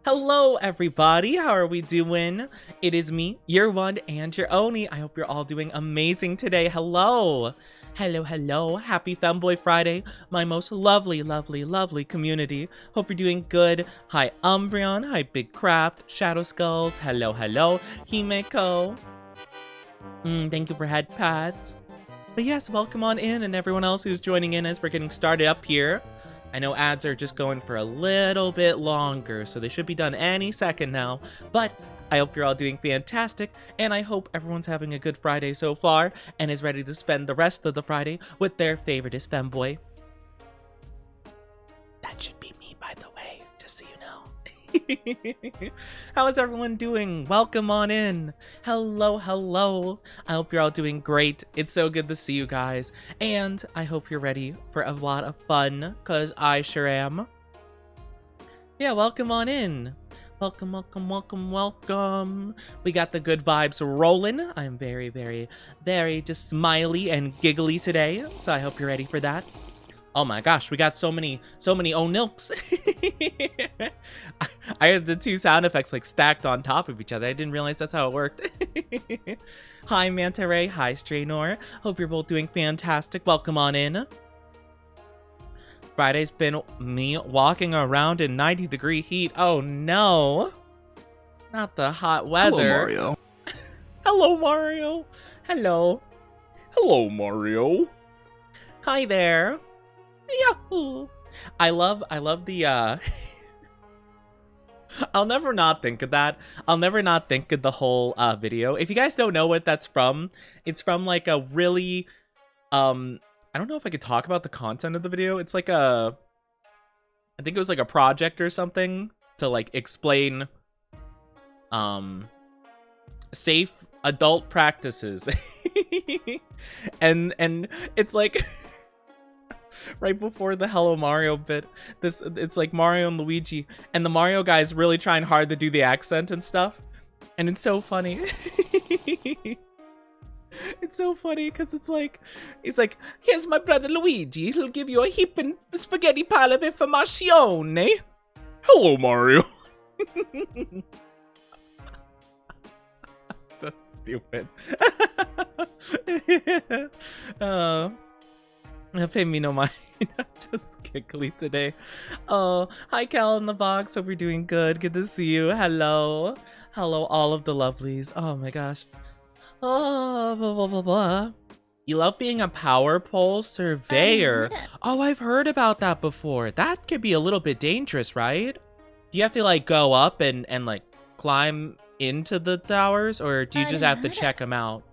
Hello, everybody. How are we doing? It is me, your one and your only. I hope you're all doing amazing today. Hello. Hello. Happy Femboy Friday, my most lovely community. Hope you're doing good. Hi, Umbreon. Hi, Big Craft. Shadow Skulls. Hello. Himeko. Thank you for head pads. But yes, welcome on in, and everyone else who's joining in as we're getting started up here. I know ads are just going for a little bit longer, so they should be done any second now. But I hope you're all doing fantastic, and I hope everyone's having a good Friday so far, and is ready to spend the rest of the Friday with their favoriteest femboy. That should be me, by the way, just so you know. How is everyone doing? Welcome on in. Hello. I hope you're all doing great. It's so good to see you guys, and I hope you're ready for a lot of fun, because I sure am. Yeah, welcome on in. Welcome. We got the good vibes rolling. I'm very just smiley and giggly today, so I hope you're ready for that. Oh my gosh, we got so many O'Nilks. I had the two sound effects like stacked on top of each other. I didn't realize that's how it worked. Hi, Manta Ray. Hi, Straynor. Hope you're both doing fantastic. Welcome on in. Friday's been me walking around in 90-degree heat. Oh no. Not the hot weather. Hello, Mario. Hello, Mario. Hello. Hello, Mario. Hi there. Yahoo! I love the I'll never not think of that. I'll never not think of the whole video. If you guys don't know what that's from, it's from like a really I don't know if I could talk about the content of the video. It's like I think it was like a project or something to like explain safe adult practices. and it's like right before the Hello Mario bit, it's like Mario and Luigi, and the Mario guy's really trying hard to do the accent and stuff, and it's so funny. It's so funny because it's like, here's my brother Luigi, he'll give you a heaping spaghetti pile of information. Hello, Mario. So stupid. Pay me no mind. I'm just giggly today. Oh, hi Cal in the box. Hope you're doing good. Good to see you. Hello all of the lovelies. Oh my gosh. Oh, blah, blah, blah. You love being a power pole surveyor. Oh, I've heard about that before. That could be a little bit dangerous, right? Do you have to like go up and like climb into the towers, or do you just have to check them out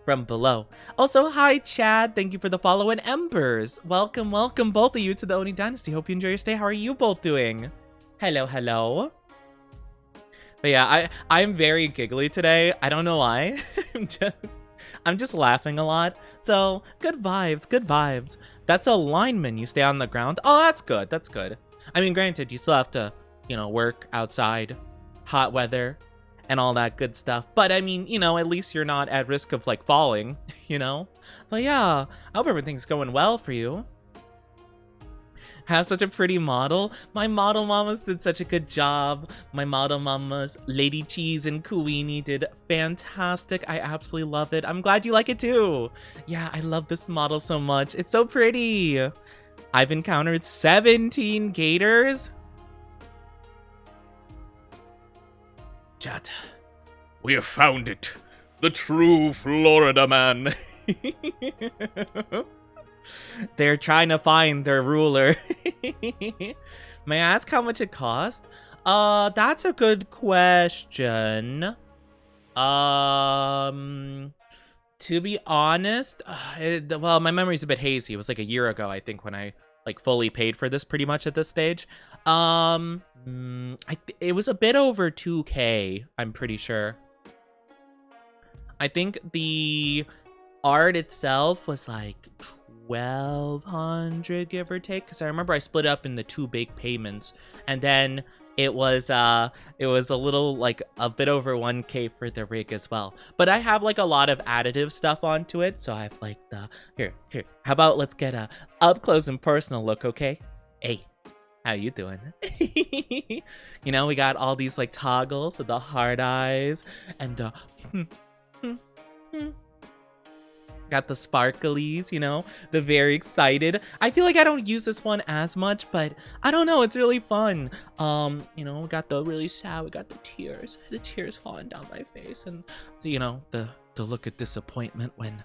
from below? Also, hi Chad, thank you for the follow, and Embers, welcome both of you to the Oni Dynasty. Hope you enjoy your stay. How are you both doing? Hello. But yeah, I'm very giggly today. I don't know why. I'm just laughing a lot. So good vibes. That's a lineman. You stay on the ground. Oh, that's good. I mean, granted, you still have to, work outside, hot weather, and all that good stuff. But I mean, at least you're not at risk of like falling, But yeah, I hope everything's going well for you. Have such a pretty model. My model mamas did such a good job. My model mamas, Lady Cheese and Kuini, did fantastic. I absolutely love it. I'm glad you like it too. Yeah, I love this model so much. It's so pretty. I've encountered 17 gators. Chat, we have found it. The true Florida man. They're trying to find their ruler. May I ask how much it cost? That's a good question. To be honest, well, my memory's a bit hazy. It was like a year ago, I think, when I like fully paid for this pretty much at this stage. It was a bit over 2K, I'm pretty sure. I think the art itself was like 1,200, give or take, because I remember I split up into 2 big payments, and then it was a little like a bit over 1K for the rig as well. But I have like a lot of additive stuff onto it, so I have like the here. How about let's get a up close and personal look, okay? Hey, How you doing? You know, we got all these like toggles with the hard eyes and got the sparklies, you know, the very excited. I feel like I don't use this one as much, but I don't know, it's really fun. You know, we got the really sad, we got the tears falling down my face, and you know, the look of disappointment when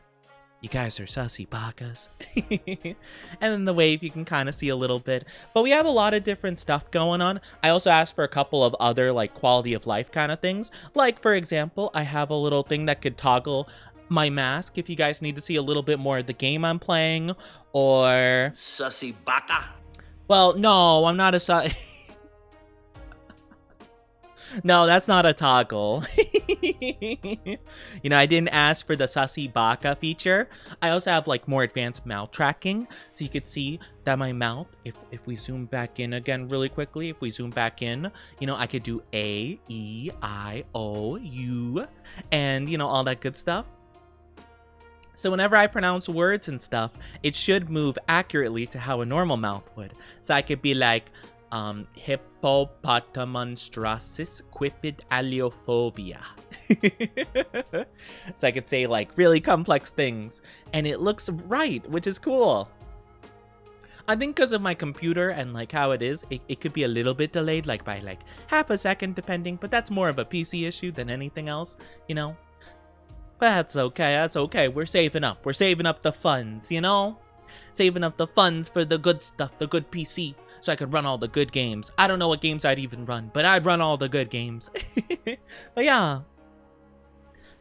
you guys are sussy bakas. And then the wave you can kind of see a little bit. But we have a lot of different stuff going on. I also asked for a couple of other like quality of life kind of things. Like, for example, I have a little thing that could toggle my mask if you guys need to see a little bit more of the game I'm playing. Or... Sussy baka. Well, no, I'm not a No, that's not a toggle. You know, I didn't ask for the Sussy Baka feature. I also have like more advanced mouth tracking. So you could see that my mouth, if we zoom back in again really quickly, if we zoom back in, you know, I could do A, E, I, O, U, and you know, all that good stuff. So whenever I pronounce words and stuff, it should move accurately to how a normal mouth would. So I could be like, hippopotamonstrasis quipid aliophobia. So I could say like really complex things and it looks right, which is cool. I think because of my computer and like how it is, it could be a little bit delayed, like by like half a second depending, but that's more of a PC issue than anything else, you know? But that's okay, we're saving up the funds, you know? Saving up the funds for the good stuff, the good PC. So I could run all the good games. I don't know what games I'd even run, but I'd run all the good games. But yeah,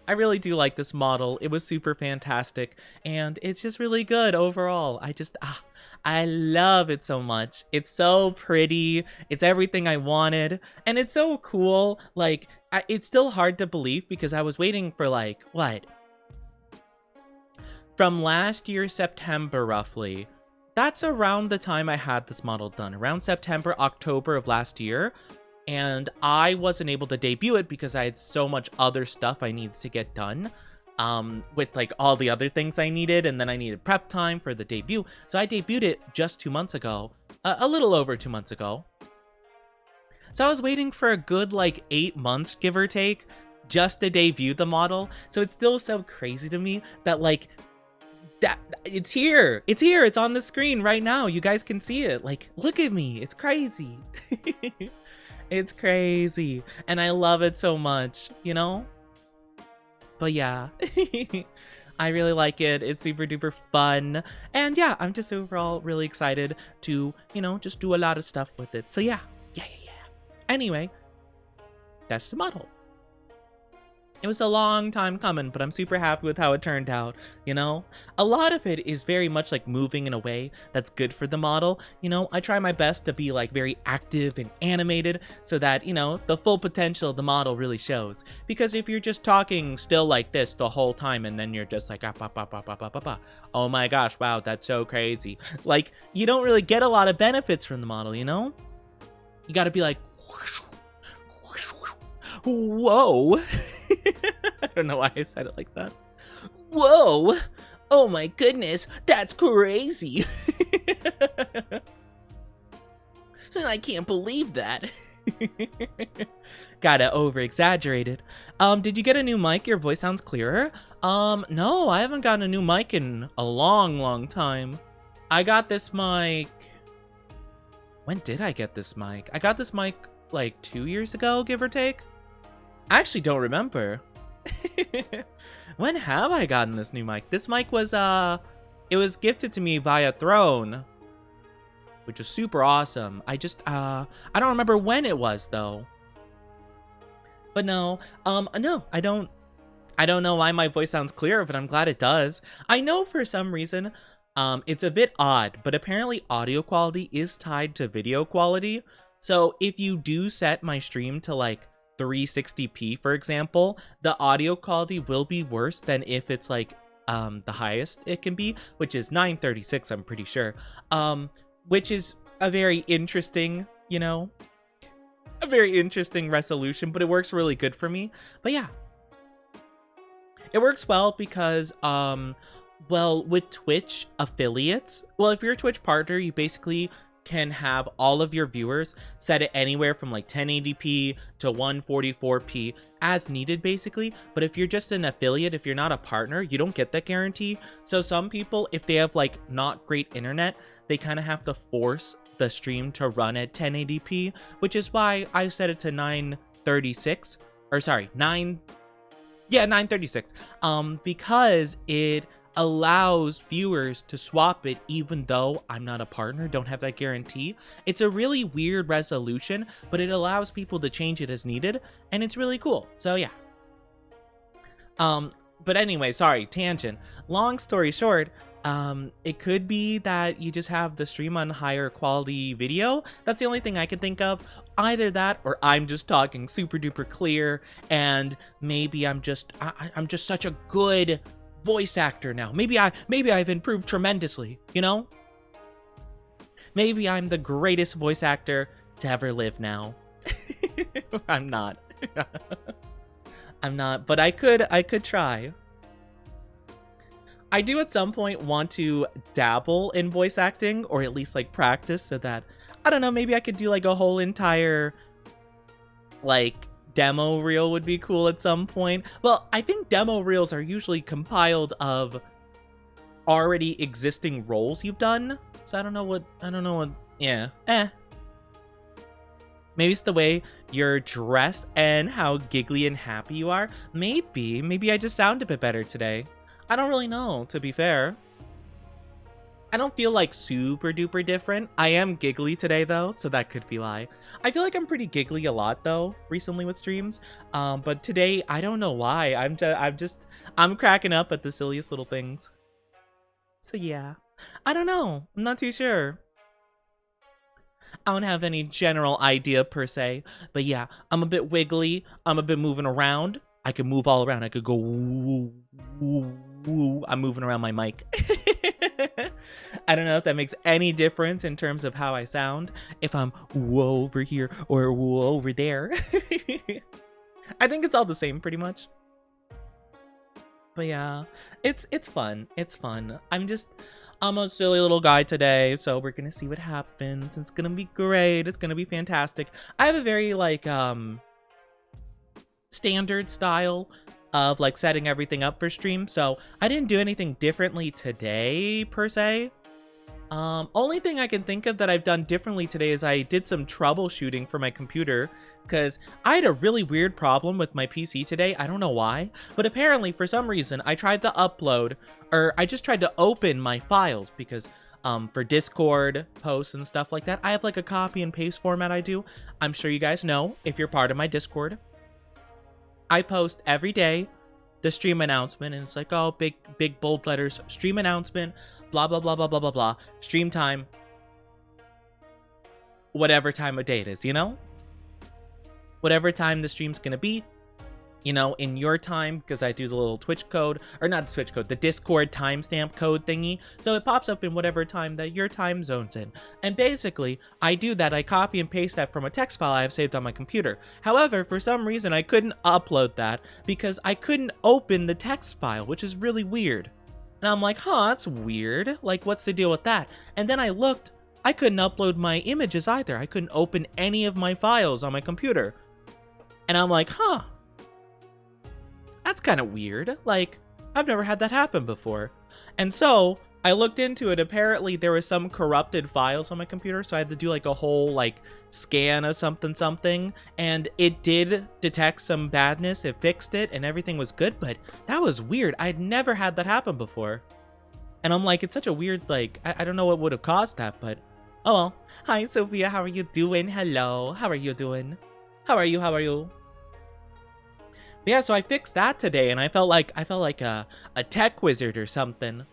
I really do like this model. It was super fantastic, and it's just really good overall. I love it so much. It's so pretty. It's everything I wanted, and it's so cool. Like, it's still hard to believe because I was waiting for like, what? From last year, September, roughly. That's around the time I had this model done, around September, October of last year, and I wasn't able to debut it because I had so much other stuff I needed to get done, with like all the other things I needed, and then I needed prep time for the debut, so I debuted it just 2 months ago, a little over 2 months ago. So I was waiting for a good like 8 months, give or take, just to debut the model, so it's still so crazy to me that like, it's here, it's on the screen right now, you guys can see it, like, look at me, it's crazy. It's crazy, and I love it so much, you know? But yeah, I really like it, it's super duper fun, and yeah, I'm just overall really excited to, you know, just do a lot of stuff with it, so yeah. Anyway, that's the model. It was a long time coming, but I'm super happy with how it turned out, you know? A lot of it is very much like moving in a way that's good for the model, you know? I try my best to be like very active and animated so that, you know, the full potential of the model really shows. Because if you're just talking still like this the whole time and then you're just like, oh my gosh, wow, that's so crazy. Like, you don't really get a lot of benefits from the model, you know? You gotta be like, whoa. I don't know why I said it like that. Whoa! Oh my goodness, that's crazy. I can't believe that. Gotta over-exaggerate it. Did you get a new mic? Your voice sounds clearer. No, I haven't gotten a new mic in a long time. I got this mic... When did I get this mic? I got this mic like 2 years ago, give or take. I actually don't remember. When have I gotten this new mic? This mic was, it was gifted to me via Throne, which was super awesome. I don't remember when it was, though. But no, no, I don't know why my voice sounds clearer, but I'm glad it does. I know for some reason, it's a bit odd, but apparently audio quality is tied to video quality. So if you do set my stream to like 360p, for example, the audio quality will be worse than if it's like the highest it can be, which is 936, I'm pretty sure. Which is a very interesting, you know, a very interesting resolution, but it works really good for me. But yeah, it works well because well, with Twitch affiliates, well, if you're a Twitch partner, you basically can have all of your viewers set it anywhere from like 1080p to 144p as needed basically. But if you're just an affiliate, if you're not a partner, you don't get that guarantee. So some people, if they have like not great internet, they kind of have to force the stream to run at 1080p, which is why I set it to 936, or sorry, 936, because it allows viewers to swap it even though I'm not a partner, don't have that guarantee. It's a really weird resolution, but it allows people to change it as needed, and it's really cool. So yeah. But anyway, sorry, tangent. Long story short, it could be that you just have the stream on higher quality video. That's the only thing I can think of. Either that, or I'm just talking super duper clear, and maybe I'm just such a good voice actor now. Maybe I've improved tremendously, you know? Maybe I'm the greatest voice actor to ever live now. I'm not. I'm not, but I could try. I do at some point want to dabble in voice acting, or at least like practice, so that, I don't know, maybe I could do like a whole entire like demo reel would be cool at some point. Well, I think demo reels are usually compiled of already existing roles you've done. So I don't know what, yeah, Maybe it's the way you're dressed and how giggly and happy you are. Maybe I just sound a bit better today. I don't really know, to be fair. I don't feel like super duper different. I am giggly today though, so that could be why. I feel like I'm pretty giggly a lot though recently with streams. But today I don't know why. I'm cracking up at the silliest little things. So yeah, I don't know. I'm not too sure. I don't have any general idea per se, but yeah, I'm a bit wiggly. I'm a bit moving around. I can move all around. I could go woo, woo, woo. I'm moving around my mic. I don't know if that makes any difference in terms of how I sound. If I'm whoa over here or whoa over there. I think it's all the same pretty much. But yeah, it's fun. It's fun. I'm a silly little guy today, so we're gonna see what happens. It's gonna be great. It's gonna be fantastic. I have a very like standard style of like setting everything up for stream, so I didn't do anything differently today per se. Only thing I can think of that I've done differently today is I did some troubleshooting for my computer, because I had a really weird problem with my PC today. I don't know why, but apparently for some reason I tried to upload, or I just tried to open my files, because for Discord posts and stuff like that, I have like a copy and paste format I do. I'm sure you guys know if you're part of my Discord. I post every day the stream announcement, and it's like, oh, big bold letters, stream announcement, blah blah blah blah blah blah blah, stream time, whatever time of day it is, you know, whatever time the stream's gonna be, you know, in your time, because I do the little Twitch code, or not the Twitch code, the Discord timestamp code thingy, so it pops up in whatever time that your time zone's in. And basically, I do that, I copy and paste that from a text file I have saved on my computer. However, for some reason, I couldn't upload that because I couldn't open the text file, which is really weird. And I'm like, huh, that's weird. Like, what's the deal with that? And then I looked, I couldn't upload my images either. I couldn't open any of my files on my computer. And I'm like, huh, that's kind of weird. Like, I've never had that happen before. And so I looked into it. Apparently there was some corrupted files on my computer, so I had to do like a whole like scan of something, and it did detect some badness. It fixed it and everything was good, but that was weird. I'd never had that happen before. And I'm like, it's such a weird, like, I don't know what would have caused that, but oh well. Hi Sophia, how are you doing? Hello, how are you doing? How are you? Yeah, so I fixed that today, and I felt like a tech wizard or something.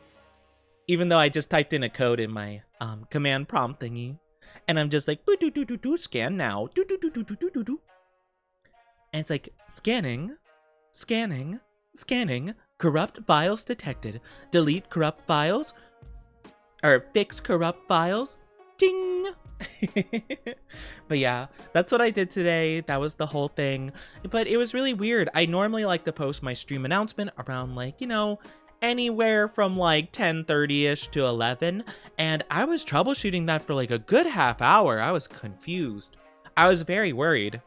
Even though I just typed in a code in my command prompt thingy, and I'm just like, scan now, and it's like scanning, corrupt files detected, delete corrupt files, or fix corrupt files, ding. But yeah, that's what I did today. That was the whole thing, but it was really weird. I normally like to post my stream announcement around like, you know, anywhere from like 10:30ish to 11, and I was troubleshooting that for like a good half hour. I was confused. I was very worried.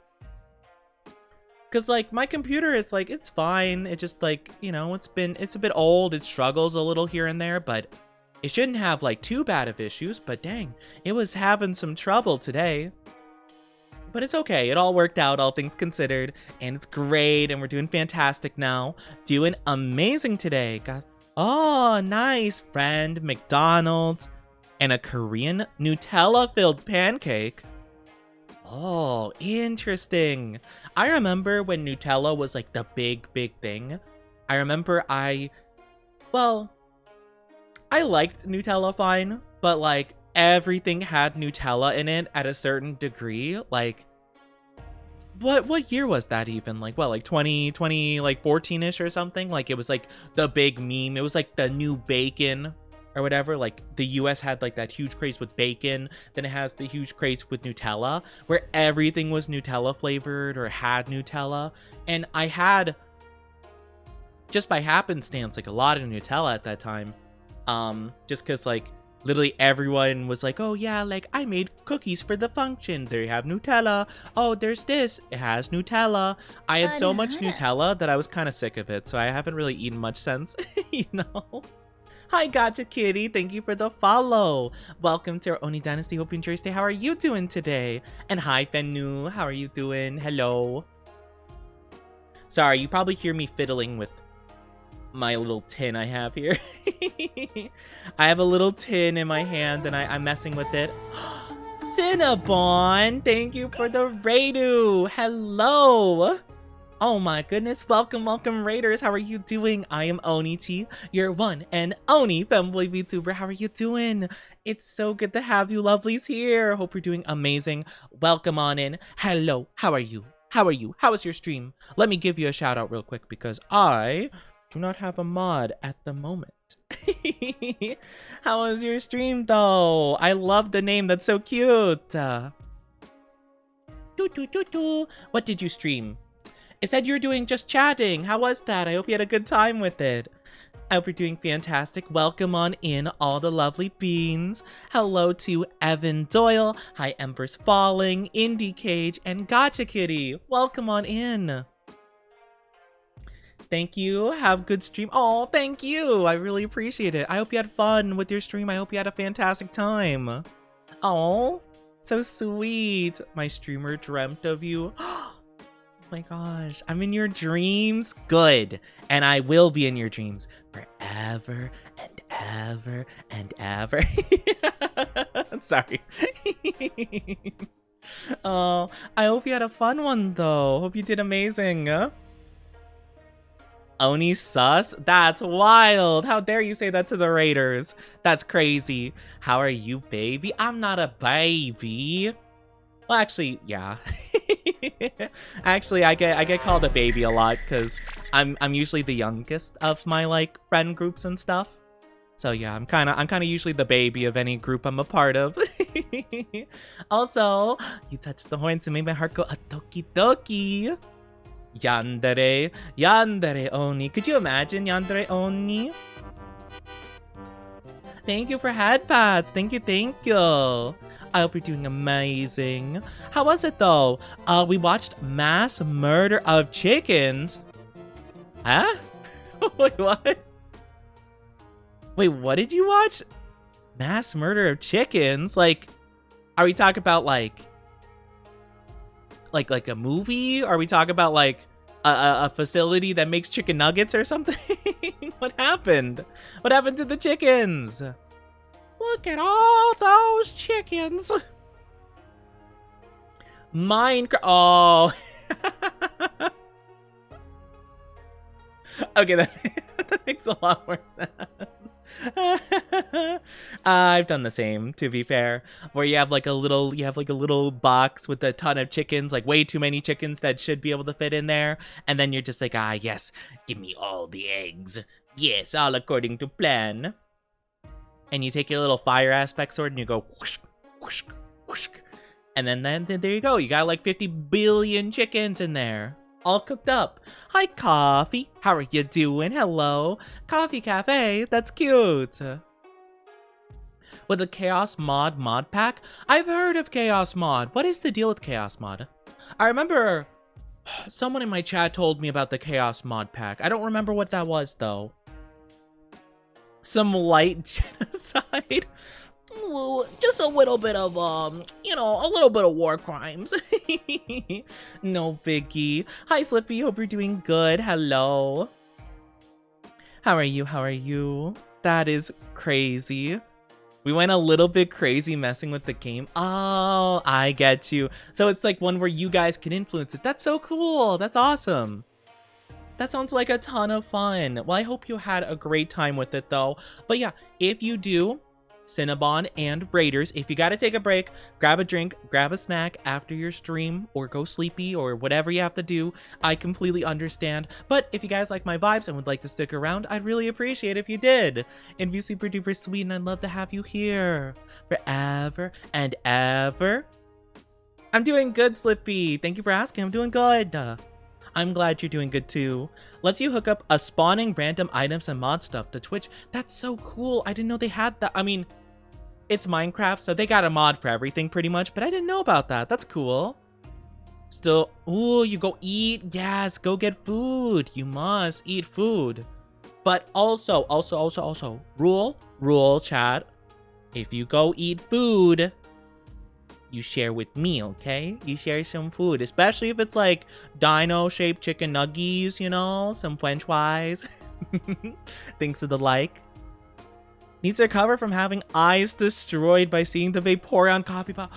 Cause like my computer, it's like, it's fine. It just like, you know, it's a bit old. It struggles a little here and there, but it shouldn't have like too bad of issues. But dang, it was having some trouble today. But it's okay. It all worked out, all things considered, and it's great. And we're doing fantastic now. Doing amazing today. Oh, nice. Friend, McDonald's, and a Korean Nutella-filled pancake. Oh, interesting. I remember when Nutella was like the big thing. I remember I liked Nutella fine, but like everything had Nutella in it at a certain degree. Like, what year was that even? Like, what, like 2020, like 14-ish or something? Like, it was like the big meme. It was like the new bacon or whatever. Like, the US had like that huge craze with bacon. Then it has the huge craze with Nutella, where everything was Nutella flavored or had Nutella. And I had, just by happenstance, like a lot of Nutella at that time. Just because like literally everyone was like, oh yeah, like I made cookies for the function. There you have Nutella. Oh, there's this. It has Nutella. I had so much Nutella that I was kind of sick of it. So I haven't really eaten much since, you know? Hi, Gotcha Kitty. Thank you for the follow. Welcome to our Oni Dynasty. Hope you enjoy your stay. How are you doing today? And hi, Fenu. How are you doing? Hello. Sorry, you probably hear me fiddling with my little tin I have here. I have a little tin in my hand and I'm messing with it. Cinnabon, thank you for the Raidu. Hello. Oh my goodness, welcome Raiders. How are you doing? I am Onichi, your one and only Femboy VTuber. How are you doing? It's so good to have you lovelies here. Hope you're doing amazing. Welcome on in. Hello, how are you? How are you? How was your stream? Let me give you a shout out real quick because I do not have a mod at the moment. How was your stream though? I love the name, that's so cute. What did you stream? It said you were doing just chatting. How was that? I hope you had a good time with it. I hope you're doing fantastic. Welcome on in, all the lovely beans. Hello to Evan Doyle. Hi, Embers Falling, Indie Cage, and Gotcha Kitty. Welcome on in. Thank you. Have good stream. Oh, thank you. I really appreciate it. I hope you had fun with your stream. I hope you had a fantastic time. Oh, so sweet. My streamer dreamt of you. Oh my gosh, I'm in your dreams. Good. And I will be in your dreams forever and ever and ever. Sorry. Oh, I hope you had a fun one though. Hope you did amazing. Oni sus? That's wild. How dare you say that to the Raiders? That's crazy. How are you, baby? I'm not a baby. Well, actually, yeah. Actually, I get called a baby a lot because I'm usually the youngest of my like friend groups and stuff. So yeah, I'm kind of usually the baby of any group I'm a part of. Also, you touched the horn to make my heart go a doki doki. Yandere, yandere oni. Could you imagine yandere oni? Thank you for head pats. Thank you. I hope you're doing amazing. How was it though? We watched Mass Murder of Chickens. Huh? Wait, what? Wait, what did you watch? Mass Murder of Chickens? Like, are we talking about like a movie? Are we talking about like a facility that makes chicken nuggets or something? What happened? What happened to the chickens? Look at all those chickens. Minecraft. Oh. Okay, that makes a lot more sense. I've done the same, to be fair, where you have like a little box with a ton of chickens, like way too many chickens that should be able to fit in there, and then you're just like, ah, yes, give me all the eggs. Yes, all according to plan. And you take your little fire aspect sword and you go whoosh, whoosh, whoosh. And then there you go. You got like 50 billion chickens in there. all cooked up. Hi, Coffee. How are you doing? Hello. Coffee Cafe. That's cute. With the Chaos mod pack? I've heard of Chaos mod. What is the deal with Chaos mod? I remember someone in my chat told me about the Chaos mod pack. I don't remember what that was, though. Some light genocide? Ooh, just a little bit of, you know, a little bit of war crimes. No biggie. Hi, Slippy. Hope you're doing good. Hello. How are you? How are you? That is crazy. We went a little bit crazy messing with the game. Oh, I get you. So it's like one where you guys can influence it. That's so cool. That's awesome. That sounds like a ton of fun. Well, I hope you had a great time with it, though. But yeah, if you do, Cinnabon and Raiders, if you gotta take a break, grab a drink, grab a snack after your stream, or go sleepy, or whatever you have to do, I completely understand. But if you guys like my vibes and would like to stick around, I'd really appreciate it if you did. It'd be super duper sweet, and I'd love to have you here forever and ever. I'm doing good, Slippy. Thank you for asking. I'm doing good. I'm glad you're doing good too. Lets you hook up a spawning random items and mod stuff to Twitch. That's so cool. I didn't know they had that. I mean, it's Minecraft, so they got a mod for everything pretty much, but I didn't know about that. That's cool. Still, ooh, you go eat. Yes, go get food. You must eat food. But also, rule, chat. If you go eat food, you share with me, okay? You share some food, especially if it's like dino-shaped chicken nuggies, you know, some french fries, things of the like. Needs to recover from having eyes destroyed by seeing the Vaporeon copy pop.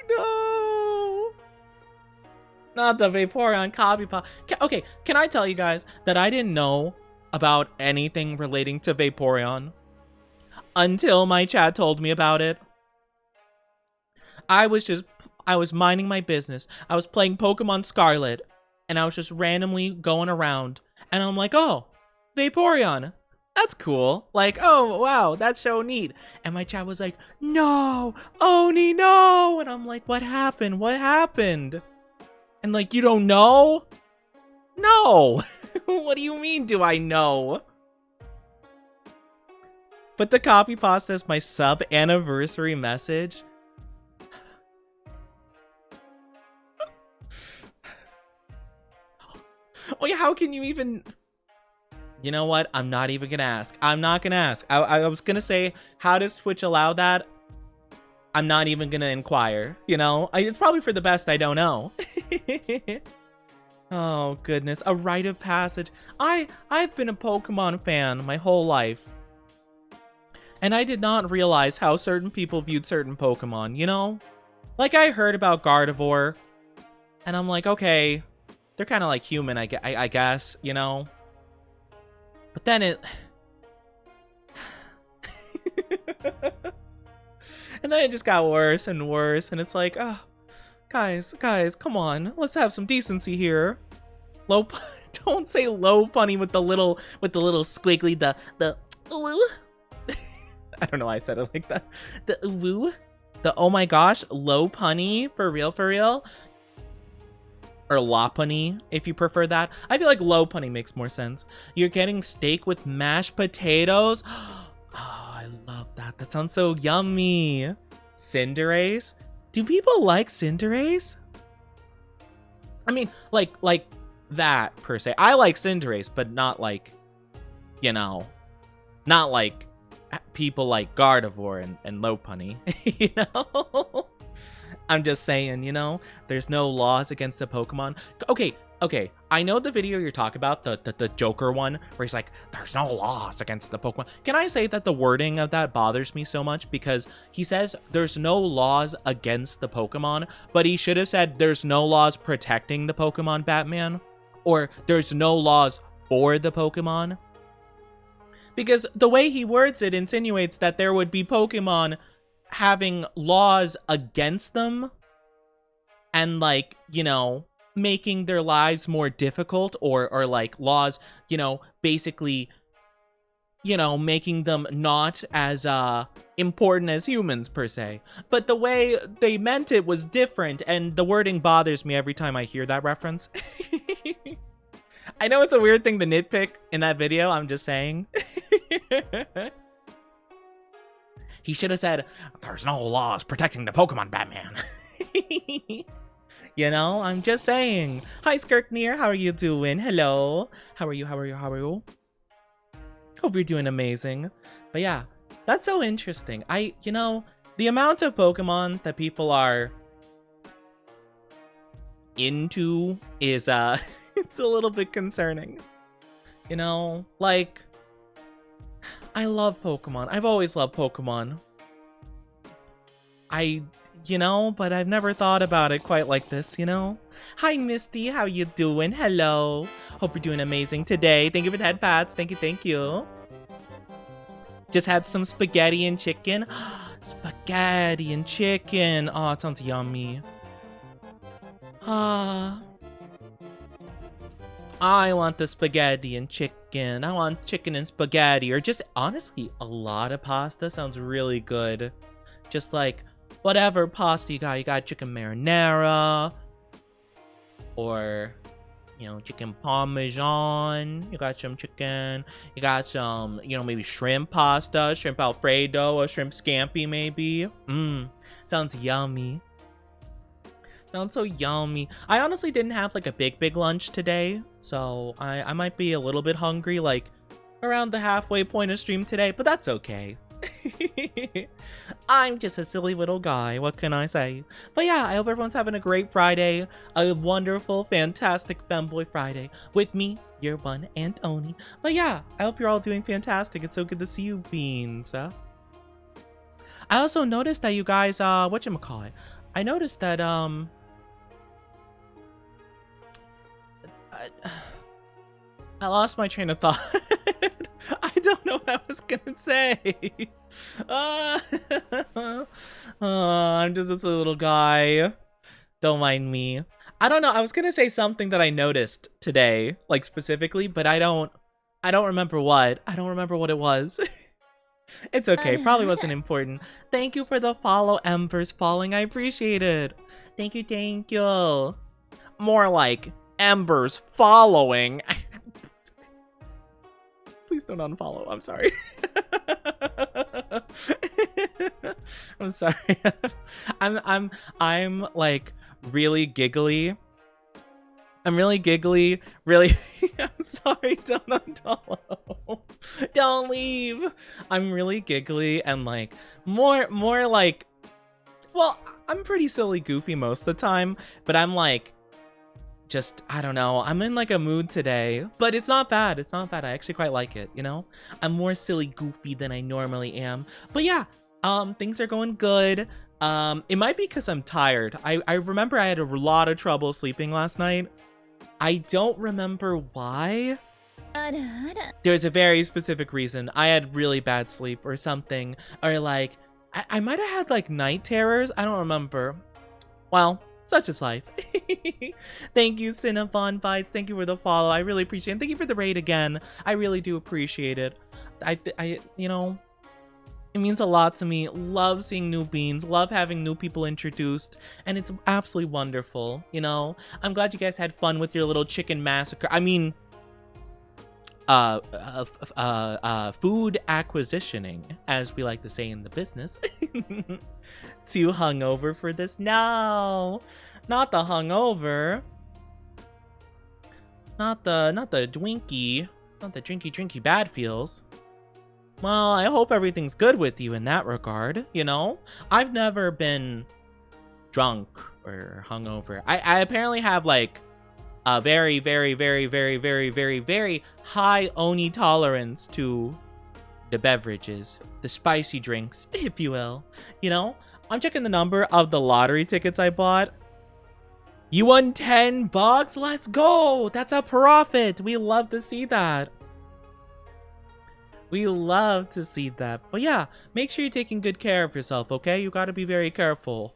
No! Not the Vaporeon copy pop. Okay, can I tell you guys that I didn't know about anything relating to Vaporeon until my chat told me about it? I was minding my business. I was playing Pokemon Scarlet, and I was just randomly going around, and I'm like, oh, Vaporeon. That's cool. Like, oh, wow, that's so neat. And my chat was like, no, Oni, no. And I'm like, what happened? What happened? And like, you don't know? No. What do you mean, do I know? Put the copy pasta as my sub anniversary message. Oh yeah, how can you even... You know what? I'm not even gonna ask. I'm not gonna ask. I was gonna say, how does Twitch allow that? I'm not even gonna inquire, you know? It's probably for the best, I don't know. Oh, goodness. A rite of passage. I've been a Pokemon fan my whole life. And I did not realize how certain people viewed certain Pokemon, you know? Like, I heard about Gardevoir, and I'm like, okay... They're kind of like human, I guess, you know? But then it... And then it just got worse and worse, and it's like, oh, guys, come on. Let's have some decency here. Don't say low punny with the little squiggly, the I don't know why I said it like that. The woo? The oh my gosh, low punny? For real? Or Lopunny, if you prefer that. I feel like Lopunny makes more sense. You're getting steak with mashed potatoes? Oh, I love that. That sounds so yummy. Cinderace? Do people like Cinderace? I mean, like that, per se. I like Cinderace, but not like, you know, not like people like Gardevoir and Lopunny, you know? I'm just saying, you know, there's no laws against the Pokemon. Okay, I know the video you're talking about, the Joker one, where he's like, there's no laws against the Pokemon. Can I say that the wording of that bothers me so much? Because he says there's no laws against the Pokemon, but he should have said there's no laws protecting the Pokemon, Batman. Or there's no laws for the Pokemon. Because the way he words it insinuates that there would be Pokemon having laws against them and, like, you know, making their lives more difficult, or like laws, you know, basically, you know, making them not as important as humans per se. But the way they meant it was different, and the wording bothers me every time I hear that reference. I know it's a weird thing to nitpick in that video, I'm just saying. He should have said, "There's no laws protecting the Pokemon, Batman." You know, I'm just saying. Hi, Skirknir, how are you doing? Hello. How are you? How are you? How are you? Hope you're doing amazing. But yeah, that's so interesting. You know, the amount of Pokemon that people are into is, it's a little bit concerning. You know, like, I love Pokemon. I've always loved Pokemon. You know, but I've never thought about it quite like this, you know? Hi, Misty. How you doing? Hello. Hope you're doing amazing today. Thank you for the head pats. Thank you, thank you. Just had some spaghetti and chicken. Spaghetti and chicken. Oh, it sounds yummy. Ah. I want the spaghetti and chicken. I want chicken and spaghetti. Or just, honestly, a lot of pasta sounds really good. Just like, whatever pasta you got. You got chicken marinara. Or, you know, chicken parmesan. You got some chicken. You got some, you know, maybe shrimp pasta. Shrimp alfredo. Or shrimp scampi, maybe. Sounds yummy. Sounds so yummy. I honestly didn't have like a big lunch today, so I might be a little bit hungry, like around the halfway point of stream today, but that's okay. I'm just a silly little guy, what can I say? But yeah, I hope everyone's having a great Friday, a wonderful, fantastic Femboy Friday with me, your one and only. But yeah, I hope you're all doing fantastic. It's so good to see you, Beans. I also noticed that you guys, whatchamacallit? I noticed that, I lost my train of thought. I don't know what I was gonna say. I'm just this little guy. Don't mind me. I don't know. I was gonna say something that I noticed today, like specifically, but I don't remember what. I don't remember what it was. It's okay. Probably wasn't important. Thank you for the follow, Embers Falling. I appreciate it. Thank you, thank you. More like Embers following. Please don't unfollow. I'm sorry. I'm sorry. I'm like really giggly. I'm really giggly. Really. I'm sorry. Don't unfollow. Don't leave. I'm really giggly and like more like. Well, I'm pretty silly goofy most of the time, but I'm like. Just, I don't know, I'm in like a mood today, but it's not bad. It's not bad. I actually quite like it, you know? I'm more silly goofy than I normally am. But yeah, things are going good. It might be because I'm tired. I remember I had a lot of trouble sleeping last night. I don't remember why. There's a very specific reason. I had really bad sleep or something. Or like, I might have had like night terrors. I don't remember. Well, such is life. Thank you, Cinnabon Bites. Thank you for the follow. I really appreciate it. Thank you for the raid again. I really do appreciate it. I you know, it means a lot to me. Love seeing new beans. Love having new people introduced. And it's absolutely wonderful, you know? I'm glad you guys had fun with your little chicken massacre. I mean, food acquisitioning, as we like to say in the business. Too hungover for this? No, not the hungover. Not the drinky bad feels. Well, I hope everything's good with you in that regard, you know? I've never been drunk or hungover. I apparently have like a very high Oni tolerance to the beverages, the spicy drinks, if you will. You know, I'm checking the number of the lottery tickets I bought. You won $10? Let's go! That's a profit! We love to see that. We love to see that. But yeah, make sure you're taking good care of yourself, okay? You gotta be very careful.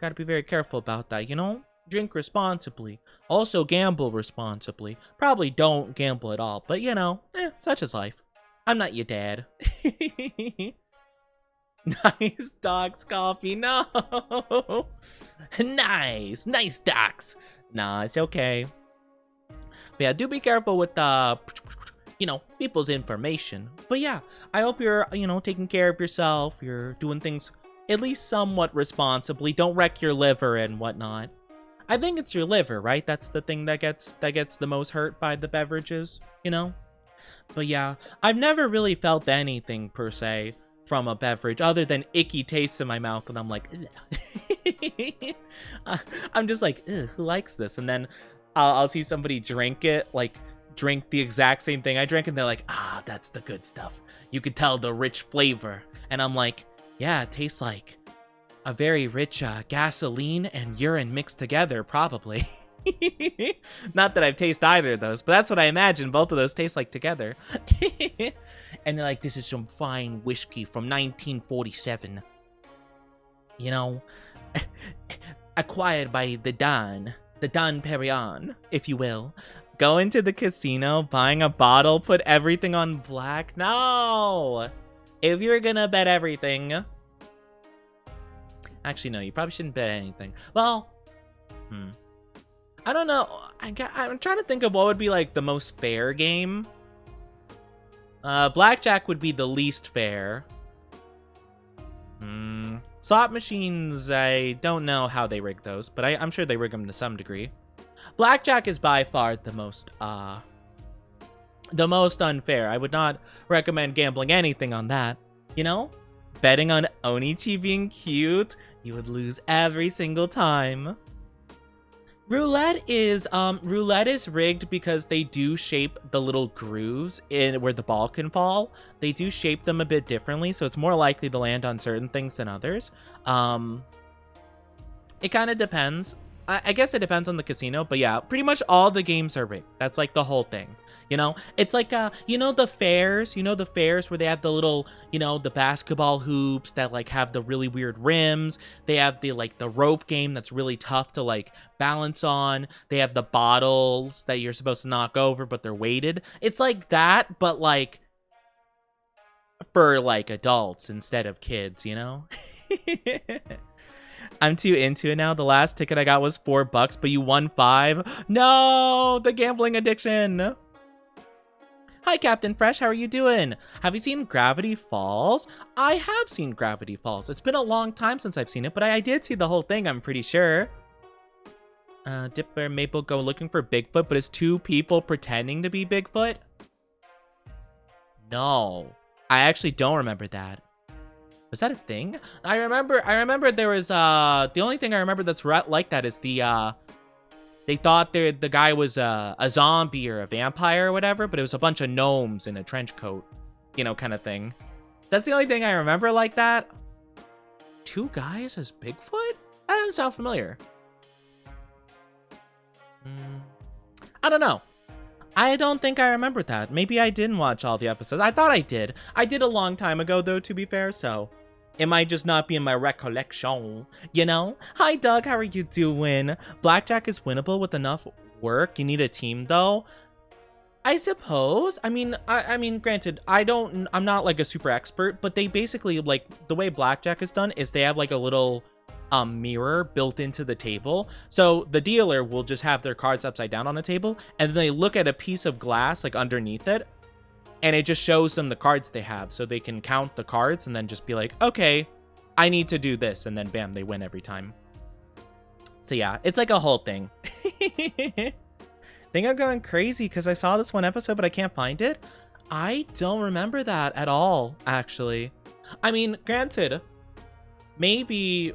Gotta be very careful about that, you know? Drink responsibly. Also gamble responsibly. Probably don't gamble at all, but you know, such is life. I'm not your dad. Nice docs coffee. No. Nice docs. Nah, it's okay. But yeah, do be careful with people's information. But yeah, I hope you're, taking care of yourself. You're doing things at least somewhat responsibly. Don't wreck your liver and whatnot. I think it's your liver, right? That's the thing that gets the most hurt by the beverages, But yeah, I've never really felt anything per se from a beverage other than icky taste in my mouth, and I'm like, I'm just like, who likes this? And then I'll see somebody drink it, like drink the exact same thing I drank, and they're like, that's the good stuff. You could tell the rich flavor. And I'm like, yeah, it tastes like a very rich gasoline and urine mixed together, probably. Not that I've tasted either of those, but that's what I imagine both of those taste like together. And they're like, this is some fine whiskey from 1947. Acquired by the Don Perignon, if you will. Go into the casino, buying a bottle, put everything on black. No! If you're gonna bet everything... Actually, no, you probably shouldn't bet anything. Well, I don't know. I'm trying to think of what would be like the most fair game. Blackjack would be the least fair. Slot machines, I don't know how they rig those, but I'm sure they rig them to some degree. Blackjack is by far the most unfair. I would not recommend gambling anything on that. Betting on Onichi being cute, you would lose every single time. Roulette is rigged because they do shape the little grooves in where the ball can fall. They do shape them a bit differently, so it's more likely to land on certain things than others. It kind of depends. I guess it depends on the casino, but yeah, pretty much all the games are rigged. That's like the whole thing. It's like the fairs, the fairs where they have the little, the basketball hoops that like have the really weird rims. They have the rope game that's really tough to like balance on. They have the bottles that you're supposed to knock over, but they're weighted. It's like that, but like for like adults instead of kids, I'm too into it now. The last ticket I got was $4, but you won 5. No, the gambling addiction. Hi, Captain Fresh. How are you doing? Have you seen Gravity Falls? I have seen Gravity Falls. It's been a long time since I've seen it, but I did see the whole thing, I'm pretty sure. Dipper Maple go looking for Bigfoot, but it's 2 people pretending to be Bigfoot? No. I actually don't remember that. Was that a thing? I remember there was, the only thing I remember that's like that is the, they thought the guy was a zombie or a vampire or whatever, but it was a bunch of gnomes in a trench coat, kind of thing. That's the only thing I remember like that. 2 guys as Bigfoot? That doesn't sound familiar. I don't know. I don't think I remember that. Maybe I didn't watch all the episodes. I thought I did. I did a long time ago, though, to be fair, so it might just not be in my recollection, Hi, Doug. How are you doing? Blackjack is winnable with enough work. You need a team, though. I suppose. I mean, granted, I'm not like a super expert, but they basically, like, the way blackjack is done is they have like a little mirror built into the table. So the dealer will just have their cards upside down on a table, and then they look at a piece of glass like underneath it, and it just shows them the cards they have, so they can count the cards and then just be like, okay, I need to do this, and then bam, they win every time. So yeah, it's like a whole thing. Think I'm going crazy because I saw this one episode, but I can't find it. I don't remember that at all, actually. I mean, granted, maybe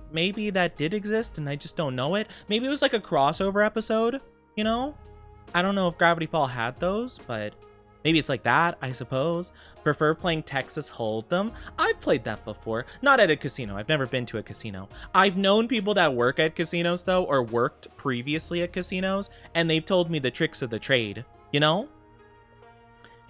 that did exist and I just don't know it. Maybe it was like a crossover episode, I don't know if Gravity Fall had those, but maybe it's like that, I suppose. Prefer playing Texas Hold'em. I've played that before. Not at a casino. I've never been to a casino. I've known people that work at casinos, though, or worked previously at casinos, and they've told me the tricks of the trade,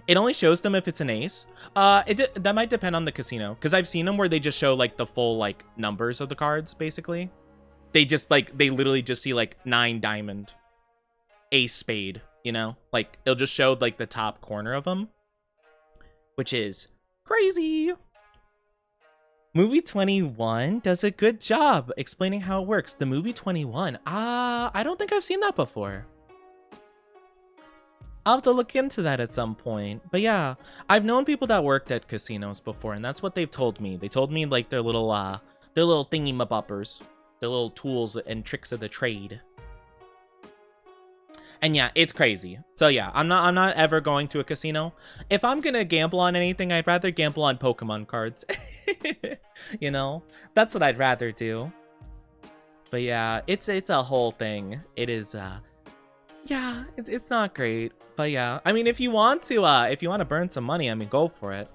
It only shows them if it's an ace. That might depend on the casino, because I've seen them where they just show, like, the full, like, numbers of the cards, basically. They just, like, they literally just see, like, 9 diamond, ace spade, Like, it'll just show, like, the top corner of them. which is crazy. Movie 21 does a good job explaining how it works. The movie 21, I don't think I've seen that before. I'll have to look into that at some point. But yeah, I've known people that worked at casinos before, and that's what they've told me. They told me like their little thingy-maboppers, their little tools and tricks of the trade. And yeah, it's crazy. So yeah, I'm not ever going to a casino. If I'm gonna gamble on anything, I'd rather gamble on Pokemon cards. You know, that's what I'd rather do. But yeah, it's a whole thing. It is yeah, it's not great. But yeah, I mean, if you want to burn some money, I mean, go for it.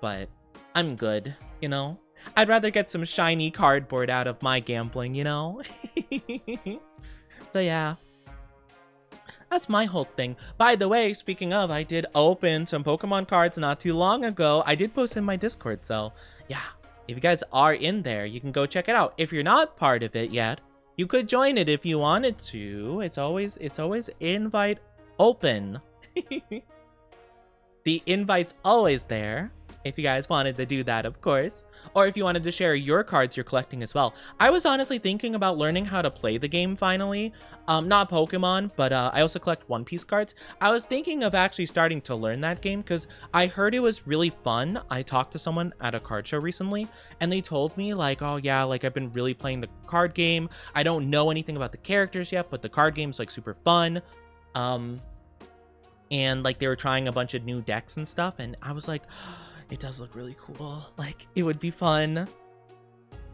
But I'm good, you know. I'd rather get some shiny cardboard out of my gambling, you know. But yeah, that's my whole thing. By the way, speaking of, I did open some Pokemon cards not too long ago. I did post in my Discord, so yeah, if you guys are in there, you can go check it out. If you're not part of it yet, you could join it if you wanted to. It's always invite open. The invite's always there. If you guys wanted to do that, of course. Or if you wanted to share your cards you're collecting as well. I was honestly thinking about learning how to play the game finally. Not Pokemon, but I also collect One Piece cards. I was thinking of actually starting to learn that game because I heard it was really fun. I talked to someone at a card show recently and they told me like, oh yeah, like I've been really playing the card game. I don't know anything about the characters yet, but the card game's like super fun. And like they were trying a bunch of new decks and stuff. And I was like, it does look really cool. Like, it would be fun.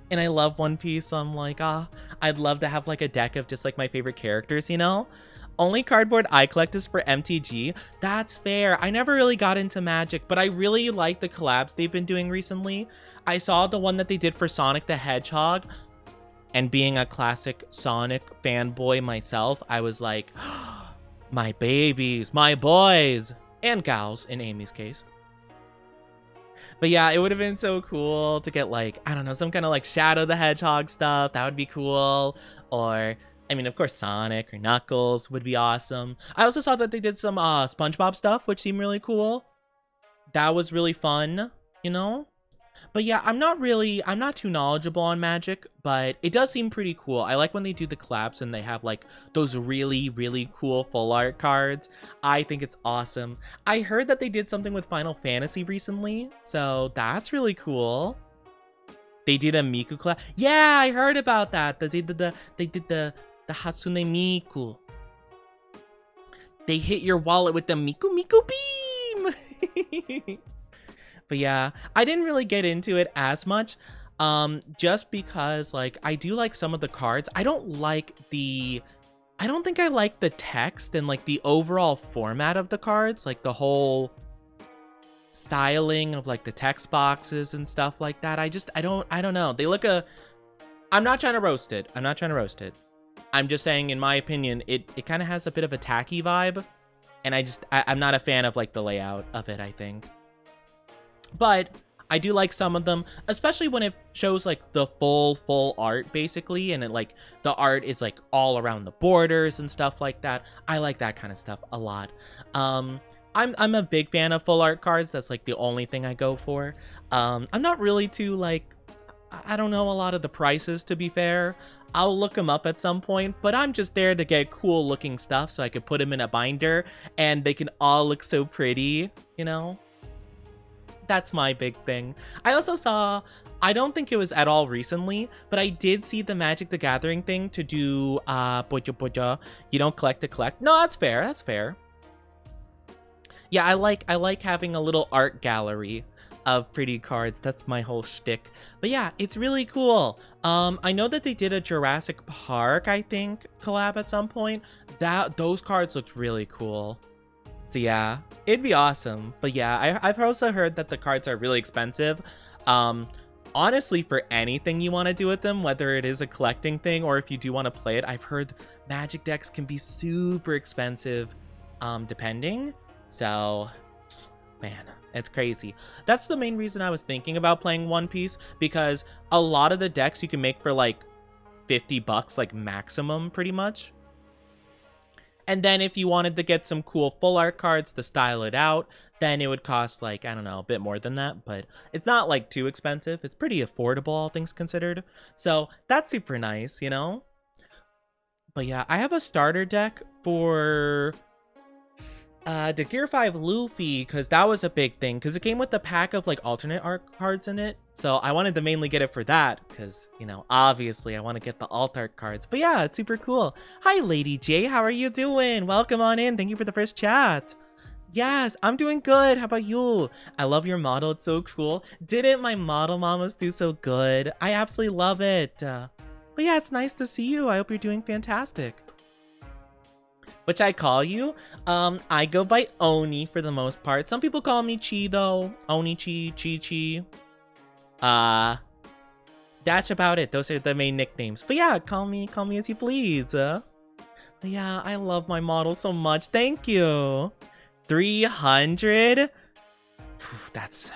And I love One Piece, so I'm like, I'd love to have like a deck of just like my favorite characters, you know? Only cardboard I collect is for MTG. That's fair. I never really got into Magic, but I really like the collabs they've been doing recently. I saw the one that they did for Sonic the Hedgehog, and being a classic Sonic fanboy myself, I was like, my babies, my boys, and gals in Amy's case. But yeah, it would have been so cool to get like, I don't know, some kind of like Shadow the Hedgehog stuff. That would be cool. Or, I mean, of course, Sonic or Knuckles would be awesome. I also saw that they did some SpongeBob stuff, which seemed really cool. That was really fun, you know? But yeah, I'm not too knowledgeable on Magic, but it does seem pretty cool. I like when they do the collabs and they have like those really, really cool full art cards. I think it's awesome. I heard that they did something with Final Fantasy recently, so that's really cool. They did a Miku collab. Yeah, I heard about that. They did the Hatsune Miku. They hit your wallet with the Miku beam. But yeah, I didn't really get into it as much, just because like I do like some of the cards. I don't think I like the text and like the overall format of the cards, like the whole styling of like the text boxes and stuff like that. I don't know. They look I'm not trying to roast it. I'm just saying, in my opinion, it kind of has a bit of a tacky vibe, and I'm not a fan of like the layout of it, I think. But I do like some of them, especially when it shows like the full art basically, and it like the art is like all around the borders and stuff like that. I like that kind of stuff a lot. I'm a big fan of full art cards. That's like the only thing I go for. I'm not really too like, I don't know a lot of the prices, to be fair. I'll look them up at some point, but I'm just there to get cool looking stuff so I could put them in a binder and they can all look so pretty, you know? That's my big thing. I also saw, I don't think it was at all recently, but I did see the Magic the Gathering thing to do you don't collect to collect. No, that's fair. Yeah, I like having a little art gallery of pretty cards. That's my whole shtick. But yeah, it's really cool. I know that they did a Jurassic Park, I think, collab at some point. Those cards looked really cool. So yeah, it'd be awesome. But yeah, I've also heard that the cards are really expensive. Honestly, for anything you want to do with them, whether it is a collecting thing or if you do want to play it, I've heard Magic decks can be super expensive, depending. So, man, it's crazy. That's the main reason I was thinking about playing One Piece, because a lot of the decks you can make for like $50, like maximum, pretty much. And then if you wanted to get some cool full art cards to style it out, then it would cost like, I don't know, a bit more than that, but it's not like too expensive. It's pretty affordable, all things considered. So that's super nice, you know? But yeah, I have a starter deck for the Gear 5 Luffy, because that was a big thing, because it came with the pack of like alternate art cards in it. So I wanted to mainly get it for that, because, you know, obviously I want to get the alt art cards. But yeah, it's super cool. Hi, Lady J, how are you doing? Welcome on in. Thank you for the first chat. Yes, I'm doing good. How about you? I love your model. It's so cool. Didn't my model mamas do so good? I absolutely love it. But yeah, it's nice to see you. I hope you're doing fantastic. Which I call you? I go by Oni for the most part. Some people call me Chi though. Oni-chi, Chi-chi. That's about it. Those are the main nicknames. But yeah, call me as you please. But yeah, I love my model so much. Thank you. 300? That's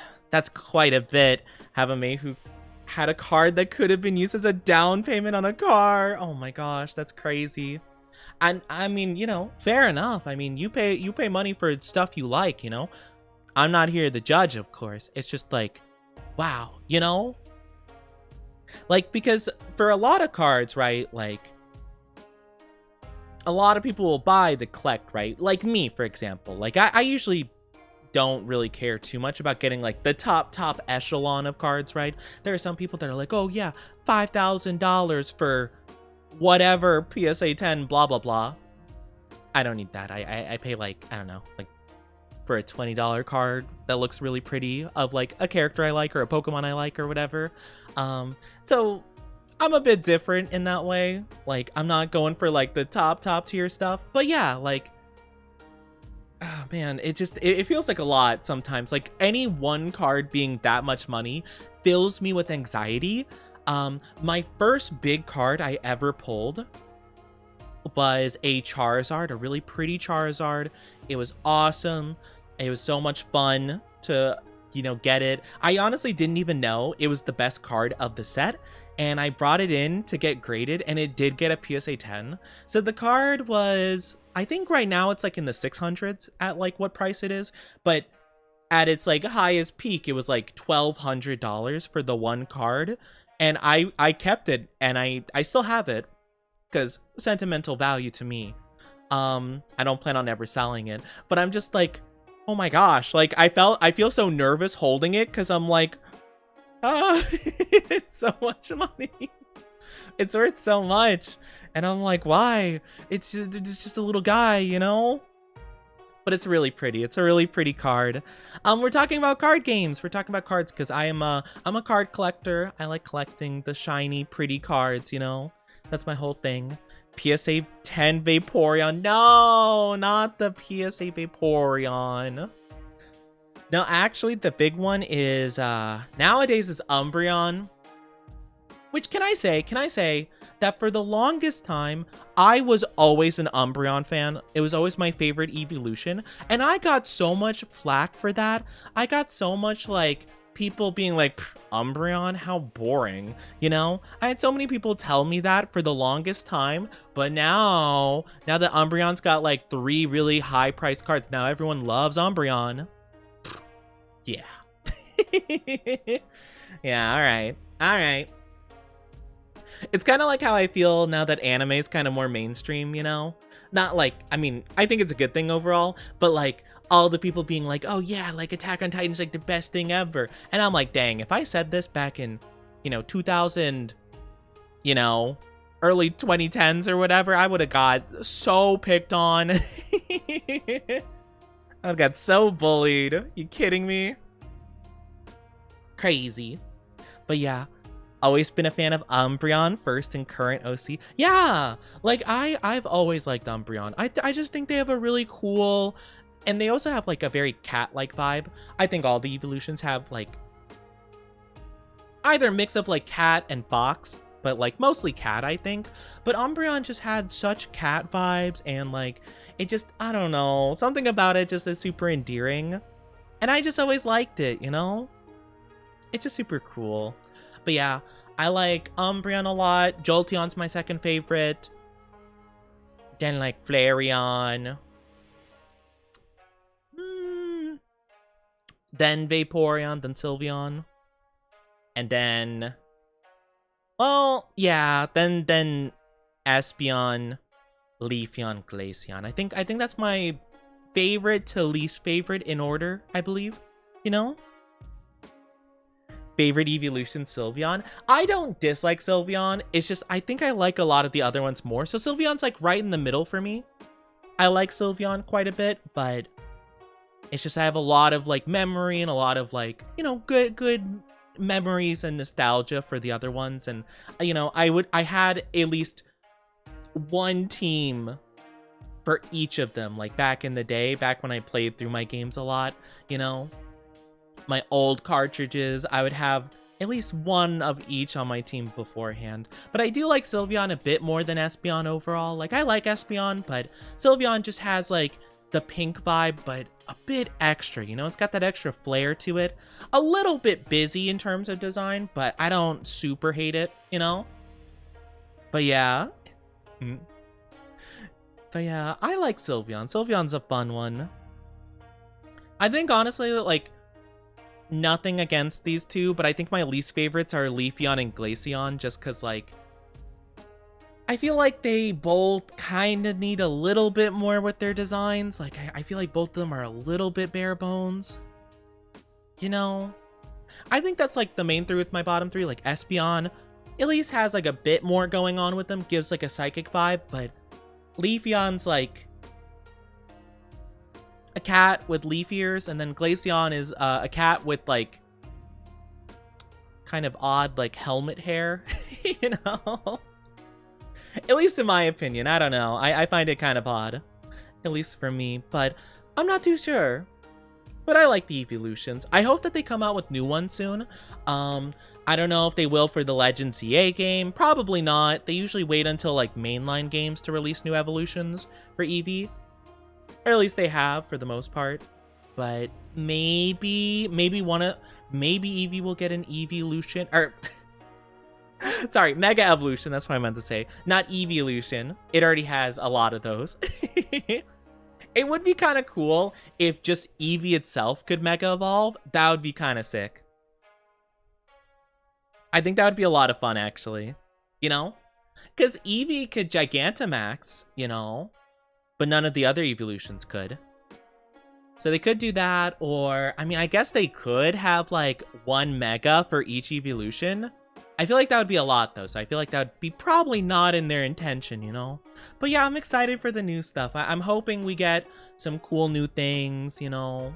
quite a bit. Have a mate who had a card that could have been used as a down payment on a car. Oh my gosh, that's crazy. And I mean, you know, fair enough. I mean, you pay money for stuff you like, you know. I'm not here to judge, of course. It's just like, wow, you know? Like, because for a lot of cards, right, like, a lot of people will buy the collect, right? Like me, for example. Like, I usually don't really care too much about getting, like, the top echelon of cards, right? There are some people that are like, oh, yeah, $5,000 for whatever PSA 10 blah blah blah. I don't need that. I pay like, I don't know, like for a $20 card that looks really pretty of like a character I like or a Pokemon I like or whatever. So I'm a bit different in that way. Like, I'm not going for like the top tier stuff, but yeah, like, oh man, it feels like a lot sometimes. Like, any one card being that much money fills me with anxiety. My first big card I ever pulled was a Charizard, a really pretty Charizard. It was awesome. It was so much fun to, you know, get it. I honestly didn't even know it was the best card of the set, and I brought it in to get graded, and it did get a PSA 10. So the card was, I think right now it's like in the 600s at like what price it is, but at its like highest peak, it was like $1,200 for the one card. And I kept it, and I still have it because sentimental value to me. I don't plan on ever selling it, but I'm just like, oh my gosh, like I feel so nervous holding it because I'm like, it's so much money. It's worth so much, and I'm like, why? It's just a little guy, you know? But it's really pretty. It's a really pretty card. We're talking about card games. We're talking about cards because I'm a card collector. I like collecting the shiny, pretty cards, you know? That's my whole thing. PSA 10 Vaporeon. No, not the PSA Vaporeon. No, actually, the big one is, nowadays is Umbreon. Which, can I say that for the longest time, I was always an Umbreon fan. It was always my favorite evolution. And I got so much flack for that. I got so much, like, people being like, Umbreon, how boring, you know? I had so many people tell me that for the longest time. But now that Umbreon's got, like, 3 really high-priced cards, now everyone loves Umbreon. Yeah. Yeah, alright. It's kind of like how I feel now that anime is kind of more mainstream, you know? Not like, I mean, I think it's a good thing overall, but like all the people being like, oh yeah, like Attack on Titan's like the best thing ever. And I'm like, dang, if I said this back in, you know, 2000, you know, early 2010s or whatever, I would have got so picked on. I would have got so bullied. You kidding me? Crazy. But yeah. Always been a fan of Umbreon, first and current OC. Yeah, like I've always liked Umbreon. I just think they have a really cool, and they also have like a very cat-like vibe. I think all the evolutions have like either a mix of like cat and fox, but like mostly cat, I think. But Umbreon just had such cat vibes, and like it just, I don't know, something about it just is super endearing. And I just always liked it, you know? It's just super cool. But yeah, I like Umbreon a lot. Jolteon's my second favorite. Then like Flareon. Then Vaporeon, then Sylveon. And then, well, yeah, then Espeon, Leafeon, Glaceon. I think that's my favorite to least favorite in order, I believe. You know? Favorite evolution, Sylveon. I don't dislike Sylveon. It's just I think I like a lot of the other ones more. So Sylveon's like right in the middle for me. I like Sylveon quite a bit, but it's just I have a lot of like memory and a lot of like, you know, good memories and nostalgia for the other ones. And you know, I had at least one team for each of them, like back in the day, back when I played through my games a lot, you know. My old cartridges, I would have at least one of each on my team beforehand. But I do like Sylveon a bit more than Espeon overall. Like, I like Espeon, but Sylveon just has, like, the pink vibe, but a bit extra, you know? It's got that extra flair to it. A little bit busy in terms of design, but I don't super hate it, you know? But yeah. But yeah, I like Sylveon. Sylveon's a fun one. I think, honestly, like, nothing against these two, but I think my least favorites are Leafeon and Glaceon, just because, like, I feel like they both kind of need a little bit more with their designs. Like, I feel like both of them are a little bit bare bones. You know? I think that's, like, the main three with my bottom three. Like, Espeon at least has, like, a bit more going on with them. Gives, like, a psychic vibe, but Leafeon's, like, a cat with leaf ears, and then Glaceon is a cat with like kind of odd like helmet hair. You know, at least in my opinion. I don't know, I find it kind of odd, at least for me, but I'm not too sure. But I like the evolutions. I hope that they come out with new ones soon. I don't know if they will for the Legends EA game. Probably not. They usually wait until like mainline games to release new evolutions for Eevee. Or at least they have for the most part. But maybe Eevee will get an evolution, or sorry, Mega Evolution, that's what I meant to say. Not Evolution. It already has a lot of those. It would be kind of cool if just Eevee itself could Mega Evolve. That would be kind of sick. I think that would be a lot of fun, actually. You know? Because Eevee could Gigantamax, you know? But none of the other evolutions could. So they could do that, or, I mean, I guess they could have, like, one Mega for each evolution. I feel like that would be a lot, though, so I feel like that would be probably not in their intention, you know? But yeah, I'm excited for the new stuff. I'm hoping we get some cool new things, you know?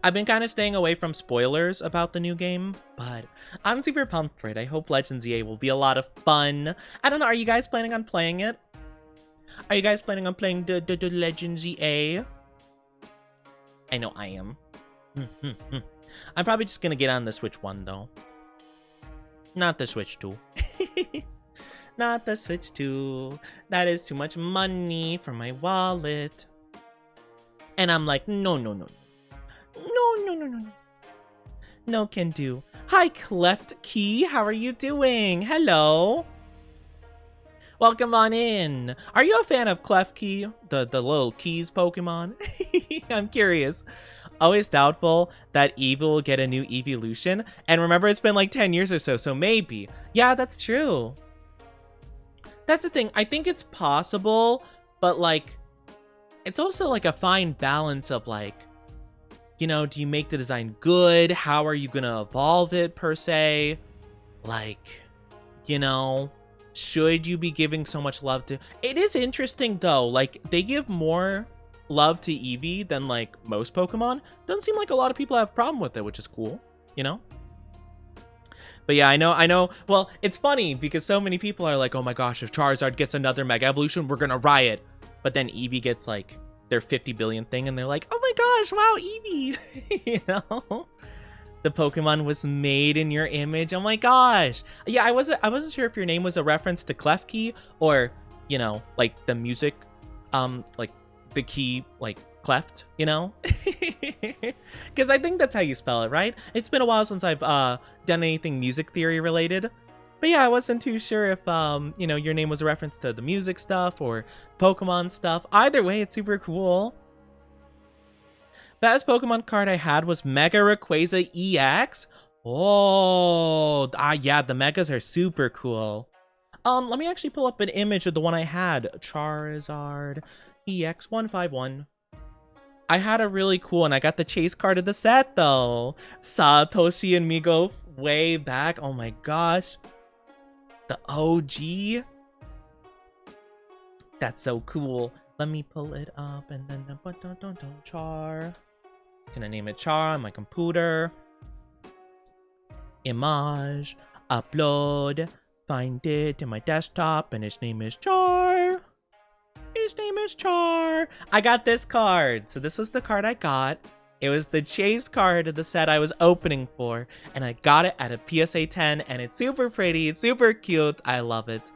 I've been kind of staying away from spoilers about the new game, but I'm super pumped for it. I hope Legends EA will be a lot of fun. I don't know, are you guys planning on playing it? Are you guys planning on playing the Legends EA? I know I am. I'm probably just gonna get on the Switch 1, though. Not the Switch 2. Not the Switch 2. That is too much money for my wallet. And I'm like, no. No can do. Hi, Cleft Key. How are you doing? Hello. Welcome on in. Are you a fan of Klefki, the little keys Pokemon? I'm curious. Always doubtful that Eevee will get a new evolution. And remember, it's been like 10 years or so, so maybe. Yeah, that's true. That's the thing. I think it's possible, but like, it's also like a fine balance of like, you know, do you make the design good? How are you gonna evolve it per se? Like, you know, should you be giving so much love to... It is interesting, though. Like, they give more love to Eevee than, like, most Pokemon. Doesn't seem like a lot of people have a problem with it, which is cool, you know? But yeah, I know. Well, it's funny because so many people are like, oh my gosh, if Charizard gets another Mega Evolution, we're gonna riot. But then Eevee gets, like, their 50 billion thing, and they're like, oh my gosh, wow, Eevee! You know? The Pokemon was made in your image. Oh my gosh. Yeah, I wasn't sure if your name was a reference to Klefki or, you know, like the music, like the key, like cleft, you know? Because I think that's how you spell it, right? It's been a while since I've done anything music theory related. But yeah, I wasn't too sure if, you know, your name was a reference to the music stuff or Pokemon stuff. Either way, it's super cool. Best Pokemon card I had was Mega Rayquaza EX. Oh, yeah, the Megas are super cool. Let me actually pull up an image of the one I had. Charizard EX 151. I had a really cool one. I got the chase card of the set, though. Satoshi and Migo way back. Oh my gosh. The OG. That's so cool. Let me pull it up and then Char. Gonna name it Char on my computer. Image. Upload. Find it in my desktop and his name is Char. His name is Char. I got this card. So this was the card I got. It was the chase card of the set I was opening for. And I got it at a PSA 10 and it's super pretty. It's super cute. I love it.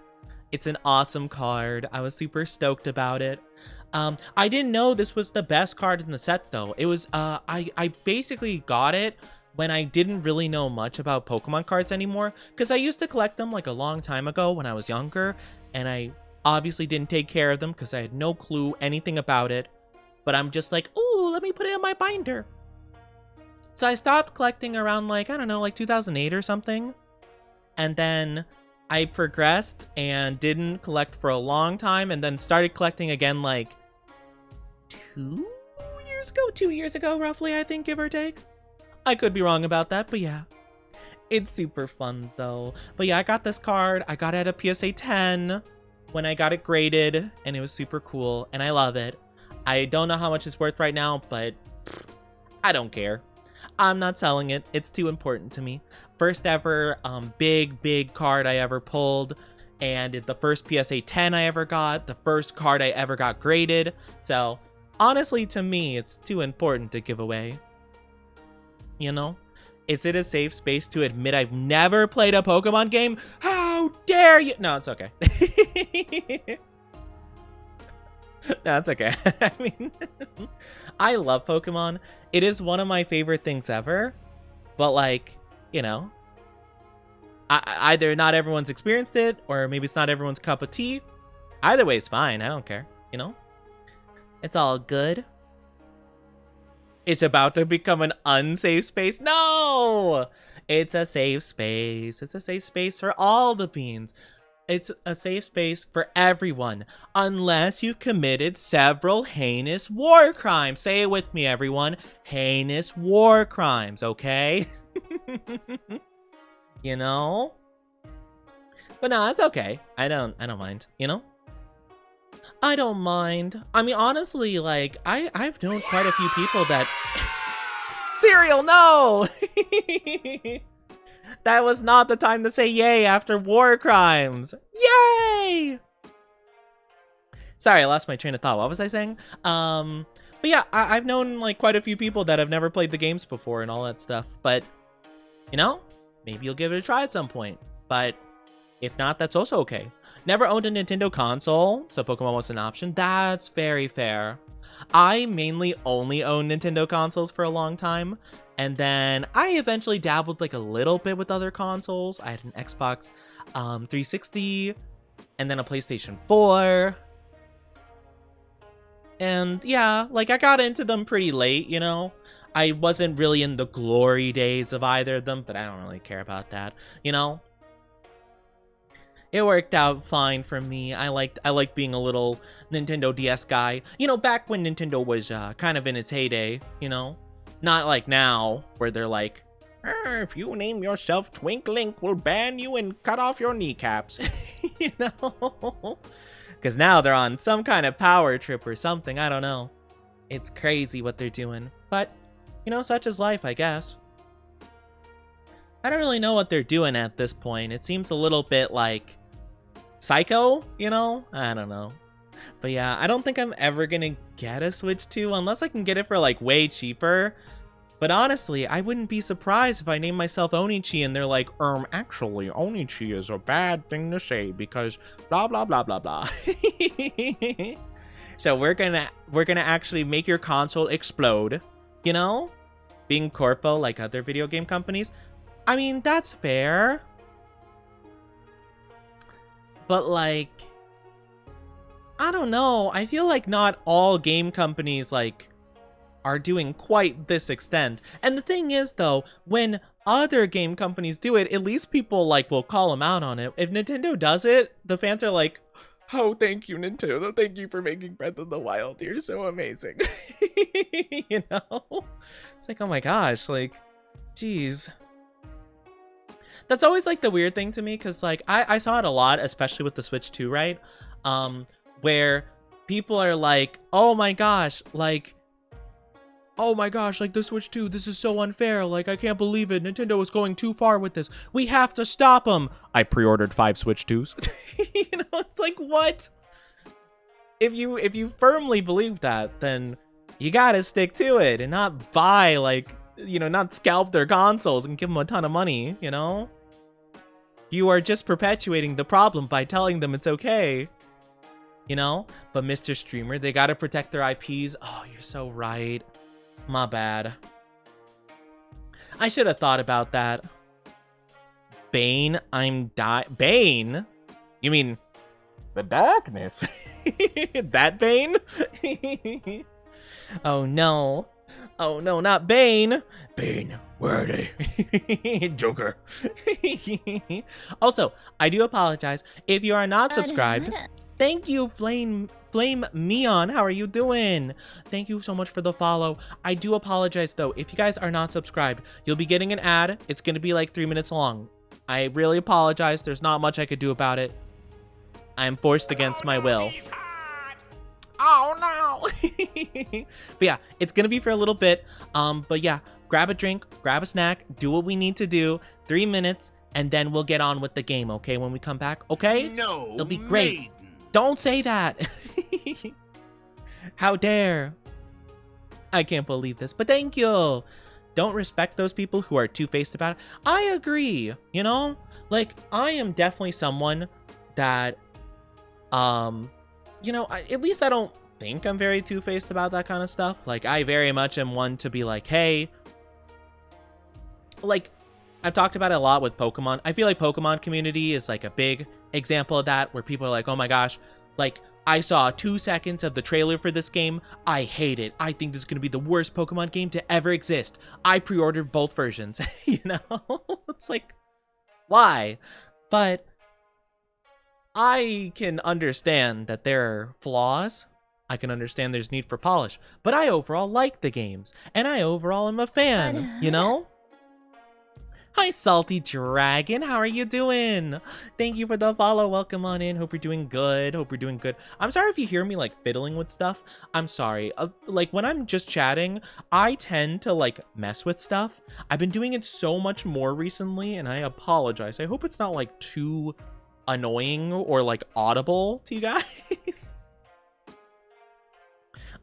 It's an awesome card. I was super stoked about it. I didn't know this was the best card in the set though. It was, I basically got it when I didn't really know much about Pokemon cards anymore. Because I used to collect them like a long time ago when I was younger. And I obviously didn't take care of them because I had no clue anything about it. But I'm just like, ooh, let me put it in my binder. So I stopped collecting around like, I don't know, like 2008 or something. And then I progressed and didn't collect for a long time and then started collecting again like 2 years ago, roughly, I think, give or take. I could be wrong about that, but yeah. It's super fun though. But yeah, I got this card. I got it at a PSA 10 when I got it graded and it was super cool and I love it. I don't know how much it's worth right now, but I don't care. I'm not selling it. It's too important to me. First ever big card I ever pulled. And it's the first PSA 10 I ever got. The first card I ever got graded. So honestly, to me, it's too important to give away. You know? Is it a safe space to admit I've never played a Pokemon game? How dare you? No, it's okay. No, it's okay. I mean, I love Pokemon. It is one of my favorite things ever. But like, you know, either not everyone's experienced it or maybe it's not everyone's cup of tea. Either way is fine. I don't care. You know, it's all good. It's about to become an unsafe space. No, it's a safe space. It's a safe space for all the beans. It's a safe space for everyone, unless you've committed several heinous war crimes. Say it with me, everyone. Heinous war crimes, okay? You know? But no, it's okay. I don't mind, you know? I don't mind. I mean, honestly, like, I've known quite a few people that... Cereal, no! That was not the time to say yay after war crimes. Yay! Sorry, I lost my train of thought. What was I saying? But yeah, I've known like quite a few people that have never played the games before and all that stuff. But, you know, maybe you'll give it a try at some point. But if not, that's also okay. Never owned a Nintendo console, so Pokemon was an option. That's very fair. I mainly only owned Nintendo consoles for a long time. And then I eventually dabbled like a little bit with other consoles. I had an Xbox 360 and then a PlayStation 4. And yeah, like I got into them pretty late, you know. I wasn't really in the glory days of either of them, but I don't really care about that, you know. It worked out fine for me. I liked being a little Nintendo DS guy. You know, back when Nintendo was kind of in its heyday, you know. Not like now, where they're like, if you name yourself Twink, we'll ban you and cut off your kneecaps. You know? Because now they're on some kind of power trip or something. I don't know. It's crazy what they're doing. But, you know, such is life, I guess. I don't really know what they're doing at this point. It seems a little bit like Psycho, you know? I don't know. But yeah, I don't think I'm ever gonna get a Switch 2 unless I can get it for like way cheaper. But honestly, I wouldn't be surprised if I named myself Onichi and they're like, actually, Onichi is a bad thing to say because blah blah blah blah blah. So we're gonna actually make your console explode, you know? Being corpo like other video game companies. I mean, that's fair. But like, I don't know. I feel like not all game companies like are doing quite this extent. And the thing is though, when other game companies do it, at least people like will call them out on it. If Nintendo does it, the fans are like, oh, thank you, Nintendo. Thank you for making Breath of the Wild. You're so amazing. You know? It's like, oh my gosh, like, geez. That's always like the weird thing to me, because like I saw it a lot, especially with the Switch 2, right? Where people are like, oh my gosh, like the Switch 2, this is so unfair. Like, I can't believe it. Nintendo is going too far with this. We have to stop them. I pre-ordered 5 Switch 2s. You know, it's like, what? If you firmly believe that, then you gotta stick to it and not buy, like, you know, not scalp their consoles and give them a ton of money, you know? You are just perpetuating the problem by telling them it's okay. You know? But Mr. Streamer, they gotta protect their IPs. Oh, you're so right. My bad. I should have thought about that. Bane, Bane? You mean the darkness? That Bane? Oh no. Oh no, not Bane. Bane, where are they? Joker. Also, I do apologize if you are not subscribed. Thank you, Flame Meon. How are you doing? Thank you so much for the follow. I do apologize though. If you guys are not subscribed, you'll be getting an ad. It's gonna be like 3 minutes long. I really apologize. There's not much I could do about it. I'm forced against my will. Oh no. But yeah, it's gonna be for a little bit. But yeah, grab a drink, grab a snack, do what we need to do. 3 minutes, and then we'll get on with the game, okay? When we come back, okay? No, it'll be great. maiden. Don't say that. How dare. I can't believe this, but thank you. Don't respect those people who are two-faced about it. I agree, you know? Like, I am definitely someone that, you know, at least I don't think I'm very two-faced about that kind of stuff. Like, I very much am one to be like, hey, like, I've talked about it a lot with Pokemon. I feel like Pokemon community is like a big example of that, where people are like, oh my gosh, like, I saw 2 seconds of the trailer for this game. I hate it. I think this is going to be the worst Pokemon game to ever exist. I pre-ordered both versions. You know? It's like, why? But I can understand that there are flaws. I can understand there's need for polish. But I overall like the games. And I overall am a fan, you know? Hi, Salty Dragon. How are you doing? Thank you for the follow. Welcome on in. Hope you're doing good. Hope you're doing good. I'm sorry if you hear me, like, fiddling with stuff. I'm sorry. Like, when I'm just chatting, I tend to, like, mess with stuff. I've been doing it so much more recently, and I apologize. I hope it's not, like, too annoying or, like, audible to you guys.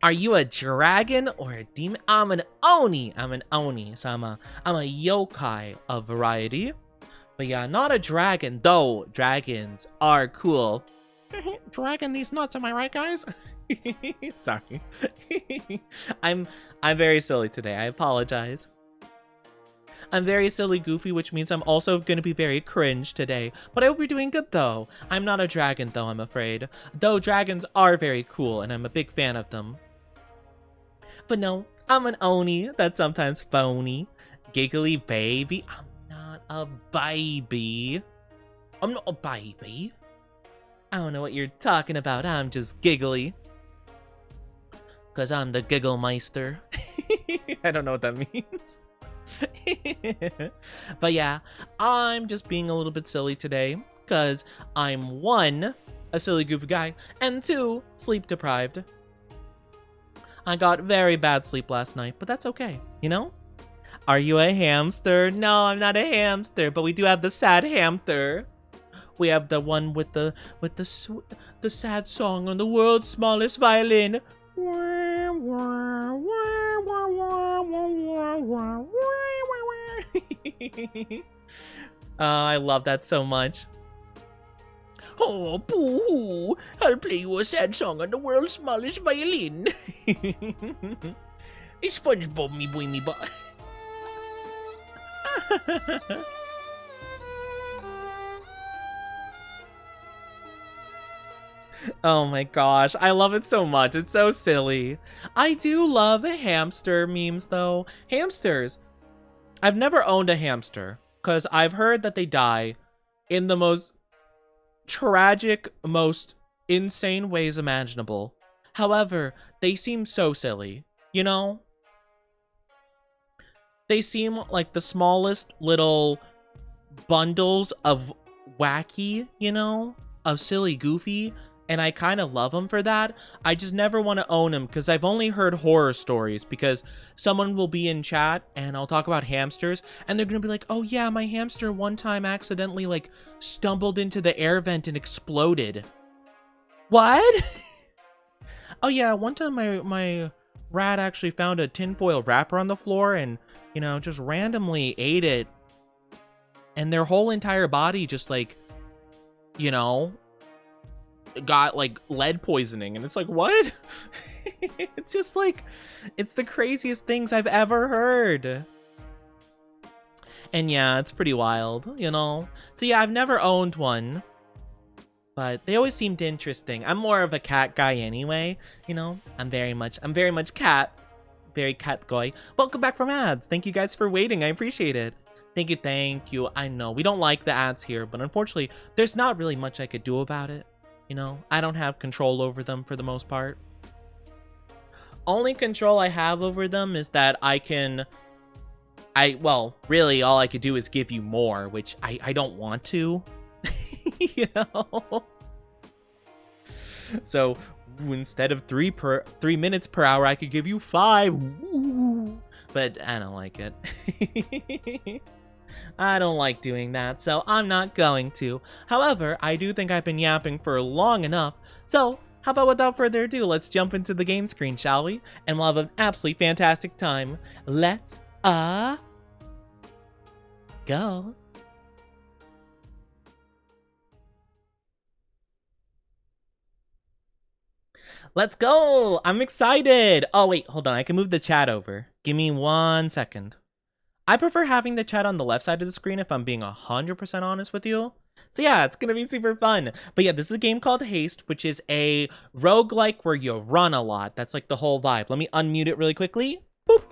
Are you a dragon or a demon? I'm an Oni. I'm an Oni. So I'm a yokai of variety. But yeah, not a dragon, though dragons are cool. Dragon these nuts, am I right, guys? Sorry. I'm very silly today. I apologize. I'm very silly goofy, which means I'm also going to be very cringe today. But I hope you're doing good, though. I'm not a dragon, though, I'm afraid. Though dragons are very cool, and I'm a big fan of them. But no, I'm an Oni that's sometimes phony. Giggly baby. I'm not a baby. I'm not a baby. I don't know what you're talking about. I'm just giggly. Because I'm the Giggle Meister. I don't know what that means. But yeah, I'm just being a little bit silly today. Because I'm 1, a silly goofy guy, and 2, sleep deprived. I got very bad sleep last night, but that's okay, you know? Are you a hamster? No, I'm not a hamster, but we do have the sad hamster. We have the one with the sad song on the world's smallest violin. I love that so much. Oh, boo-hoo! I'll play you a sad song on the world's smallest violin. It's SpongeBob, me boy, me boy. Oh my gosh, I love it so much. It's so silly. I do love hamster memes though. Hamsters. I've never owned a hamster because I've heard that they die in the most tragic, most insane ways imaginable. However, they seem so silly, you know? They seem like the smallest little bundles of wacky, you know? Of silly goofy, and I kind of love them for that. I just never want to own them because I've only heard horror stories because someone will be in chat and I'll talk about hamsters and they're going to be like, oh yeah, my hamster one time accidentally like stumbled into the air vent and exploded. What? Oh yeah, one time my rat actually found a tinfoil wrapper on the floor and, you know, just randomly ate it. And their whole entire body just like, you know, got like lead poisoning. And it's like, what? It's just like, it's the craziest things I've ever heard. And yeah, it's pretty wild, you know? So yeah, I've never owned one, but they always seemed interesting. I'm more of a cat guy anyway, you know? I'm very much cat. Very cat guy. Welcome back from ads. Thank you guys for waiting. I appreciate it. Thank you. I know we don't like the ads here, but unfortunately, there's not really much I could do about it. You know, I don't have control over them for the most part. Only control I have over them is that well, really all I could do is give you more, which I don't want to, you know? So instead of 3 minutes per hour, I could give you 5. Woo! But I don't like it. I don't like doing that, so I'm not going to. However, I do think I've been yapping for long enough, so how about without further ado, let's jump into the game screen, shall we? And we'll have an absolutely fantastic time. Let's, go. Let's go! I'm excited! Oh, wait, hold on. I can move the chat over. Give me 1 second. I prefer having the chat on the left side of the screen if I'm being 100% honest with you. So yeah, it's gonna be super fun. But yeah, this is a game called Haste, which is a roguelike where you run a lot. That's like the whole vibe. Let me unmute it really quickly. Boop.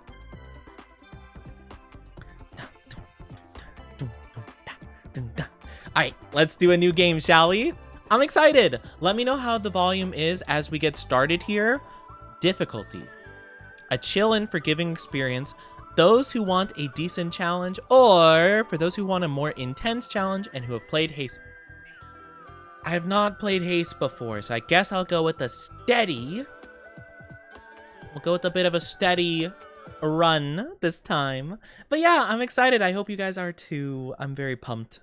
Alright, let's do a new game, shall we? I'm excited. Let me know how the volume is as we get started here. Difficulty. A chill and forgiving experience. Those who want a decent challenge, or for those who want a more intense challenge and who have played Haste. I have not played Haste before, so I guess I'll go with a steady. We'll go with a bit of a steady run this time. But yeah, I'm excited. I hope you guys are too. I'm very pumped.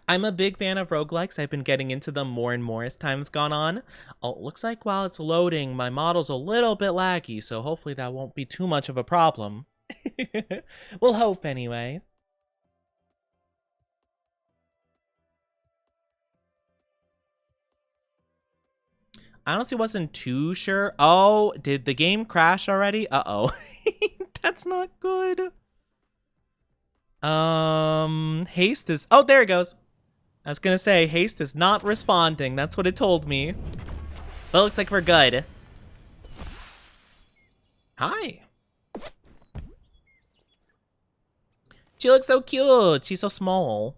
I'm a big fan of roguelikes. I've been getting into them more and more as time's gone on. Oh, it looks like while it's loading, my model's a little bit laggy, so hopefully that won't be too much of a problem. We'll hope anyway. I honestly wasn't too sure. Oh, did the game crash already? Uh-oh. That's not good. Haste is... Oh, there it goes. I was gonna say, Haste is not responding. That's what it told me. But it looks like we're good. Hi. She looks so cute. She's so small.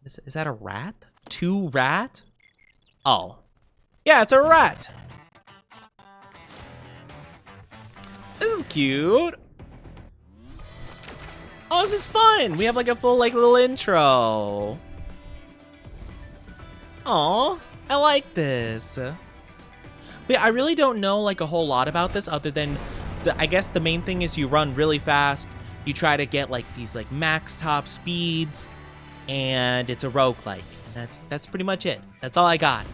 Is that a rat? 2 rat? Oh. Yeah, it's a rat. This is cute. Oh, this is fun. We have like a full like little intro. Aw, I like this. But yeah, I really don't know like a whole lot about this other than I guess the main thing is you run really fast. You try to get like these like max top speeds, and it's a roguelike. And that's pretty much it. That's all I got.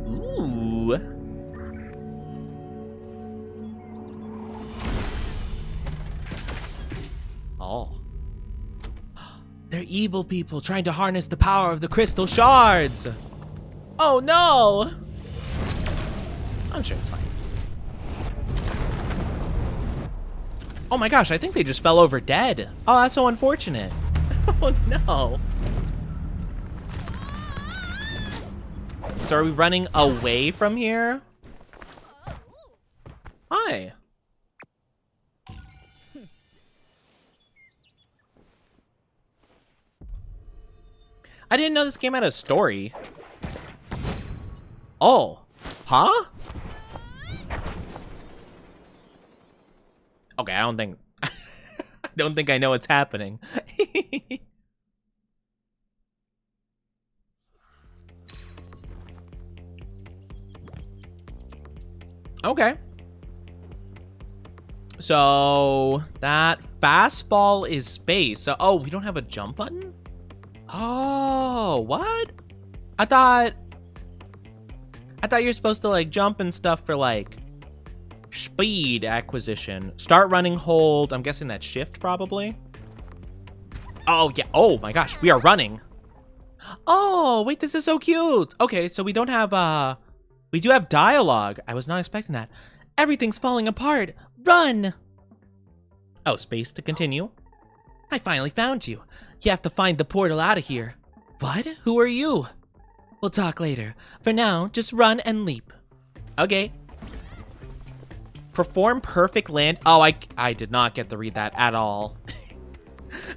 Ooh. Oh. They're evil people trying to harness the power of the crystal shards. Oh no! I'm sure it's fine. Oh my gosh, I think they just fell over dead. Oh, that's so unfortunate. Oh no. So are we running away from here? Hi. I didn't know this game had a story. Oh, huh? Okay, I don't think I know what's happening. Okay. So that fastball is space. So, oh, we don't have a jump button? Oh, what? I thought you're supposed to like jump and stuff for like speed acquisition. Start running, hold. I'm guessing that's shift probably. Oh, yeah. Oh my gosh, we are running. Oh, wait, this is so cute. Okay, so we don't have we do have dialogue. I was not expecting that. Everything's falling apart. Run! Oh, space to continue. I finally found you. You have to find the portal out of here. What? Who are you? We'll talk later. For now, just run and leap. Okay. Perform perfect land. Oh, I did not get to read that at all.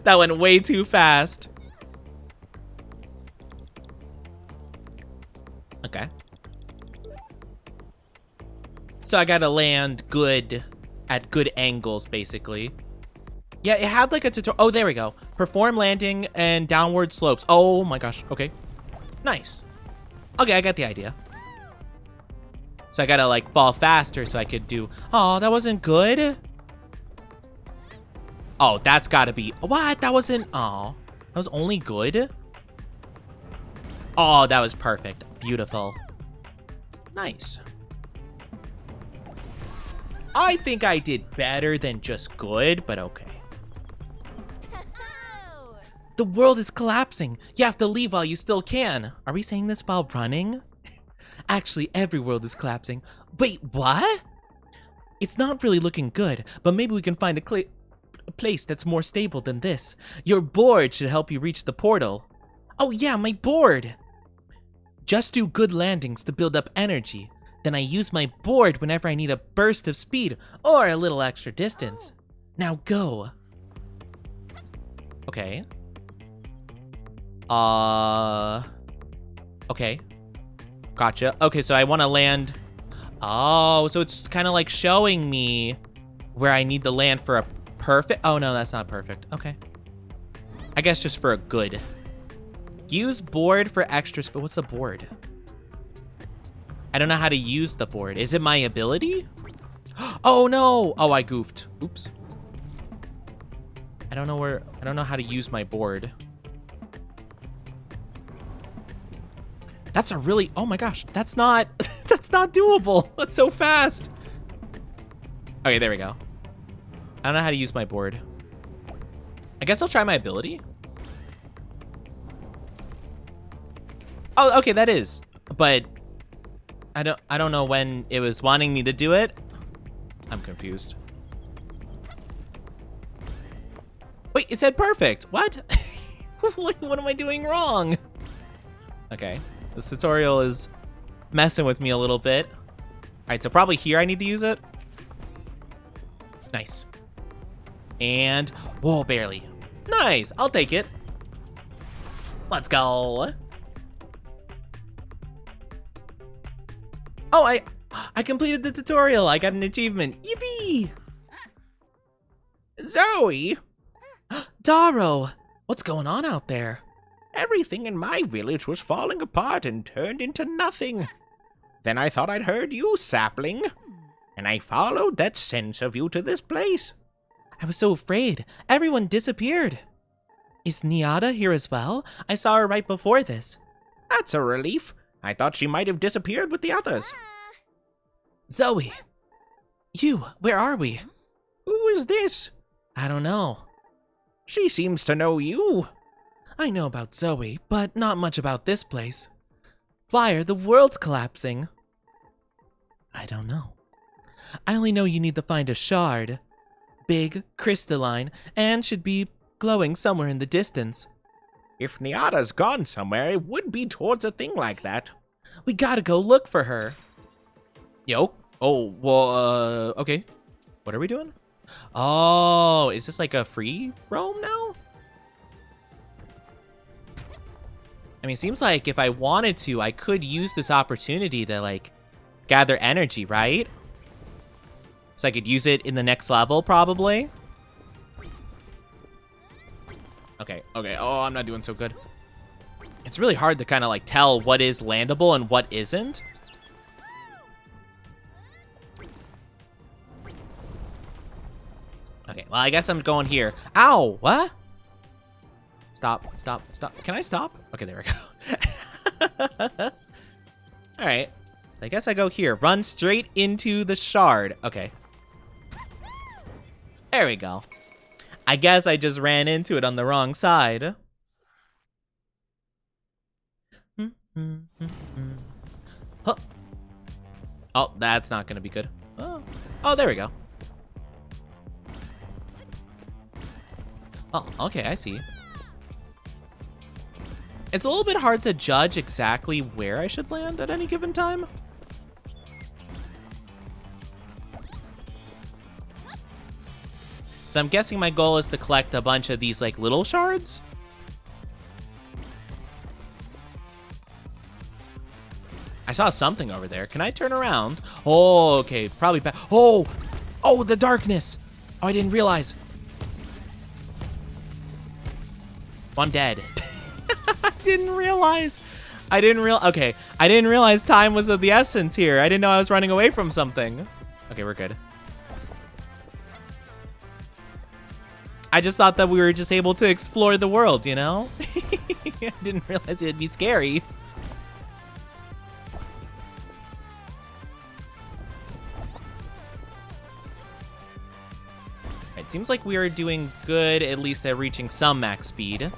That went way too fast. Okay. So I gotta land good at good angles, basically. Yeah, it had like a tutorial. Oh, there we go. Perform landing and downward slopes. Oh my gosh. Okay. Nice. Okay, I got the idea. So I gotta like fall faster so I could do. Oh, that wasn't good. Oh, that's gotta be. What? That wasn't. Oh, that was only good. Oh, that was perfect. Beautiful. Nice. I think I did better than just good, but okay. The world is collapsing. You have to leave while you still can. Are we saying this while running? Actually, every world is collapsing. Wait, what? It's not really looking good, but maybe we can find a place that's more stable than this. Your board should help you reach the portal. Oh yeah, my board. Just do good landings to build up energy. Then I use my board whenever I need a burst of speed or a little extra distance. Now go. Okay. Okay. Gotcha. Okay, so I want to land. Oh, so it's kind of like showing me where I need to land for a perfect. Oh, no, that's not perfect. Okay. I guess just for a good. Use board for extra speed. What's a board? I don't know how to use the board. Is it my ability? Oh, no. Oh, I goofed. Oops. I don't know how to use my board. That's a really, oh my gosh, that's not doable. That's so fast. Okay, there we go. I don't know how to use my board. I guess I'll try my ability. Oh, okay, that is. But I don't know when it was wanting me to do it. I'm confused. Wait, it said perfect. What? What am I doing wrong? Okay. This tutorial is messing with me a little bit. All right, so probably here I need to use it. Nice. And, whoa, barely. Nice, I'll take it. Let's go. Oh, I completed the tutorial. I got an achievement. Yippee! Zoe! Daro! What's going on out there? Everything in my village was falling apart and turned into nothing. Then I thought I'd heard you, sapling, and I followed that sense of you to this place. I was so afraid. Everyone disappeared. Is Niada here as well? I saw her right before this. That's a relief. I thought she might have disappeared with the others. Zoe! You, where are we? Who is this? I don't know. She seems to know you. I know about Zoe, but not much about this place. Flyer, the world's collapsing. I don't know. I only know you need to find a shard. Big, crystalline, and should be glowing somewhere in the distance. If Niada's gone somewhere, it would be towards a thing like that. We gotta go look for her. Yo. Oh, well, okay. What are we doing? Oh, is this like a free roam now? I mean, it seems like if I wanted to, I could use this opportunity to, like, gather energy, right? So I could use it in the next level, probably. Okay. Oh, I'm not doing so good. It's really hard to kind of, like, tell what is landable and what isn't. Okay, well, I guess I'm going here. Ow, what? Stop. Can I stop? Okay, there we go. All right. So I guess I go here. Run straight into the shard. Okay. There we go. I guess I just ran into it on the wrong side. Huh. Oh, that's not going to be good. Oh, there we go. Oh, okay, I see. It's a little bit hard to judge exactly where I should land at any given time. So I'm guessing my goal is to collect a bunch of these, like, little shards. I saw something over there. Can I turn around? Oh, okay, probably back. Oh, the darkness. Oh, I didn't realize. Oh, I'm dead. I didn't realize. Okay, I didn't realize time was of the essence here. I didn't know I was running away from something. Okay, we're good. I just thought that we were just able to explore the world, you know? I didn't realize it'd be scary. It seems like we are doing good, at least at reaching some max speed.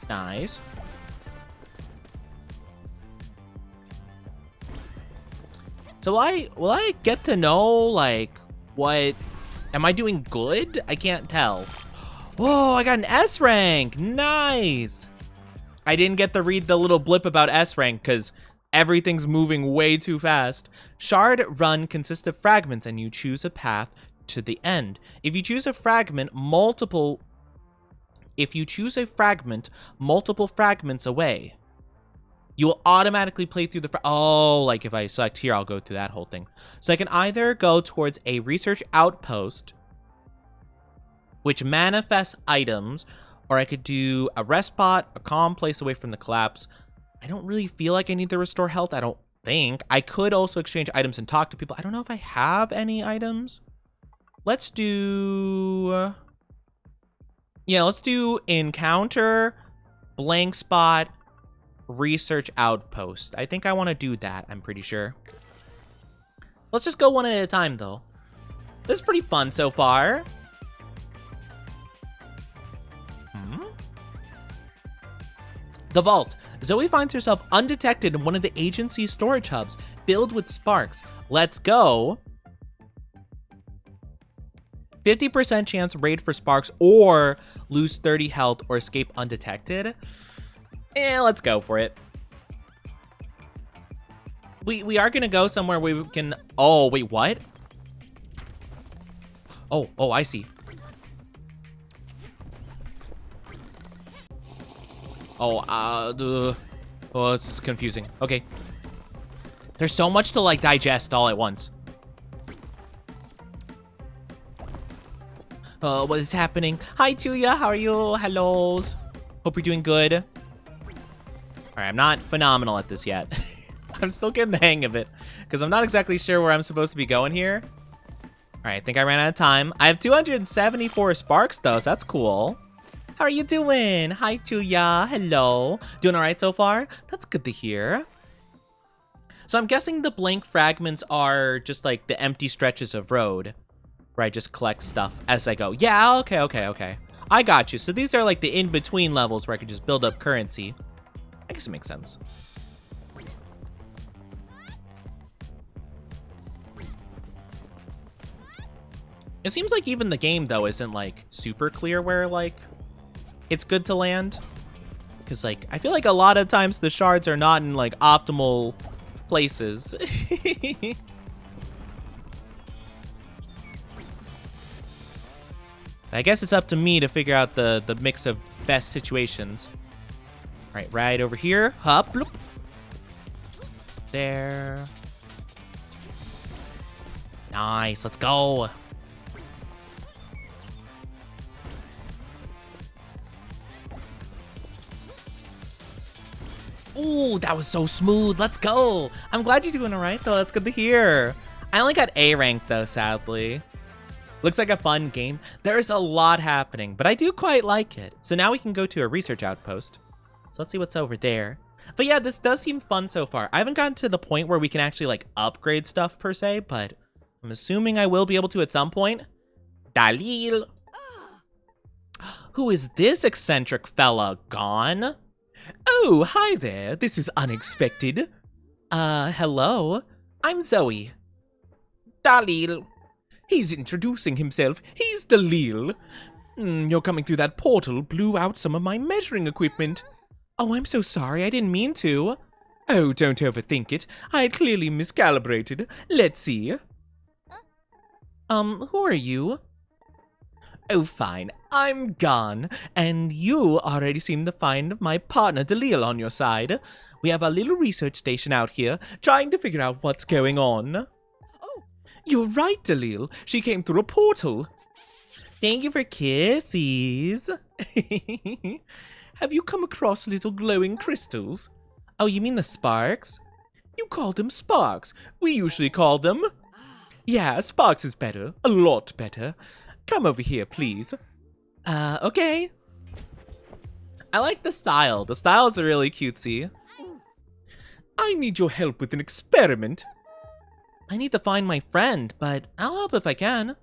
Nice. So will I get to know, like, what... Am I doing good? I can't tell. Whoa, I got an S rank. Nice. I didn't get to read the little blip about S rank because everything's moving way too fast. Shard run consists of fragments and you choose a path to the end. If you choose a fragment, multiple fragments away, you will automatically play through the... like if I select here, I'll go through that whole thing. So I can either go towards a research outpost, which manifests items, or I could do a rest spot, a calm place away from the collapse. I don't really feel like I need to restore health, I don't think. I could also exchange items and talk to people. I don't know if I have any items. Let's do... Yeah, let's do encounter, blank spot, research outpost. I think I want to do that, I'm pretty sure. Let's just go one at a time, though. This is pretty fun so far. The vault. Zoe finds herself undetected in one of the agency's storage hubs, filled with sparks. Let's go. 50% chance raid for sparks or lose 30 health or escape undetected. Let's go for it. We are gonna go somewhere where we can... Oh, wait, what? Oh, I see. Oh, this is confusing. Okay. There's so much to, like, digest all at once. What is happening? Hi, Tuya. How are you? Hellos. Hope you're doing good. All right, I'm not phenomenal at this yet. I'm still getting the hang of it because I'm not exactly sure where I'm supposed to be going here. All right, I think I ran out of time. I have 274 sparks, though, so that's cool. How are you doing? Hi, Tuya. Hello. Doing all right so far? That's good to hear. So I'm guessing the blank fragments are just like the empty stretches of road. where I just collect stuff as I go. Yeah, okay. I got you. So these are like the in-between levels where I can just build up currency. I guess it makes sense. It seems like even the game, though, isn't, like, super clear where, like, it's good to land. Because, like, I feel like a lot of times the shards are not in, like, optimal places. I guess it's up to me to figure out the mix of best situations. All right over here. Hop. Bloop. There. Nice. Let's go. Ooh, that was so smooth. Let's go. I'm glad you're doing all right, though. That's good to hear. I only got A rank, though, sadly. Looks like a fun game. There's a lot happening, but I do quite like it. So now we can go to a research outpost. So let's see what's over there. But yeah, this does seem fun so far. I haven't gotten to the point where we can actually, like, upgrade stuff, per se, but I'm assuming I will be able to at some point. Dalil. Who is this eccentric fella? Gone? Oh, hi there. This is unexpected. Hello. I'm Zoe. Dalil. He's introducing himself. He's Dalil. You're coming through that portal blew out some of my measuring equipment. Oh, I'm so sorry. I didn't mean to. Oh, don't overthink it. I had clearly miscalibrated. Let's see. Who are you? Oh, fine. I'm gone. And you already seem to find my partner Dalil on your side. We have a little research station out here, trying to figure out what's going on. Oh, you're right, Dalil. She came through a portal. Thank you for kisses. Have you come across little glowing crystals? Oh, you mean the sparks? You call them sparks. We usually call them... Yeah, sparks is better. A lot better. Come over here, please. Okay. I like the style. The style is really cutesy. I need your help with an experiment. I need to find my friend, but I'll help if I can.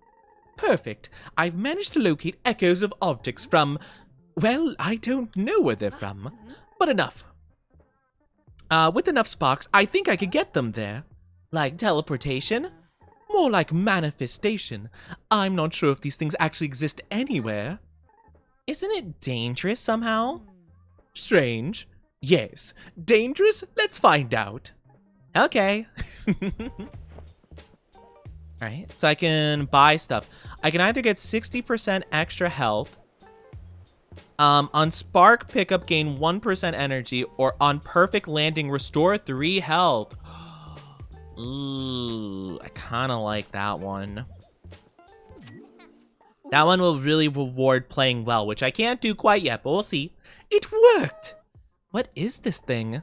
Perfect. I've managed to locate echoes of objects from... Well, I don't know where they're from, but enough. With enough sparks, I think I could get them there. Like teleportation? More like manifestation. I'm not sure if these things actually exist anywhere. Isn't it dangerous somehow? Strange. Yes. Dangerous? Let's find out. Okay. Alright, so I can buy stuff. I can either get 60% extra health, on Spark Pickup gain 1% energy, or on Perfect Landing restore 3 health. Ooh, I kind of like that one. That one will really reward playing well, which I can't do quite yet, but we'll see. It worked! What is this thing?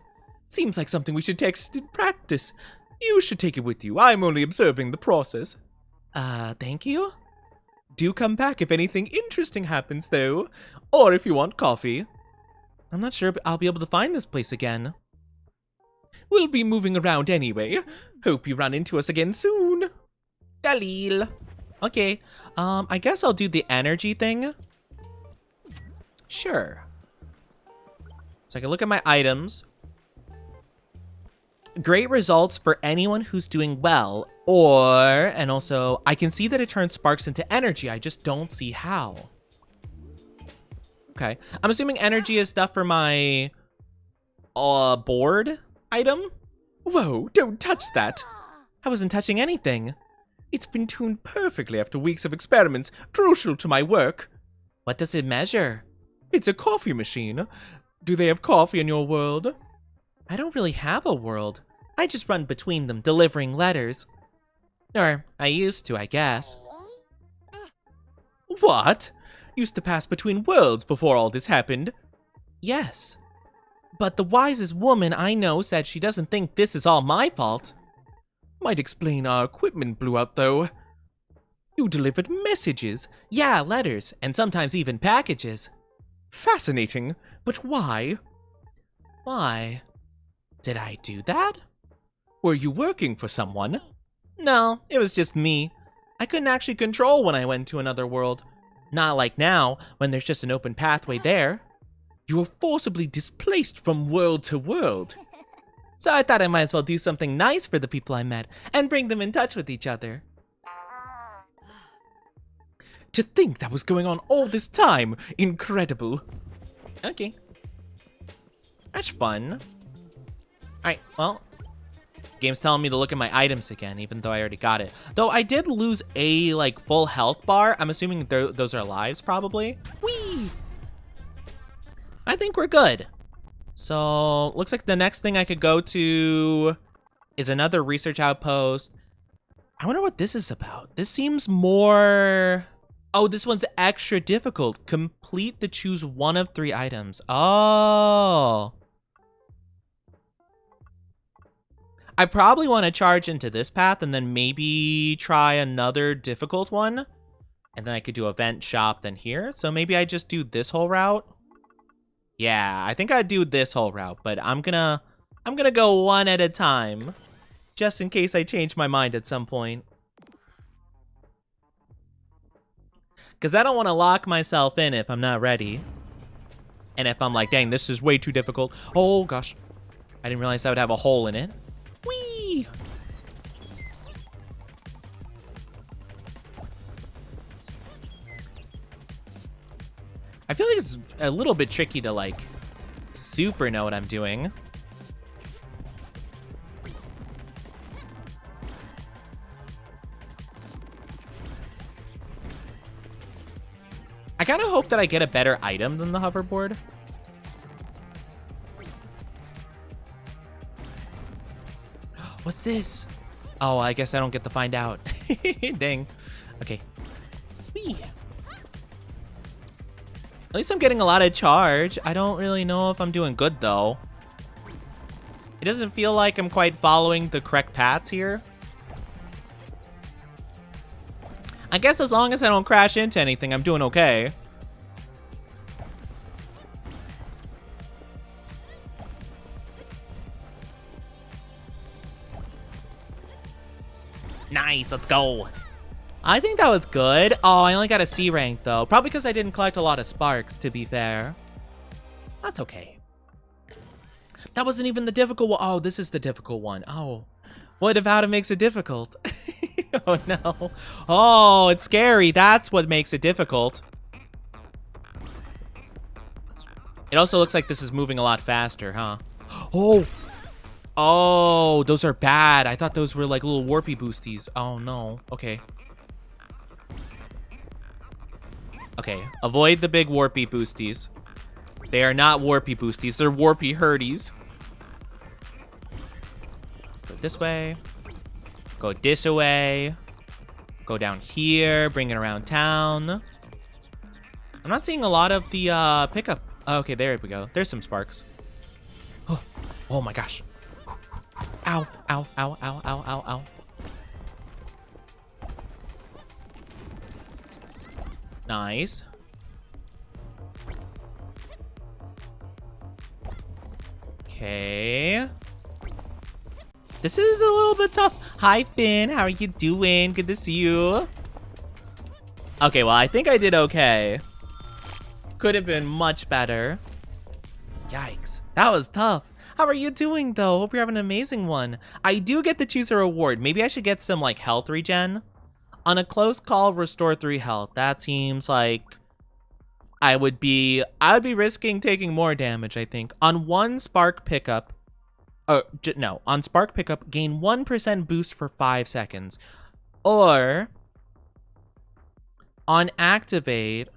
Seems like something we should test in practice. You should take it with you. I'm only observing the process. Thank you? Do come back if anything interesting happens, though. Or if you want coffee. I'm not sure I'll be able to find this place again. We'll be moving around anyway. Hope you run into us again soon. Dalil. Okay, I guess I'll do the energy thing. Sure. So I can look at my items. Great results for anyone who's doing well. And also, I can see that it turns sparks into energy. I just don't see how. Okay, I'm assuming energy is stuff for my board item? Whoa, don't touch that. I wasn't touching anything. It's been tuned perfectly after weeks of experiments, crucial to my work. What does it measure? It's a coffee machine. Do they have coffee in your world? I don't really have a world. I just run between them, delivering letters. Or, I used to, I guess. What? Used to pass between worlds before all this happened? Yes. But the wisest woman I know said she doesn't think this is all my fault. Might explain our equipment blew out, though. You delivered messages. Yeah, letters, and sometimes even packages. Fascinating, but why? Why? Did I do that? Were you working for someone? No, it was just me. I couldn't actually control when I went to another world. Not like now, when there's just an open pathway there. You were forcibly displaced from world to world. So I thought I might as well do something nice for the people I met and bring them in touch with each other. To think that was going on all this time. Incredible. Okay. That's fun. Alright, well. Game's telling me to look at my items again, even though I already got it. Though I did lose a, like, full health bar. I'm assuming those are lives, probably. Whee! I think we're good. So, looks like the next thing I could go to is another research outpost. I wonder what this is about. This seems more... Oh, this one's extra difficult. Complete the choose one of 3 items. Oh. I probably want to charge into this path and then maybe try another difficult one. And then I could do event shop then here. So maybe I just do this whole route. Yeah, I think I'd do this whole route, but I'm gonna go one at a time. Just in case I change my mind at some point. Because I don't want to lock myself in if I'm not ready. And if I'm like, dang, this is way too difficult. Oh, gosh. I didn't realize I would have a hole in it. Whee! I feel like it's a little bit tricky to, like, super know what I'm doing. I kind of hope that I get a better item than the hoverboard. What's this? Oh, I guess I don't get to find out. Dang. Okay. Whee. At least I'm getting a lot of charge. I don't really know if I'm doing good, though. It doesn't feel like I'm quite following the correct paths here. I guess as long as I don't crash into anything, I'm doing okay. Nice, let's go. I think that was good. Oh, I only got a C rank, though. Probably because I didn't collect a lot of sparks, to be fair. That's okay. That wasn't even the difficult one. Oh, this is the difficult one. Oh, what about it makes it difficult? Oh, no. Oh, it's scary. That's what makes it difficult. It also looks like this is moving a lot faster, huh? Oh. Oh, those are bad. I thought those were like little warpy boosties. Oh, no. Okay. Okay. Avoid the big warpy boosties. They are not warpy boosties. They're warpy hurties. Go this way. Go this way. Go down here. Bring it around town. I'm not seeing a lot of the pickup. Okay, there we go. There's some sparks. Oh, oh my gosh. Ow, ow, ow, ow, ow, ow, ow. Nice. Okay. This is a little bit tough. Hi, Finn. How are you doing? Good to see you. Okay, well, I think I did okay. Could have been much better. Yikes. That was tough. How are you doing, though? Hope you're having an amazing one. I do get to choose a reward. Maybe I should get some, like, health regen. On a close call, restore 3 health. That seems like I would be risking taking more damage, I think. On one spark pickup, no, on spark pickup, gain 1% boost for 5 seconds. Or on activate,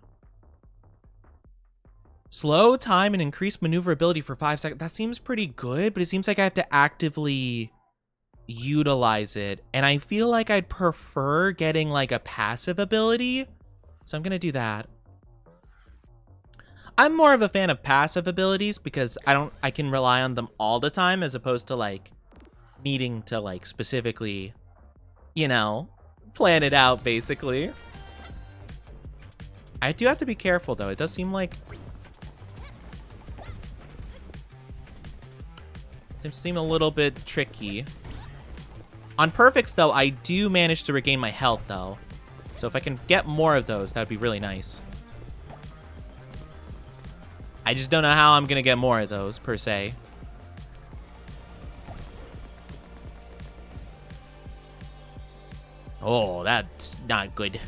slow time and increase maneuverability for 5 seconds. That seems pretty good, but it seems like I have to actively utilize it. And I feel like I'd prefer getting like a passive ability. So I'm going to do that. I'm more of a fan of passive abilities because I can rely on them all the time as opposed to like needing to like specifically, you know, plan it out basically. I do have to be careful though. It does seem like it seems a little bit tricky. On perfects though, I do manage to regain my health though. So if I can get more of those, that would be really nice. I just don't know how I'm gonna get more of those, per se. Oh, that's not good.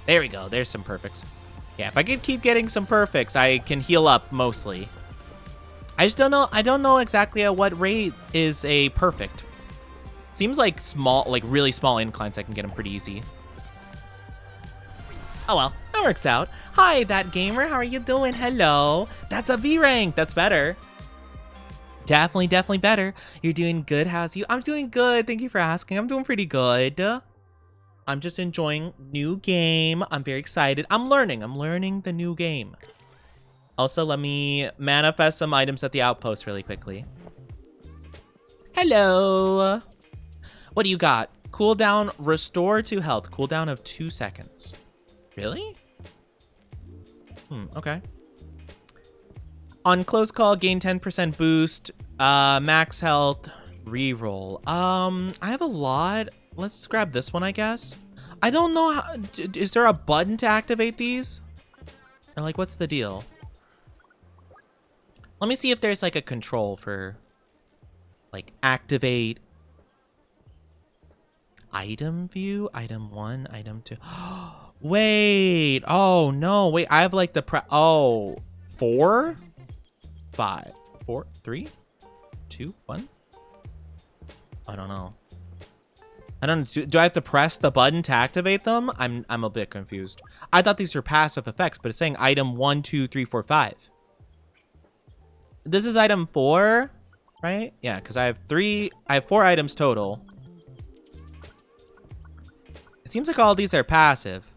There we go. There's some perfects. Yeah, if I could keep getting some perfects, I can heal up mostly. I just don't know. I don't know exactly at what rate is a perfect. Seems like small, like really small inclines, I can get them pretty easy. Oh well, that works out. Hi, that gamer. How are you doing? Hello. That's a V rank. That's better. Definitely better. You're doing good. How's you? I'm doing good. Thank you for asking. I'm doing pretty good. I'm just enjoying new game. I'm very excited. I'm learning the new game. Also, let me manifest some items at the outpost really quickly. Hello. What do you got? Cooldown, restore to health. Cooldown of 2 seconds. Really? Okay. On close call, gain 10% boost. Max health, reroll. I have a lot. Let's grab this one, I guess. I don't know how, is there a button to activate these? Or like, what's the deal? Let me see if there's like a control for like activate item view, item 1, item 2. Wait, oh no, wait, I have like the 4, 5, 4, 3, 2, 1. I don't know. Do I have to press the button to activate them? I'm a bit confused. I thought these were passive effects, but it's saying item 1, 2, 3, 4, 5. This is item 4, right? Yeah, because I have 4 items total. It seems like all these are passive.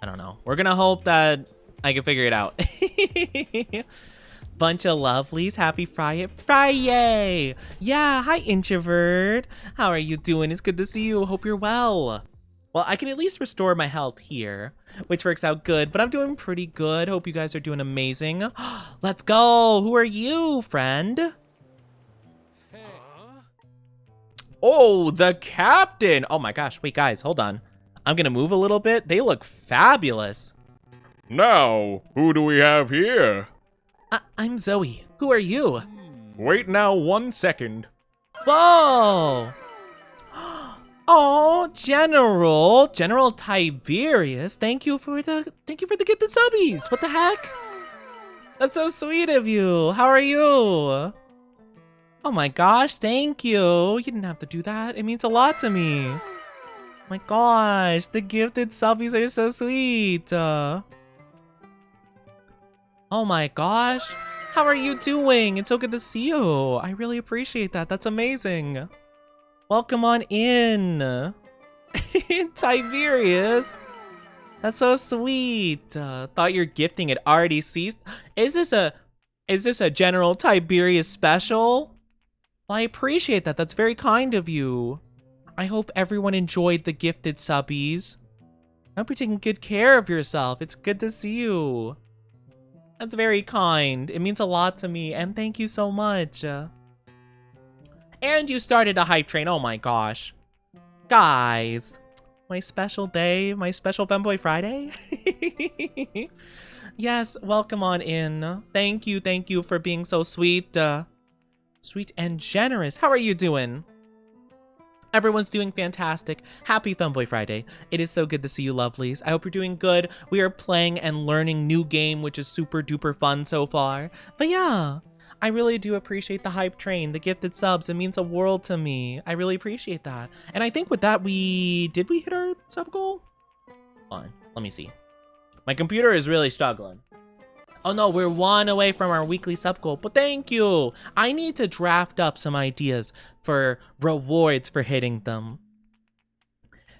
I don't know. We're gonna hope that I can figure it out. Bunch of lovelies. Happy Friday. Yeah, hi introvert. How are you doing? It's good to see you. Hope you're well. Well, I can at least restore my health here, which works out good, but I'm doing pretty good. Hope you guys are doing amazing. Let's go. Who are you, friend? Oh, the captain. Oh my gosh. Wait, guys, hold on. I'm gonna move a little bit. They look fabulous. Now, who do we have here? I'm Zoe. Who are you? Wait now 1 second. Whoa! Oh, General Tiberius. Thank you for the gifted subbies. What the heck? That's so sweet of you. How are you? Oh my gosh, thank you. You didn't have to do that. It means a lot to me. Oh my gosh, the gifted subbies are so sweet. Oh my gosh. How are you doing? It's so good to see you. I really appreciate that. That's amazing. Welcome on in. Tiberius. That's so sweet. Thought your gifting had already ceased. Is this a General Tiberius special? Well, I appreciate that. That's very kind of you. I hope everyone enjoyed the gifted subbies. I hope you're taking good care of yourself. It's good to see you. That's very kind. It means a lot to me, and thank you so much. And you started a hype train. Oh my gosh. Guys, my special day, my special Femboy Friday. Yes, welcome on in. Thank you for being so sweet. Sweet and generous. How are you doing? Everyone's doing fantastic. Happy Femboy Friday. It is so good to see you, lovelies. I hope you're doing good. We are playing and learning new game, which is super duper fun so far. But yeah, I really do appreciate the hype train, the gifted subs. It means a world to me. I really appreciate that. And I think with that, did we hit our sub goal? Hold on, let me see. My computer is really struggling. Oh no, we're 1 away from our weekly sub goal, but thank you. I need to draft up some ideas for rewards for hitting them.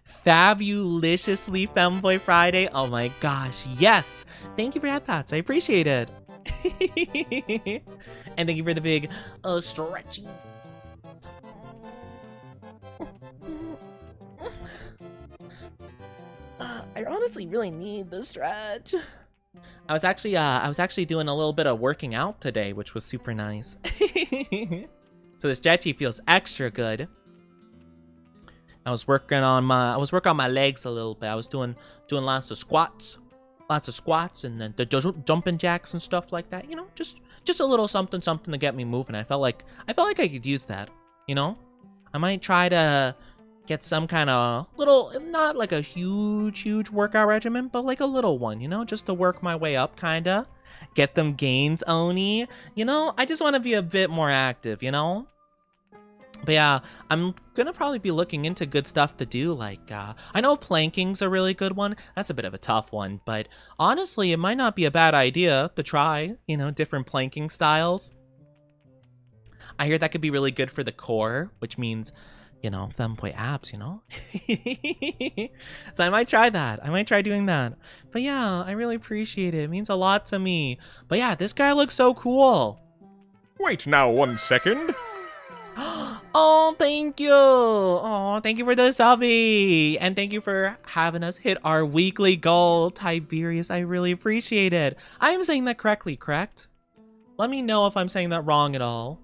Fabulously Femboy Friday. Oh my gosh, yes. Thank you for headpats. I appreciate it. And thank you for the big stretchy. I honestly really need the stretch. I was actually doing a little bit of working out today, which was super nice. So the stretchy feels extra good. I was working on my legs a little bit. I was doing lots of squats, and then the jumping jacks and stuff like that. You know, just a little something to get me moving. I felt like I could use that. You know, I might try to get some kind of little, not like a huge workout regimen, but like a little one. You know, just to work my way up, kinda get them gains, Oni. You know, I just want to be a bit more active. You know. But yeah, I'm gonna probably be looking into good stuff to do, like, I know planking's a really good one. That's a bit of a tough one, but honestly, it might not be a bad idea to try, you know, different planking styles. I hear that could be really good for the core, which means, you know, Femboy abs, you know? So I might try that. I might try doing that. But yeah, I really appreciate it. It means a lot to me. But yeah, this guy looks so cool. Wait now 1 second. Oh, thank you. Oh, thank you for the subby. And thank you for having us hit our weekly goal, Tiberius. I really appreciate it. I am saying that correctly, correct? Let me know if I'm saying that wrong at all.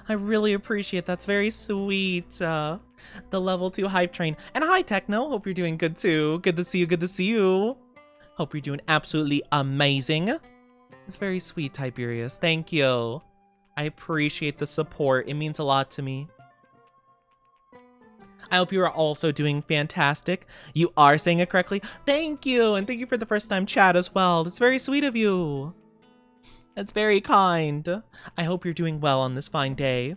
I really appreciate it. That's very sweet. The level 2 hype train. And hi, Techno. Hope you're doing good too. Good to see you. Good to see you. Hope you're doing absolutely amazing. It's very sweet, Tiberius. Thank you. I appreciate the support. It means a lot to me. I hope you are also doing fantastic. You are saying it correctly. Thank you. And thank you for the first time chat as well. It's very sweet of you. That's very kind. I hope you're doing well on this fine day.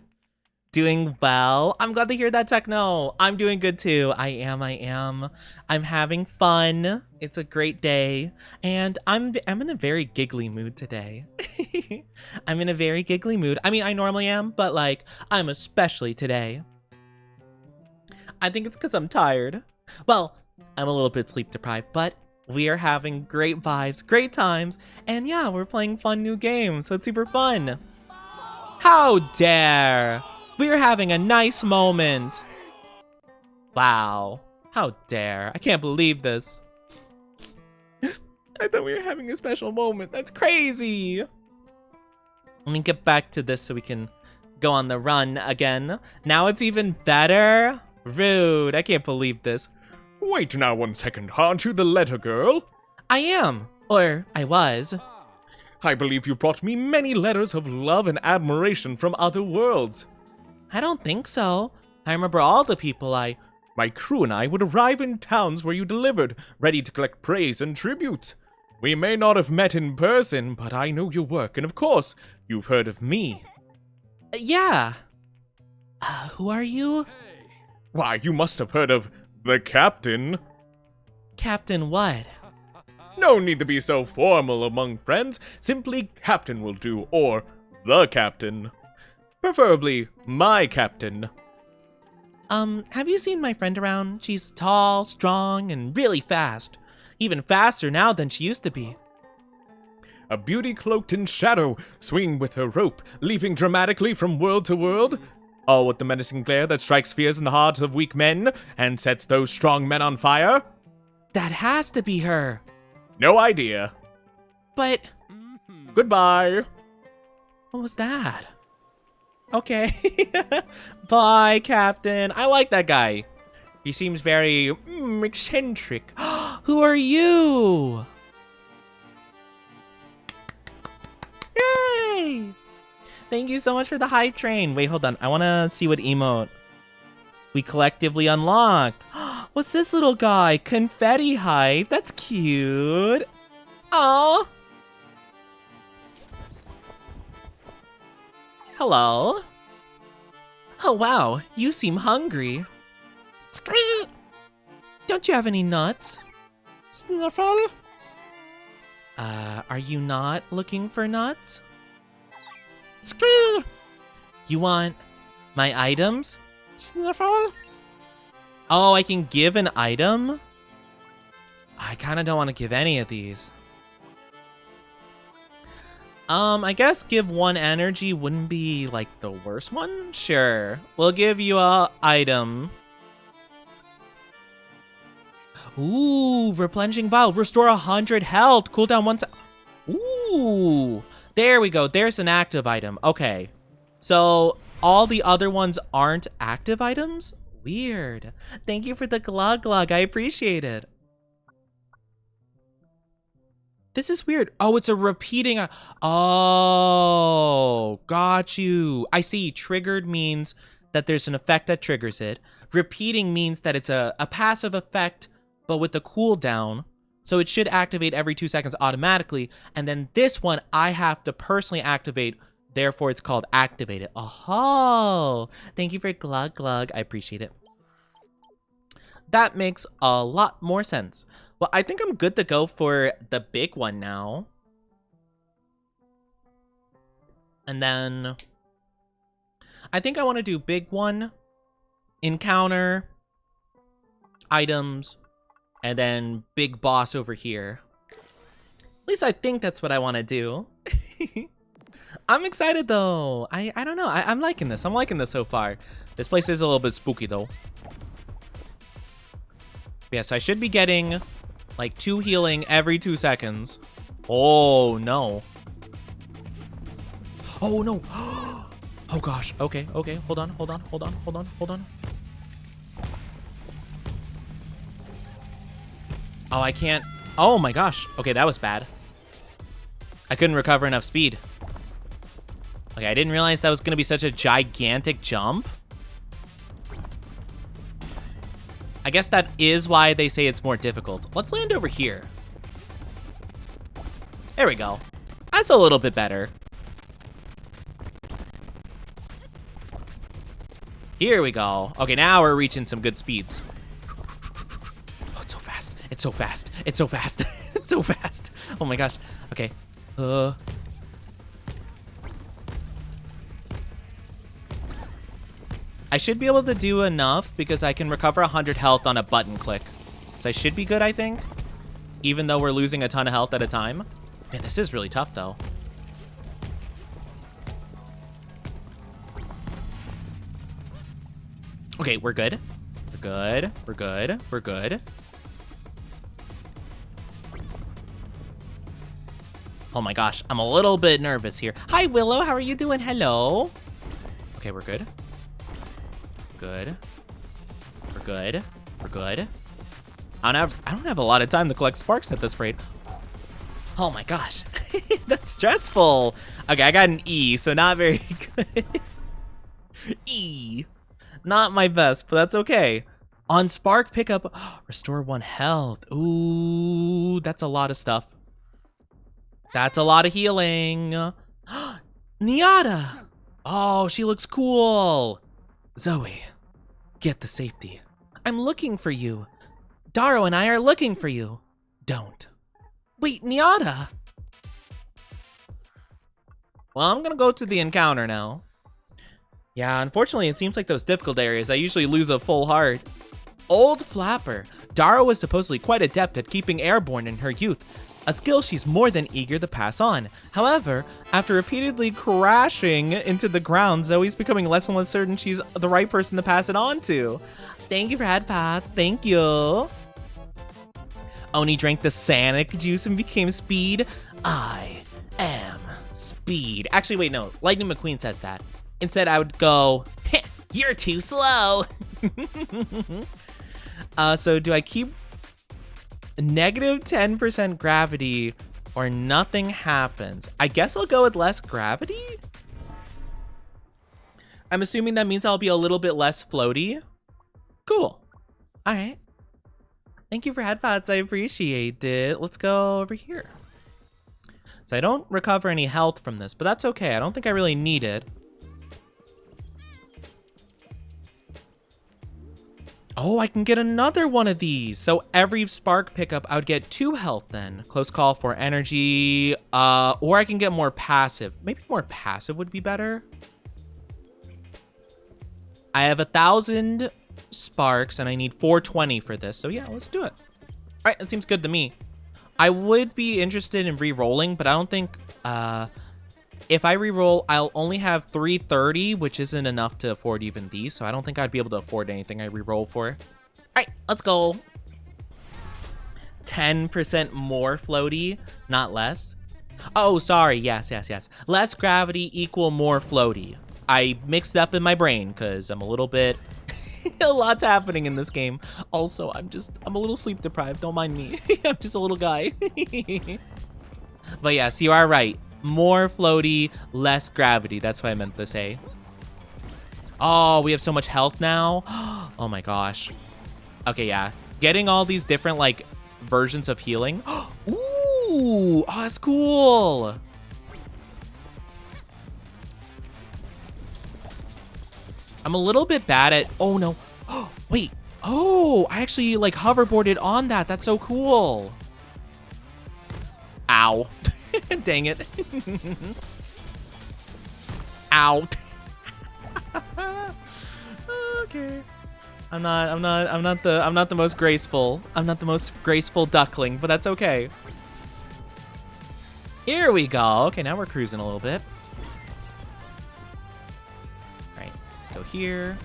Doing well? I'm glad to hear that, Techno. I'm doing good too. I am. I'm having fun. It's a great day. And I'm in a very giggly mood today. I'm in a very giggly mood. I mean, I normally am, but like, I'm especially today. I think it's because I'm tired. Well, I'm a little bit sleep deprived, but we are having great vibes, great times, and yeah, we're playing fun new games, so it's super fun. How dare! We are having a nice moment. Wow. How dare. I can't believe this. I thought we were having a special moment. That's crazy. Let me get back to this so we can go on the run again. Now it's even better. Rude. I can't believe this. Wait now 1 second. Aren't you the letter girl? I am. Or I was. I believe you brought me many letters of love and admiration from other worlds. I don't think so. I remember all the people My crew and I would arrive in towns where you delivered, ready to collect praise and tribute. We may not have met in person, but I know your work, and of course, you've heard of me. Yeah. Who are you? Why, you must have heard of the Captain. Captain what? No need to be so formal among friends. Simply Captain will do, or the Captain. Preferably, my Captain. Have you seen my friend around? She's tall, strong, and really fast. Even faster now than she used to be. A beauty cloaked in shadow, swinging with her rope, leaping dramatically from world to world. All with the menacing glare that strikes fears in the hearts of weak men, and sets those strong men on fire. That has to be her. No idea. But... Goodbye. What was that? Okay. Bye, Captain. I like that guy. He seems very eccentric. Who are you? Yay! Thank you so much for the hype train. Wait, hold on. I want to see what emote we collectively unlocked. What's this little guy? Confetti hype. That's cute. Aww. Hello. Oh, wow. You seem hungry. Don't you have any nuts? Sniffle? Are you not looking for nuts? Skree! You want my items? Sniffle? Oh, I can give an item? I kind of don't want to give any of these. I guess give 1 energy wouldn't be, like, the worst one? Sure. We'll give you a item. Ooh, replenishing vial. Restore 100 health. Cooldown 1 sec. Ooh, there we go. There's an active item. Okay. So all the other ones aren't active items? Weird. Thank you for the glug glug. I appreciate it. This is weird. Oh, it's a repeating. Oh, got you. I see. Triggered means that there's an effect that triggers it. Repeating means that it's a passive effect, but with the cooldown. So it should activate every 2 seconds automatically. And then this one, I have to personally activate. Therefore, it's called activated. Oh, thank you for glug glug. I appreciate it. That makes a lot more sense. Well, I think I'm good to go for the big one now. And then I think I want to do big one, encounter, items, and then big boss over here. At least I think that's what I want to do. I'm excited though. I don't know. I'm liking this. I'm liking this so far. This place is a little bit spooky though. Yes, I should be getting like 2 healing every 2 seconds. Oh no. Oh no. Oh gosh. Okay, okay. Hold on. Oh, I can't. Oh my gosh. Okay, that was bad. I couldn't recover enough speed. Okay, I didn't realize that was gonna be such a gigantic jump. I guess that is why they say it's more difficult. Let's land over here. There we go. That's a little bit better. Here we go. Okay, now we're reaching some good speeds. Oh, it's so fast. It's so fast. It's so fast. It's so fast. Oh my gosh. Okay. I should be able to do enough because I can recover 100 health on a button click. So I should be good, I think. Even though we're losing a ton of health at a time. Man, this is really tough, though. Okay, we're good. We're good. We're good. We're good. Oh my gosh, I'm a little bit nervous here. Hi, Willow. How are you doing? Hello. Okay, we're good. Good. We're good. We're good. I don't have a lot of time to collect sparks at this rate. Oh my gosh. That's stressful. Okay, I got an E, so not very good. E. Not my best, but that's okay. On spark pickup, restore 1 health. Ooh, that's a lot of stuff. That's a lot of healing. Niata. Oh, she looks cool. Zoe, get the safety. I'm looking for you. Daro and I are looking for you. Don't. Wait, Niata. Well, I'm gonna go to the encounter now. Yeah, unfortunately, it seems like those difficult areas, I usually lose a full heart. Old Flapper. Daro was supposedly quite adept at keeping airborne in her youth, a skill she's more than eager to pass on. However, after repeatedly crashing into the ground, Zoe's becoming less and less certain she's the right person to pass it on to. Thank you for headpats. Thank you. Oni drank the Sanic juice and became Speed. I am Speed. Actually, wait, no. Lightning McQueen says that. Instead, I would go, you're too slow. So do I keep negative 10% gravity or nothing happens? I guess I'll go with less gravity. I'm assuming that means I'll be a little bit less floaty. Cool. All right. Thank you for headphones. I appreciate it. Let's go over here. So I don't recover any health from this, but that's okay. I don't think I really need it. Oh, I can get another one of these. So every spark pickup, I would get 2 health then. Close call for energy. Or I can get more passive. Maybe more passive would be better. I have 1,000 sparks and I need 420 for this. So yeah, let's do it. All right, that seems good to me. I would be interested in re-rolling, but I don't think... if I re-roll, I'll only have 330, which isn't enough to afford even these, so I don't think I'd be able to afford anything I re-roll for. All right, let's go. 10% more floaty, not less. Oh, sorry. Yes. Less gravity equal more floaty. I mixed up in my brain because I'm a little bit... a lot's happening in this game. Also, I'm a little sleep deprived. Don't mind me. I'm just a little guy. But yes, you are right. More floaty, less gravity. That's what I meant to say. Oh, we have so much health now. Oh my gosh. Okay, yeah. Getting all these different, like, versions of healing. Ooh, oh, that's cool. I'm a little bit bad at... Oh, no. Wait. Oh, I actually, like, hoverboarded on that. That's so cool. Ow. Dang it. Ow. Okay. I'm not the most graceful. I'm not the most graceful duckling, but that's okay. Here we go. Okay, now we're cruising a little bit. All right, let's go here.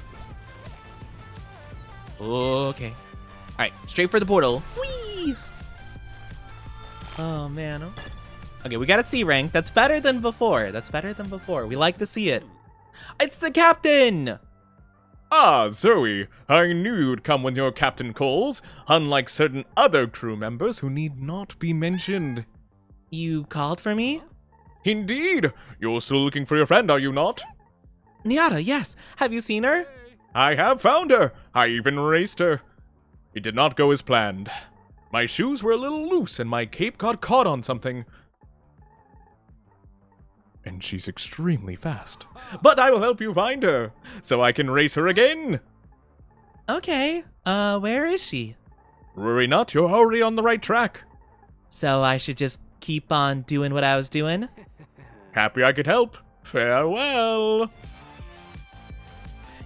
Okay. All right, straight for the portal. Whee! Oh man. Okay, we got a C rank. That's better than before. We like to see it. It's the captain. Ah, Zoe, I knew you'd come when your captain calls, unlike certain other crew members who need not be mentioned. You called for me? Indeed. You're still looking for your friend, are you not? Nyata, yes. Have you seen her? I have found her. I even raced her. It did not go as planned. My shoes were a little loose and my cape got caught on something. And she's extremely fast. But I will help you find her, so I can race her again. Okay. Where is she? Worry not, you're already on the right track. So I should just keep on doing what I was doing? Happy I could help. Farewell.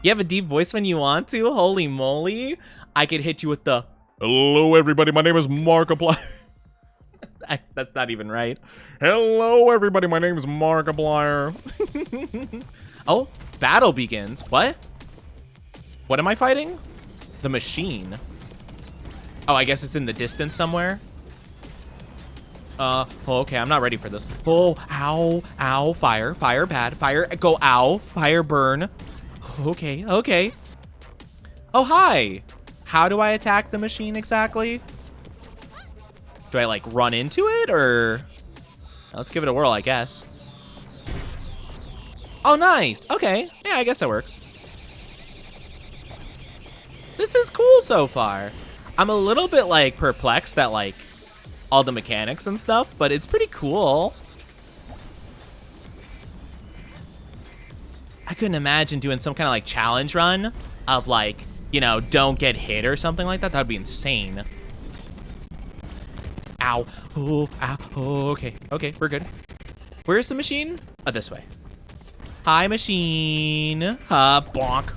You have a deep voice when you want to? Holy moly. I could hit you with the... Hello, everybody. My name is Markiplier. That's not even right. Hello, everybody. My name is Markiplier. Oh, battle begins. What? What am I fighting? The machine. Oh, I guess it's in the distance somewhere. Oh, okay. I'm not ready for this. Oh, ow, ow, fire, fire, bad, fire, go, ow, fire, burn. Okay, okay. Oh, hi. How do I attack the machine exactly? Do I, like, run into it, or... Let's give it a whirl, I guess. Oh, nice. Okay. Yeah, I guess that works. This is cool so far. I'm a little bit, like, perplexed at, like, all the mechanics and stuff, but it's pretty cool. I couldn't imagine doing some kind of, like, challenge run of, like, you know, don't get hit or something like that. That would be insane. Ow. Oh, ow. Oh, okay. Okay, we're good. Where's the machine? Oh, this way. Hi, machine. Bonk.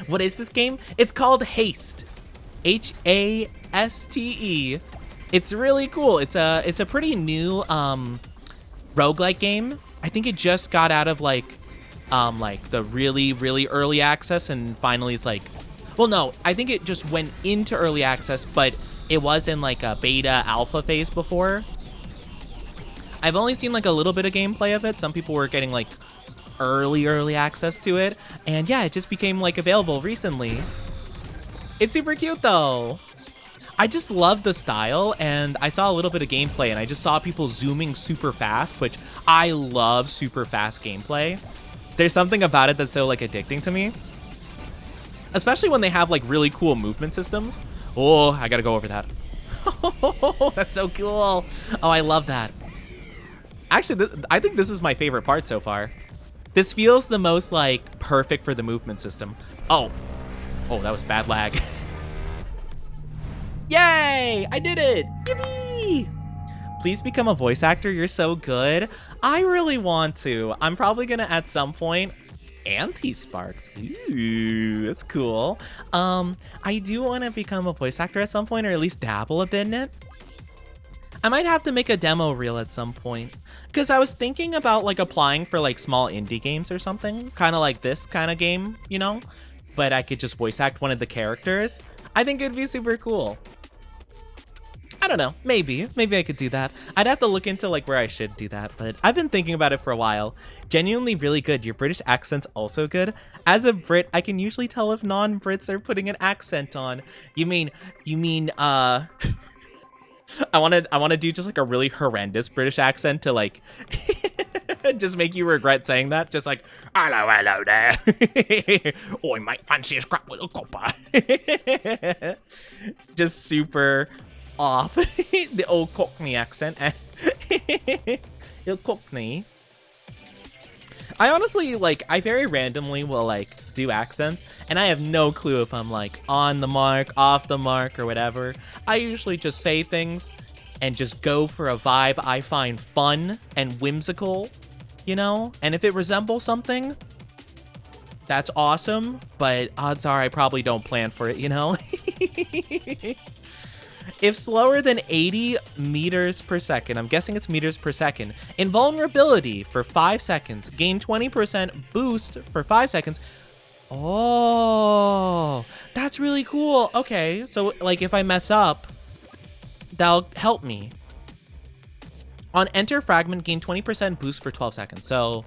What is this game? It's called Haste. Haste. It's really cool. It's a pretty new roguelike game. I think it just got out of like the really early access and finally is like, well, no, I think it just went into early access, but it was in like a beta alpha phase before. I've only seen like a little bit of gameplay of it. Some people were getting like early access to it, and yeah, it just became like available recently. It's super cute though. I just love the style, and I saw a little bit of gameplay and I just saw people zooming super fast, which I love super fast gameplay. There's something about it that's so like addicting to me, especially when they have like really cool movement systems. Oh, I gotta go over that. Oh, that's so cool. Oh, I love that. Actually, I think this is my favorite part so far. This feels the most like perfect for the movement system. Oh, that was bad lag. Yay, I did it. Yippee! Please become a voice actor. You're so good. I really want to. I'm probably gonna at some point. Anti-sparks. Ooh, that's cool. I do want to become a voice actor at some point, or at least dabble a bit in it. I might have to make a demo reel at some point, because I was thinking about like applying for like small indie games or something, kind of like this kind of game, you know, but I could just voice act one of the characters. I think it'd be super cool. I don't know. Maybe I could do that. I'd have to look into like where I should do that, but I've been thinking about it for a while. Genuinely really good. Your British accent's also good. As a Brit, I can usually tell if non-Brits are putting an accent on. You mean I want to do just like a really horrendous British accent to like just make you regret saying that. Just like, hello there. Oi, mate, fancy a scrap with a copper. Just super off. The old Cockney accent. Il Cockney. I honestly, like, I very randomly will, like, do accents, and I have no clue if I'm, like, on the mark, off the mark, or whatever. I usually just say things and just go for a vibe I find fun and whimsical, you know? And if it resembles something, that's awesome, but odds are I probably don't plan for it, you know? If slower than 80 meters per second, I'm guessing it's meters per second, invulnerability for 5 seconds, gain 20% boost for 5 seconds. Oh, that's really cool. Okay, so like if I mess up, that'll help me. On enter fragment, gain 20% boost for 12 seconds. So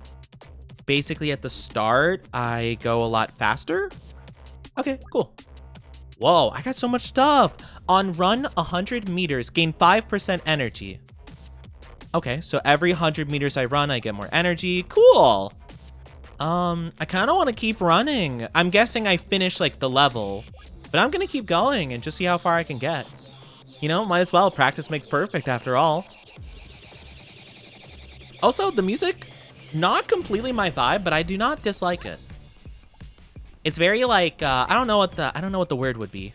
basically at the start, I go a lot faster. Okay, cool. Whoa, I got so much stuff. On run 100 meters, gain 5% energy. Okay, so every 100 meters I run, I get more energy. Cool. I kind of want to keep running. I'm guessing I finish like the level, but I'm going to keep going and just see how far I can get. You know, might as well. Practice makes perfect after all. Also, the music, not completely my vibe, but I do not dislike it. It's very like, I don't know what the word would be.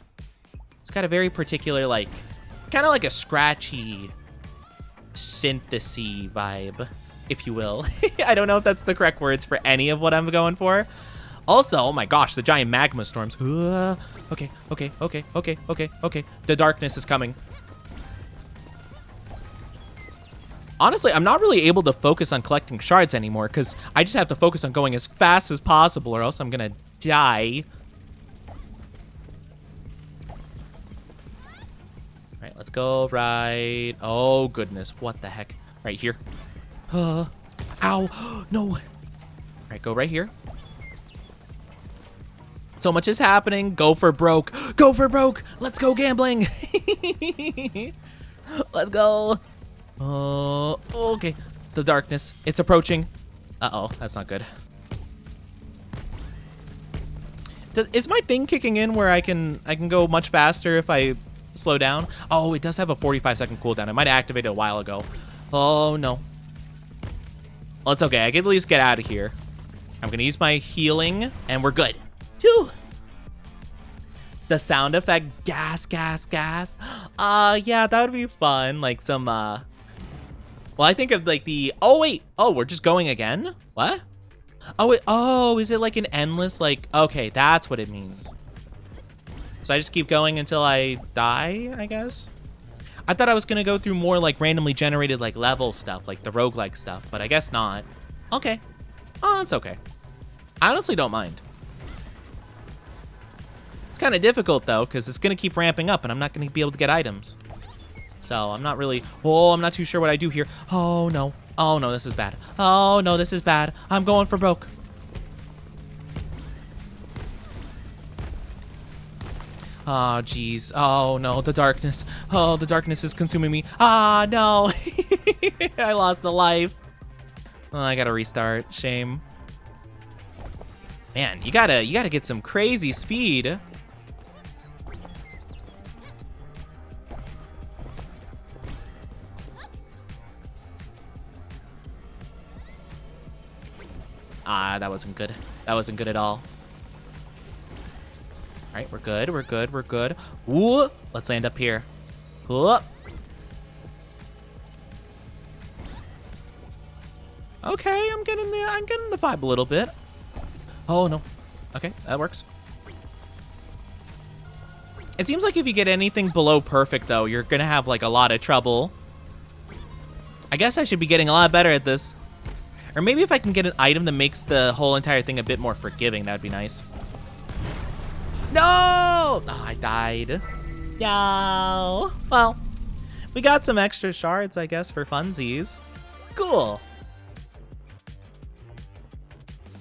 It's got a very particular, like, kind of like a scratchy synthesy vibe, if you will. I don't know if that's the correct words for any of what I'm going for. Also, oh my gosh, the giant magma storms. Okay. The darkness is coming. Honestly, I'm not really able to focus on collecting shards anymore because I just have to focus on going as fast as possible or else I'm gonna die. All right, let's go right. Oh goodness, what the heck? Right here. Ow, no. All right, go right here. So much is happening. Go for broke. Go for broke. Let's go gambling. Let's go. Okay. The darkness. It's approaching. Uh-oh, that's not good. Is my thing kicking in where I can go much faster if I slow down? Oh, it does have a 45-second cooldown. I might have activated a while ago. Oh, no. Well, it's okay. I can at least get out of here. I'm going to use my healing, and we're good. Phew. The sound effect, gas. Yeah, that would be fun. Like some, well, I think of like the, oh, wait. Oh, we're just going again? What? Oh, wait. Oh, is it like an endless, like, okay, that's what it means. So I just keep going until I die, I guess? I thought I was going to go through more like randomly generated like level stuff, like the roguelike stuff, but I guess not. Okay. Oh, it's okay. I honestly don't mind. It's kind of difficult though, because it's going to keep ramping up and I'm not going to be able to get items. So I'm not really, I'm not too sure what I do here. Oh no, this is bad. Oh no, this is bad. I'm going for broke. Oh, geez. Oh, no, the darkness. Oh, the darkness is consuming me. Ah, no. I lost the life. Oh, I gotta restart. Shame. Man, you gotta get some crazy speed. Ah, that wasn't good. That wasn't good at all. All right, we're good. Ooh, let's land up here. Ooh. Okay, I'm getting the vibe a little bit. Oh no. Okay, that works. It seems like if you get anything below perfect though, you're gonna have like a lot of trouble. I guess I should be getting a lot better at this. Or maybe if I can get an item that makes the whole entire thing a bit more forgiving, that'd be nice. No! Oh, I died. No. Well, We got some extra shards, I guess, for funsies. Cool.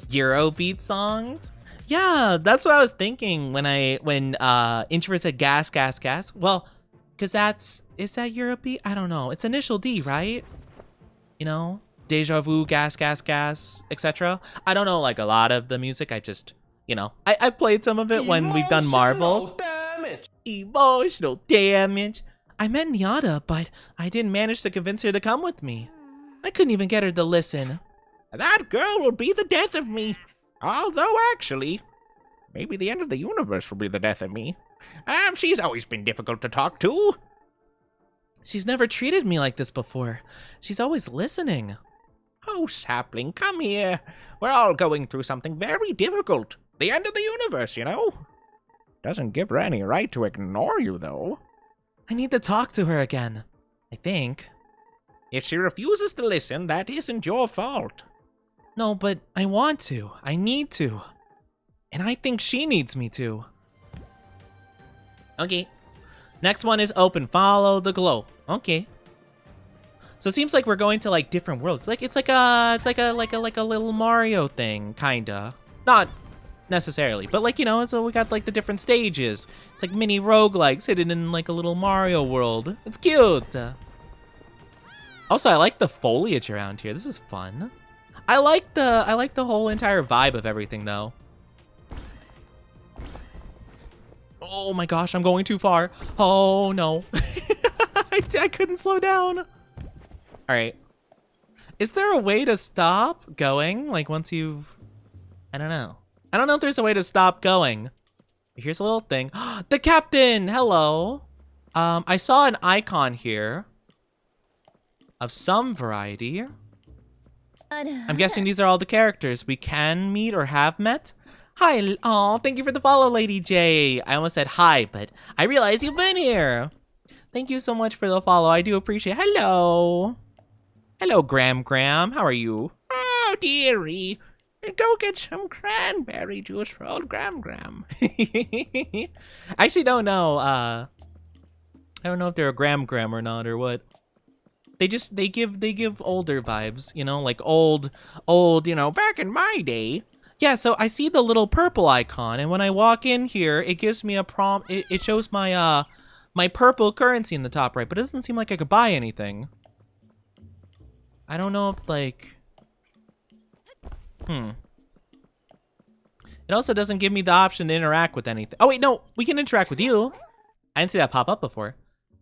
Eurobeat songs? Yeah, that's what I was thinking when Introvert said gas, gas, gas. Well, because is that Eurobeat? I don't know. It's initial D, right? You know? Deja vu, gas, gas, gas, etc. I don't know like a lot of the music. I just, you know, I've played some of it when we've done Marvels. Emotional damage. I met Nyada, but I didn't manage to convince her to come with me. I couldn't even get her to listen. That girl will be the death of me. Although, actually, maybe the end of the universe will be the death of me. She's always been difficult to talk to. She's never treated me like this before. She's always listening. Oh, sapling, come here. We're all going through something very difficult. The end of the universe, you know? Doesn't give her any right to ignore you, though. I need to talk to her again, I think. If she refuses to listen, that isn't your fault. No, but I want to. I need to. And I think she needs me to. Okay. Next one is open. Follow the glow. Okay. So it seems like we're going to like different worlds. Like it's like a little Mario thing, kinda. Not necessarily, but like, you know, so we got like the different stages. It's like mini roguelikes hidden in like a little Mario world. It's cute. Also, I like the foliage around here. This is fun. I like the whole entire vibe of everything though. Oh my gosh, I'm going too far. Oh no. I couldn't slow down. All right. Is there a way to stop going? Like once you've, I don't know. I don't know if there's a way to stop going. Here's a little thing. The captain, hello. I saw an icon here of some variety. I'm guessing these are all the characters we can meet or have met. Hi, oh, thank you for the follow, Lady J. I almost said hi, but I realize you've been here. Thank you so much for the follow. I do appreciate it. Hello. Hello, Gram Gram. How are you? Oh, dearie. Go get some cranberry juice for old Gram Gram. I actually don't know. I don't know if they're a Gram Gram or not or what. They give older vibes, you know, like old, you know, back in my day. Yeah, so I see the little purple icon, and when I walk in here, it gives me a prompt. It shows my my purple currency in the top right, but it doesn't seem like I could buy anything. I don't know if like, It also doesn't give me the option to interact with anything. Oh wait, no, we can interact with you. I didn't see that pop up before.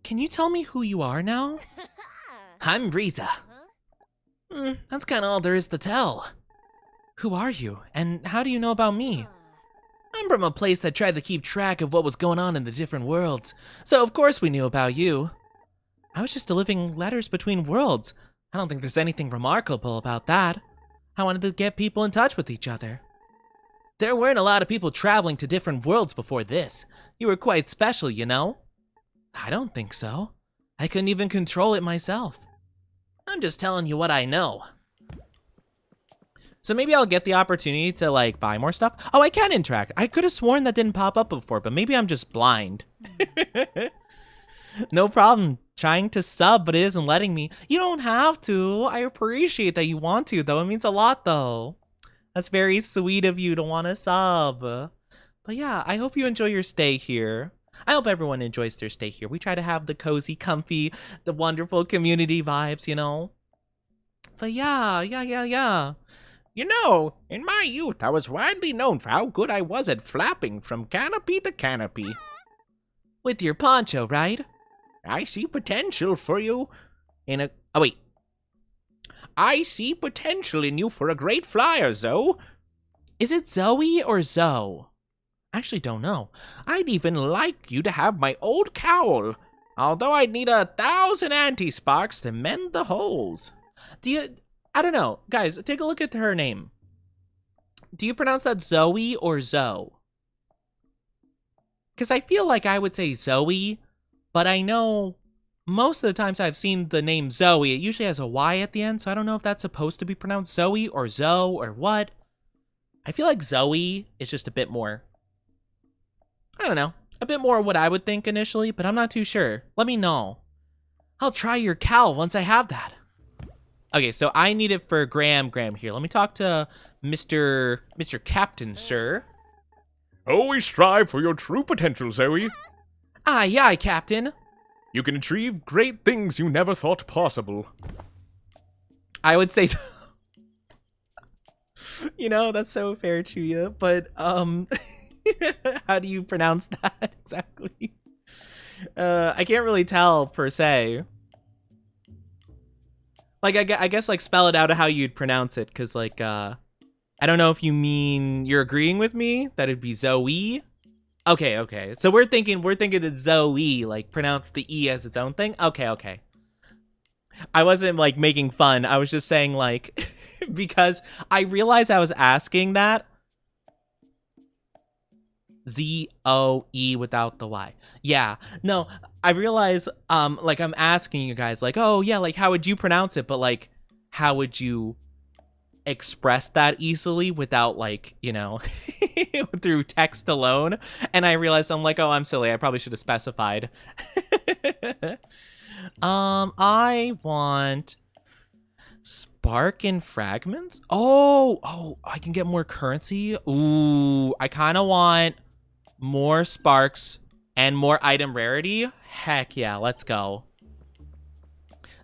Can you tell me who you are now? I'm Riza. That's kind of all there is to tell. Who are you, and how do you know about me? I'm from a place that tried to keep track of what was going on in the different worlds, so of course we knew about you. I was just delivering letters between worlds. I don't think there's anything remarkable about that. I wanted to get people in touch with each other. There weren't a lot of people traveling to different worlds before this. You were quite special, you know? I don't think so. I couldn't even control it myself. I'm just telling you what I know. So maybe I'll get the opportunity to like buy more stuff. Oh, I can interact. I could have sworn that didn't pop up before, but maybe I'm just blind. No problem trying to sub, but it isn't letting me. You don't have to. I appreciate that you want to, though. It means a lot, though. That's very sweet of you to want to sub. But yeah, I hope you enjoy your stay here. I hope everyone enjoys their stay here. We try to have the cozy, comfy, the wonderful community vibes, you know? But yeah. You know, in my youth, I was widely known for how good I was at flapping from canopy to canopy. With your poncho, right? I see potential for you in a... Oh, wait. I see potential in you for a great flyer, Zoe. Is it Zoe or Zoe? I actually don't know. I'd even like you to have my old cowl, although I'd need 1,000 anti-sparks to mend the holes. I don't know. Guys, take a look at her name. Do you pronounce that Zoe or Zoe? Because I feel like I would say Zoe, but I know most of the times I've seen the name Zoe, it usually has a Y at the end, so I don't know if that's supposed to be pronounced Zoe or Zoe or what. I feel like Zoe is just a bit more, I don't know, a bit more what I would think initially, but I'm not too sure. Let me know. I'll try your Cal once I have that. Okay, so I need it for Graham here. Let me talk to Mr. Captain, sir. Always strive for your true potential, Zoe. Aye, aye, Captain. You can achieve great things you never thought possible. I would say, you know, that's so fair to you, but, how do you pronounce that exactly? I can't really tell, per se. Like, I guess, like, spell it out how you'd pronounce it, because, like, I don't know if you mean you're agreeing with me, that it'd be Zoe. Okay. So we're thinking that Zoe, like, pronounce the E as its own thing? Okay. I wasn't, like, making fun. I was just saying, like, because I realized I was asking that. Z-O-E without the Y. Yeah. No, I realize, like, I'm asking you guys, like, oh, yeah, like, how would you pronounce it? But, like, how would you express that easily without, like, you know, through text alone? And I realized I'm like, oh, I'm silly. I probably should have specified. I want spark and fragments. Oh, I can get more currency. Ooh, I kind of want more sparks and more item rarity. Heck yeah, let's go.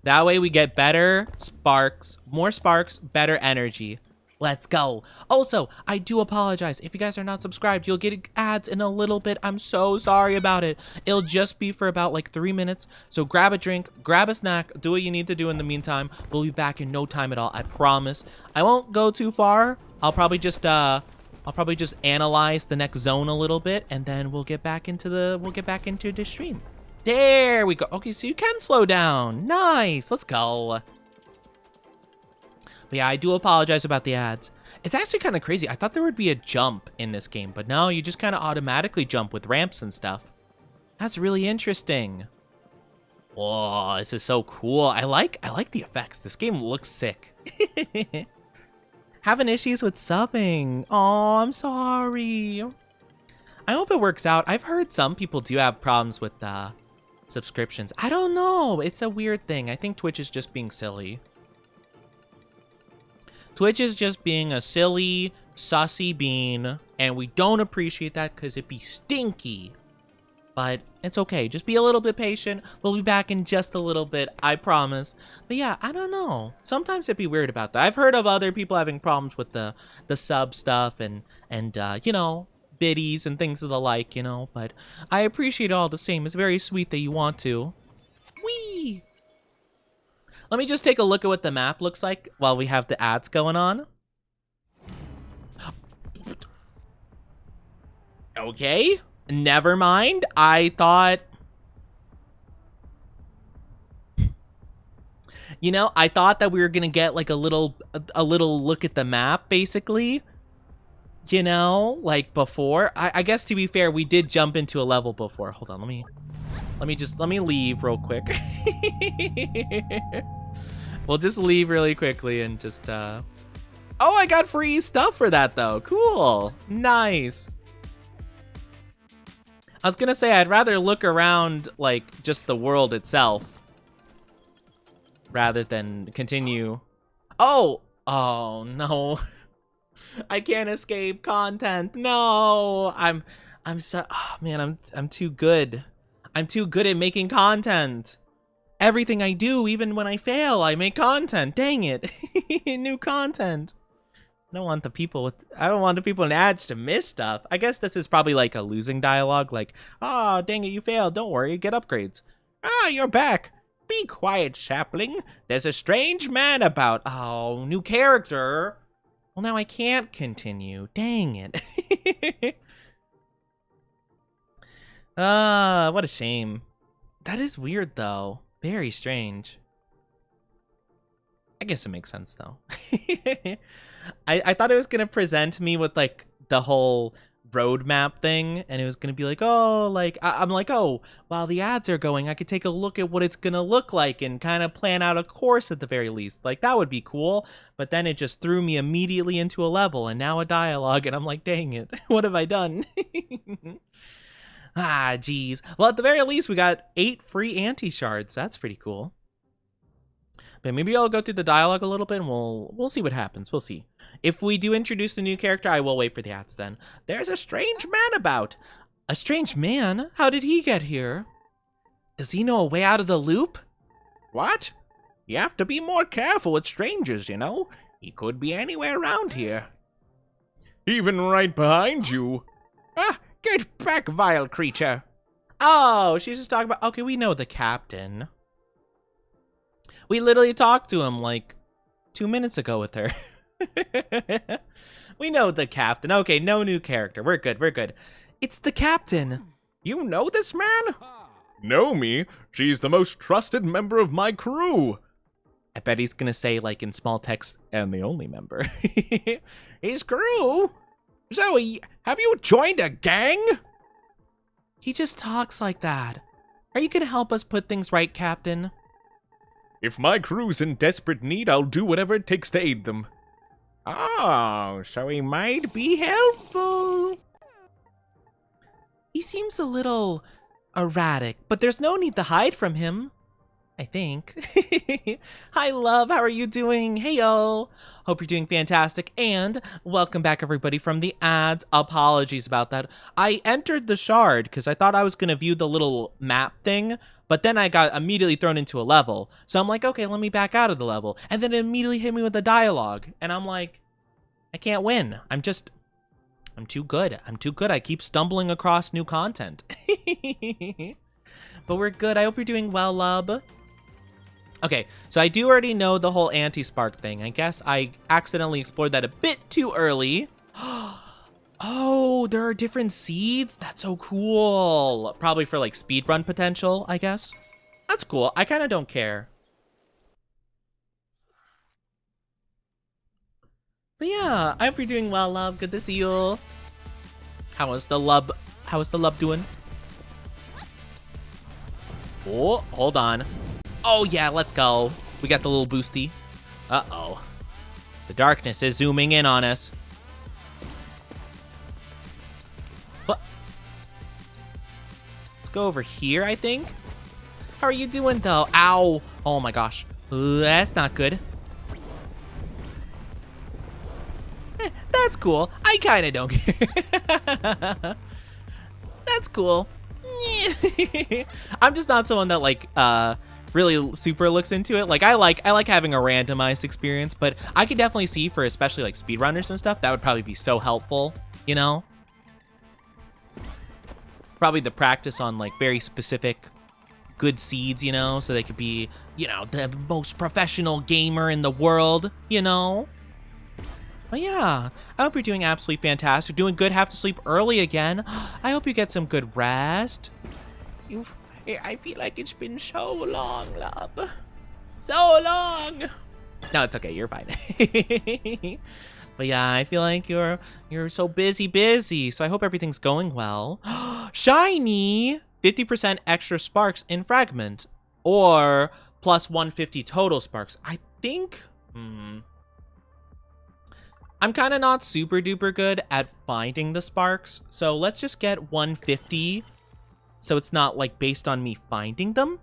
That way we get better sparks, more sparks, better energy. Let's go. Also, I do apologize. If you guys are not subscribed, you'll get ads in a little bit. I'm so sorry about it. It'll just be for about like 3 minutes. So grab a drink, grab a snack, do what you need to do in the meantime. We'll be back in no time at all. I promise. I won't go too far. I'll probably just analyze the next zone a little bit, and then we'll get back into the stream. There we go. Okay, so you can slow down. Nice. Let's go. But yeah, I do apologize about the ads. It's actually kind of crazy. I thought there would be a jump in this game, but no, you just kind of automatically jump with ramps and stuff. That's really interesting. Whoa, this is so cool. I like the effects. This game looks sick. Having issues with subbing. Oh, I'm sorry. I hope it works out. I've heard some people do have problems with subscriptions. I don't know. It's a weird thing. I think Twitch is just being silly. Twitch is just being a silly, sussy bean, and we don't appreciate that because it'd be stinky. But it's okay. Just be a little bit patient. We'll be back in just a little bit, I promise. But yeah, I don't know. Sometimes it'd be weird about that. I've heard of other people having problems with the sub stuff and you know, biddies and things of the like, you know. But I appreciate it all the same. It's very sweet that you want to. Whee! Let me just take a look at what the map looks like while we have the ads going on. Okay, never mind. I thought... You know, I thought that we were gonna get like a little look at the map, basically. You know, like before. I guess to be fair, we did jump into a level before. Hold on, let me leave real quick. We'll just leave really quickly and just oh, I got free stuff for that though. Cool. Nice. I was gonna say I'd rather look around like just the world itself rather than continue. Oh no. I can't escape content. No. I'm so, oh man, I'm too good. I'm too good at making content. Everything I do, even when I fail, I make content. Dang it. New content. I don't want the people in ads to miss stuff. I guess this is probably like a losing dialogue, like, oh, dang it, you failed. Don't worry, get upgrades. Ah, you're back. Be quiet, sapling. There's a strange man about. Oh, new character. Well, now I can't continue. Dang it. What a shame. That is weird, though. Very strange. I guess it makes sense, though. I thought it was going to present me with, like, the whole roadmap thing, and it was going to be like, oh, like, I'm like, oh, while the ads are going, I could take a look at what it's going to look like and kind of plan out a course at the very least. Like, that would be cool, but then it just threw me immediately into a level, and now a dialogue, and I'm like, dang it, what have I done? Ah, geez. Well, at the very least, we got 8 free anti-shards. That's pretty cool. But maybe I'll go through the dialogue a little bit and we'll see what happens. We'll see. If we do introduce the new character, I will wait for the ads then. There's a strange man about. A strange man? How did he get here? Does he know a way out of the loop? What? You have to be more careful with strangers, you know? He could be anywhere around here. Even right behind you. Ah, get back, vile creature. Oh, she's just talking about... Okay, we know the captain. We literally talked to him like 2 minutes ago with her. We know the captain. Okay, no new character. We're good, we're good. It's the captain. You know this man? Know me? She's the most trusted member of my crew. I bet he's gonna say, like, in small text, and the only member. His crew? So, have you joined a gang? He just talks like that. Are you gonna help us put things right, Captain? If my crew's in desperate need, I'll do whatever it takes to aid them. Oh, so he might be helpful. He seems a little erratic, but there's no need to hide from him. I think. Hi, love. How are you doing? Hey, yo. Hope you're doing fantastic. And welcome back, everybody, from the ads. Apologies about that. I entered the shard because I thought I was going to view the little map thing, but then I got immediately thrown into a level. So I'm like, okay, let me back out of the level. And then it immediately hit me with the dialogue. And I'm like, I can't win. I'm too good. I'm too good. I keep stumbling across new content. But we're good. I hope you're doing well, love. Okay, so I do already know the whole anti-spark thing. I guess I accidentally explored that a bit too early. Oh, there are different seeds? That's so cool. Probably for, like, speedrun potential, I guess. That's cool. I kind of don't care. But yeah, I hope you're doing well, love. Good to see you. How is the love doing? Oh, hold on. Oh, yeah, let's go. We got the little boosty. Uh-oh. The darkness is zooming in on us. What? Let's go over here, I think. How are you doing, though? Ow. Oh, my gosh. That's not good. That's cool. I kind of don't care. That's cool. I'm just not someone that, like, really super looks into it. Like, I like having a randomized experience, but I could definitely see for especially like speedrunners and stuff, that would probably be so helpful, you know? Probably the practice on like very specific good seeds, you know, so they could be, you know, the most professional gamer in the world, you know? But yeah, I hope you're doing absolutely fantastic. Doing good, have to sleep early again. I hope you get some good rest. I feel like it's been so long, love. So long. No, it's okay. You're fine. But yeah, I feel like you're so busy. So I hope everything's going well. Shiny! 50% extra sparks in fragment. Or plus 150 total sparks. I think... I'm kind of not super duper good at finding the sparks. So let's just get 150. So it's not like based on me finding them.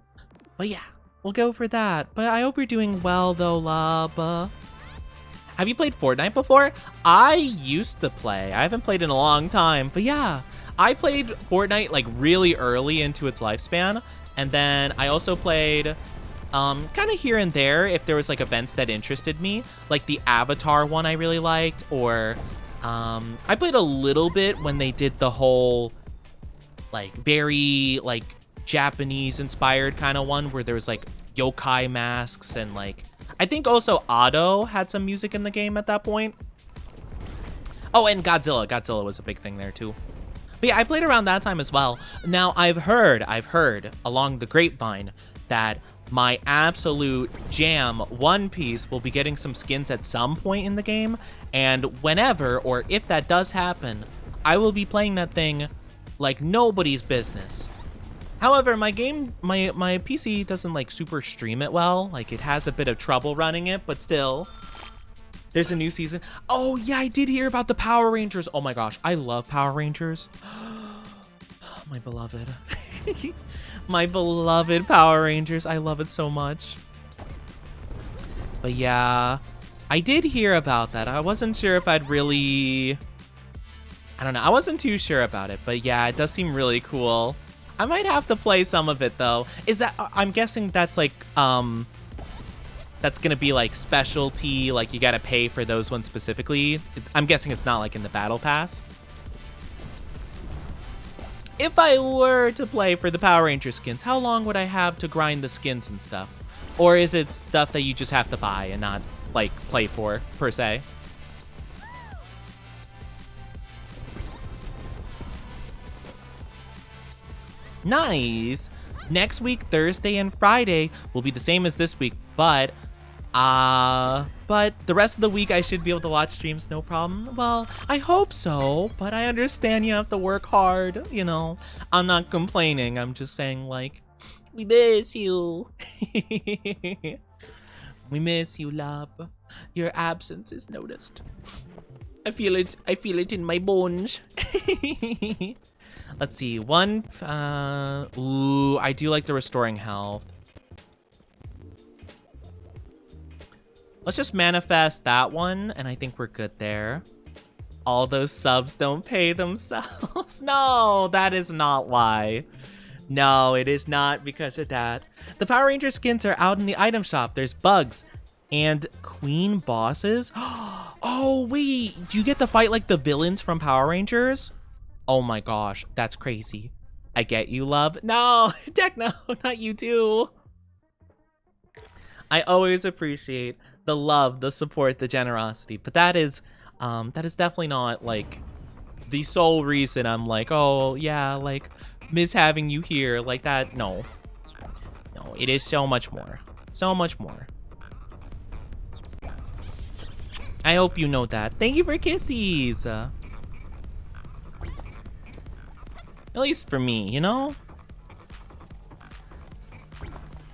But yeah, we'll go for that. But I hope you're doing well though, love. Have you played Fortnite before? I used to play. I haven't played in a long time. But yeah, I played Fortnite like really early into its lifespan. And then I also played kind of here and there if there was like events that interested me. Like the Avatar one I really liked. Or I played a little bit when they did the whole like very like Japanese inspired kind of one where there was like yokai masks and like I think also Otto had some music in the game at that point. Oh, and Godzilla was a big thing there too. But yeah, I played around that time as well. Now I've heard along the grapevine that my absolute jam One Piece will be getting some skins at some point in the game, and whenever or if that does happen, I will be playing that thing like nobody's business. However, my PC doesn't like super stream it well. Like it has a bit of trouble running it, but still. There's a new season. Oh yeah, I did hear about the Power Rangers. Oh my gosh, I love Power Rangers. my beloved. My beloved Power Rangers. I love it so much. But yeah, I did hear about that. I wasn't sure if I'd really... I don't know. I wasn't too sure about it. But yeah, it does seem really cool. I might have to play some of it, though. Is that... I'm guessing that's like... That's gonna be like specialty, like you gotta pay for those ones specifically. I'm guessing it's not like in the battle pass. If I were to play for the Power Ranger skins, how long would I have to grind the skins and stuff? Or is it stuff that you just have to buy and not like play for, per se? Nice. Next week, Thursday and Friday will be the same as this week, but the rest of the week I should be able to watch streams, no problem. Well, I hope so, but I understand you have to work hard, you know. I'm not complaining. I'm just saying, like, we miss you. We miss you, love. Your absence is noticed. I feel it in my bones. Let's see. Ooh, I do like the restoring health. Let's just manifest that one, and I think we're good there. All those subs don't pay themselves. No, that is not why. No, it is not because of that. The Power Ranger skins are out in the item shop. There's bugs and queen bosses. Oh, wait. Do you get to fight like the villains from Power Rangers? Oh my gosh, that's crazy. I get you, love. No, Techno, not you too. I always appreciate the love, the support, the generosity, but that is definitely not like the sole reason I'm like, oh yeah, like miss having you here, like that. No, it is so much more, so much more. I hope you know that. Thank you for kisses. At least for me, you know.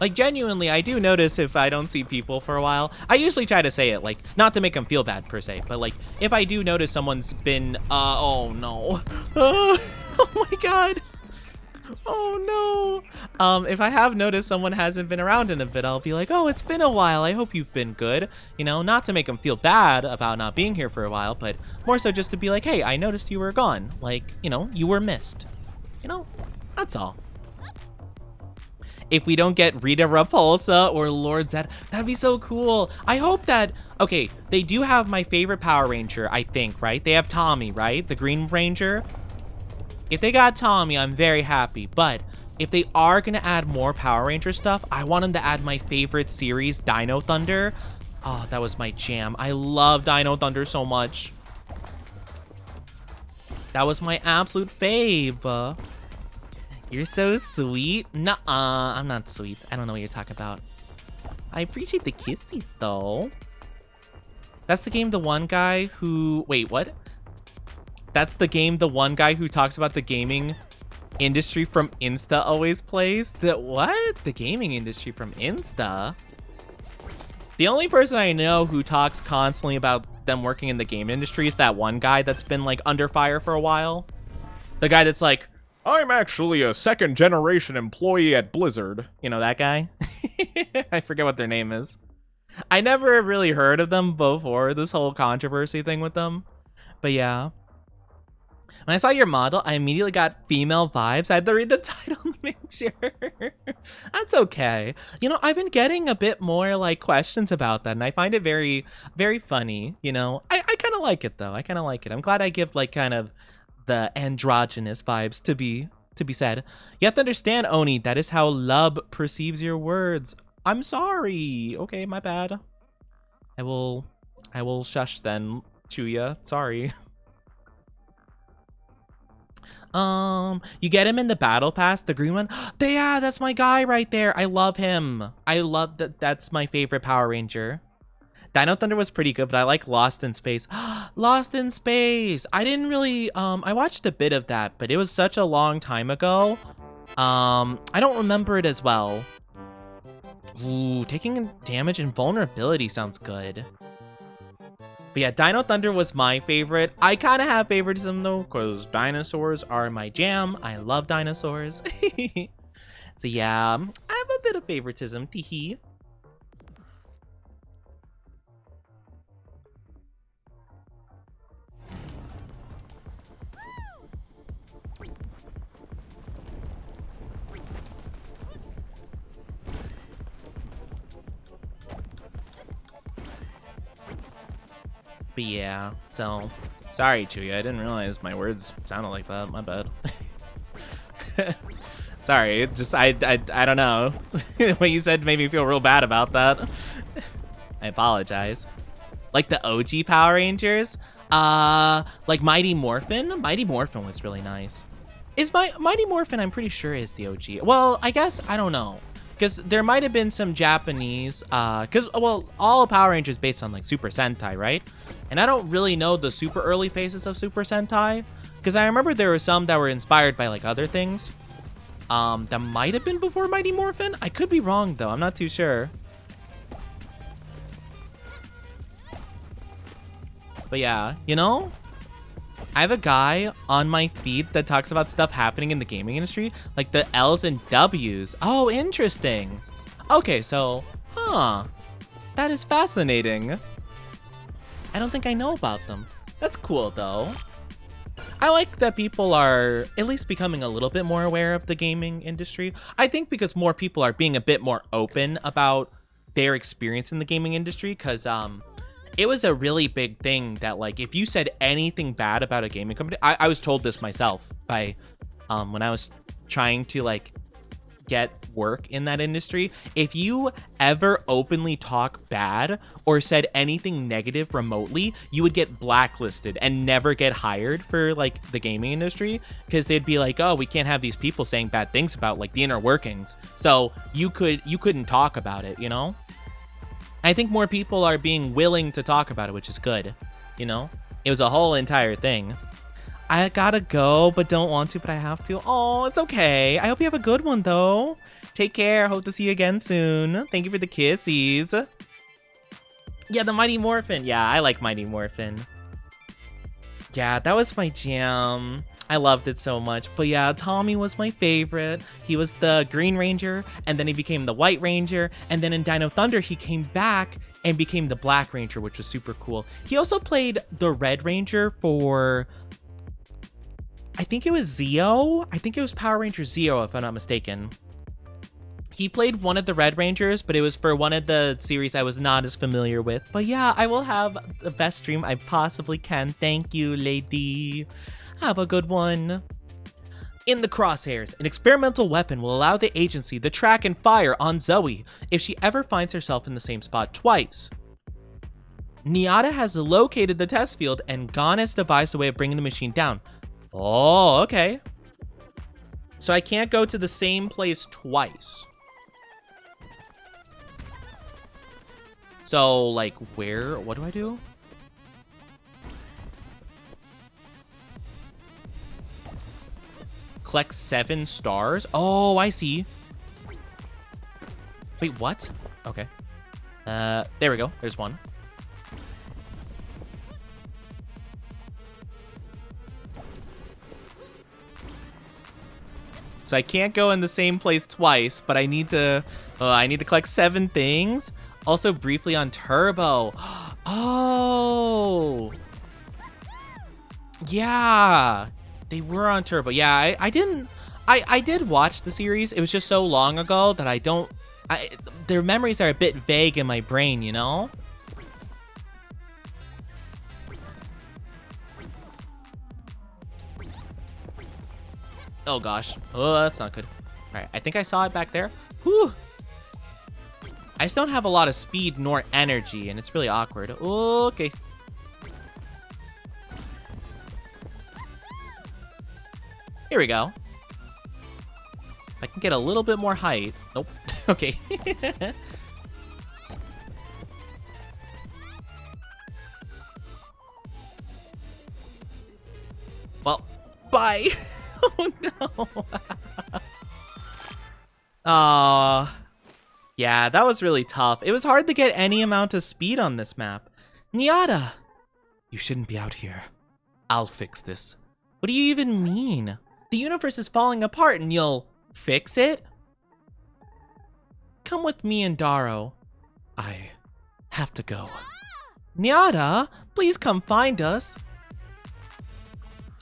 Like, genuinely, I do notice if I don't see people for a while. I usually try to say it, like, not to make them feel bad, per se. But, like, if I do notice someone's been, oh, no. Oh, my God. Oh, no. If I have noticed someone hasn't been around in a bit, I'll be like, oh, it's been a while. I hope you've been good. You know, not to make them feel bad about not being here for a while, but more so just to be like, hey, I noticed you were gone. Like, you know, you were missed. You know, that's all. If we don't get Rita Repulsa or Lord Zed, that'd be so cool. I hope that, okay, they do have my favorite Power Ranger, I think, right? They have Tommy, right? The Green Ranger. If they got Tommy, I'm very happy. But if they are gonna add more Power Ranger stuff, I want them to add my favorite series, Dino Thunder. Oh, that was my jam. I love Dino Thunder so much. That was my absolute fave. You're so sweet. Nuh-uh, I'm not sweet. I don't know what you're talking about. I appreciate the kisses, though. That's the game the one guy who... Wait, what? That's the game the one guy who talks about the gaming industry from Insta always plays? The what? The gaming industry from Insta? The only person I know who talks constantly about them working in the game industry is that one guy that's been, like, under fire for a while. The guy that's like... I'm actually a second-generation employee at Blizzard. You know, that guy? I forget what their name is. I never really heard of them before this whole controversy thing with them. But yeah. When I saw your model, I immediately got female vibes. I had to read the title to make sure. That's okay. You know, I've been getting a bit more, like, questions about that, and I find it very, very funny, you know? I kind of like it, though. I kind of like it. I'm glad I give, like, kind of... the androgynous vibes to be said. You have to understand, Oni, that is how Lub perceives your words. I'm sorry. Okay, my bad. I will shush then, Chuya. Sorry. You get him in the battle pass, the green one. Yeah, that's my guy right there. I love him. I love that. That's my favorite Power Ranger. Dino Thunder was pretty good, but I like Lost in Space. Lost in Space! I didn't really, I watched a bit of that, but it was such a long time ago. I don't remember it as well. Ooh, taking damage and vulnerability sounds good. But yeah, Dino Thunder was my favorite. I kind of have favoritism though, because dinosaurs are my jam. I love dinosaurs. So yeah, I have a bit of favoritism. Teehee. But yeah, so sorry, Chuya. I didn't realize my words sounded like that. My bad. Sorry, it just I don't know. What you said made me feel real bad about that. I apologize. Like the OG Power Rangers, like Mighty Morphin. Mighty Morphin was really nice. Is Mighty Morphin? I'm pretty sure is the OG. Well, I guess I don't know. Because there might have been some Japanese, well, all of Power Rangers based on like Super Sentai, right? And I don't really know the super early phases of Super Sentai, because I remember there were some that were inspired by like other things. That might have been before Mighty Morphin. I could be wrong though. I'm not too sure. But yeah, you know, I have a guy on my feed that talks about stuff happening in the gaming industry, like the L's and W's. Oh, interesting. Okay, so, that is fascinating. I don't think I know about them. That's cool, though. I like that people are at least becoming a little bit more aware of the gaming industry. I think because more people are being a bit more open about their experience in the gaming industry, because, it was a really big thing that, like, if you said anything bad about a gaming company, I was told this myself by, when I was trying to, like, get work in that industry. If you ever openly talk bad or said anything negative remotely, you would get blacklisted and never get hired for, like, the gaming industry, because they'd be like, oh, we can't have these people saying bad things about, like, the inner workings. So you couldn't talk about it, you know? I think more people are being willing to talk about it, which is good, you know? It was a whole entire thing. I gotta go, but don't want to, but I have to. Oh, it's okay. I hope you have a good one, though. Take care. Hope to see you again soon. Thank you for the kissies. Yeah, the Mighty Morphin. Yeah, I like Mighty Morphin. Yeah, that was my jam. I loved it so much. But yeah, Tommy was my favorite. He was the Green Ranger, and then he became the White Ranger, and then in Dino Thunder, he came back and became the Black Ranger, which was super cool. He also played the Red Ranger for, I think it was Zeo? I think it was Power Ranger Zeo, if I'm not mistaken. He played one of the Red Rangers, but it was for one of the series I was not as familiar with. But yeah, I will have the best stream I possibly can. Thank you, lady. Have a good one. In the crosshairs, an experimental weapon will allow the agency to track and fire on Zoe if she ever finds herself in the same spot twice. Niata has located the test field, and Gon has devised a way of bringing the machine down. Oh, okay. So I can't go to the same place twice. So, like, where? What do I do? Collect 7 stars? Oh, I see. Wait, what? Okay. There we go. There's one. So I can't go in the same place twice, but I need to collect 7 things. Also briefly on Turbo. Oh. Yeah. They were on Turbo. Yeah, I did watch the series. It was just so long ago that their memories are a bit vague in my brain, you know? Oh gosh. Oh, that's not good. All right, I think I saw it back there. Whew. I just don't have a lot of speed nor energy, and it's really awkward. Okay. Here we go. I can get a little bit more height. Nope. Okay. Well, bye. Oh no. Yeah, that was really tough. It was hard to get any amount of speed on this map. Niata, You shouldn't be out here. I'll fix this. What do you even mean? The universe is falling apart and you'll fix it? Come with me and Daro. I have to go. Nyada, please come find us.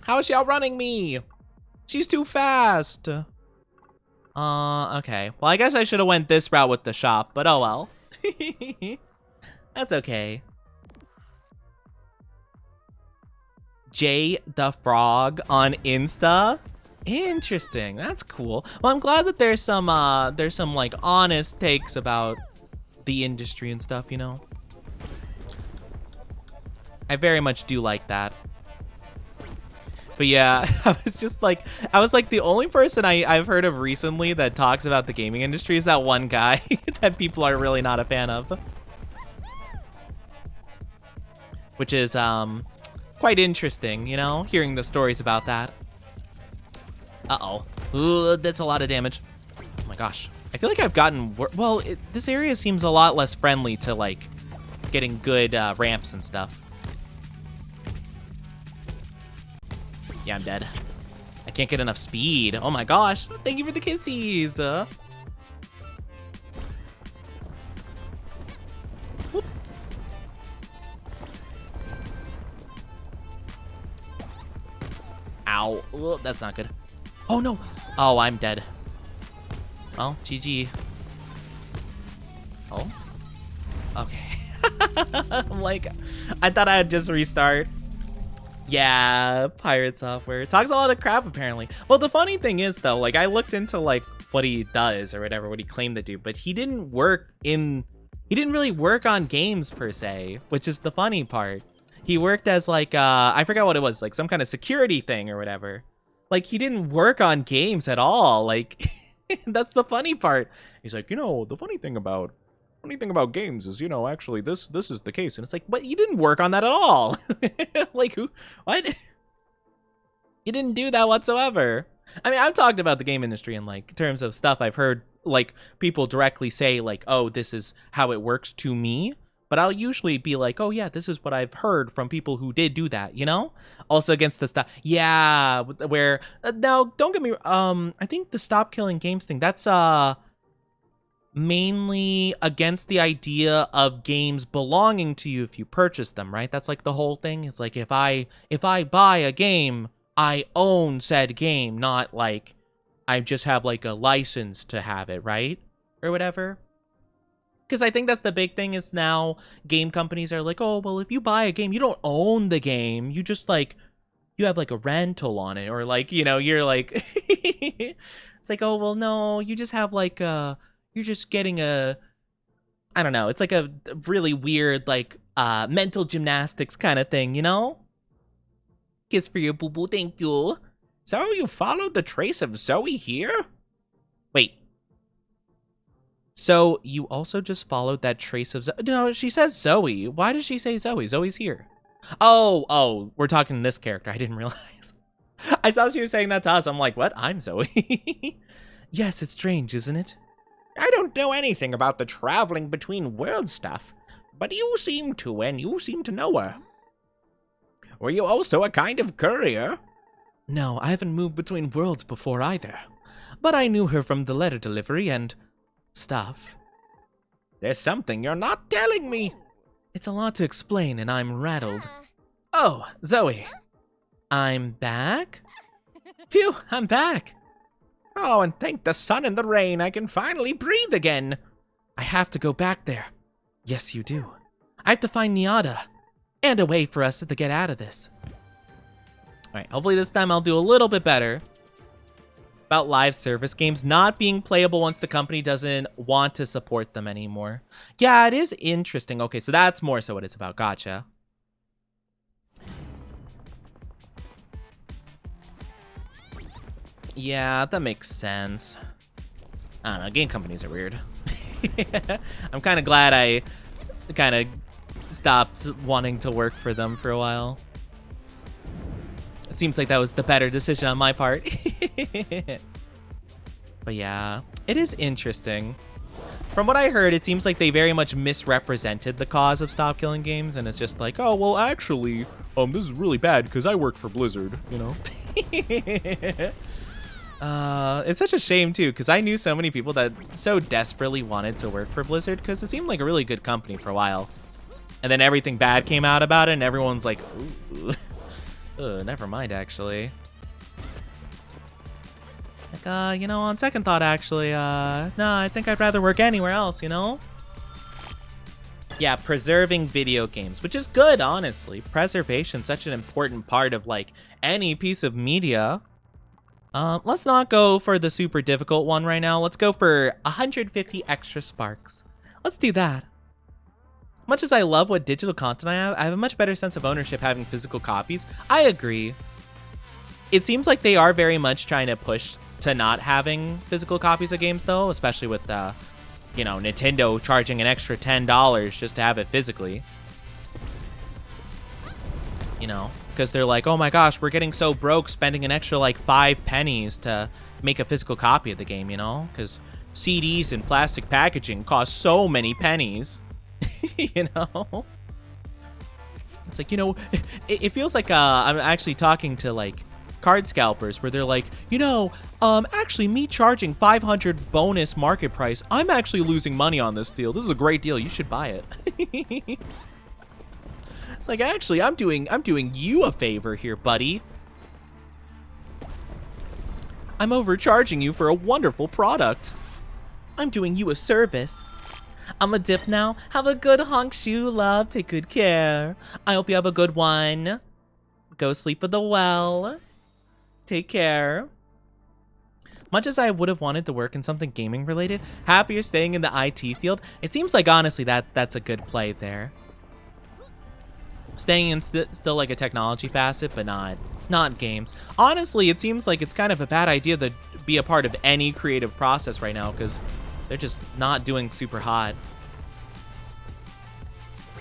How is she outrunning me? She's too fast. Okay. Well, I guess I should have went this route with the shop, but oh well. That's okay. Jay the Frog on Insta. Interesting. That's cool. Well, I'm glad that there's some like honest takes about the industry and stuff, you know. I very much do like that. But yeah, I was like the only person I've heard of recently that talks about the gaming industry is that one guy that people are really not a fan of. Which is quite interesting, you know, hearing the stories about that. Uh-oh. Ooh, that's a lot of damage. Oh my gosh. I feel like I've gotten well, this area seems a lot less friendly to like getting good ramps and stuff. Yeah, I'm dead. I can't get enough speed. Oh my gosh. Thank you for the kissies. Whoop. Ow. Ooh, that's not good. Oh no. Oh, I'm dead. Well, GG. Oh. Okay. I'm like, I thought I'd just restart. Yeah, pirate software. Talks a lot of crap, apparently. Well, the funny thing is, though, like, I looked into, like, what he does or whatever, what he claimed to do, but he didn't really work on games, per se, which is the funny part. He worked as, like, I forgot what it was, like, some kind of security thing or whatever. Like, he didn't work on games at all. Like, that's the funny part. He's like, you know, the funny thing about games is, you know, actually this is the case. And it's like, but you didn't work on that at all. Like, who, what? You didn't do that whatsoever. I mean, I've talked about the game industry in like terms of stuff I've heard like people directly say like, oh, this is how it works to me. But I'll usually be like, oh yeah, this is what I've heard from people who did do that, you know? Also against the stuff, yeah, where now don't get me, I think the stop killing games thing, that's mainly against the idea of games belonging to you if you purchase them, right? That's like the whole thing. It's like if I buy a game, I own said game, not like I just have like a license to have it, right? Or whatever. Because I think that's the big thing is now game companies are like, oh, well, if you buy a game, you don't own the game. You just like, you have like a rental on it. Or like, you know, you're like, it's like, oh, well, no, you just have like you're just getting a, I don't know, it's like a really weird, like, mental gymnastics kind of thing, you know? Kiss for you, boo-boo, thank you. So you followed the trace of Zoe here? Wait. So you also just followed that trace of Zoe? No, she says Zoe. Why does she say Zoe? Zoe's here. Oh, we're talking to this character. I didn't realize. I saw she was saying that to us. I'm like, what? I'm Zoe. Yes, it's strange, isn't it? I don't know anything about the traveling between worlds stuff, but you seem to, and you seem to know her. Were you also a kind of courier? No, I haven't moved between worlds before either, but I knew her from the letter delivery and stuff. There's something you're not telling me. It's a lot to explain, and I'm rattled. Oh, Zoe. I'm back? Phew, I'm back. Oh, and thank the sun and the rain, I can finally breathe again. I have to go back there. Yes, you do. I have to find Nyada, and a way for us to get out of this. Alright, hopefully this time I'll do a little bit better. About live service games not being playable once the company doesn't want to support them anymore. Yeah, it is interesting. Okay, so that's more so what it's about. Gotcha. Yeah, that makes sense. I don't know, game companies are weird. I'm kind of glad I kind of stopped wanting to work for them for a while. It seems like that was the better decision on my part. But yeah, it is interesting. From what I heard, it seems like they very much misrepresented the cause of Stop Killing Games, and it's just like, oh, well, actually, this is really bad because I work for Blizzard, you know? It's such a shame, too, because I knew so many people that so desperately wanted to work for Blizzard because it seemed like a really good company for a while. And then everything bad came out about it, and everyone's like, ooh, never mind, actually. It's like, you know, on second thought, actually, no, I think I'd rather work anywhere else, you know? Yeah, preserving video games, which is good, honestly. Preservation's such an important part of, like, any piece of media. Let's not go for the super difficult one right now. Let's go for 150 extra sparks. Let's do that. Much as I love what digital content I have a much better sense of ownership having physical copies. I agree. It seems like they are very much trying to push to not having physical copies of games, though, especially with, you know, Nintendo charging an extra $10 just to have it physically. You know, because they're like, oh my gosh, we're getting so broke spending an extra, like, 5 pennies to make a physical copy of the game, you know? Because CDs and plastic packaging cost so many pennies, you know? It's like, you know, it feels like I'm actually talking to, like, card scalpers where they're like, you know, actually me charging 500 bonus market price, I'm actually losing money on this deal. This is a great deal. You should buy it. It's like, actually, I'm doing you a favor here, buddy. I'm overcharging you for a wonderful product. I'm doing you a service. I'm a dip now. Have a good honk shoe, love. Take good care. I hope you have a good one. Go sleep with the well. Take care. Much as I would have wanted to work in something gaming related, happier staying in the IT field. It seems like, honestly, that's a good play there. Staying in still like a technology facet, but not games. Honestly, it seems like it's kind of a bad idea to be a part of any creative process right now because they're just not doing super hot.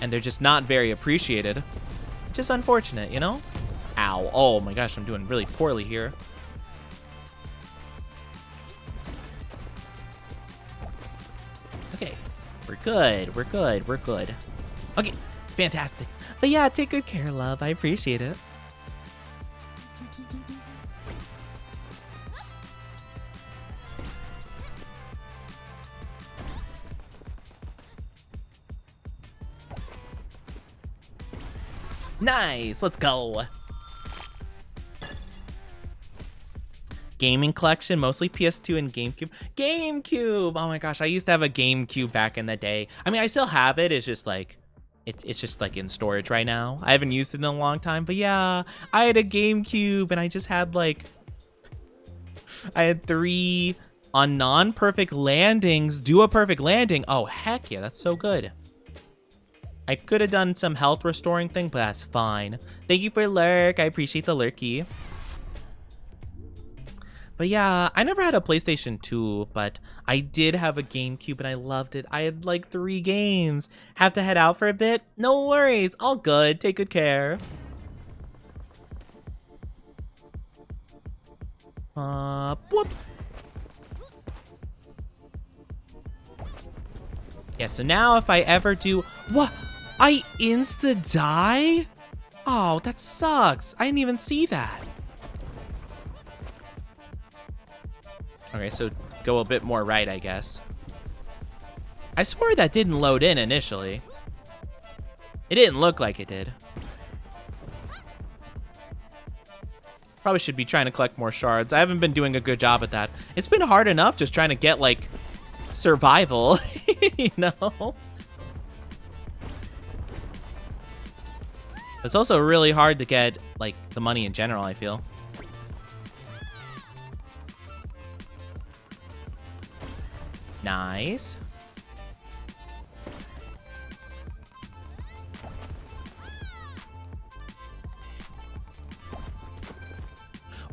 And they're just not very appreciated. Which is unfortunate, you know? Ow. Oh my gosh, I'm doing really poorly here. Okay. We're good. We're good. We're good. Okay. Fantastic. But yeah, take good care, love. I appreciate it. Nice. Let's go. Gaming collection, mostly PS2 and GameCube. GameCube! Oh my gosh, I used to have a GameCube back in the day. I mean, I still have it. It's just like, it's just like in storage right now. I haven't used it in a long time, but yeah, I had a GameCube and I just had like, I had 3 on non-perfect landings. Do a perfect landing. Oh, heck yeah, that's so good. I could have done some health restoring thing, but that's fine. Thank you for lurk. I appreciate the lurky. But yeah, I never had a PlayStation 2, but I did have a GameCube and I loved it. I had like 3 games. Have to head out for a bit? No worries. All good. Take good care. Whoop. Yeah, so now if I ever do... What? I insta-die? Oh, that sucks. I didn't even see that. Okay, so go a bit more right, I guess. I swore that didn't load in initially. It didn't look like it did. Probably should be trying to collect more shards. I haven't been doing a good job at that. It's been hard enough just trying to get, like, survival, you know? It's also really hard to get, like, the money in general, I feel. Nice.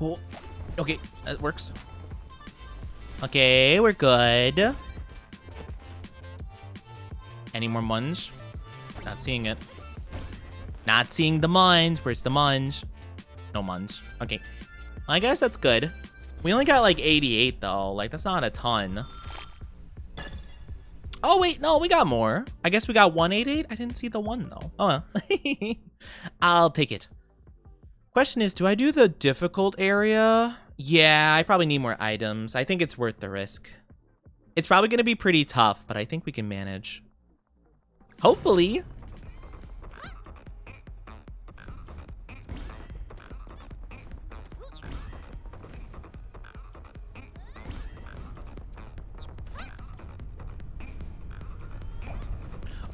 Oh, okay, that works. Okay, we're good. Any more munge? Not seeing it. Not seeing the munge. Where's the munge? No munge. Okay. Well, I guess that's good. We only got like 88 though. Like, that's not a ton. Oh, wait, no, we got more. I guess we got 188. I didn't see the 1, though. Oh, well. I'll take it. Question is, do I do the difficult area? Yeah, I probably need more items. I think it's worth the risk. It's probably going to be pretty tough, but I think we can manage. Hopefully.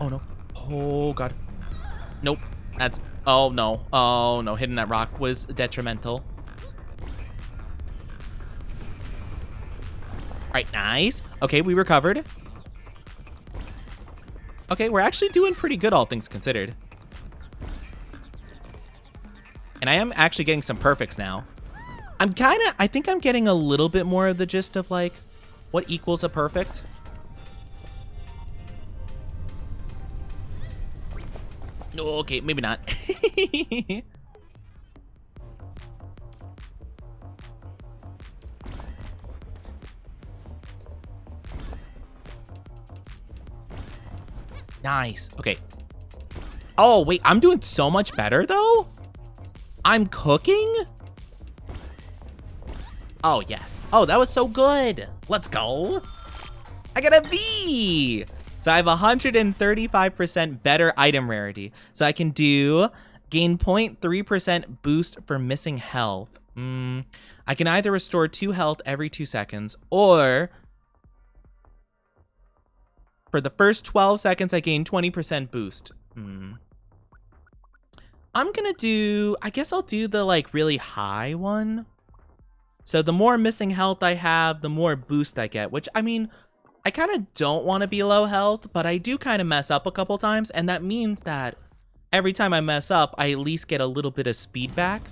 Oh, no. Oh, God. Nope. That's... Oh, no. Oh, no. Hitting that rock was detrimental. All right, nice. Okay, we recovered. Okay, we're actually doing pretty good, all things considered. And I am actually getting some perfects now. I think I'm getting a little bit more of the gist of, like, what equals a perfect. Okay, maybe not. Nice. Okay. Oh, wait, I'm doing so much better, though? I'm cooking? Oh, yes. Oh, that was so good. Let's go. I got a V. So I have 135% better item rarity. So I can do gain 0.3% boost for missing health. I can either restore 2 health every 2 seconds, or for the first 12 seconds, I gain 20% boost. I'm gonna do, I guess I'll do the like really high one. So the more missing health I have, the more boost I get, which I mean, I kind of don't want to be low health, but I do kind of mess up a couple times, and that means that every time I mess up, I at least get a little bit of speed back.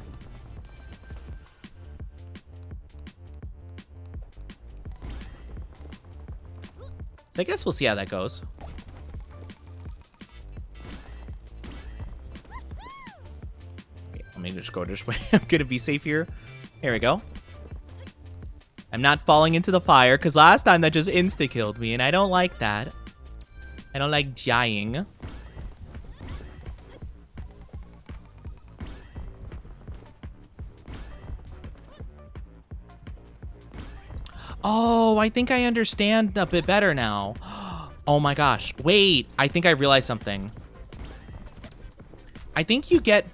So I guess we'll see how that goes. Okay, let me just go this way. I'm gonna be safe here. Here we go. I'm not falling into the fire, because last time that just insta-killed me, and I don't like that. I don't like dying. Oh, I think I understand a bit better now. Oh my gosh. Wait, I think I realized something. I think you get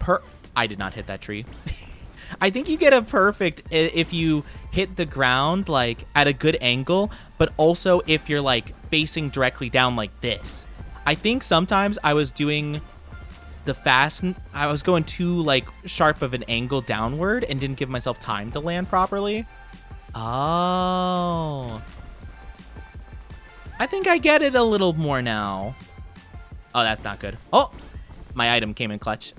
I did not hit that tree. I think you get a perfect if you hit the ground like at a good angle, but also if you're like facing directly down like this. I think sometimes I was doing I was going too like sharp of an angle downward and didn't give myself time to land properly. Oh. I think I get it a little more now. Oh, that's not good. Oh, my item came in clutch.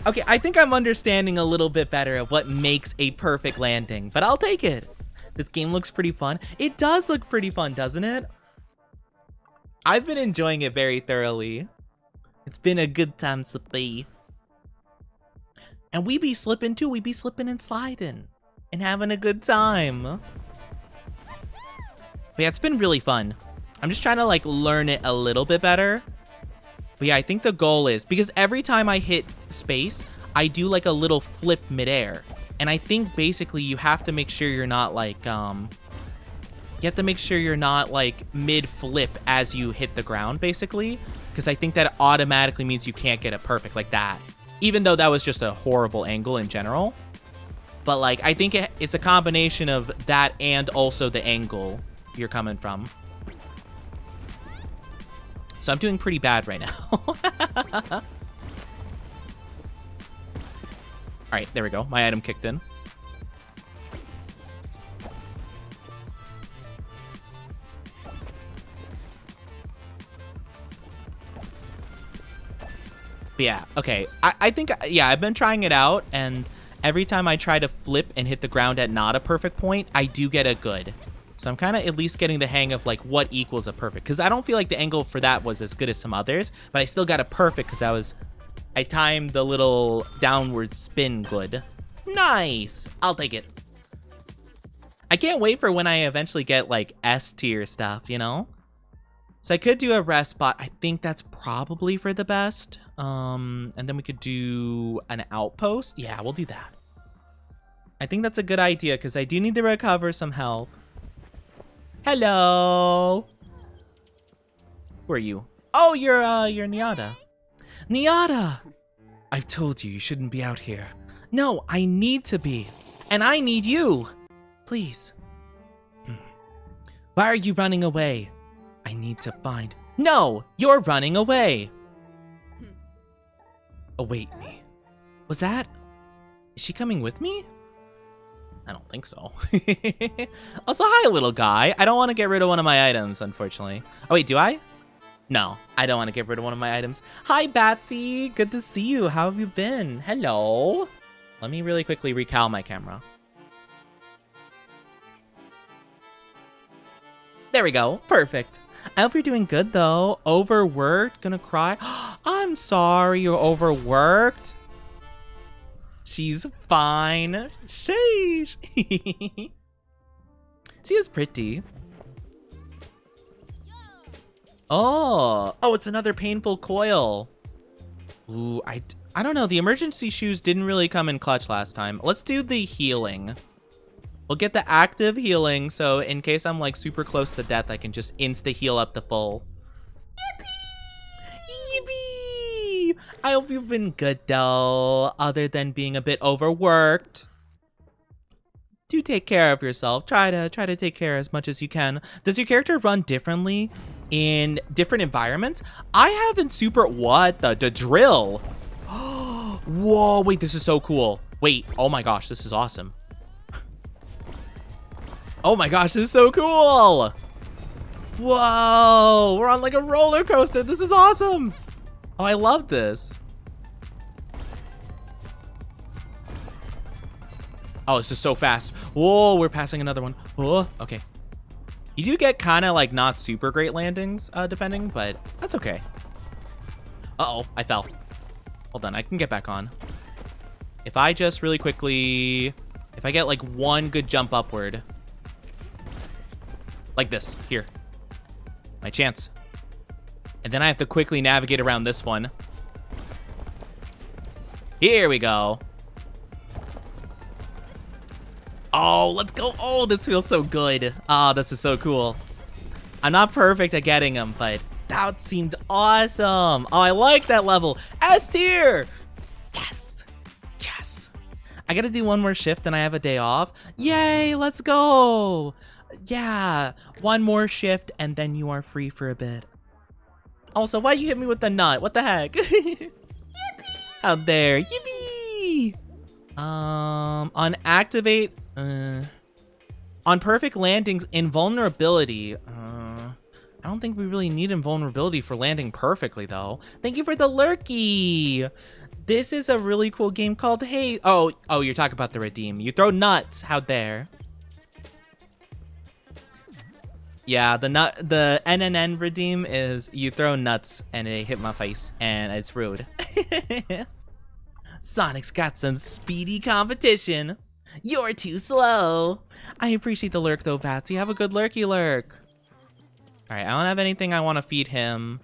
Okay, I think I'm understanding a little bit better of what makes a perfect landing, but I'll take it. This game looks pretty fun. It does look pretty fun, doesn't it? I've been enjoying it very thoroughly. It's been a good time to play. And we be slipping too. We be slipping and sliding and having a good time. But yeah, it's been really fun. I'm just trying to like learn it a little bit better. But yeah, I think the goal is, because every time I hit space, I do like a little flip midair. And I think basically you have to make sure you're not like, you have to make sure you're not like mid flip as you hit the ground basically. Because I think that automatically means you can't get it perfect like that. Even though that was just a horrible angle in general. But like, I think it's a combination of that and also the angle you're coming from. So I'm doing pretty bad right now. All right, there we go. My item kicked in. But yeah, okay. I think, yeah, I've been trying it out, and every time I try to flip and hit the ground at not a perfect point, I do get a good. So I'm kind of at least getting the hang of like what equals a perfect, because I don't feel like the angle for that was as good as some others, but I still got a perfect because I timed the little downward spin good. Nice. I'll take it. I can't wait for when I eventually get like S tier stuff, you know? So I could do a rest spot. I think that's probably for the best. And then we could do an outpost. Yeah, we'll do that. I think that's a good idea because I do need to recover some health. Hello. Who are you? Oh, you're Niada. Niada! I've told you shouldn't be out here. No, I need to be. And I need you. Please. Why are you running away? I need to find... No! You're running away! Await me. Was that... Is she coming with me? I don't think so. Also, hi, little guy. I don't want to get rid of one of my items, unfortunately. Oh, wait, do I? No, I don't want to get rid of one of my items. Hi, Batsy. Good to see you. How have you been? Hello. Let me really quickly recal my camera. There we go. Perfect. I hope you're doing good, though. Overworked? Gonna cry? I'm sorry you're overworked. She's fine. Sheesh. She is pretty. Oh, it's another painful coil. Ooh, I don't know. The emergency shoes didn't really come in clutch last time. Let's do the healing. We'll get the active healing, so in case I'm like super close to death, I can just insta heal up the full. Yippee! Yippee! I hope you've been good though, other than being a bit overworked. Do take care of yourself. Try to take care as much as you can. Does your character run differently in different environments? I haven't super... What the drill? Whoa, wait, this is so cool. Wait, oh my gosh, this is awesome. Oh my gosh, this is so cool. Whoa, we're on like a roller coaster. This is awesome. Oh, I love this. Oh, this is so fast. Whoa, we're passing another one. Oh, okay. You do get kind of like not super great landings, depending, but that's okay. Uh-oh, I fell. Hold on, I can get back on. If I just really quickly, if I get like one good jump upward. Like this, here. My chance. And then I have to quickly navigate around this one. Here we go. Oh, let's go. Oh, this feels so good. Oh, this is so cool. I'm not perfect at getting them, but that seemed awesome. Oh, I like that level. S tier. Yes. Yes. I got to do one more shift and I have a day off. Yay, let's go. Yeah, one more shift and then you are free for a bit. Also, why you hit me with the nut? What the heck? Yippee! Out there. Yippee! On activate... on perfect landings, invulnerability. I don't think we really need invulnerability for landing perfectly, though. Thank you for the lurky. This is a really cool game called Haste. Oh, you're talking about the redeem. You throw nuts out there. Yeah, the NNN redeem is you throw nuts and it hit my face and it's rude. Sonic's got some speedy competition. You're too slow. I appreciate the lurk though, Patsy. Have a good lurky lurk. All right, I don't have anything I want to feed him.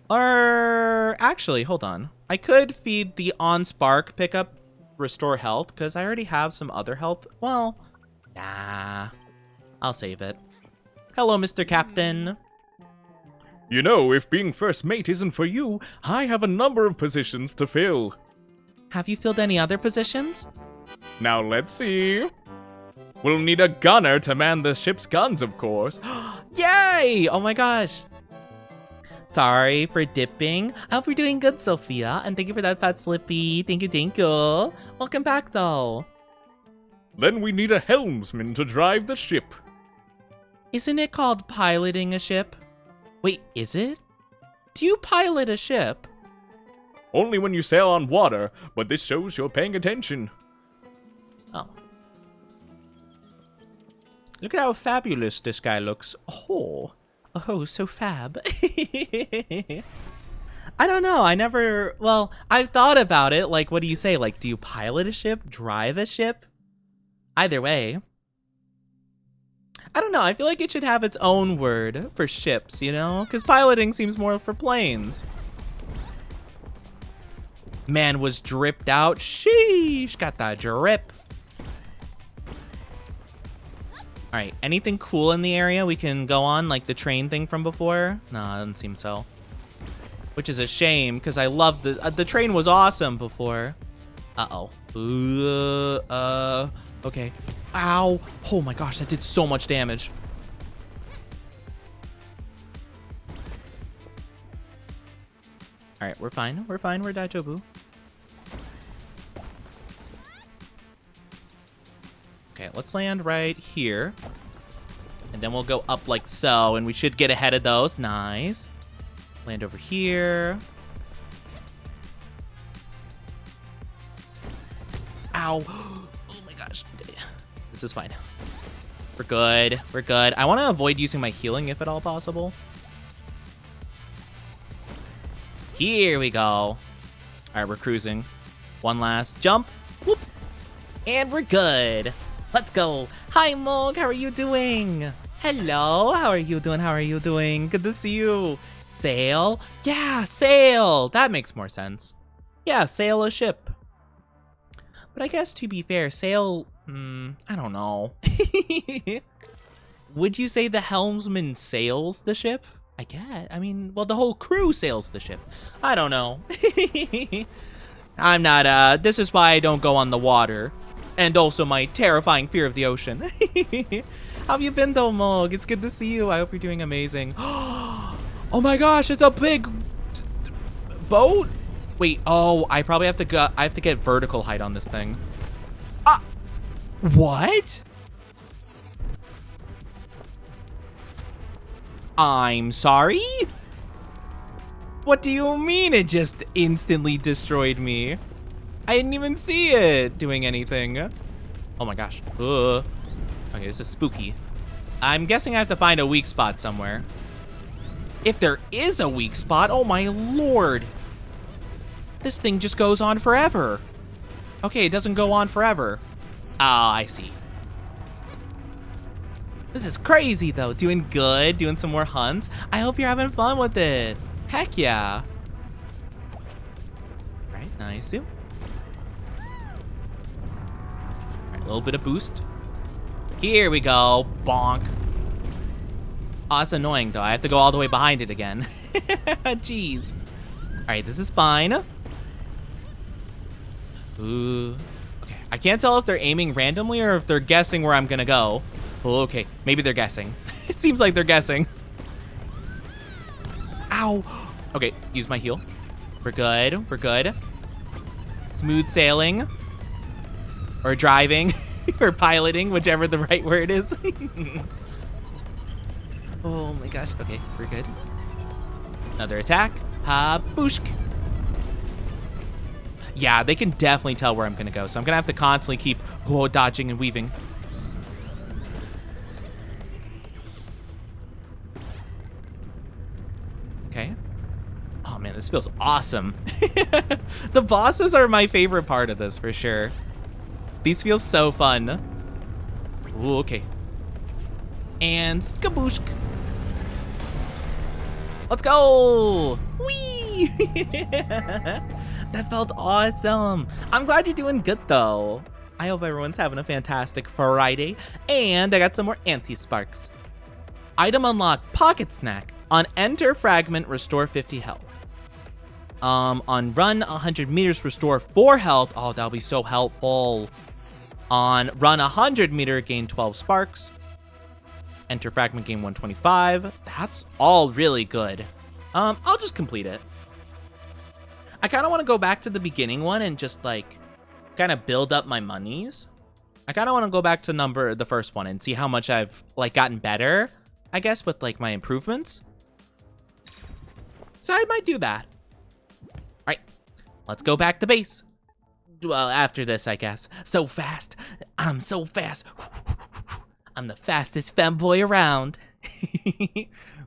Or actually, hold on. I could feed the on spark pickup restore health because I already have some other health. Well, nah, I'll save it. Hello, Mr. Captain. You know, if being first mate isn't for you, I have a number of positions to fill. Have you filled any other positions? Now let's see. We'll need a gunner to man the ship's guns, of course. Yay! Oh my gosh. Sorry for dipping. I hope you're doing good, Sophia. And thank you for that, Pat Slippy. Thank you, thank you. Welcome back, though. Then we need a helmsman to drive the ship. Isn't it called piloting a ship? Wait, is it? Do you pilot a ship? Only when you sail on water, but this shows you're paying attention. Oh. Look at how fabulous this guy looks. Oh, so fab. I don't know. I've thought about it. Like, what do you say? Like, do you pilot a ship? Drive a ship? Either way. I don't know. I feel like it should have its own word for ships, you know? Because piloting seems more for planes. Man was dripped out. Sheesh, got that drip. All right, anything cool in the area we can go on, like the train thing from before? No, it doesn't seem so. Which is a shame, because I love the train was awesome before. Uh-oh. Okay. Ow. Oh my gosh, that did so much damage. All right, we're fine. We're fine. We're Daijobu. Okay, let's land right here. And then we'll go up like so, and we should get ahead of those. Nice. Land over here. Ow. Oh my gosh. This is fine. We're good. We're good. I want to avoid using my healing if at all possible. Here we go. All right, we're cruising. One last jump. Whoop. And we're good. Let's go. Hi, Mog. How are you doing? Hello. How are you doing? How are you doing? Good to see you. Sail? Yeah, sail. That makes more sense. Yeah, sail a ship. But I guess to be fair, sail... I don't know. Would you say the helmsman sails the ship? I guess. I mean, well, the whole crew sails the ship. I don't know. I'm not, this is why I don't go on the water. And also my terrifying fear of the ocean. How have you been though, Mog? It's good to see you. I hope you're doing amazing. Oh my gosh, it's a big boat. Wait, oh, I probably have to go. I have to get vertical height on this thing. What? I'm sorry? What do you mean it just instantly destroyed me? I didn't even see it doing anything. Oh my gosh. Okay, this is spooky. I'm guessing I have to find a weak spot somewhere. If there is a weak spot, oh my lord. This thing just goes on forever. Okay, it doesn't go on forever. Ah, I see. This is crazy though. Doing good, doing some more hunts. I hope you're having fun with it. Heck yeah. All right, nice. A little bit of boost. Here we go. Bonk. Oh, that's annoying, though. I have to go all the way behind it again. Jeez. All right, this is fine. Ooh. Okay. I can't tell if they're aiming randomly or if they're guessing where I'm going to go. Oh, okay. Maybe they're guessing. It seems like they're guessing. Ow. Okay, use my heal. We're good. We're good. Smooth sailing. Or driving, or piloting, whichever the right word is. Oh my gosh, okay, we're good. Another attack, ha, booshk. Yeah, they can definitely tell where I'm gonna go, so I'm gonna have to constantly keep dodging and weaving. Okay. Oh man, this feels awesome. The bosses are my favorite part of this, for sure. These feel so fun. Ooh, okay. And skabooshk. Let's go! Whee! That felt awesome. I'm glad you're doing good though. I hope everyone's having a fantastic Friday. And I got some more anti-sparks. Item unlock, pocket snack. On enter fragment, restore 50 health. On run 100 meters, restore 4 health. Oh, that'll be so helpful. On run 100 meter, gain 12 sparks. Enter fragment, gain 125. That's all really good. I'll just complete it. I kind of want to go back to the beginning one and just like kind of build up my monies. I kind of want to go back to the first one and see how much I've like gotten better, I guess, with like my improvements. So I might do that. All right, let's go back to base. Well, after this, I guess. So fast. I'm so fast. I'm the fastest femboy around.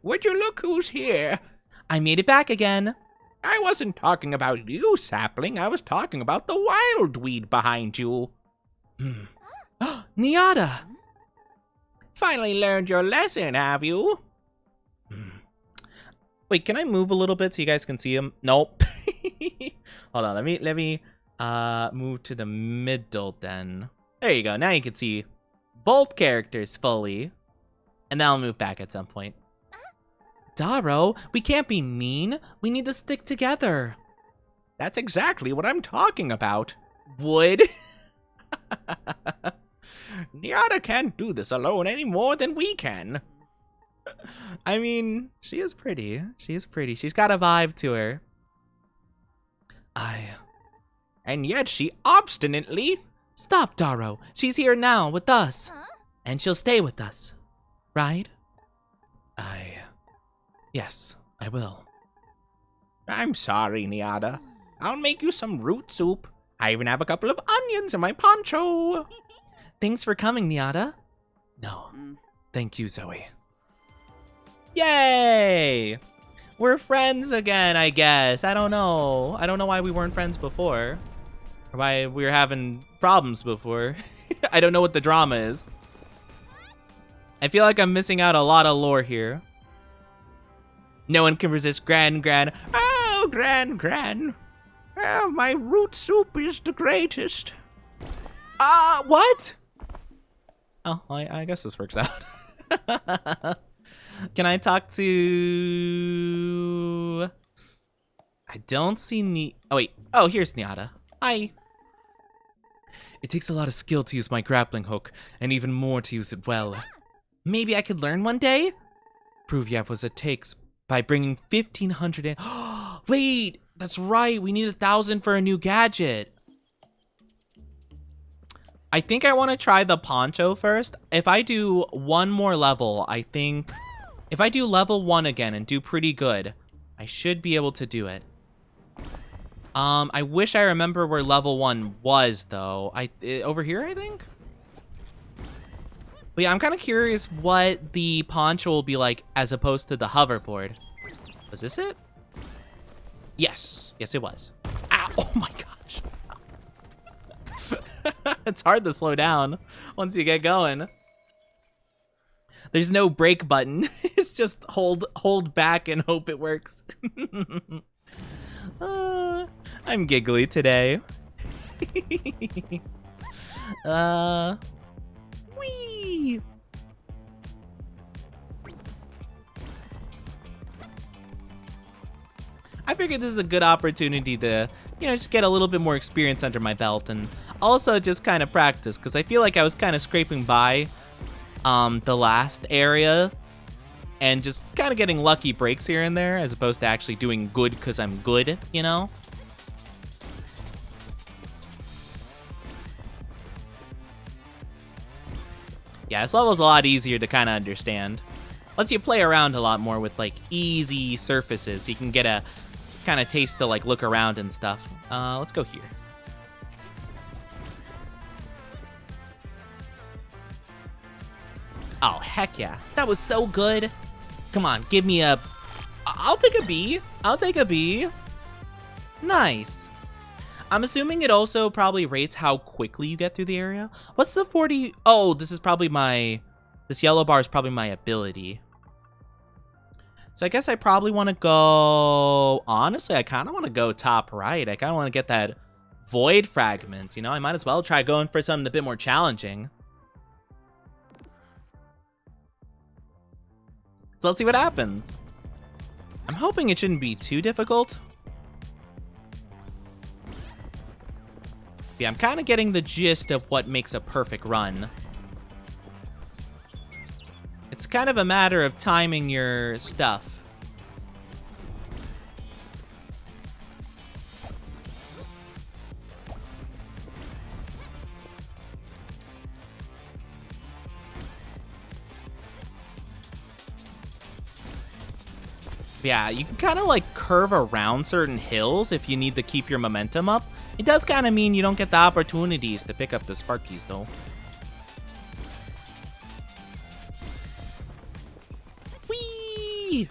Would you look who's here? I made it back again. I wasn't talking about you, sapling. I was talking about the wild weed behind you. Niada. Finally learned your lesson, have you? Wait, can I move a little bit so you guys can see him? Nope. Hold on, let me move to the middle then. There you go. Now you can see both characters fully. And then I'll move back at some point. Daro, we can't be mean. We need to stick together. That's exactly what I'm talking about. Would? Nyada can't do this alone any more than we can. I mean, she is pretty. She is pretty. She's got a vibe to her. And yet she obstinately... Stop, Daro. She's here now with us. Huh? And she'll stay with us. Right? Yes, I will. I'm sorry, Nyada. I'll make you some root soup. I even have a couple of onions in my poncho. Thanks for coming, Nyada. No, thank you, Zoe. Yay! We're friends again, I guess. I don't know. I don't know why we weren't friends before. Or why we were having problems before. I don't know what the drama is. I feel like I'm missing out a lot of lore here. No one can resist Gran. Oh, Gran. Oh, my root soup is the greatest. What? Oh, I guess this works out. Can I talk to... I don't see Oh, wait. Oh, here's Nyada. Hi. It takes a lot of skill to use my grappling hook, and even more to use it well. Maybe I could learn one day? Prove you have what it takes by bringing 1,500 in. Wait, that's right. We need 1,000 for a new gadget. I think I want to try the poncho first. If I do one more level, I think... If I do level 1 again and do pretty good, I should be able to do it. I wish I remember where level 1 was, though. Over here, I think? But yeah, I'm kind of curious what the poncho will be like as opposed to the hoverboard. Was this it? Yes. Yes, it was. Ow! Oh my gosh. It's hard to slow down once you get going. There's no brake button. It's just hold back and hope it works. I'm giggly today. Whee! I figured this is a good opportunity to, just get a little bit more experience under my belt and also just kind of practice, because I feel like I was kind of scraping by the last area and just kind of getting lucky breaks here and there as opposed to actually doing good because I'm good, Yeah, this level's a lot easier to kind of understand. Lets you play around a lot more with, like, easy surfaces, so you can get a kind of taste to, like, look around and stuff. Let's go here. Oh, heck yeah. That was so good. Come on, give me a... I'll take a B. I'll take a B. Nice. I'm assuming it also probably rates how quickly you get through the area. What's the 40? Oh, this is probably my... This yellow bar is probably my ability. So I guess I probably want to go... Honestly, I kind of want to go top right. I kind of want to get that void fragment, I might as well try going for something a bit more challenging. So let's see what happens. I'm hoping it shouldn't be too difficult. Yeah, I'm kind of getting the gist of what makes a perfect run. It's kind of a matter of timing your stuff. Yeah, you can kind of like curve around certain hills if you need to keep your momentum up. It does kind of mean you don't get the opportunities to pick up the Sparkies, though. Whee!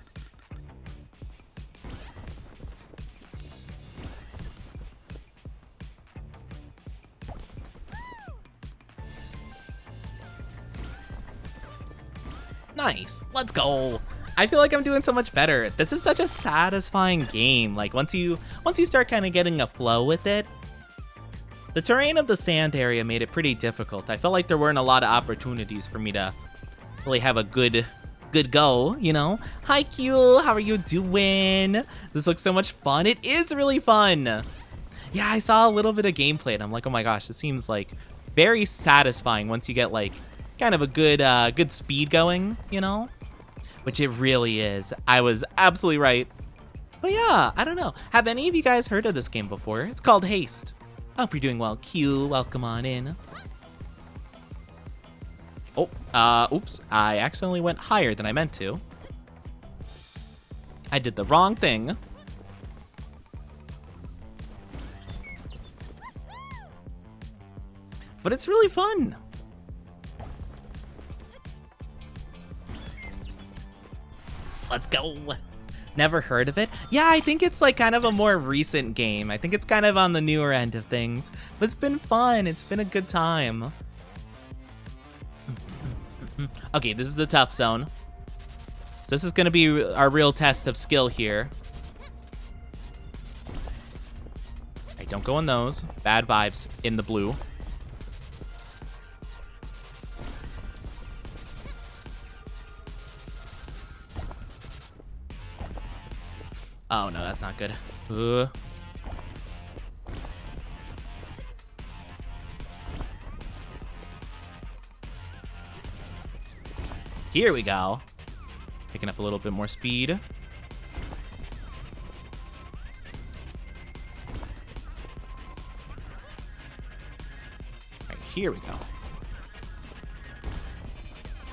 Nice. Let's go. I feel like I'm doing so much better. This is such a satisfying game. Like once you start kind of getting a flow with it. The terrain of the sand area made it pretty difficult. I felt like there weren't a lot of opportunities for me to really have a good go, you know? Hi Q, how are you doing? This looks so much fun. It is really fun. Yeah, I saw a little bit of gameplay and I'm like, oh my gosh, this seems like very satisfying once you get like kind of a good speed going, you know? Which it really is. I was absolutely right. But yeah, I don't know. Have any of you guys heard of this game before? It's called Haste. I hope you're doing well. Q, welcome on in. Oh, oops. I accidentally went higher than I meant to. I did the wrong thing. But it's really fun. Let's go. Never heard of it? Yeah, I think it's like kind of a more recent game. I think it's kind of on the newer end of things. But it's been fun. It's been a good time. Okay, this is a tough zone. So this is going to be our real test of skill here. Hey, don't go in those. Bad vibes in the blue. Oh, no, that's not good. Here we go. Picking up a little bit more speed. All right, here we go.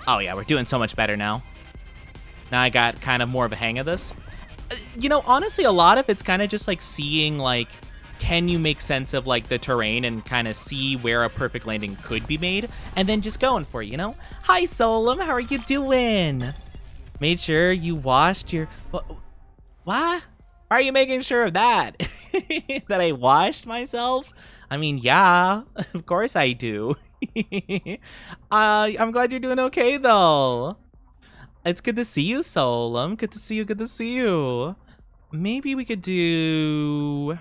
Oh, yeah, we're doing so much better now. Now I got kind of more of a hang of this. You know, honestly, a lot of it's kind of just like seeing, like, can you make sense of like the terrain and kind of see where a perfect landing could be made and then just going for it, you know? Hi, Solum, how are you doing? Made sure you washed your... What? Why are you making sure of that? That I washed myself? I mean, yeah, of course I do. I'm glad you're doing okay, though. It's good to see you, Solum. Good to see you, good to see you. Maybe we could do...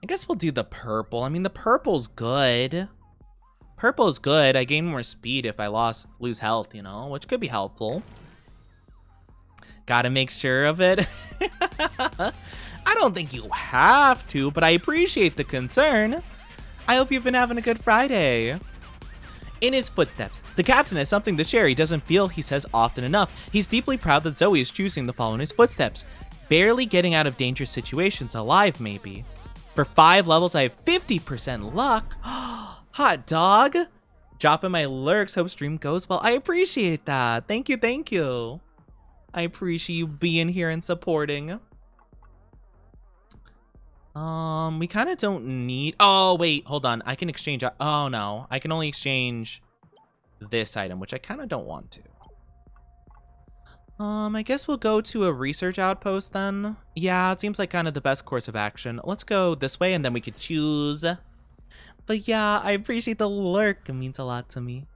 I guess we'll do the purple. I mean, the purple's good. Purple's good. I gain more speed if I lose health, you know, which could be helpful. Gotta make sure of it. I don't think you have to, but I appreciate the concern. I hope you've been having a good Friday. In his footsteps, the captain has something to share he doesn't feel he says often enough. He's deeply proud that Zoe is choosing to follow in his footsteps. Barely getting out of dangerous situations alive, maybe. For 5 levels, I have 50% luck. Hot dog. Dropping my lurks. Hope stream goes well. I appreciate that. Thank you, thank you. I appreciate you being here and supporting. We kind of don't need... Oh, wait, hold on. I can exchange... Oh, no. I can only exchange this item, which I kind of don't want to. I guess we'll go to a research outpost then. Yeah, it seems like kind of the best course of action. Let's go this way and then we could choose. But yeah, I appreciate the lurk. It means a lot to me.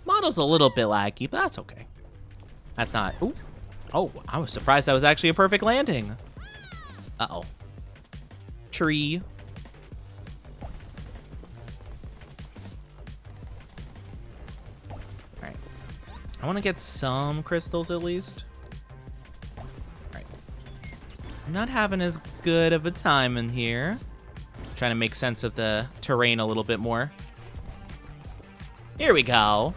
Model's a little bit laggy, but that's okay. That's not... Ooh. Oh, I was surprised that was actually a perfect landing. Uh-oh. Tree. Alright. I want to get some crystals at least. Alright. I'm not having as good of a time in here. Trying to make sense of the terrain a little bit more. Here we go.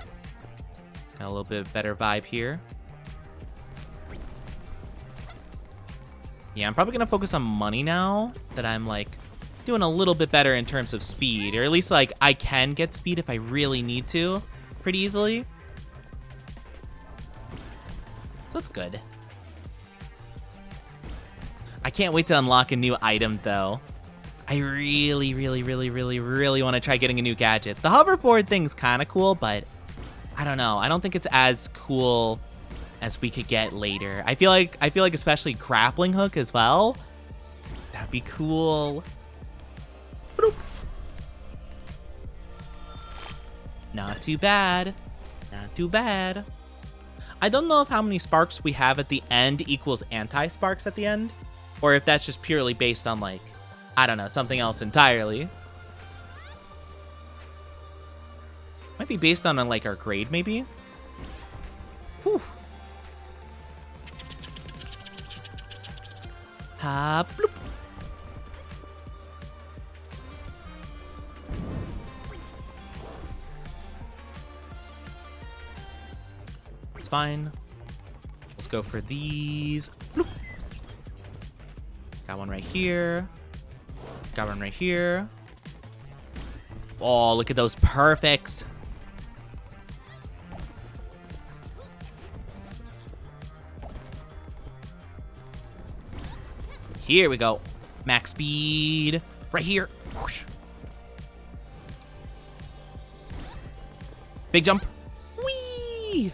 Got a little bit better vibe here. Yeah, I'm probably gonna focus on money now that I'm like doing a little bit better in terms of speed, or at least like I can get speed if I really need to pretty easily. So that's good. I can't wait to unlock a new item though. I really want to try getting a new gadget. The hoverboard thing's kind of cool, but I don't know. I don't think it's as cool as we could get later. I feel like especially grappling hook as well. That'd be cool. Bloop. Not too bad. Not too bad. I don't know if how many sparks we have at the end equals anti-sparks at the end, or if that's just purely based on, like, I don't know, something else entirely. Might be based on, like, our grade, maybe? Whew. Ha, bloop. It's fine. Let's go for these. Bloop. Got one right here. Got one right here. Oh, look at those perfects. Here we go. Max speed. Right here. Whoosh. Big jump. Whee!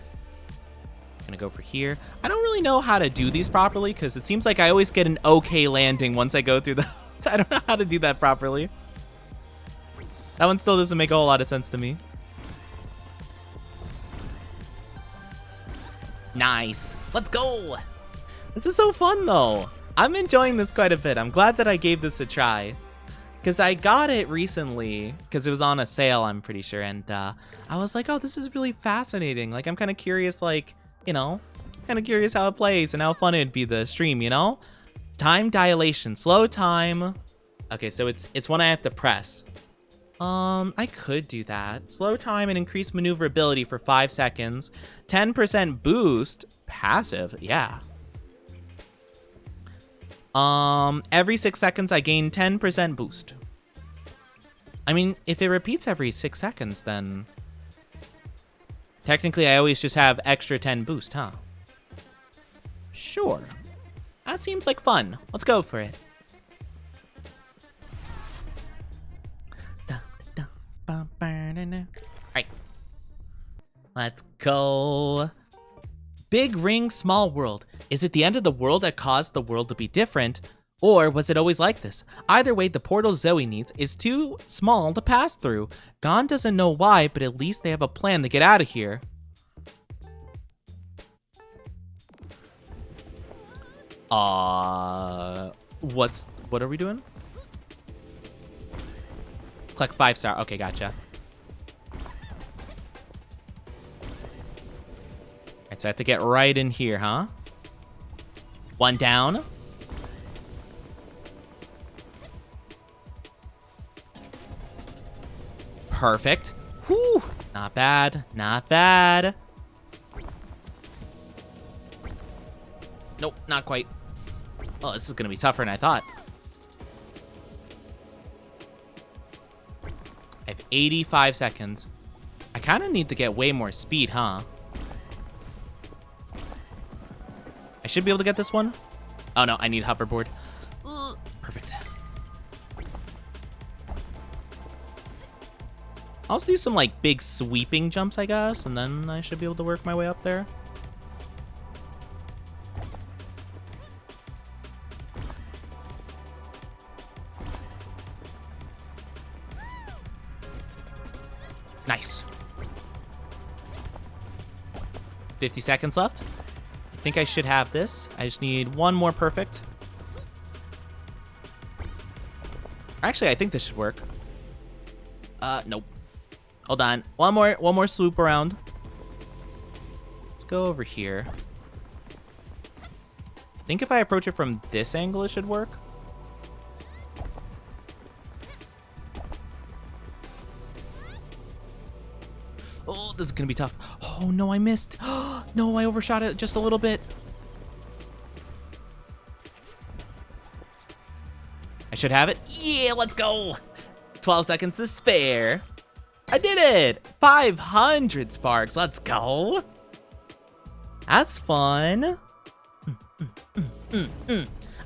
Gonna go for here. I don't really know how to do these properly because it seems like I always get an okay landing once I go through the... I don't know how to do that properly. That one still doesn't make a whole lot of sense to me. Nice. Let's go. This is so fun, though. I'm enjoying this quite a bit. I'm glad that I gave this a try. Because I got it recently, because it was on a sale, I'm pretty sure. And I was like, oh, this is really fascinating. Like, I'm kind of curious, like, you know, kind of curious how it plays and how fun it'd be the stream, you know? Time dilation, slow time. Okay, so it's one I have to press. I could do that. Slow time and increase maneuverability for 5 seconds. 10% boost. Passive, yeah. Every 6 seconds I gain 10% boost. I mean, if it repeats every 6 seconds, then technically I always just have extra 10 boost, huh? Sure. That seems like fun. Let's go for it. Alright. Let's go. Big ring, small world. Is it the end of the world that caused the world to be different? Or was it always like this? Either way, the portal Zoe needs is too small to pass through. Gon doesn't know why, but at least they have a plan to get out of here. What are we doing? Collect 5-star. Okay, gotcha. Alright, so I have to get right in here, huh? One down. Perfect. Whew. Not bad. Not bad. Nope, not quite. Oh, this is going to be tougher than I thought. I have 85 seconds. I kind of need to get way more speed, huh? I should be able to get this one. Oh, no, I need hoverboard. Perfect. I'll do some, like, big sweeping jumps, I guess, and then I should be able to work my way up there. Nice. 50 seconds left. I think I should have this. I just need one more perfect. Actually, I think this should work. Nope. Hold on. One more swoop around. Let's go over here. I think if I approach it from this angle, it should work. Oh, this is gonna be tough. Oh, no, I missed. No, I overshot it just a little bit. I should have it. Yeah, let's go. 12 seconds to spare. I did it. 500 sparks. Let's go. That's fun.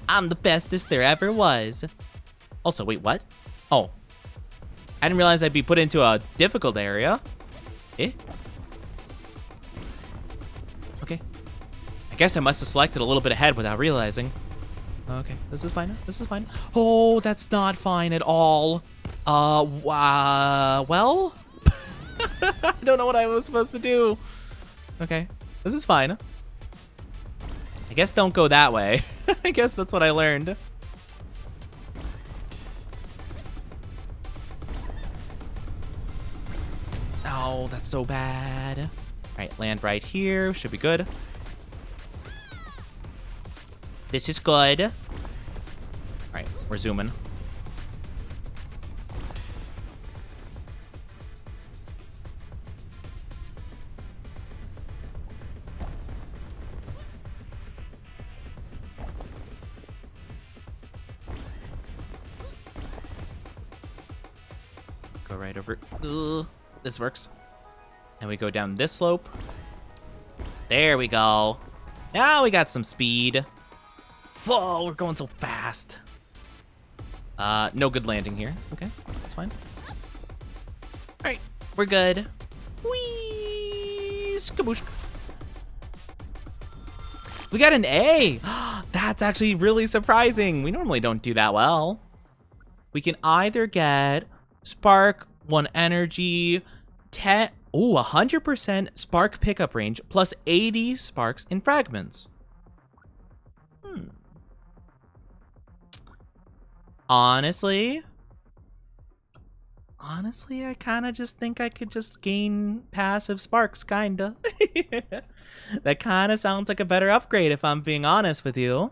I'm the bestest there ever was. Also, wait, what? Oh. I didn't realize I'd be put into a difficult area. Eh? Okay. I guess I must have selected a little bit ahead without realizing. Okay, this is fine. This is fine. Oh, that's not fine at all. Well? I don't know what I was supposed to do. Okay, this is fine. I guess don't go that way. I guess that's what I learned. Oh, that's so bad. All right, land right here. Should be good. This is good. All right, we're zooming. Go right over. Ugh, this works. And we go down this slope. There we go. Now we got some speed. Whoa, we're going so fast. No good landing here. Okay, that's fine. All right, we're good. Whee! Skaboosh. We got an A. That's actually really surprising. We normally don't do that well. We can either get Spark, 1 energy, 100% Spark pickup range, plus 80 Sparks in fragments. Honestly, I kind of just think I could just gain passive Sparks, kinda. That kind of sounds like a better upgrade if I'm being honest with you.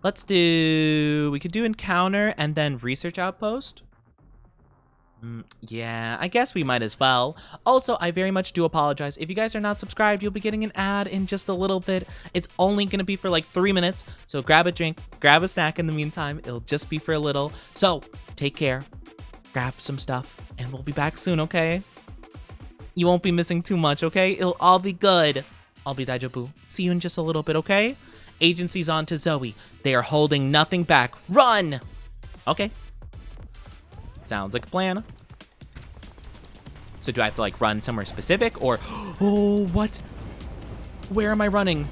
We could do encounter and then research outpost. Yeah, I guess we might as well. Also, I very much do apologize. If you guys are not subscribed, you'll be getting an ad in just a little bit. It's only going to be for like 3 minutes. So grab a drink, grab a snack in the meantime. It'll just be for a little. So take care, grab some stuff, and we'll be back soon, okay? You won't be missing too much, okay? It'll all be good. I'll be Daijobu. See you in just a little bit, okay? Agency's on to Zoe. They are holding nothing back. Run! Okay. Sounds like a plan. So do I have to like run somewhere specific or... Oh, what? Where am I running?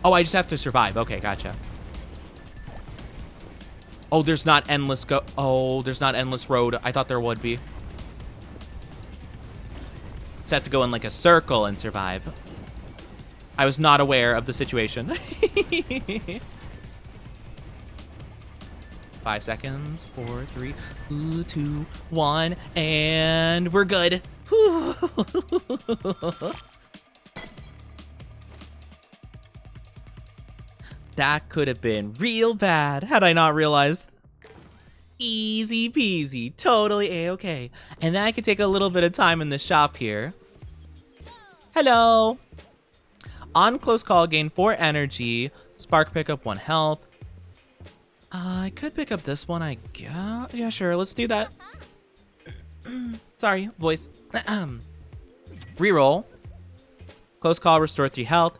Oh, I just have to survive. Okay, gotcha. Oh, there's not endless there's not endless road. I thought there would be. So I have to go in like a circle and survive. I was not aware of the situation. 5 seconds. 4, 3, 2, 1, and we're good. That could have been real bad had I not realized. Easy peasy, totally a-okay. And then I could take a little bit of time in the shop here. Hello. On close call, gain 4 energy. Spark pickup 1 health. I could pick up this one, I guess. Yeah, sure, let's do that. Sorry, voice. Reroll. Close call, restore 3 health.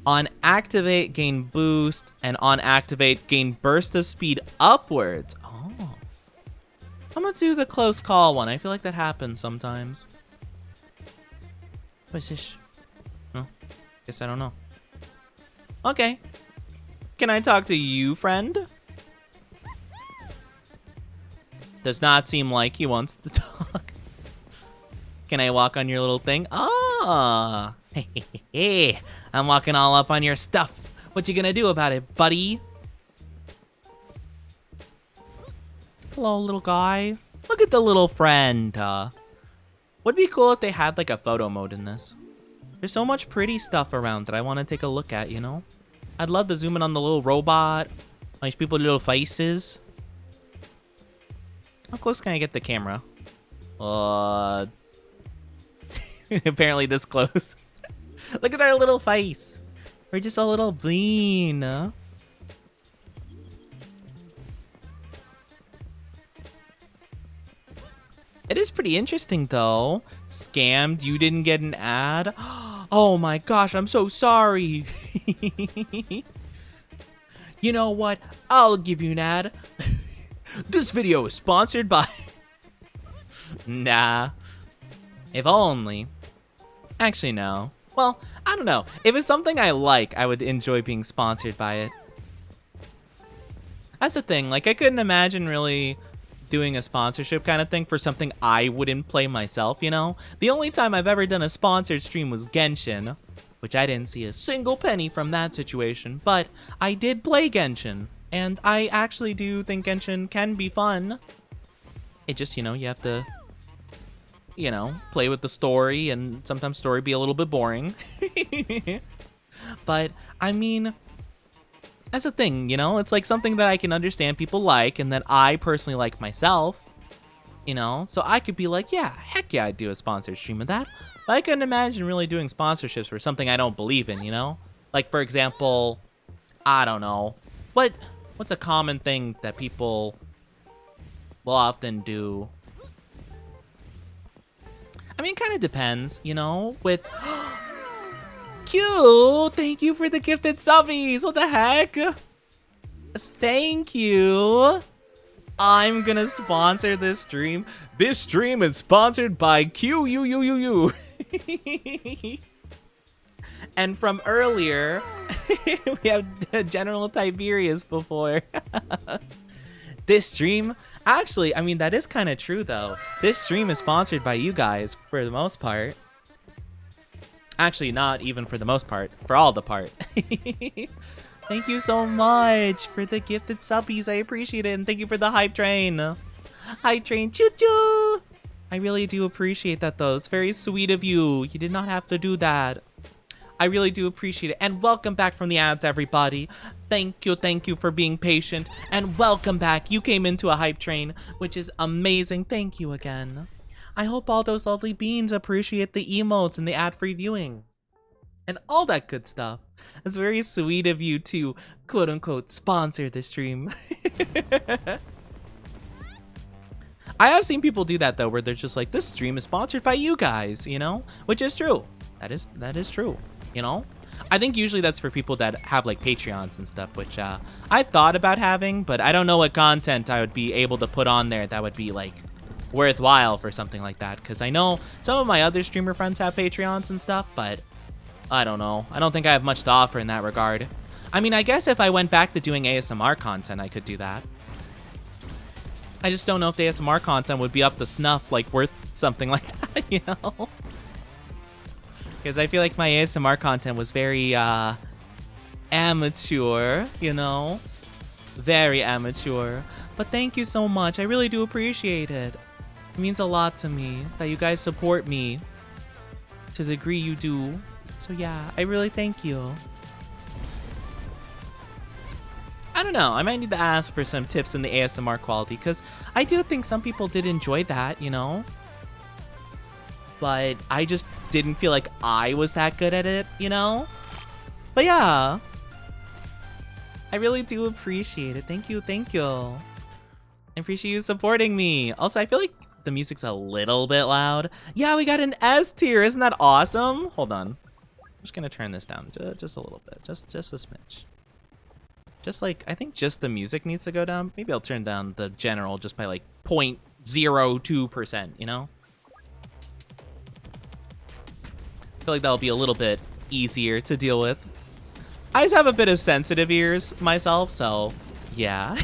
On activate, gain boost. And on activate, gain burst of speed upwards. Oh. I'm gonna do the close call one. I feel like that happens sometimes. What's this? Oh, guess I don't know. Okay. Can I talk to you, friend? Does not seem like he wants to talk. Can I walk on your little thing? Ah, hey, I'm walking all up on your stuff. What you gonna do about it, buddy? Hello, little guy. Look at the little friend. Would be cool if they had like a photo mode in this. There's so much pretty stuff around that I want to take a look at, you know? I'd love to zoom in on the little robot, on these people's little faces. How close can I get the camera? Apparently this close. Look at our little face. We're just a little bean. It is pretty interesting though. Scammed, you didn't get an ad? Oh my gosh, I'm so sorry. You know what? I'll give you an ad. This video is sponsored by... Nah. If only. Actually, no. Well, I don't know. If it's something I like, I would enjoy being sponsored by it. That's the thing. Like, I couldn't imagine really doing a sponsorship kind of thing for something I wouldn't play myself, you know? The only time I've ever done a sponsored stream was Genshin, which I didn't see a single penny from that situation, but I did play Genshin, and I actually do think Genshin can be fun. It just, you know, you have to, you know, play with the story, and sometimes story be a little bit boring. But, I mean, that's a thing, you know? It's like something that I can understand people like, and that I personally like myself, you know? So I could be like, yeah, heck yeah, I'd do a sponsored stream of that. But I couldn't imagine really doing sponsorships for something I don't believe in, you know? Like, for example, I don't know. What's a common thing that people will often do? I mean, it kind of depends, you know? With... Q, thank you for the gifted subbies. What the heck? Thank you. I'm gonna sponsor this stream. This stream is sponsored by Q. And from earlier, we have General Tiberius before. This stream, actually, I mean, that is kind of true though. This stream is sponsored by you guys for the most part. Actually, not even for the most part, for all the part. Thank you so much for the gifted subbies. I appreciate it. And thank you for the hype train. Hype train, choo-choo. I really do appreciate that, though. It's very sweet of you. You did not have to do that. I really do appreciate it. And welcome back from the ads, everybody. Thank you for being patient. And welcome back. You came into a hype train, which is amazing. Thank you again. I hope all those lovely beans appreciate the emotes and the ad-free viewing. And all that good stuff. It's very sweet of you to, quote-unquote, sponsor the stream. I have seen people do that, though, where they're just like, this stream is sponsored by you guys, you know? Which is true. That is true, you know? I think usually that's for people that have, like, Patreons and stuff, which I thought about having, but I don't know what content I would be able to put on there that would be, like, worthwhile for something like that, because I know some of my other streamer friends have Patreons and stuff, but I don't know. I don't think I have much to offer in that regard. I mean, I guess if I went back to doing ASMR content, I could do that. I just don't know if the ASMR content would be up to snuff, like worth something like that, you know? Because I feel like my ASMR content was very amateur, you know? Very amateur. But thank you so much. I really do appreciate it. It means a lot to me that you guys support me to the degree you do. So yeah, I really thank you. I don't know. I might need to ask for some tips in the ASMR quality, because I do think some people did enjoy that, you know? But I just didn't feel like I was that good at it, you know? But yeah. I really do appreciate it. Thank you, thank you. I appreciate you supporting me. Also, I feel like the music's a little bit loud. Yeah, we got an S tier. Isn't that awesome? Hold on. I'm just gonna turn this down just a little bit. Just a smidge. Just like, I think just the music needs to go down. Maybe I'll turn down the general just by like 0.02%, you know? I feel like that'll be a little bit easier to deal with. I just have a bit of sensitive ears myself, so yeah.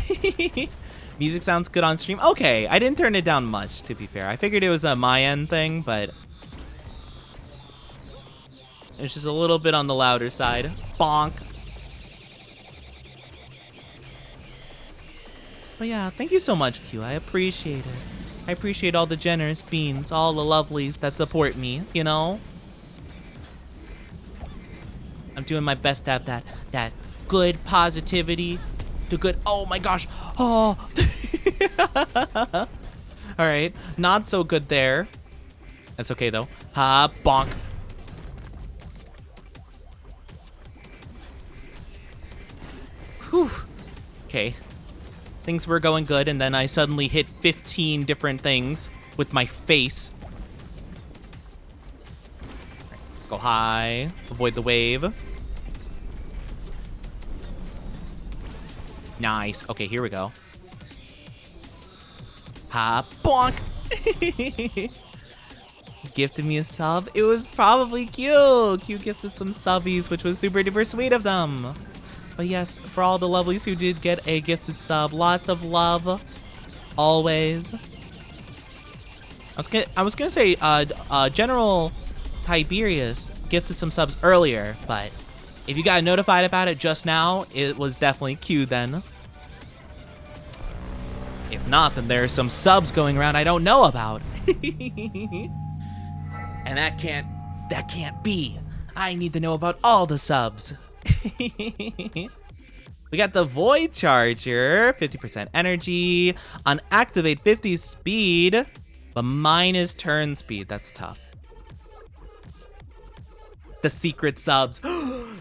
Music sounds good on stream. Okay, I didn't turn it down much, to be fair. I figured it was a my end thing, but it's just a little bit on the louder side. Bonk. But yeah, thank you so much, Q. I appreciate it. I appreciate all the generous beans, all the lovelies that support me, you know? I'm doing my best to have that good positivity. To good, oh my gosh. Oh. All right, not so good there. That's okay though. Ha, bonk. Whew. Okay. Things were going good, and then I suddenly hit 15 different things with my face. Go high. Avoid the wave. Nice. Okay, here we go. Ha, bonk. Gifted me a sub. It was probably Q. Q gifted some subbies, which was super duper sweet of them. But yes, for all the lovelies who did get a gifted sub, lots of love. always. I was gonna say General Tiberius gifted some subs earlier, but if you got notified about it just now, it was definitely Q then. If not, then there's some subs going around I don't know about. And that can't be. I need to know about all the subs. We got the Void Charger, 50% energy, on activate 50 speed, but minus turn speed. That's tough. The secret subs.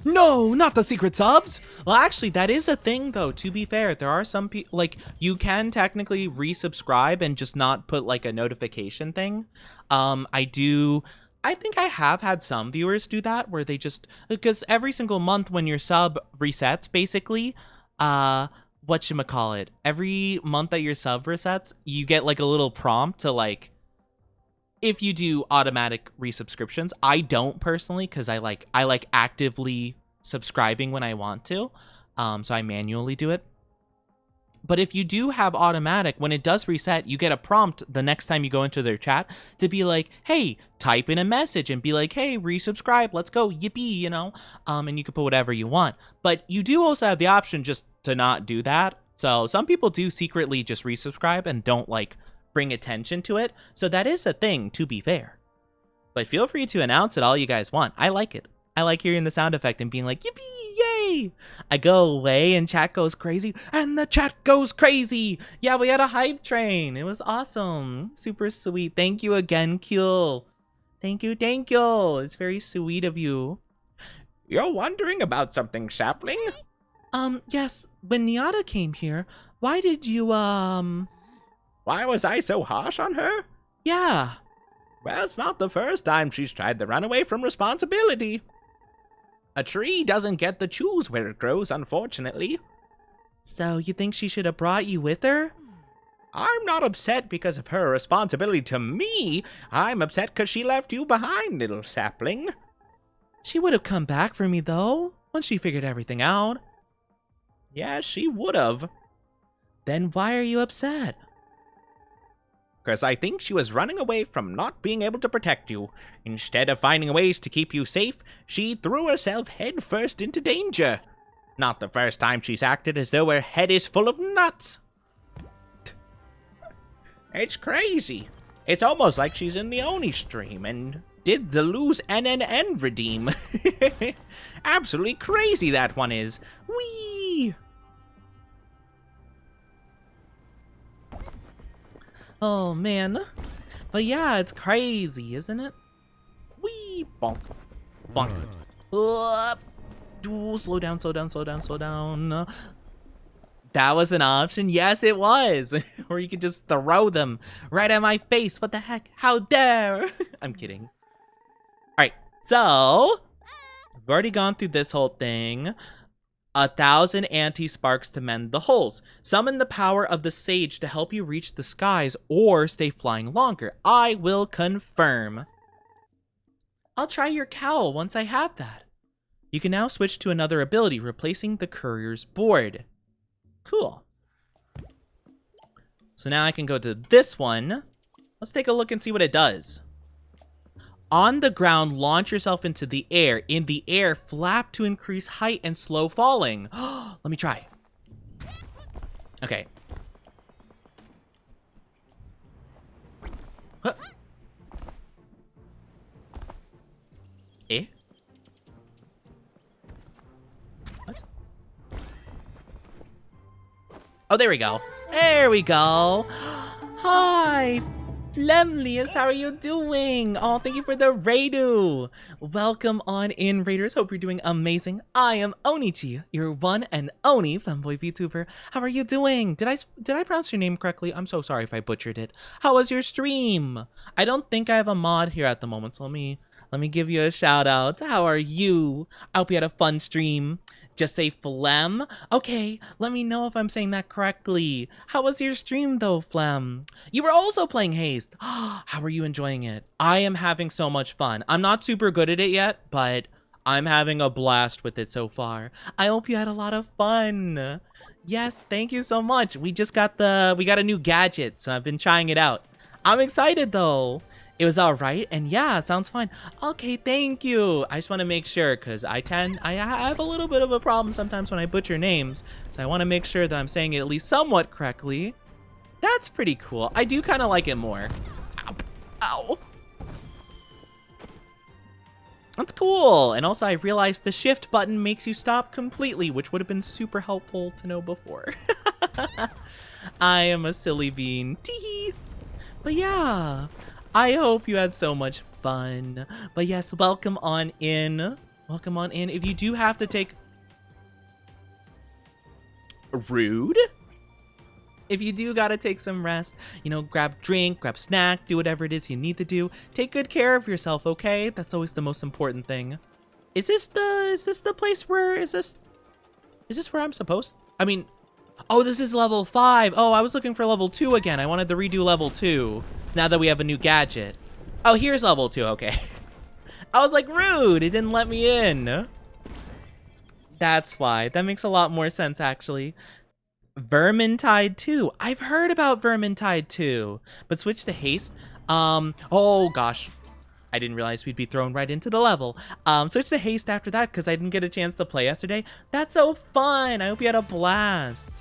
No, not the secret subs. Well, actually, that is a thing, though. To be fair, there are some people, like, you can technically resubscribe and just not put, like, a notification thing. I think I have had some viewers do that, where they just, because every single month when your sub resets, basically, whatchamacallit, every month that your sub resets, you get, like, a little prompt to, like, if you do automatic resubscriptions. I don't personally, because I like actively subscribing when I want to, so I manually do it. But if you do have automatic, when it does reset, you get a prompt the next time you go into their chat to be like, hey, type in a message and be like, hey, resubscribe, let's go, yippee, you know? And you can put whatever you want. But you do also have the option just to not do that. So some people do secretly just resubscribe and don't, like, bring attention to it. So that is a thing, to be fair. But feel free to announce it all you guys want. I like it. I like hearing the sound effect and being like, yippee, yay! I go away and chat goes crazy, and the chat goes crazy! Yeah, we had a hype train. It was awesome. Super sweet. Thank you again, Kyul. Thank you, thank you. It's very sweet of you. You're wondering about something, sapling? Yes. When Niata came here, why did you, Why was I so harsh on her? Yeah. Well, it's not the first time she's tried to run away from responsibility. A tree doesn't get to choose where it grows, unfortunately. So you think she should have brought you with her? I'm not upset because of her responsibility to me. I'm upset because she left you behind, little sapling. She would have come back for me, though, once she figured everything out. Yeah, she would have. Then why are you upset? Because I think she was running away from not being able to protect you. Instead of finding ways to keep you safe, she threw herself headfirst into danger. Not the first time she's acted as though her head is full of nuts. It's crazy. It's almost like she's in the Oni stream and did the lose NNN redeem. Absolutely crazy that one is. Whee! Oh, man. But yeah, it's crazy, isn't it? Whee! Bonk. Bonk. Slow down, slow down, slow down, slow down. That was an option? Yes, it was. Or you could just throw them right at my face. What the heck? How dare? I'm kidding. Alright, so we've already gone through this whole thing. 1,000 anti-sparks to mend the holes. Summon the power of the sage to help you reach the skies or stay flying longer. I will confirm. I'll try your cowl once I have that. You can now switch to another ability, replacing the courier's board. Cool. So now I can go to this one. Let's take a look and see what it does. On the ground, launch yourself into the air. In the air, flap to increase height and slow falling. Let me try. Okay. Huh. Eh? What? Oh, there we go. There we go. Hi, Lemlius, how are you doing? Oh, thank you for the Raidu. Welcome on in, Raiders. Hope you're doing amazing. I am Onichi, your one and only Femboy VTuber. How are you doing? Did I pronounce your name correctly? I'm so sorry if I butchered it. How was your stream? I don't think I have a mod here at the moment, so let me give you a shout out. How are you? I hope you had a fun stream. Just say phlegm? Okay, let me know if I'm saying that correctly. How was your stream though, phlegm? You were also playing Haste. How are you enjoying it? I am having so much fun. I'm not super good at it yet, but I'm having a blast with it so far. I hope you had a lot of fun. Yes, thank you so much. We got a new gadget, so I've been trying it out. I'm excited though. It was all right, and yeah, it sounds fine. Okay, thank you. I just want to make sure, because I have a little bit of a problem sometimes when I butcher names, so I want to make sure that I'm saying it at least somewhat correctly. That's pretty cool. I do kind of like it more. Ow. Ow. That's cool. And also I realized the shift button makes you stop completely, which would have been super helpful to know before. I am a silly bean. Teehee. But yeah, I hope you had so much fun. But yes, welcome on in. Welcome on in. If you do have to take... Rude? If you do gotta take some rest, you know, grab drink, grab snack, do whatever it is you need to do. Take good care of yourself, okay? That's always the most important thing. Is this the place where, is this where I'm supposed? I mean, oh, this is level 5. Oh, I was looking for level 2 again. I wanted to redo level 2 now that we have a new gadget. Oh, here's level 2, okay. I was like, rude, it didn't let me in. That's why. That makes a lot more sense, actually. Vermintide 2. I've heard about Vermintide 2, but switch to Haste. Oh gosh. I didn't realize we'd be thrown right into the level. Switch to Haste after that because I didn't get a chance to play yesterday. That's so fun. I hope you had a blast.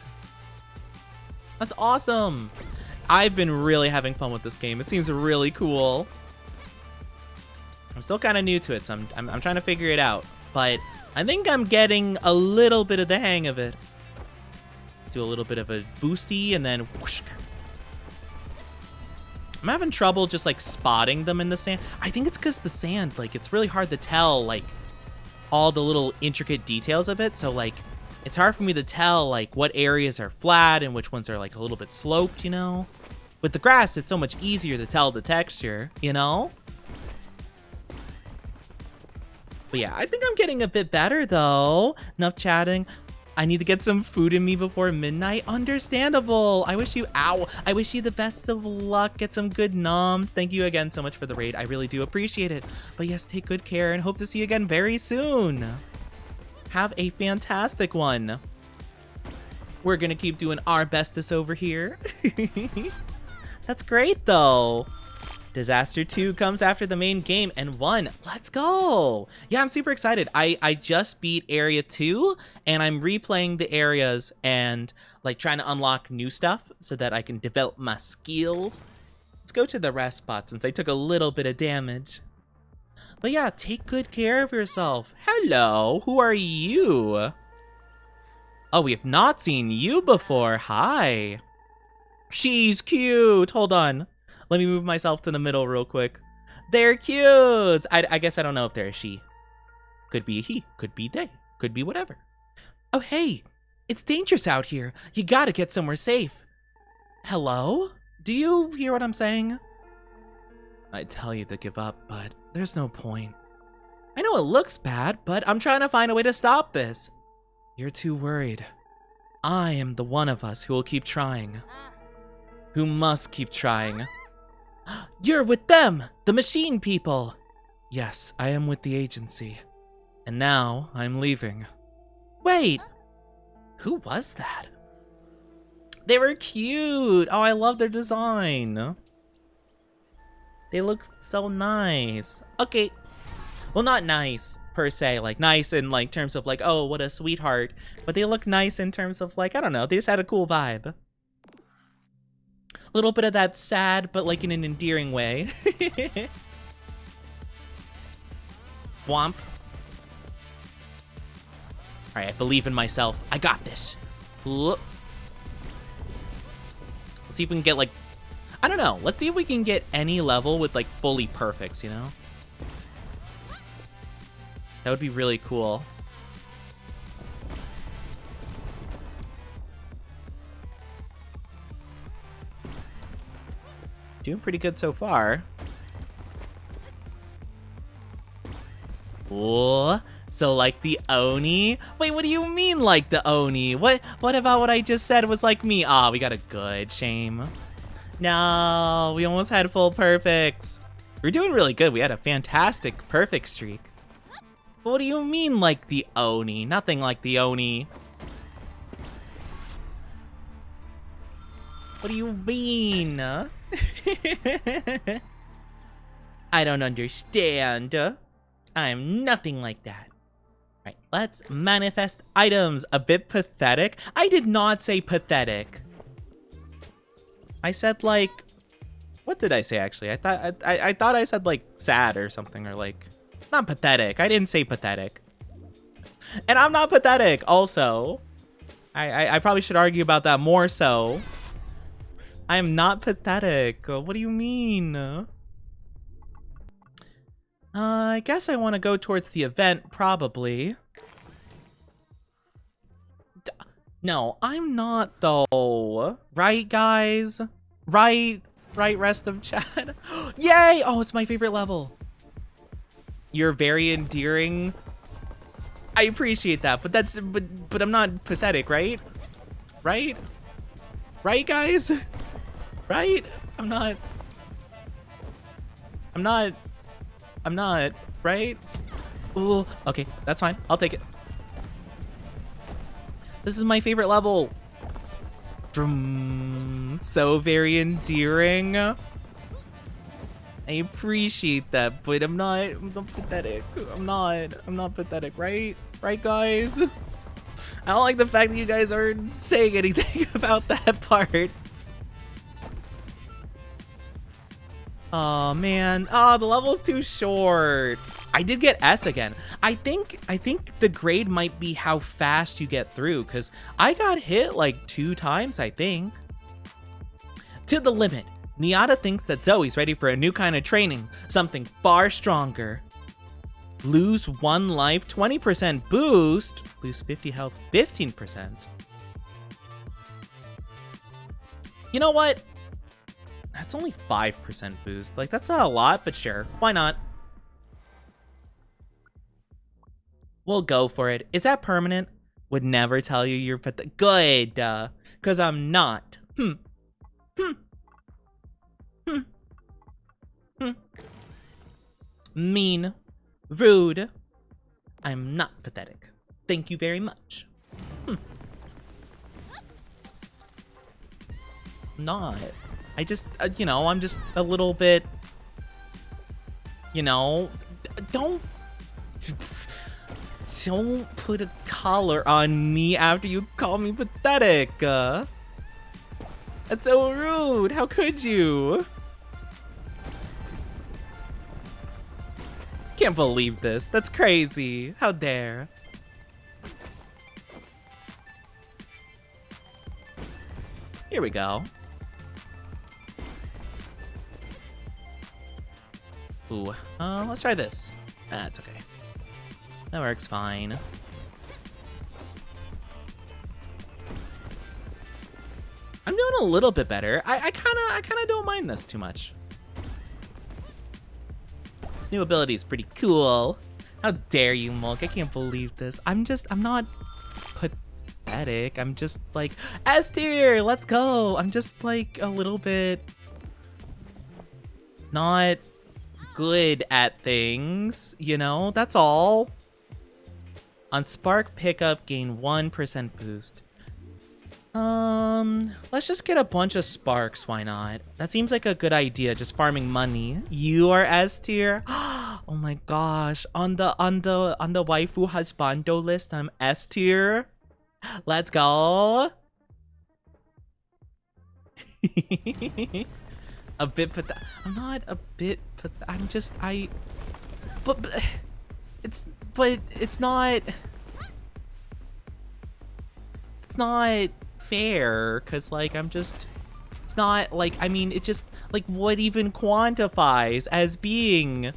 That's awesome. I've been really having fun with this game. It seems really cool. I'm still kind of new to it, so I'm trying to figure it out, but I think I'm getting a little bit of the hang of it. Do a little bit of a boosty and then whoosh. I'm having trouble just like spotting them in the sand. I think it's because the sand, like, it's really hard to tell like all the little intricate details of it. So like it's hard for me to tell like what areas are flat and which ones are like a little bit sloped, you know? With the grass, it's so much easier to tell the texture, you know? But yeah, I think I'm getting a bit better though. Enough chatting. I need to get some food in me before midnight. Understandable. I wish you the best of luck. Get some good noms. Thank you again so much for the raid. I really do appreciate it. But yes, take good care and hope to see you again very soon. Have a fantastic one. We're gonna keep doing our bestest over here. That's great though. Disaster 2 comes after the main game and 1. Let's go. Yeah, I'm super excited. I just beat area 2 and I'm replaying the areas and like trying to unlock new stuff so that I can develop my skills. Let's go to the rest spot since I took a little bit of damage. But yeah, take good care of yourself. Hello, who are you? Oh, we have not seen you before. Hi. She's cute. Hold on. Let me move myself to the middle real quick. They're cute. I guess I don't know if they're a she. Could be a he, could be they, could be whatever. Oh, hey, it's dangerous out here. You gotta get somewhere safe. Hello? Do you hear what I'm saying? I tell you to give up, but there's no point. I know it looks bad, but I'm trying to find a way to stop this. You're too worried. I am the one of us who will keep trying. Who must keep trying. You're with them, the machine people. Yes, I am with the agency. And now I'm leaving. Wait, who was that? They were cute. Oh, I love their design. They look so nice. Okay, well, not nice per se, like nice in like terms of like, oh, what a sweetheart. But they look nice in terms of like, I don't know, they just had a cool vibe. Little bit of that sad, but like in an endearing way. Womp. Alright, I believe in myself. I got this. Let's see if we can get like, I don't know. Let's see if we can get any level with like fully perfects, you know? That would be really cool. Doing pretty good so far. Whoa. So like the Oni? Wait, what do you mean like the Oni? What about what I just said was like me? Ah, we got a good. Shame. No, we almost had full perfects. We're doing really good. We had a fantastic perfect streak. But what do you mean like the Oni? Nothing like the Oni. What do you mean? I don't understand. I'm nothing like that. Right, let's manifest items. A bit pathetic? I did not say pathetic. I said like, what did I say actually? I thought I said like sad or something, or like, not pathetic. I didn't say pathetic. And I'm not pathetic also. I probably should argue about that more so. I am not pathetic. What do you mean? I guess I want to go towards the event, probably. No, I'm not, though. Right, guys? Right, rest of chat? Yay! Oh, it's my favorite level. You're very endearing. I appreciate that, but I'm not pathetic, right? Right? Right, guys? Right? I'm not, right? Ooh, okay, that's fine. I'll take it. This is my favorite level. So very endearing. I appreciate that, but I'm not pathetic. I'm not pathetic, right? Right, guys? I don't like the fact that you guys aren't saying anything about that part. Oh man, oh, the level's too short. I did get S again. I think the grade might be how fast you get through, because I got hit like 2 times, I think. To the limit. Niata thinks that Zoe's ready for a new kind of training, something far stronger. Lose 1 life, 20% boost. Lose 50 health, 15%. You know what? That's only 5% boost. Like, that's not a lot, but sure. Why not? We'll go for it. Is that permanent? Would never tell you you're good. Because I'm not. Mean. Rude. I'm not pathetic. Thank you very much. Not. I just, you know, I'm just a little bit, you know, don't put a collar on me after you call me pathetic. That's so rude. How could you? Can't believe this. That's crazy. How dare. Here we go. Ooh, let's try this. That's okay. That works fine. I'm doing a little bit better. I kinda don't mind this too much. This new ability is pretty cool. How dare you, Mulk? I can't believe this. I'm not pathetic. I'm just like, S tier, let's go. I'm just like a little bit not good at things, you know? That's all. On Spark pickup, gain 1% boost. Let's just get a bunch of sparks, why not? That seems like a good idea, just farming money. You are S tier? Oh my gosh. On the waifu husbando list, I'm S tier. Let's go. A bit pathetic. I'm not a bit pathetic. I'm just, but it's not fair, because like it's not like, I mean, it just like, what even quantifies as being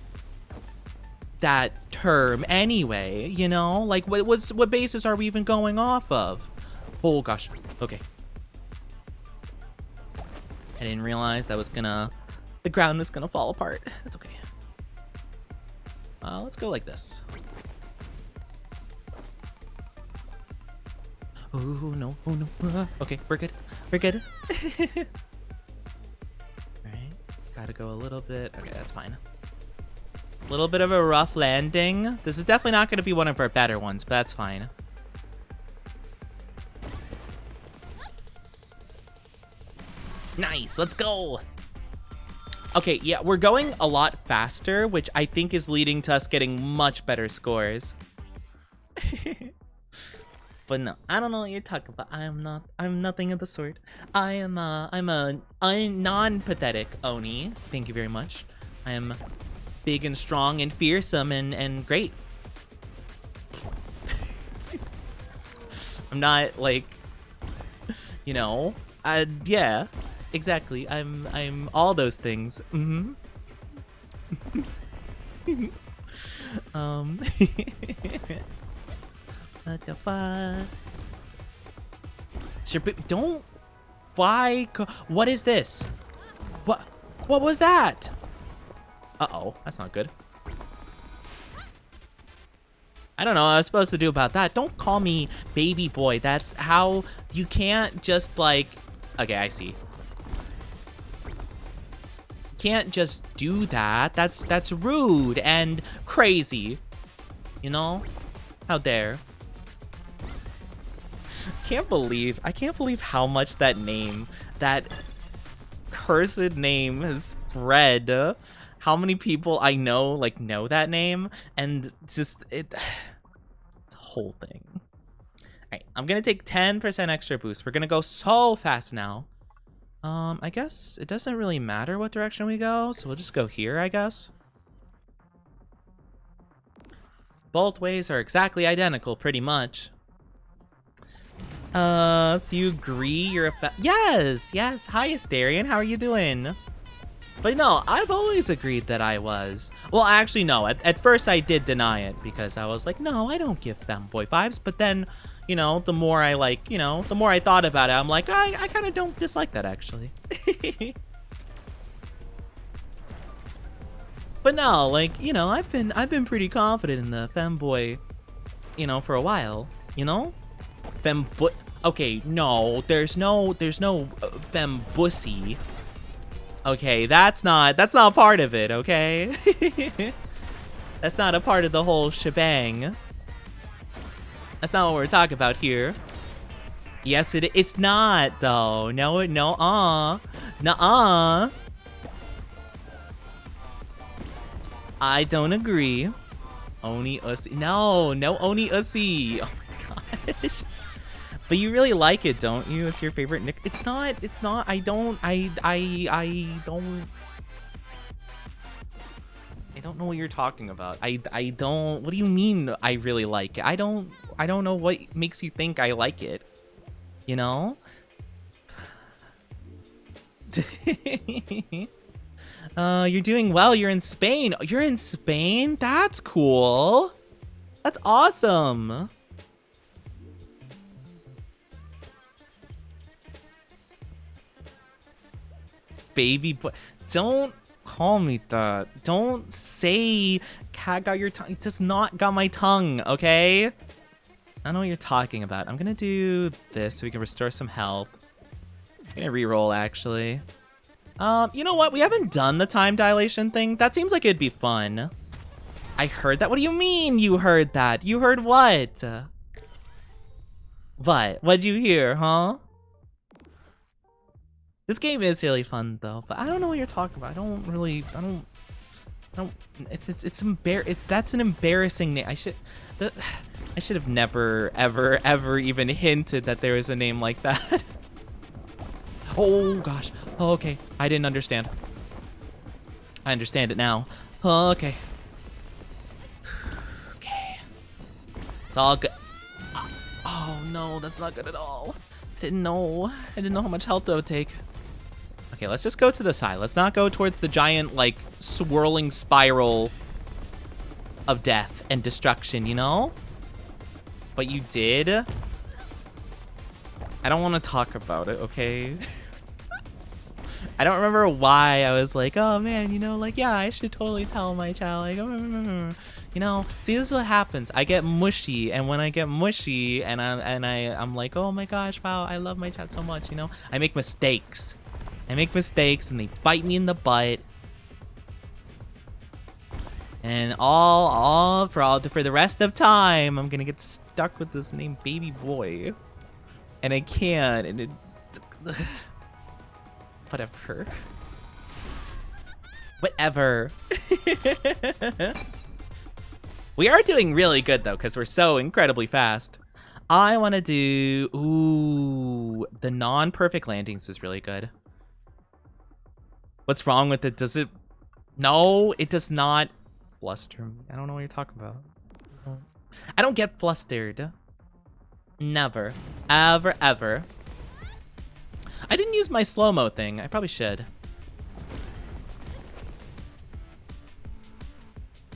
that term anyway, you know? Like what basis are we even going off of? Oh gosh. Okay. I didn't realize that was the ground was gonna fall apart. That's okay. Let's go like this. Oh no, oh no. Okay, we're good. We're good. Alright, gotta go a little bit. Okay, that's fine. A little bit of a rough landing. This is definitely not gonna be one of our better ones, but that's fine. Nice, let's go. Okay, yeah, we're going a lot faster, which I think is leading to us getting much better scores. But no, I don't know what you're talking about. I'm nothing of the sort. I'm a non-pathetic Oni. Thank you very much. I am big and strong and fearsome and great. I'm not like, you know, yeah, exactly. I'm all those things. What the fuck? Sure, but don't. Why? What is this? What was that? Uh-oh, that's not good. I don't know what I was supposed to do about that. Don't call me baby boy. That's how you can't just like. Okay, I see. Can't just do that. That's rude and crazy. You know? How dare? I can't believe how much that cursed name has spread. How many people I know like know that name, and just it's a whole thing. Alright, I'm gonna take 10% extra boost. We're gonna go so fast now. I guess it doesn't really matter what direction we go, so we'll just go here, I guess. Both ways are exactly identical, pretty much. So you agree you're a yes! Hi, Asterion, how are you doing? But no, I've always agreed that I was. Well, actually, no. At first, I did deny it because I was like, no, I don't give Femboy vibes. But then, you know, the more I like, you know, the more I thought about it, I'm like, I kind of don't dislike that, actually. But no, like, you know, I've been pretty confident in the Femboy, you know, for a while, you know? Femboy. Okay, no, there's no fembussy. Okay, that's not part of it, okay? That's not a part of the whole shebang. That's not what we're talking about here. Yes, it's not though. No, nuh-uh. I don't agree. Oni ussy. No Oni ussy. Oh my gosh. But you really like it, don't you? It's your favorite nick. It's not. I don't know what you're talking about. I don't. What do you mean I really like it? I don't know what makes you think I like it. You know? You're doing well. You're in Spain. You're in Spain? That's cool. That's awesome. Baby boy, don't call me that. Don't say cat got your tongue. It does not got my tongue, okay? I don't know what you're talking about. I'm gonna do this so we can restore some health. I'm gonna reroll, actually. You know what? We haven't done the time dilation thing. That seems like it'd be fun. I heard that. What do you mean you heard that? You heard what? What? What'd you hear, huh? This game is really fun though, but I don't know what you're talking about. That's an embarrassing name. I should have never ever even hinted that there was a name like that. Oh gosh. Oh, okay. I didn't understand. I understand it now. Oh, okay. Okay. It's all good. Oh no, that's not good at all. I didn't know how much health that would take. Okay, let's just go to the side. Let's not go towards the giant, like, swirling spiral of death and destruction, you know? But you did. I don't want to talk about it, okay? I don't remember why I was like, oh man, you know, like, yeah, I should totally tell my child, like, you know, see, this is what happens. I get mushy, and when I get mushy, and I'm like, oh my gosh, wow, I love my child so much, you know, I make mistakes. And they bite me in the butt. And all for the rest of time, I'm gonna get stuck with this name, baby boy, and I can't, and it. Whatever. Whatever. We are doing really good, though, because we're so incredibly fast. I want to do... Ooh, the non-perfect landings is really good. What's wrong with it? Does it... No, it does not fluster me. I don't know what you're talking about. I don't get flustered. Never. Ever, ever. I didn't use my slow-mo thing. I probably should.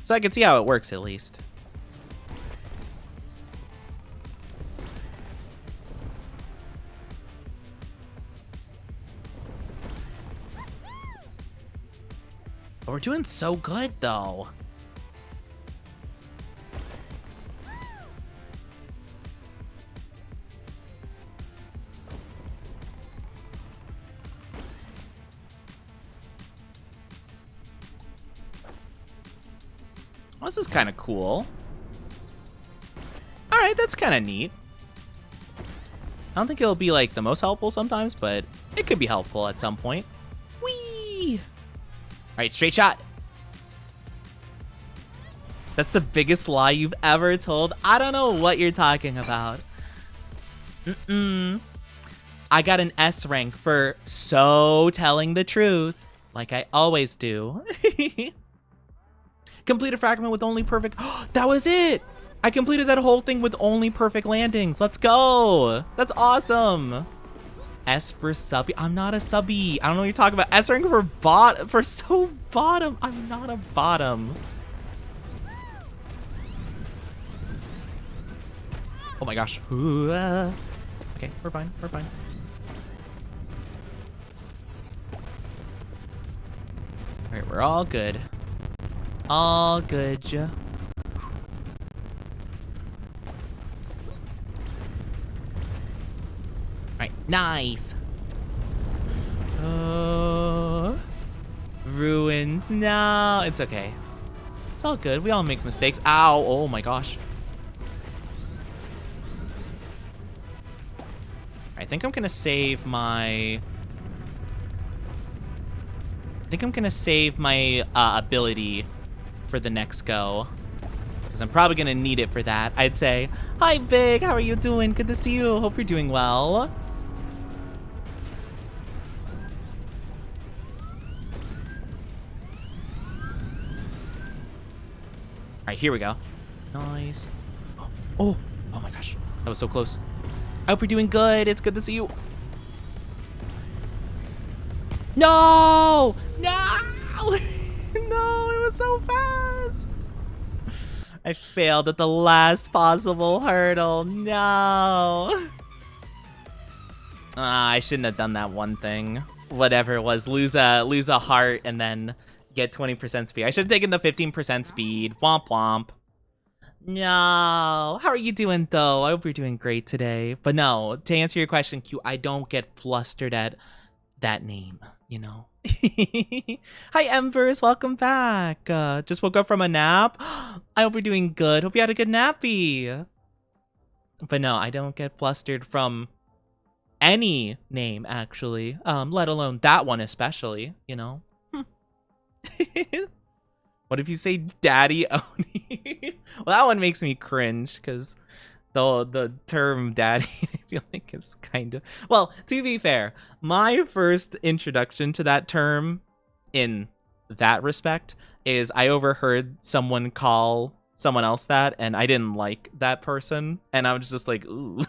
So I can see how it works, at least. But we're doing so good, though. Well, this is kind of cool. All right, that's kind of neat. I don't think it'll be like the most helpful sometimes, but it could be helpful at some point. Whee! All right, straight shot. That's the biggest lie you've ever told. I don't know what you're talking about. I got an S rank for so telling the truth, like I always do. Complete a fragment with only perfect... That was it! I completed that whole thing with only perfect landings. Let's go! That's awesome! S for subby. I'm not a subby. I don't know what you're talking about. S rank for so bottom. I'm not a bottom. Oh my gosh. Ooh, okay, we're fine. We're fine. All right, we're all good. All good. All right, nice. Ruined. No, it's okay. It's all good. We all make mistakes. Ow. Oh my gosh. I think I'm gonna save my... ability for the next go, because I'm probably gonna need it for that. I'd say, hi Big, how are you doing? Good to see you. Hope you're doing well. All right, here we go. Nice. Oh my gosh, that was so close. I hope you're doing good. It's good to see you. No! No! No, it was so fast. I failed at the last possible hurdle. No. I shouldn't have done that one thing. Whatever it was, lose a heart and then get 20% speed. I should have taken the 15% speed. Womp womp. No. How are you doing, though? I hope you're doing great today. But no, to answer your question, Q, I don't get flustered at that name, you know? Hi, Embers. Welcome back. Just woke up from a nap. I hope you're doing good. Hope you had a good nappy. But no, I don't get flustered from any name, actually. Let alone that one especially, you know? What if you say Daddy Oni? Well, that one makes me cringe, because the term daddy, I feel like, is kind of... Well, to be fair, my first introduction to that term in that respect is I overheard someone call someone else that, and I didn't like that person, and I was just like, ooh.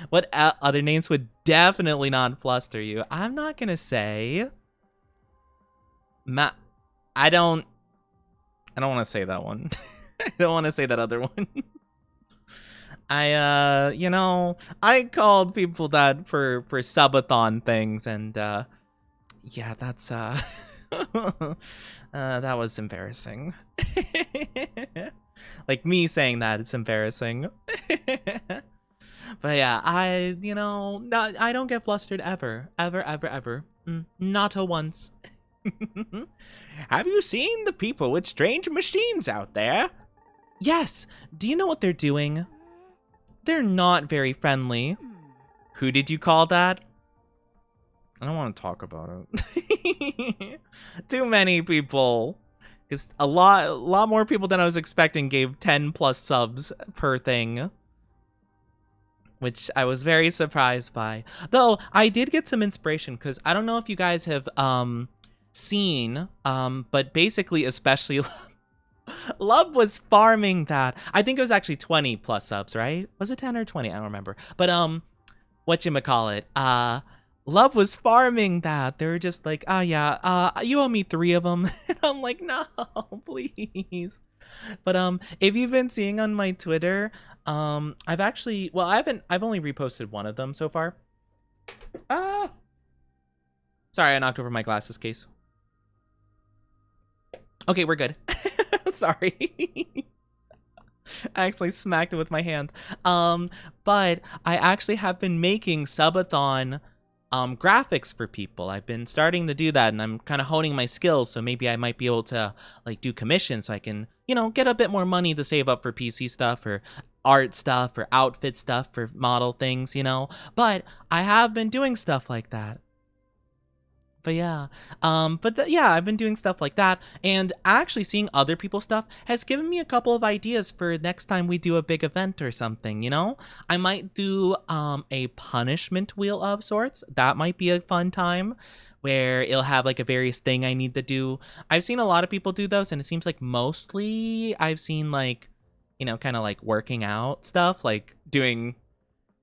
What other names would definitely not fluster you? I'm not gonna say... I don't want to say that one. I don't want to say that other one. You know, I called people that for subathon things, and yeah, that's that was embarrassing. Like me saying that, it's embarrassing. But yeah, I don't get flustered ever. Not a once. Have you seen the people with strange machines out there? Yes. Do you know what they're doing? They're not very friendly. Who did you call that? I don't want to talk about it. Too many people. Because a lot more people than I was expecting gave 10 plus subs per thing, which I was very surprised by. Though I did get some inspiration because I don't know if you guys have seen, but basically, especially Love was farming that. I think it was actually 20 plus subs, right? Was it 10 or 20? I don't remember. But whatchamacallit? Love was farming that. They were just like, oh yeah, you owe me 3 of them. And I'm like, no, please. But if you've been seeing on my Twitter, I've only reposted one of them so far. Sorry, I knocked over my glasses case. Okay, we're good. Sorry. I actually smacked it with my hand. But I actually have been making subathon graphics for people. I've been starting to do that, and I'm kind of honing my skills, so maybe I might be able to like do commissions so I can, get a bit more money to save up for PC stuff or art stuff or outfit stuff for model things, But I have been doing stuff like that. But yeah, I've been doing stuff like that, and actually seeing other people's stuff has given me a couple of ideas for next time we do a big event or something, I might do a punishment wheel of sorts. That might be a fun time where it'll have like a various thing I need to do. I've seen a lot of people do those, and it seems like mostly I've seen like, kind of like working out stuff, like doing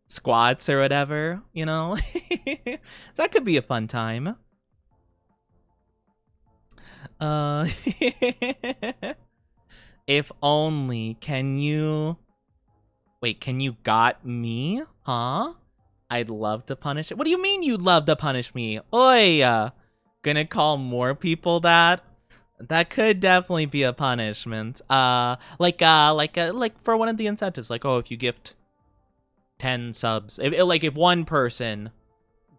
squats or whatever, So that could be a fun time. If only. Can you got me? Huh? I'd love to punish it. What do you mean you'd love to punish me? Oi, gonna call more people that? That could definitely be a punishment. Like for one of the incentives, like, oh, if you gift 10 subs, if one person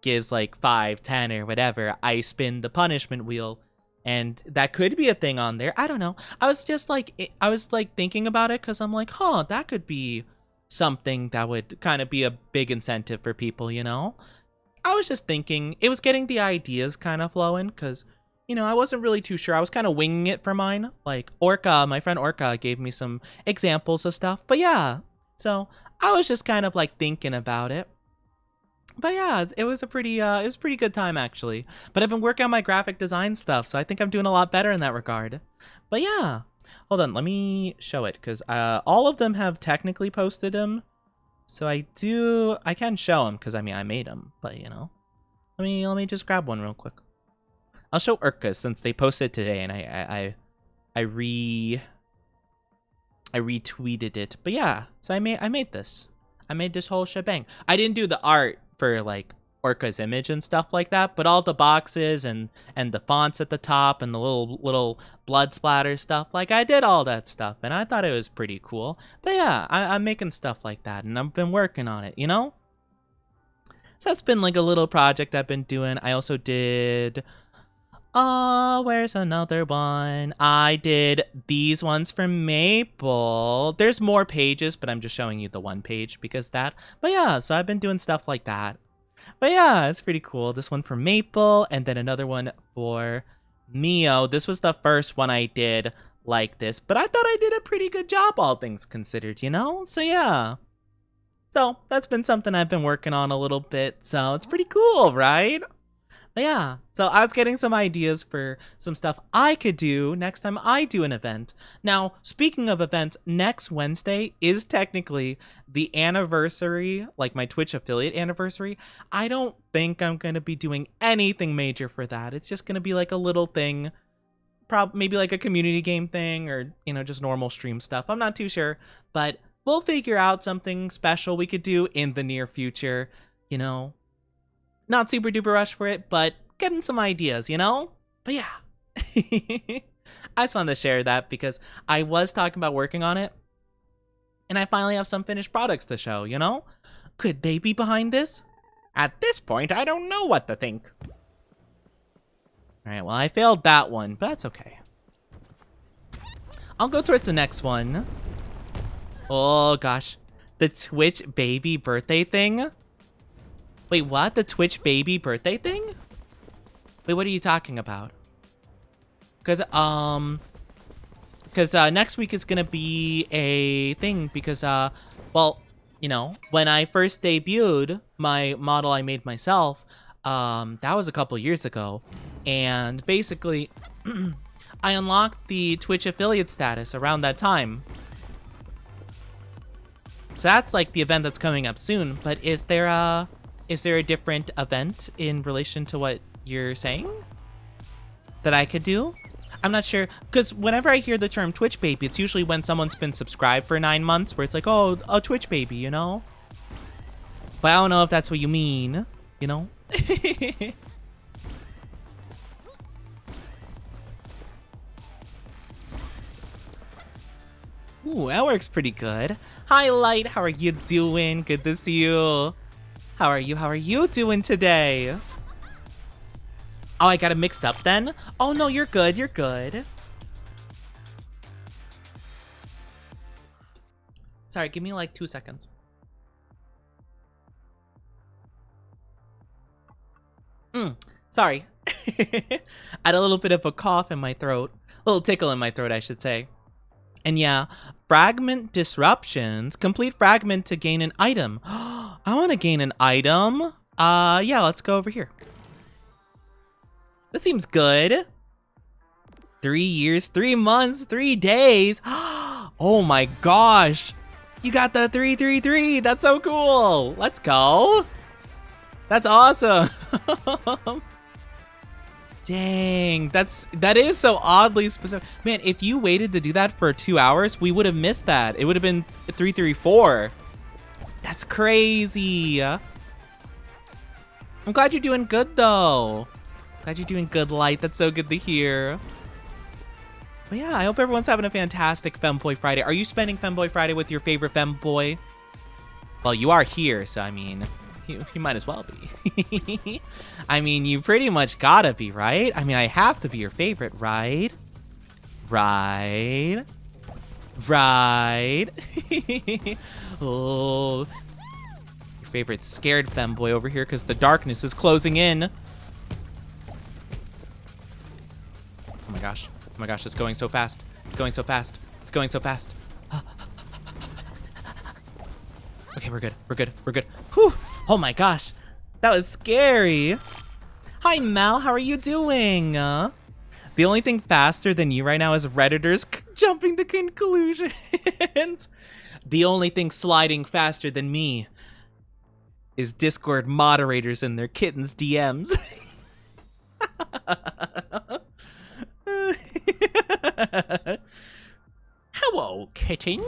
gives like 5, 10 or whatever, I spin the punishment wheel. And that could be a thing on there. I don't know. I was thinking about it because I'm like, that could be something that would kind of be a big incentive for people, I was just thinking, it was getting the ideas kind of flowing because, I wasn't really too sure. I was kind of winging it for mine. Like my friend Orca gave me some examples of stuff. But yeah, so I was just kind of like thinking about it. But yeah, it was a pretty good time actually. But I've been working on my graphic design stuff, so I think I'm doing a lot better in that regard. But yeah, hold on, let me show it because all of them have technically posted them, so I can show them because I made them. But let me just grab one real quick. I'll show Urka since they posted today, and I retweeted it. But yeah, so I made this. I made this whole shebang. I didn't do the art for like Orca's image and stuff like that, but all the boxes and the fonts at the top and the little blood splatter stuff, like I did all that stuff, and I thought it was pretty cool. But yeah, I'm making stuff like that, and I've been working on it, So that's been like a little project I've been doing. I also did where's another one? I did these ones for Maple. There's more pages, but I'm just showing you the one page because that. But yeah, so I've been doing stuff like that. But yeah, it's pretty cool. This one for Maple, and then another one for Mio. This was the first one I did like this, but I thought I did a pretty good job, all things considered, So yeah. So that's been something I've been working on a little bit, so it's pretty cool, right? But yeah, so I was getting some ideas for some stuff I could do next time I do an event. Now, speaking of events, next Wednesday is technically the anniversary, like my Twitch affiliate anniversary. I don't think I'm going to be doing anything major for that. It's just going to be like a little thing, maybe like a community game thing or, just normal stream stuff. I'm not too sure, but we'll figure out something special we could do in the near future, Not super duper rush for it, but getting some ideas, But yeah. I just wanted to share that because I was talking about working on it, and I finally have some finished products to show, Could they be behind this? At this point, I don't know what to think. Alright, well, I failed that one, but that's okay. I'll go towards the next one. Oh, gosh. The Twitch baby birthday thing? Wait, what? The Twitch baby birthday thing? Wait, what are you talking about? Because next week is gonna be a thing because well, you know, when I first debuted my model I made myself, that was a couple years ago, and basically I unlocked the Twitch affiliate status around that time. So that's like the event that's coming up soon. But is there a different event in relation to what you're saying that I could do? I'm not sure, because whenever I hear the term Twitch baby, it's usually when someone's been subscribed for 9 months, where it's like, oh, a Twitch baby, you know? But I don't know if that's what you mean, you know? Ooh, that works pretty good. Hi, Light, how are you doing? Good to see you. How are you doing today? Oh, I got it mixed up then? Oh, no, you're good, you're good. Sorry, give me like 2 seconds. Sorry. I had a little bit of a cough in my throat. A little tickle in my throat, I should say. And yeah, fragment disruptions. Complete fragment to gain an item. I want to gain an item. Yeah, let's go over here. That seems good. 3 years, 3 months, 3 days. Oh my gosh. You got the 333. That's so cool. Let's go. That's awesome. Dang, that is so oddly specific. Man, if you waited to do that for 2 hours, we would have missed that. It would have been 334. That's crazy. I'm glad you're doing good though. Glad you're doing good, Light. That's so good to hear. But yeah, I hope everyone's having a fantastic Femboy Friday. Are you spending Femboy Friday with your favorite Femboy? Well, you are here, so I mean, you might as well be. I mean, you pretty much gotta be, right? I mean, I have to be your favorite, right? Right? Right? Oh, your favorite scared Femboy over here because the darkness is closing in. Oh my gosh. Oh my gosh, it's going so fast. It's going so fast. It's going so fast. Okay, we're good. We're good. We're good. Whew. Oh my gosh. That was scary. Hi, Mal. How are you doing? The only thing faster than you right now is Redditors jumping to conclusions. The only thing sliding faster than me is Discord moderators and their kittens' DMs. Hello, kitten.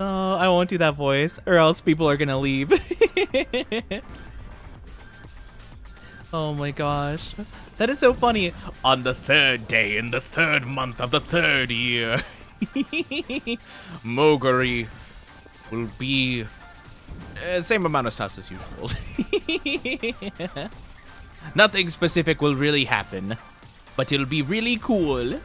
Oh, I won't do that voice, or else people are gonna leave. Oh my gosh. That is so funny. On the 3rd day in the 3rd month of the 3rd year, Moguri will be same amount of sus as usual. Nothing specific will really happen, but it'll be really cool.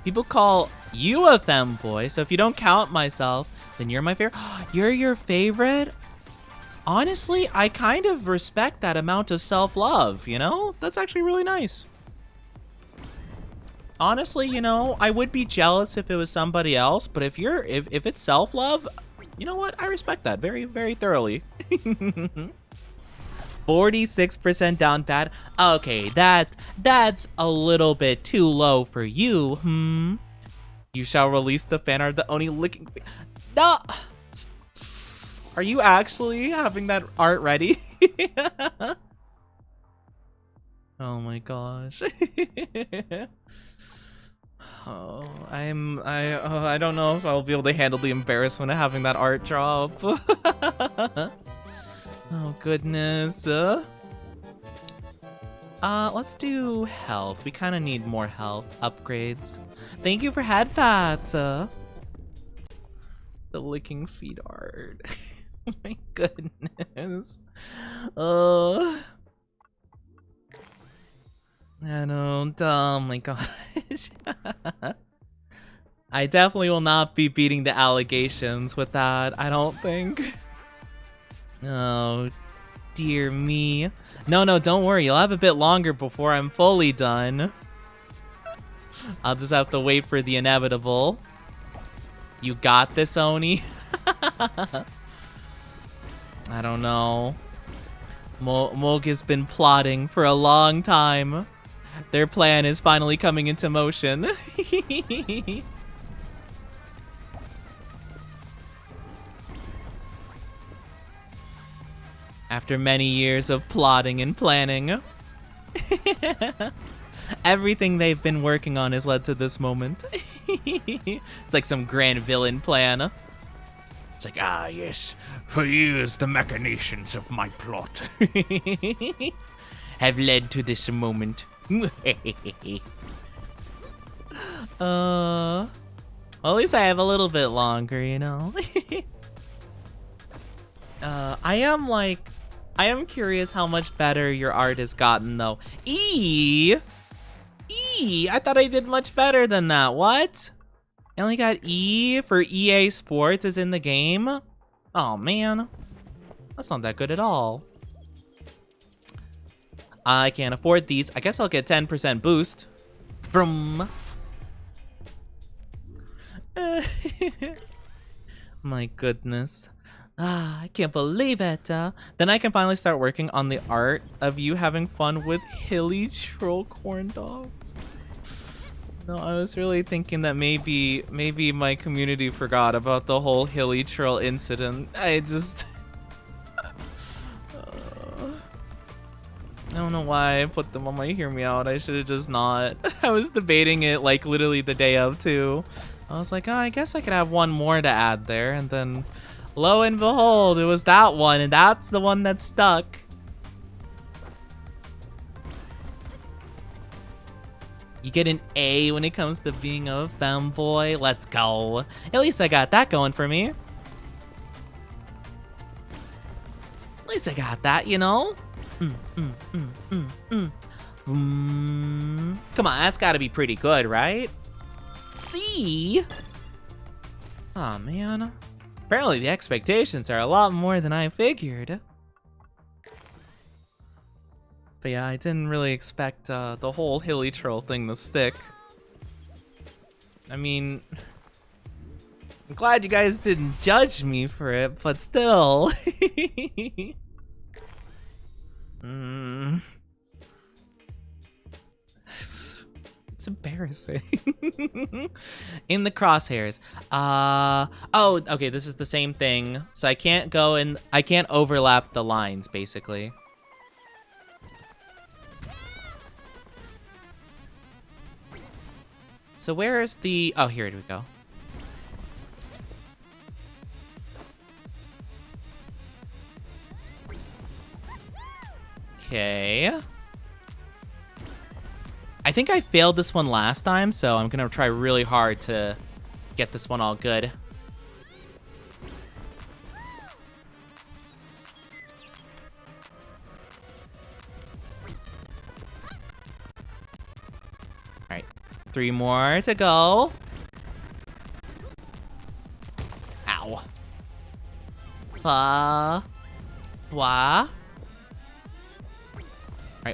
People call you a femboy, so if you don't count myself, then you're my favorite. You're your favorite? Honestly, I kind of respect that amount of self-love, you know? That's actually really nice. Honestly, you know, I would be jealous if it was somebody else, but if it's self-love, you know what? I respect that very, very thoroughly. 46% down bad. Okay, that's a little bit too low for you. You shall release the fan art, the only licking. No. Are you actually having that art ready? Oh my gosh. Oh, I don't know if I'll be able to handle the embarrassment of having that art drop. Oh goodness. Let's do health. We kind of need more health upgrades. Thank you for head pats. The licking feet art. Oh my goodness. I don't. Oh my gosh. I definitely will not be beating the allegations with that. I don't think. Oh, dear me. No, don't worry. You'll have a bit longer before I'm fully done. I'll just have to wait for the inevitable. You got this, Oni? I don't know. Moog has been plotting for a long time. Their plan is finally coming into motion. After many years of plotting and planning. Everything they've been working on has led to this moment. It's like some grand villain plan. It's like, ah, yes, for years the machinations of my plot have led to this moment. Well, at least I have a little bit longer, you know. I am curious how much better your art has gotten, though. I thought I did much better than that. What? I only got E for EA Sports is in the game? Oh, man. That's not that good at all. I can't afford these. I guess I'll get 10% boost. From. My goodness. I can't believe it. Then I can finally start working on the art of you having fun with hilly troll corn dogs. No, I was really thinking that maybe my community forgot about the whole hilly troll incident. I just... I don't know why I put them on my hear me out. I should have just not. I was debating it like literally the day of too. I was like, oh, I guess I could have one more to add there, and then lo and behold, it was that one, and that's the one that stuck. You get an A when it comes to being a femboy. Let's go. At least I got that going for me. At least I got that, you know? Come on, that's gotta be pretty good, right? See? Aw, man. Apparently the expectations are a lot more than I figured. But yeah, I didn't really expect the whole hilly troll thing to stick. I mean, I'm glad you guys didn't judge me for it, but still. It's embarrassing. In the crosshairs. Oh, okay, this is the same thing. So I can't go and I can't overlap the lines, basically. So where is the... Oh, here we go. Okay. I think I failed this one last time, so I'm gonna try really hard to get this one all good. Alright, 3 more to go. Ow. Wah. Alright,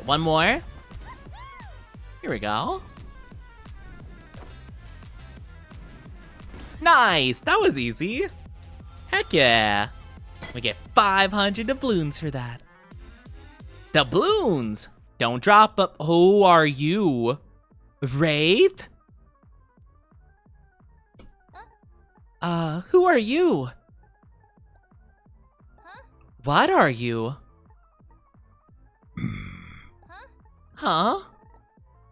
1 more. Here we go. Nice! That was easy. Heck yeah. We get 500 doubloons for that. Doubloons! Don't drop up. Who are you? Wraith? Who are you? What are you? Huh?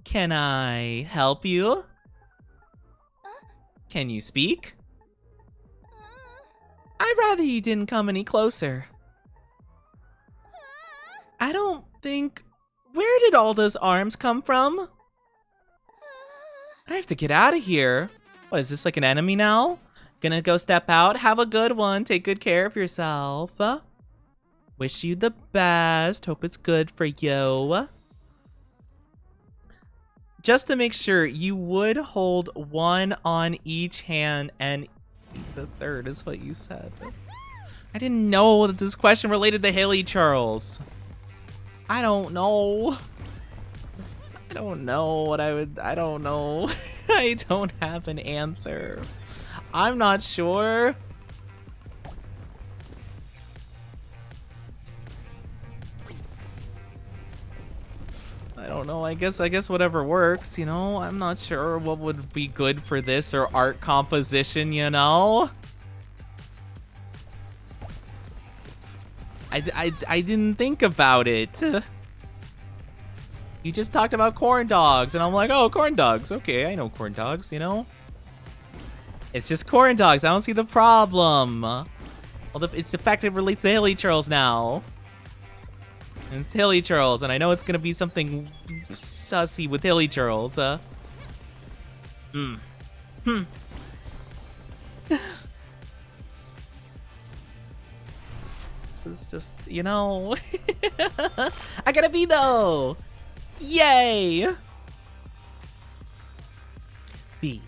Can I help you? Can you speak? I'd rather you didn't come any closer. I don't think... Where did all those arms come from? I have to get out of here. What, is this like an enemy now? Gonna go step out. Have a good one. Take good care of yourself. Wish you the best. Hope it's good for you. Just to make sure, you would hold 1 on each hand and the third is what you said. I didn't know that this question related to Haley Charles. I don't know. I don't know what I would. I don't know. I don't have an answer. I'm not sure. I don't know. I guess whatever works, you know? I'm not sure what would be good for this or art composition, you know? I didn't think about it. You just talked about corn dogs, and I'm like, oh, corn dogs. Okay, I know corn dogs, you know? It's just corn dogs. I don't see the problem. Well, it's the fact it relates to Haley Charles now. And it's Haley Charles, and I know it's gonna be something sussy with Haley Charles. This is just, you know. I gotta be though. Yay! B.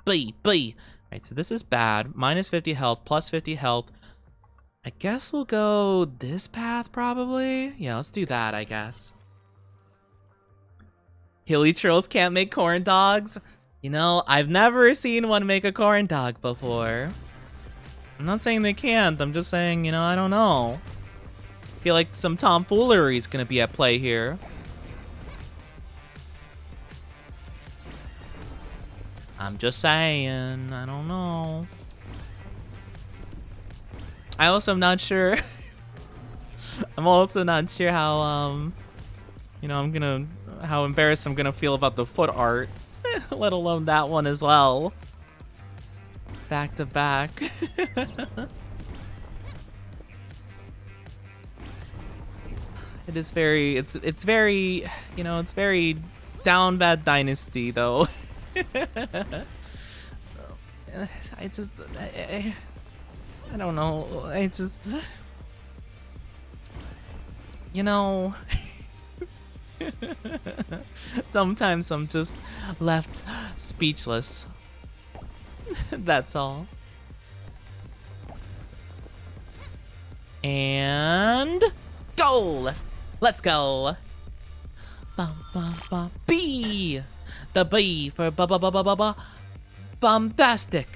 Alright, so this is bad. Minus 50 health, plus 50 health. I guess we'll go this path, probably. Yeah, let's do that, I guess. Hilly Trolls can't make corn dogs? You know, I've never seen one make a corn dog before. I'm not saying they can't, I'm just saying, you know, I don't know. I feel like some tomfoolery is gonna be at play here. I'm just saying, I don't know. I also am not sure. I'm also not sure how, you know, how embarrassed I'm gonna feel about the foot art, let alone that one as well. Back to back. It is very, it's very, you know, it's very down bad dynasty though. I just, I don't know. I just, you know, sometimes I'm just left speechless. That's all. And goal. Let's go. B. The B for bombastic.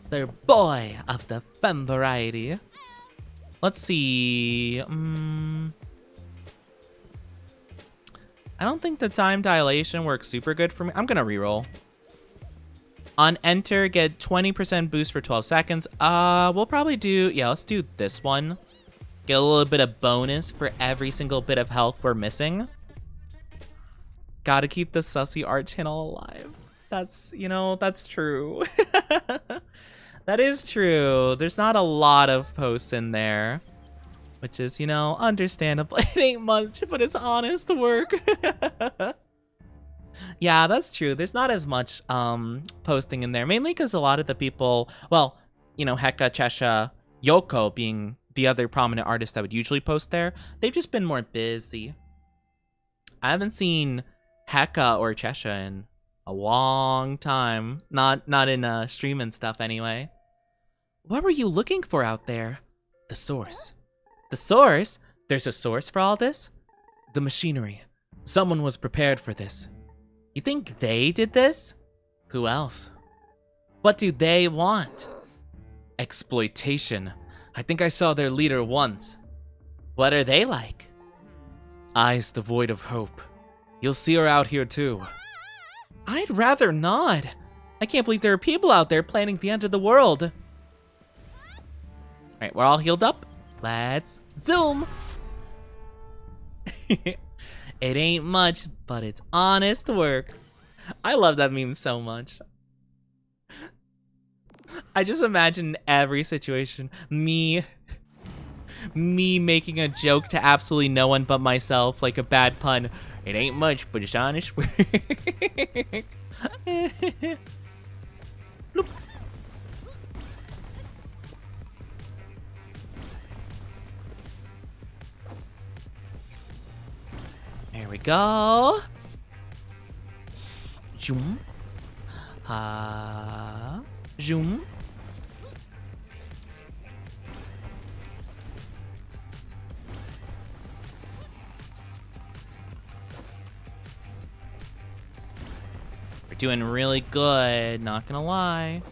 They're boy of the femme variety. Let's see. I don't think the time dilation works super good for me. I'm gonna reroll. On enter, get 20% boost for 12 seconds. We'll probably do, yeah, let's do this one. Get a little bit of bonus for every single bit of health we're missing. Gotta keep the sussy art channel alive. That's, you know, that's true. That is true. There's not a lot of posts in there, which is, you know, understandable. It ain't much, but it's honest work. Yeah, that's true. There's not as much posting in there, mainly because a lot of the people, well, you know, Heka, Chesha, Yoko being the other prominent artists that would usually post there, they've just been more busy. I haven't seen Heka or Chesha in a long time. Not in stream and stuff anyway. What were you looking for out there? The source. The source? There's a source for all this? The machinery. Someone was prepared for this. You think they did this? Who else? What do they want? Exploitation. I think I saw their leader once. What are they like? Eyes devoid of hope. You'll see her out here too. I'd rather not. I can't believe there are people out there planning the end of the world. Alright, we're all healed up. Let's zoom. It ain't much, but it's honest work. I love that meme so much. I just imagine every situation, me making a joke to absolutely no one but myself, like a bad pun. It ain't much, but it's honest work. Bloop. There we go. Zoom. Zoom. We're doing really good, not gonna lie.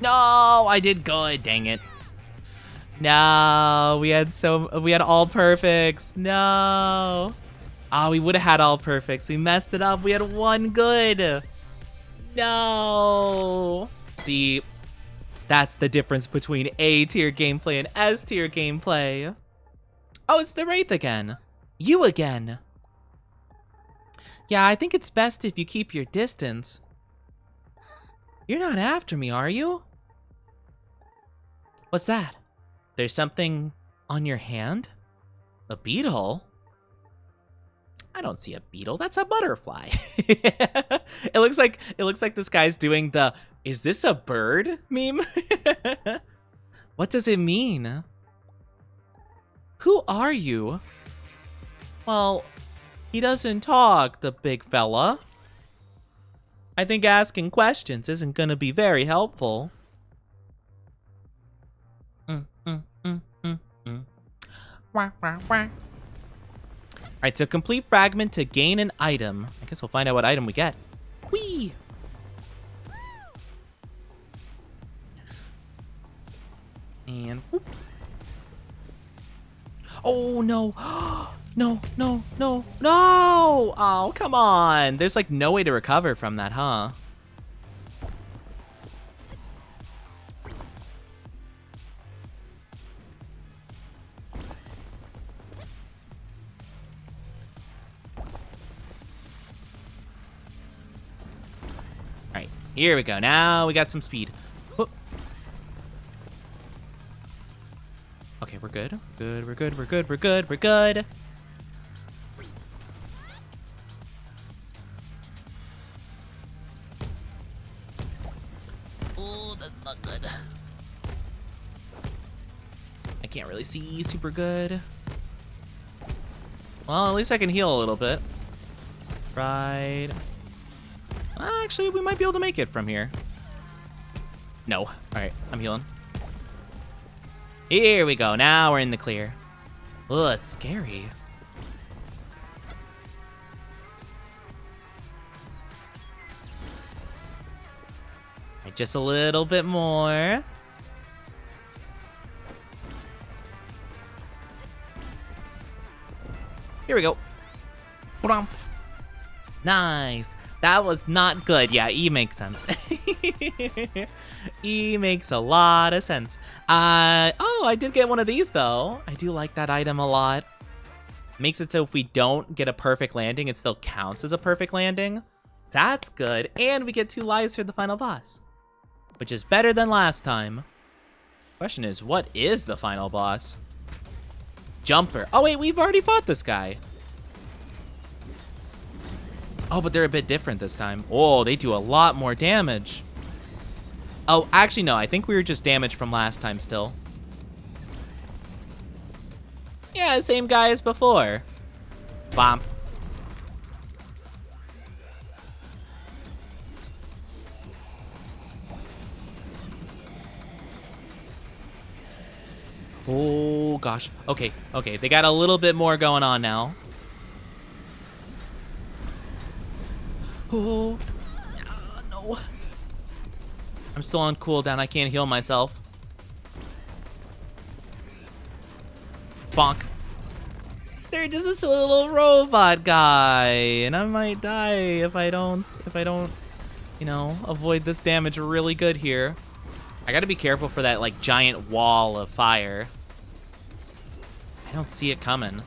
No, I did good, dang it. No, we had all perfects. No. Oh, we would have had all perfects. We messed it up. We had one good. No. See, that's the difference between A tier gameplay and S tier gameplay. Oh, it's the Wraith again. You again. Yeah, I think it's best if you keep your distance. You're not after me, are you? What's that? There's something on your hand? A beetle? I don't see a beetle. That's a butterfly. It looks like this guy's doing the "is this a bird?" meme. What does it mean? Who are you? Well, he doesn't talk, the big fella. I think asking questions isn't gonna be very helpful. Alright, so complete fragment to gain an item. I guess we'll find out what item we get. Whee! And whoop. Oh no! No, no, no, no! Oh, come on! There's like no way to recover from that, huh? Alright, here we go. Now we got some speed. Whoop. Okay, we're good. We're good. Oh, that's not good. I can't really see super good. Well, at least I can heal a little bit. Right. Actually, we might be able to make it from here. No. Alright, I'm healing. Here we go. Now we're in the clear. Oh, it's scary. Right, just a little bit more. Here we go. Hold on. Nice. That was not good. Yeah, E makes sense. E makes a lot of sense. Oh, I did get one of these, though. I do like that item a lot. Makes it so if we don't get a perfect landing, it still counts as a perfect landing. So that's good. And we get 2 lives for the final boss, which is better than last time. Question is, what is the final boss? Jumper. Oh, wait, we've already fought this guy. Oh, but they're a bit different this time. Oh, they do a lot more damage. Oh, actually, no. I think we were just damaged from last time still. Yeah, same guy as before. Bomb. Oh, gosh. Okay, okay. They got a little bit more going on now. Oh, no. I'm still on cooldown. I can't heal myself. Bonk. They're just this little robot guy, and I might die if I don't, you know, avoid this damage really good here. I gotta be careful for that, like, giant wall of fire. I don't see it coming.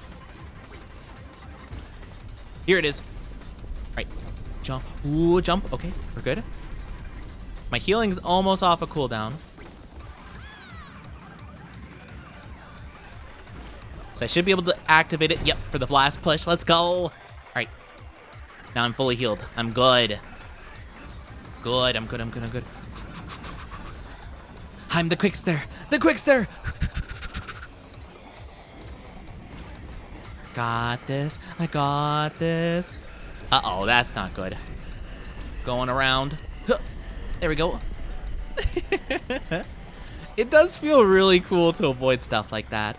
Here it is. Right. Jump. Ooh, jump. Okay, we're good. My healing's almost off a cooldown. So I should be able to activate it. Yep, for the blast push. Let's go. All right. Now I'm fully healed. I'm good. Good. I'm good. I'm good. I'm good. I'm the quickster. The quickster. Got this. I got this. Uh-oh, that's not good. Going around. There we go. It does feel really cool to avoid stuff like that.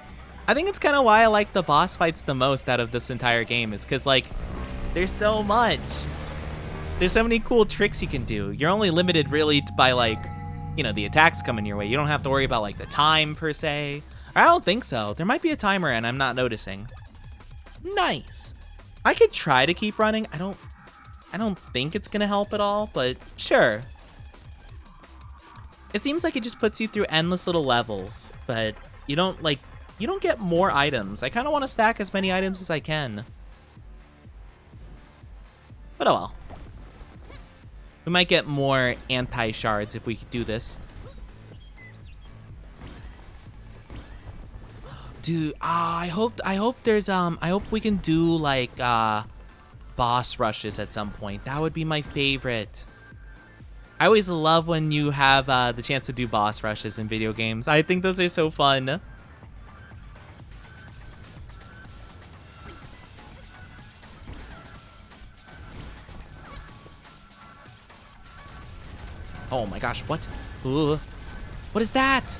I think it's kind of why I like the boss fights the most out of this entire game, is because, like, there's so much. There's so many cool tricks you can do. You're only limited really by, like, you know, the attacks coming your way. You don't have to worry about, like, the time per se. I don't think so. There might be a timer and I'm not noticing. Nice. I could try to keep running. I don't think it's gonna help at all, but sure. It seems like it just puts you through endless little levels, but you don't get more items. I kind of want to stack as many items as I can. But oh well. We might get more anti-shards if we do this. Dude, I hope we can do like boss rushes at some point. That would be my favorite. I always love when you have the chance to do boss rushes in video games. I think those are so fun. Oh my gosh, what? Ooh. What is that?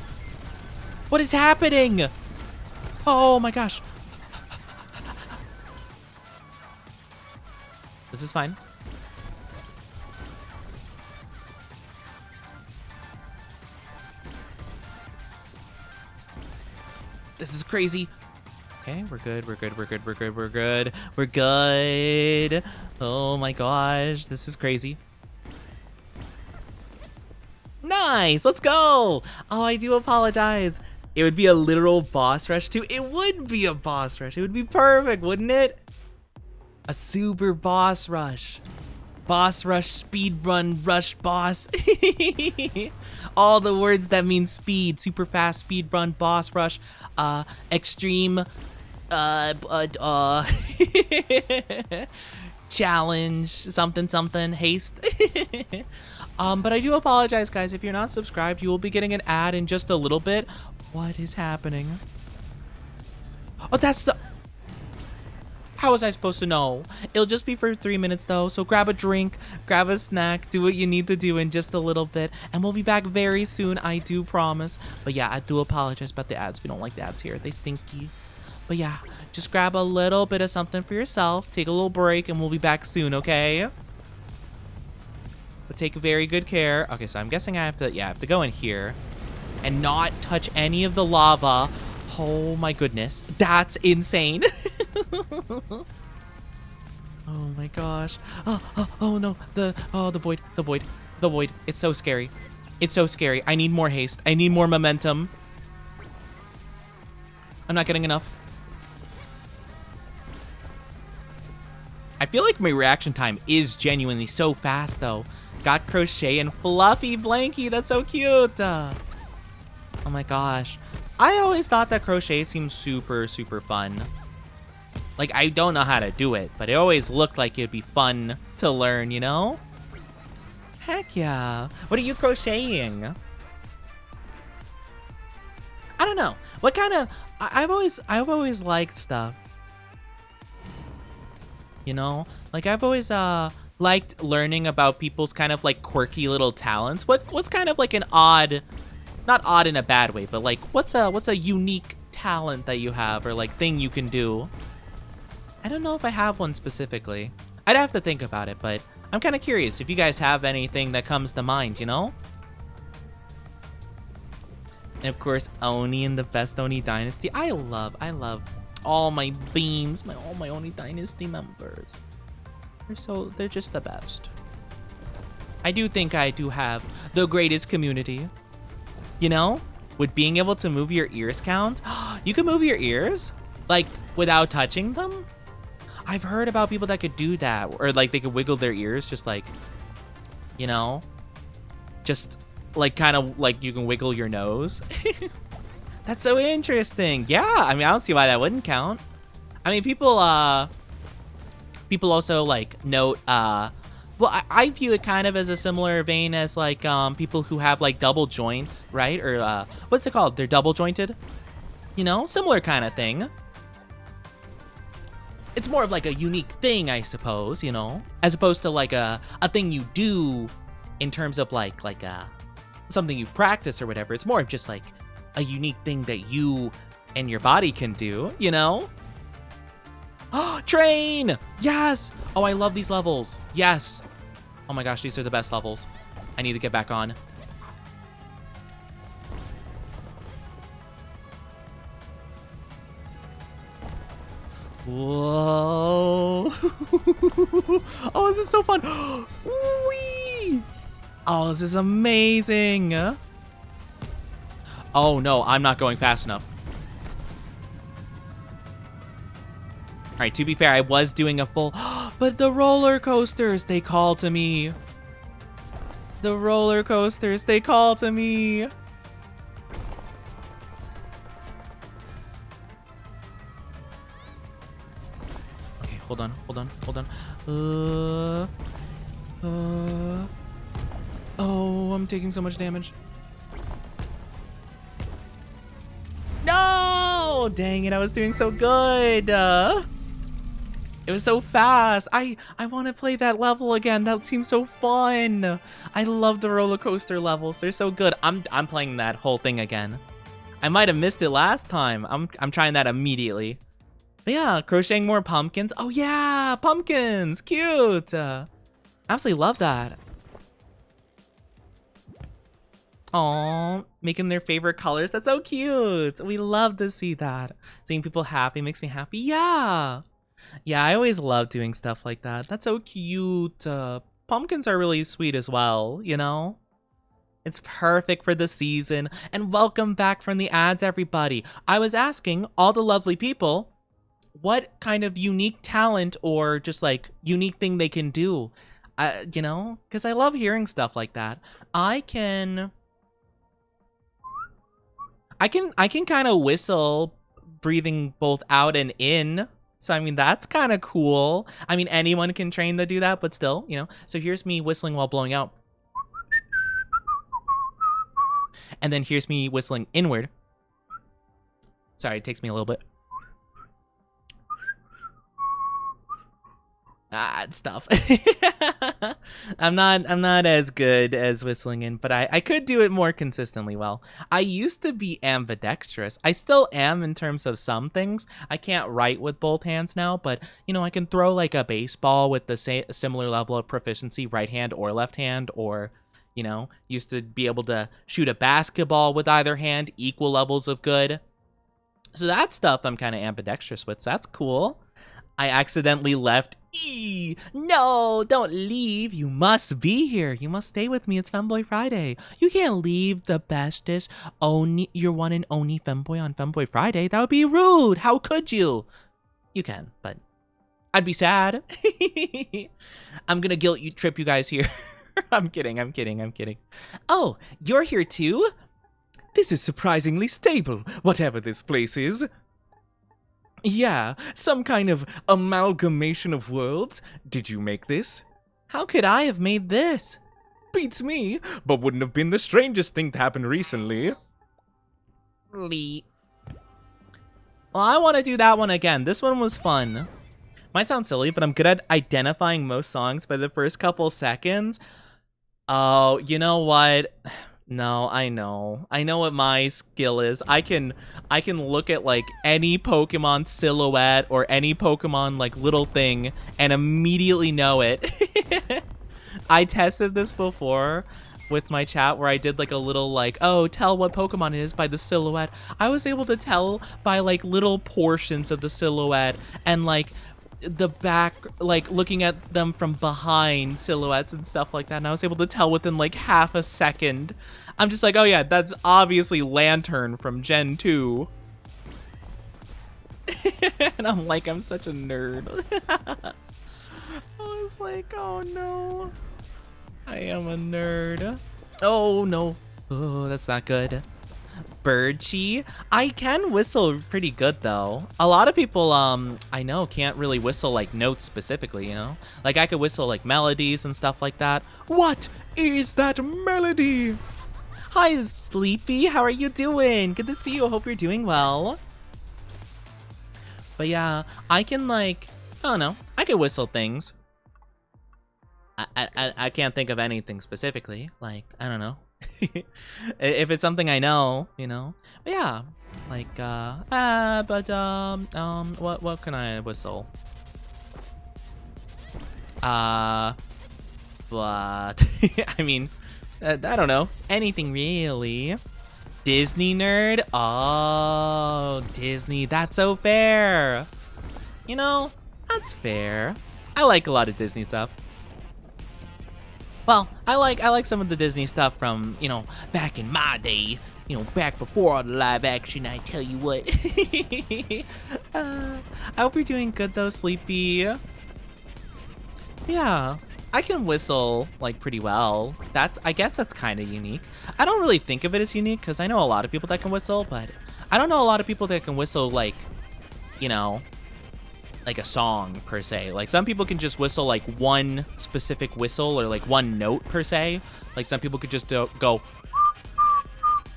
What is happening? Oh my gosh. This is fine. This is crazy. Okay, we're good, we're good, we're good, we're good, we're good. We're good. Oh my gosh, this is crazy. Nice, let's go. Oh, I do apologize. It would be a literal boss rush too. It would be a boss rush. It would be perfect, wouldn't it? A super boss rush. Boss rush, speed run, rush boss. All the words that mean speed. Super fast, speed run, boss rush, extreme, challenge, something, haste. But I do apologize, guys. If you're not subscribed, you will be getting an ad in just a little bit. What is happening? Oh, that's the... How was I supposed to know? It'll just be for 3 minutes, though. So grab a drink, grab a snack, do what you need to do in just a little bit. And we'll be back very soon, I do promise. But yeah, I do apologize about the ads. We don't like the ads here. They stinky. But yeah, just grab a little bit of something for yourself. Take a little break, and we'll be back soon, okay? But take very good care. Okay, so I'm guessing I have to go in here and not touch any of the lava. Oh my goodness, that's insane. Oh my gosh. Oh no, the void. It's so scary. It's so scary. I need more haste. I need more momentum. I'm not getting enough. I feel like my reaction time is genuinely so fast though. Got Crochet and Fluffy Blankie. That's so cute. Oh my gosh. I always thought that Crochet seemed super, super fun. Like, I don't know how to do it, but it always looked like it'd be fun to learn, you know? Heck yeah. What are you crocheting? I don't know. What kind of... I've always liked stuff. You know? Like, I've always liked learning about people's kind of like quirky little talents. What's kind of like an odd... Not odd in a bad way, but like, what's a unique talent that you have or like thing you can do? I don't know if I have one specifically. I'd have to think about it, but I'm kind of curious if you guys have anything that comes to mind, you know? And of course, Oni in the best Oni Dynasty. I love all my beams, all my Oni Dynasty members. They're just the best. I do think I do have the greatest community. You know, with being able to move your ears count, you can move your ears like without touching them. I've heard about people that could do that, or like they could wiggle their ears just like, you know, just like kind of like you can wiggle your nose. That's so interesting. Yeah, I mean, I don't see why that wouldn't count. I mean, people also like note well, I view it kind of as a similar vein as like people who have like double joints, right? Or what's it called? They're double jointed, you know, similar kind of thing. It's more of like a unique thing, I suppose, you know, as opposed to like a thing you do in terms of like something you practice or whatever. It's more of just like a unique thing that you and your body can do, you know? Train! Yes! Oh, I love these levels. Yes. Oh my gosh, these are the best levels. I need to get back on. Whoa. Oh, this is so fun. Whee! Oh, this is amazing. Oh no, I'm not going fast enough. All right, to be fair, I was doing a full, but the roller coasters, they call to me. The roller coasters, they call to me. Okay, hold on. Oh, I'm taking so much damage. No! Dang it, I was doing so good. It was so fast. I want to play that level again. That seems so fun. I love the roller coaster levels. They're so good. I'm playing that whole thing again. I might have missed it last time. I'm trying that immediately. But yeah, crocheting more pumpkins. Oh yeah, pumpkins. Cute. Absolutely love that. Aw, making their favorite colors. That's so cute. We love to see that. Seeing people happy makes me happy. Yeah. Yeah, I always love doing stuff like that. That's so cute. Pumpkins are really sweet as well, you know? It's perfect for the season. And welcome back from the ads, everybody. I was asking all the lovely people what kind of unique talent or just like unique thing they can do. You know? Because I love hearing stuff like that. I can kind of whistle breathing both out and in. So, I mean, that's kind of cool. I mean, anyone can train to do that, but still, you know. So here's me whistling while blowing out. And then here's me whistling inward. Sorry, it takes me a little bit. Stuff. I'm not as good as whistling in, but I could do it more consistently well. I used to be ambidextrous. I still am in terms of some things. I can't write with both hands now, but you know, I can throw like a baseball with the similar level of proficiency, right hand or left hand, or you know, used to be able to shoot a basketball with either hand, equal levels of good. So that stuff I'm kind of ambidextrous with, so that's cool. I accidentally left. No, don't leave. You must be here. You must stay with me. It's Femboy Friday. You can't leave the bestest, only your one and only Femboy on Femboy Friday. That would be rude. How could you? You can, but I'd be sad. I'm gonna trip you guys here. I'm kidding. Oh, you're here too? This is surprisingly stable, whatever this place is. Yeah, some kind of amalgamation of worlds. Did you make this? How could I have made this? Beats me, but wouldn't have been the strangest thing to happen recently. Well, I want to do that one again. This one was fun. Might sound silly, but I'm good at identifying most songs by the first couple seconds. Oh, you know what? No, I know what my skill is. I can look at like any Pokemon silhouette or any Pokemon like little thing and immediately know it. I tested this before with my chat where I did like a little like, oh, tell what Pokemon it is by the silhouette. I was able to tell by like little portions of the silhouette and like the back, like looking at them from behind silhouettes and stuff like that, and I was able to tell within like half a second. I'm just like, oh yeah, that's obviously Lantern from Gen 2. And I'm like, I'm such a nerd. I was like, oh no, I am a nerd. Oh no, oh, that's not good. Birdchi. I can whistle pretty good though. A lot of people I know can't really whistle like notes specifically, you know? Like I could whistle like melodies and stuff like that. What is that melody? Hi Sleepy, how are you doing? Good to see you. I hope you're doing well. But yeah, I can like, I don't know, I can whistle things. I can't think of anything specifically. Like, I don't know. If it's something I know, you know. But yeah, like what can I whistle? But I mean, I don't know, anything really. Disney nerd? Oh, Disney, that's so fair. You know, that's fair. I like a lot of Disney stuff. Well, I like some of the Disney stuff from, you know, back in my day. You know, back before all the live action, I tell you what. I hope you're doing good though, Sleepy. Yeah, I can whistle like pretty well. I guess that's kind of unique. I don't really think of it as unique because I know a lot of people that can whistle, but I don't know a lot of people that can whistle like, you know, like a song per se. Like some people can just whistle like one specific whistle or like one note per se. Like some people could just go,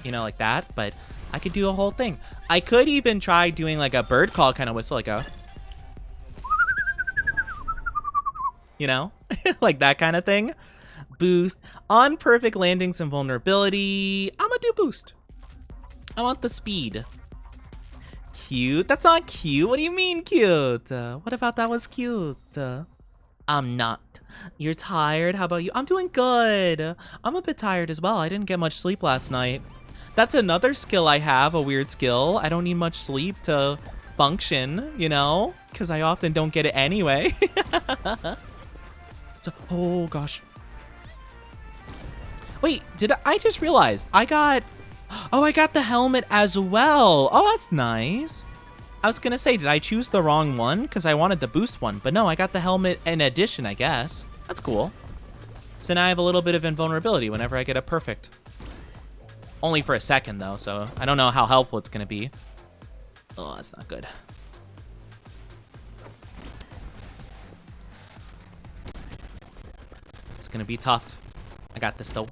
you know, like that, but I could do a whole thing. I could even try doing like a bird call kind of whistle, like a, you know, like that kind of thing. Boost on perfect landings and vulnerability. I'm gonna do boost. I want the speed. Cute? That's not cute. What do you mean cute? What about that was cute? I'm not. You're tired? How about you? I'm doing good. I'm a bit tired as well. I didn't get much sleep last night. That's another skill I have, a weird skill. I don't need much sleep to function, you know? Because I often don't get it anyway. So, oh gosh. Wait, I just realized I got the helmet as well. Oh, that's nice. I was gonna say, did I choose the wrong one? Because I wanted the boost one, but no, I got the helmet in addition, I guess. That's cool. So now I have a little bit of invulnerability whenever I get a perfect. Only for a second though, so I don't know how helpful it's gonna be. Oh, that's not good. It's gonna be tough. I got this though.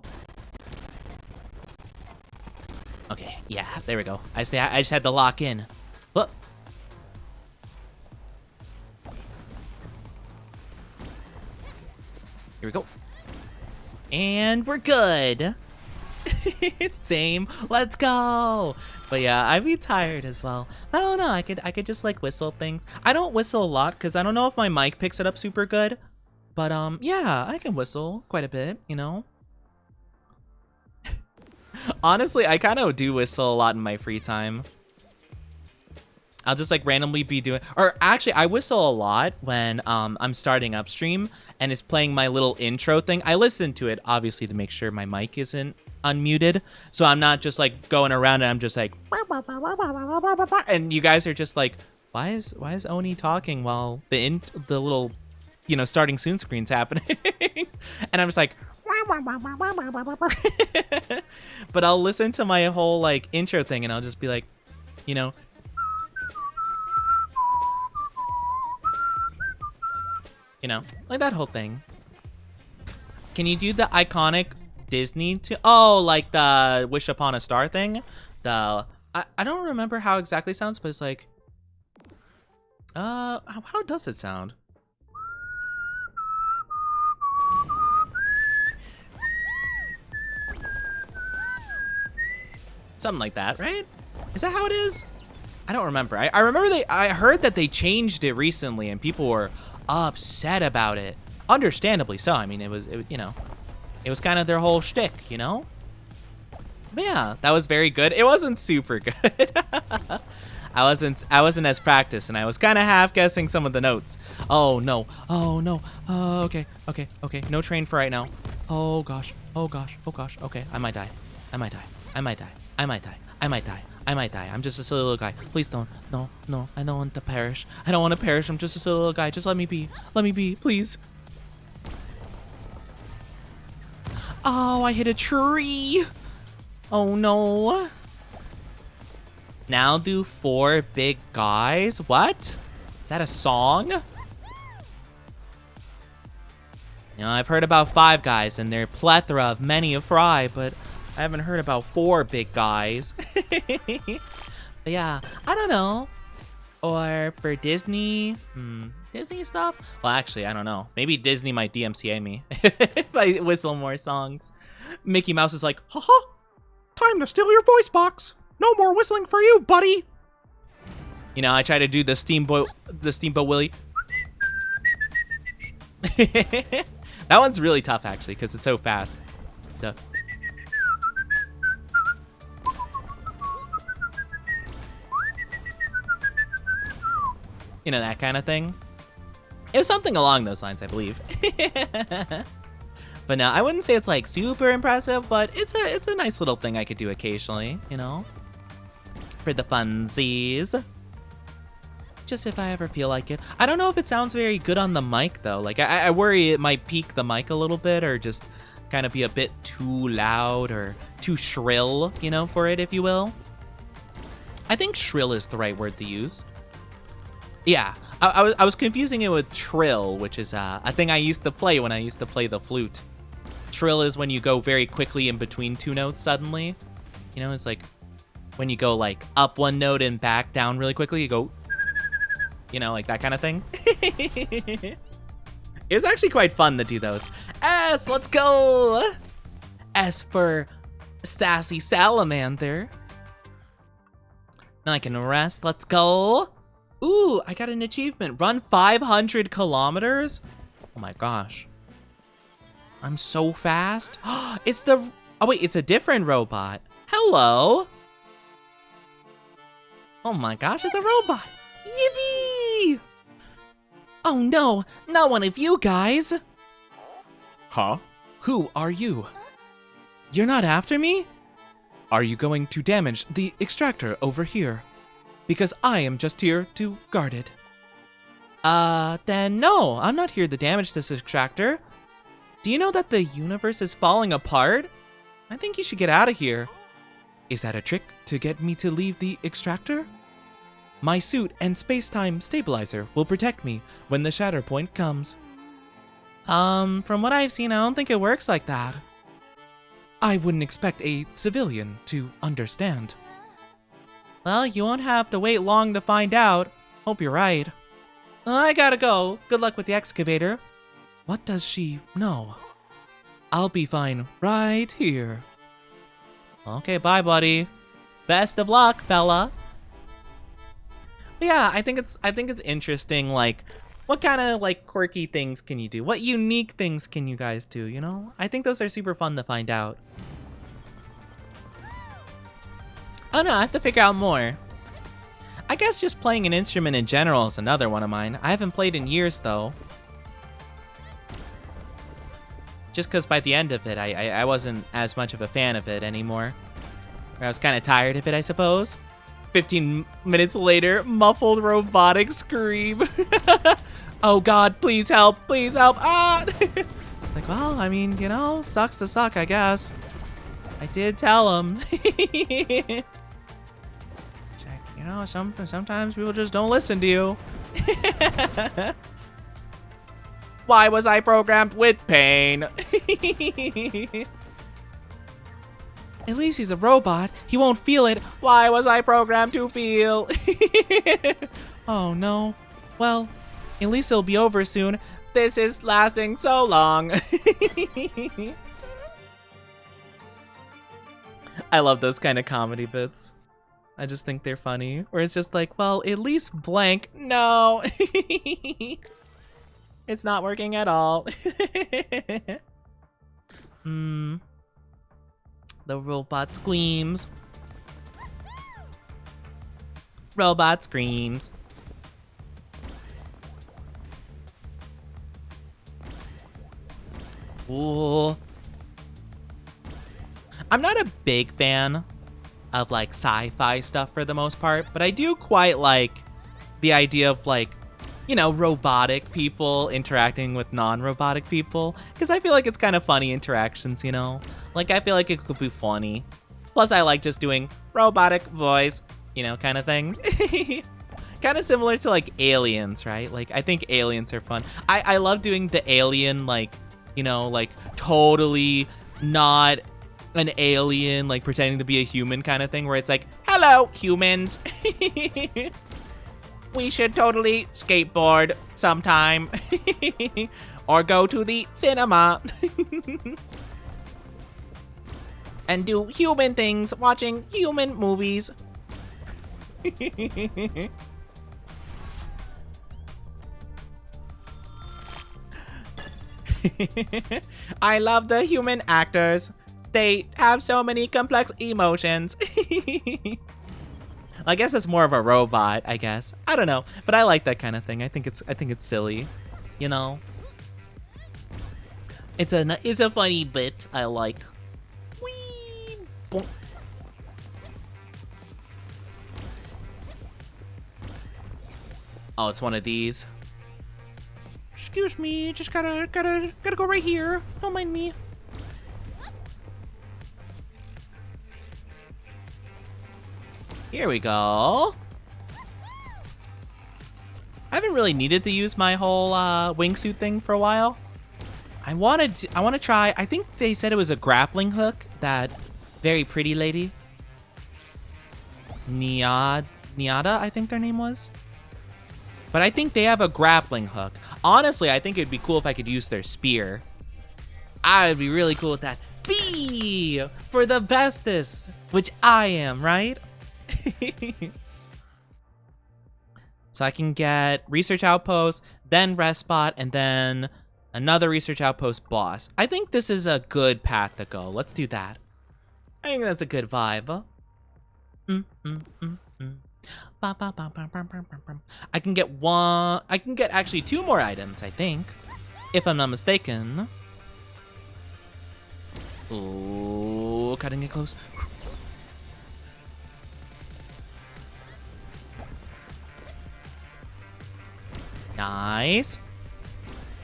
Okay, yeah, there we go. I just had to lock in. Whoop. Here we go. And we're good. Same. Let's go. But yeah, I'd be tired as well. I don't know. I could just like whistle things. I don't whistle a lot because I don't know if my mic picks it up super good. But yeah, I can whistle quite a bit, you know. Honestly, I kind of do whistle a lot in my free time. I'll just like randomly be doing, or actually I whistle a lot when I'm starting upstream and it's playing my little intro thing. I listen to it obviously to make sure my mic isn't unmuted, so I'm not just like going around and I'm just like, and you guys are just like, why is Oni talking while the little, you know, starting soon screen's happening? And I'm just like, but I'll listen to my whole like intro thing and I'll just be like, you know, like that whole thing. Can you do the iconic Disney oh, like the Wish Upon a Star thing? I don't remember how exactly it sounds, but it's like, how does it sound? Something like that, right? Is that how it is? I don't remember. I remember I heard that they changed it recently and people were upset about it. Understandably so. I mean, it was you know, it was kind of their whole shtick, you know? But yeah, that was very good. It wasn't super good. I wasn't as practiced and I was kind of half guessing some of the notes. Oh no. Oh no. Oh, okay. No train for right now. Oh gosh. Okay, I might die. I might die. I'm just a silly little guy. Please don't. No. I don't want to perish. I'm just a silly little guy. Just let me be. Please. Oh, I hit a tree. Oh no. Now do 4 big guys. What? Is that a song? You know, I've heard about 5 guys and their plethora of many a fry, but I haven't heard about 4 big guys. But yeah, I don't know. Or for Disney, Disney stuff? Well, actually, I don't know. Maybe Disney might DMCA me if I whistle more songs. Mickey Mouse is like, haha, time to steal your voice box. No more whistling for you, buddy. You know, I try to do the Steamboat Willie. That one's really tough, actually, because it's so fast. Duh. You know, that kind of thing. It was something along those lines, I believe. But no, I wouldn't say it's like super impressive, but it's a nice little thing I could do occasionally, you know, for the funsies. Just if I ever feel like it. I don't know if it sounds very good on the mic though. Like I worry it might peak the mic a little bit, or just kind of be a bit too loud or too shrill, you know, for it, if you will. I think shrill is the right word to use. Yeah, I was confusing it with trill, which is a thing I used to play when I used to play the flute. Trill is when you go very quickly in between two notes suddenly. You know, it's like when you go like up one note and back down really quickly, you go, you know, like that kind of thing. It was actually quite fun to do those. S, let's go. S for Sassy Salamander. Now I can rest, let's go. Ooh, I got an achievement. Run 500 kilometers? Oh my gosh. I'm so fast. It's the... Oh wait, it's a different robot. Hello. Oh my gosh, it's a robot. Yippee! Oh no, not one of you guys. Huh? Who are you? You're not after me? Are you going to damage the extractor over here? Because I am just here to guard it. Then no, I'm not here to damage this extractor. Do you know that the universe is falling apart? I think you should get out of here. Is that a trick to get me to leave the extractor? My suit and space-time stabilizer will protect me when the shatter point comes. From what I've seen, I don't think it works like that. I wouldn't expect a civilian to understand. Well, you won't have to wait long to find out. Hope you're right. I gotta go. Good luck with the excavator. What does she know? I'll be fine right here. Okay, bye, buddy. Best of luck, fella. But yeah, I think it's interesting, like, what kind of, like, quirky things can you do? What unique things can you guys do, you know? I think those are super fun to find out. Oh no, I have to figure out more. I guess just playing an instrument in general is another one of mine. I haven't played in years, though. Just because by the end of it, I wasn't as much of a fan of it anymore. I was kind of tired of it, I suppose. 15 minutes later, muffled robotic scream. Oh god, please help, please help. Ah! Like, well, I mean, you know, sucks to suck, I guess. I did tell him. You know, sometimes people just don't listen to you. Why was I programmed with pain? At least he's a robot. He won't feel it. Why was I programmed to feel? Oh no. Well, at least it'll be over soon. This is lasting so long. I love those kind of comedy bits. I just think they're funny. Where it's just like, well, at least blank. No. It's not working at all. The robot screams. Robot screams. Ooh. I'm not a big fan of like sci-fi stuff for the most part, but I do quite like the idea of like, you know, robotic people interacting with non-robotic people, because I feel like it's kind of funny interactions, you know? Like, I feel like it could be funny. Plus, I like just doing robotic voice, you know, kind of thing. Kind of similar to, like, aliens, right? Like, I think aliens are fun. I love doing the alien, like, you know, like, totally not an alien, like, pretending to be a human kind of thing, where it's like, hello, humans. We should totally skateboard sometime. Or go to the cinema. and do human things watching human movies. I love the human actors. They have so many complex emotions. I guess it's more of a robot, I guess. I don't know, but I like that kind of thing. I think it's silly, you know. It's a funny bit I like. Whee! Bonk. Oh, it's one of these. Excuse me, just gotta go right here. Don't mind me. Here we go. I haven't really needed to use my whole wingsuit thing for a while. I want to try. I think they said it was a grappling hook. That very pretty lady, Niada, I think their name was. But I think they have a grappling hook. Honestly, I think it'd be cool if I could use their spear. I would be really cool with that. B for the bestest, which I am, right? So I can get research outpost, then rest spot, and then another research outpost boss. I think this is a good path to go. Let's do that. I think that's a good vibe. I can get one. I can get actually 2 more items, I think, if I'm not mistaken. Oh, cutting it close. Nice.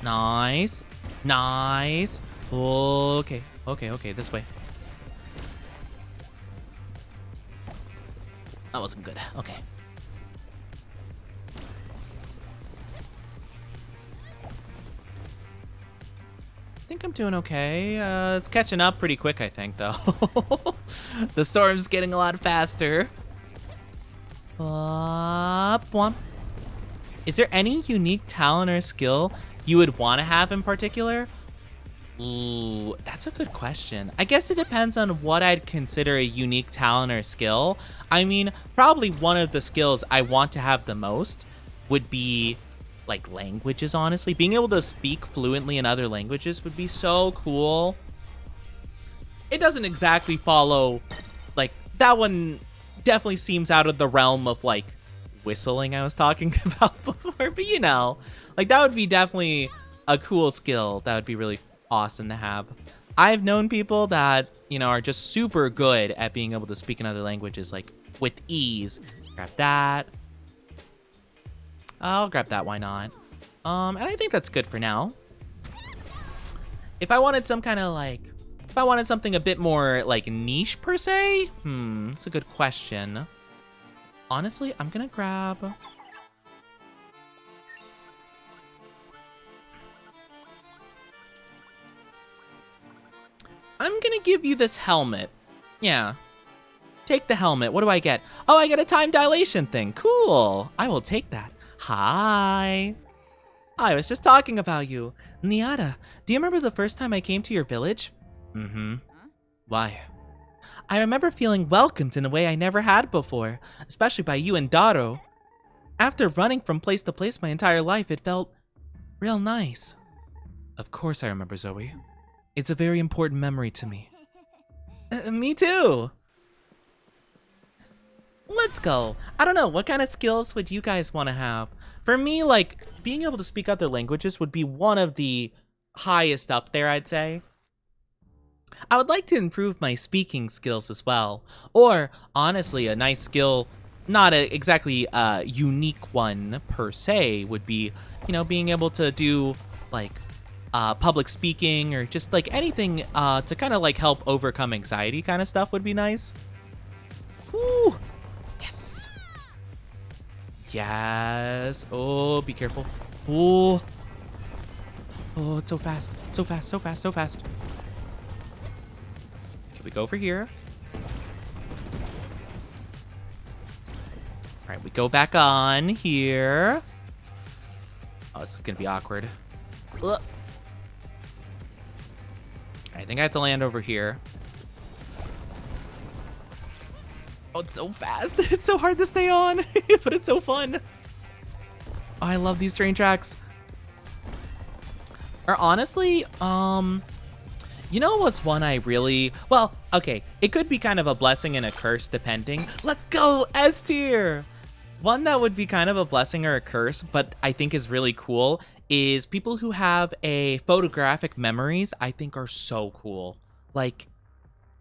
Nice. Nice. Okay. Okay, this way. That wasn't good. Okay. I think I'm doing okay. It's catching up pretty quick, I think, though. The storm's getting a lot faster. Is there any unique talent or skill you would want to have in particular? Ooh, that's a good question. I guess it depends on what I'd consider a unique talent or skill. I mean, probably one of the skills I want to have the most would be like languages, honestly. Being able to speak fluently in other languages would be so cool. It doesn't exactly follow, like, that one definitely seems out of the realm of like whistling I was talking about before, but you know, like that would be definitely a cool skill that would be really awesome to have. I've known people that, you know, are just super good at being able to speak in other languages, like with ease. Grab that. I'll grab that, why not? And I think that's good for now. If I wanted some kind of like, if I wanted something a bit more like niche per se, it's a good question. Honestly, I'm gonna grab... I'm gonna give you this helmet. Yeah. Take the helmet. What do I get? Oh, I get a time dilation thing. Cool. I will take that. Hi. I was just talking about you. Niada, do you remember the first time I came to your village? Mm-hmm. Why? I remember feeling welcomed in a way I never had before, especially by you and Daro. After running from place to place my entire life, it felt real nice. Of course I remember, Zoe. It's a very important memory to me. Me too. Let's go. I don't know, what kind of skills would you guys want to have? For me, like, being able to speak other languages would be one of the highest up there, I'd say. I would like to improve my speaking skills as well. Or, honestly, a nice skill, not exactly a unique one per se, would be, you know, being able to do, like, public speaking or just, like, anything to kind of, like, help overcome anxiety kind of stuff would be nice. Whew. Yes. Yes. Oh, be careful. Oh. Oh, it's so fast. So fast, so fast, so fast. We go over here. All right, we go back on here. Oh, this is gonna be awkward. Ugh. I think I have to land over here. Oh, it's so fast. It's so hard to stay on, but it's so fun. Oh, I love these train tracks. Or honestly, you know what's one I really... Well, okay, it could be kind of a blessing and a curse depending. Let's go, S tier! One that would be kind of a blessing or a curse, but I think is really cool, is people who have a photographic memories, I think are so cool. Like,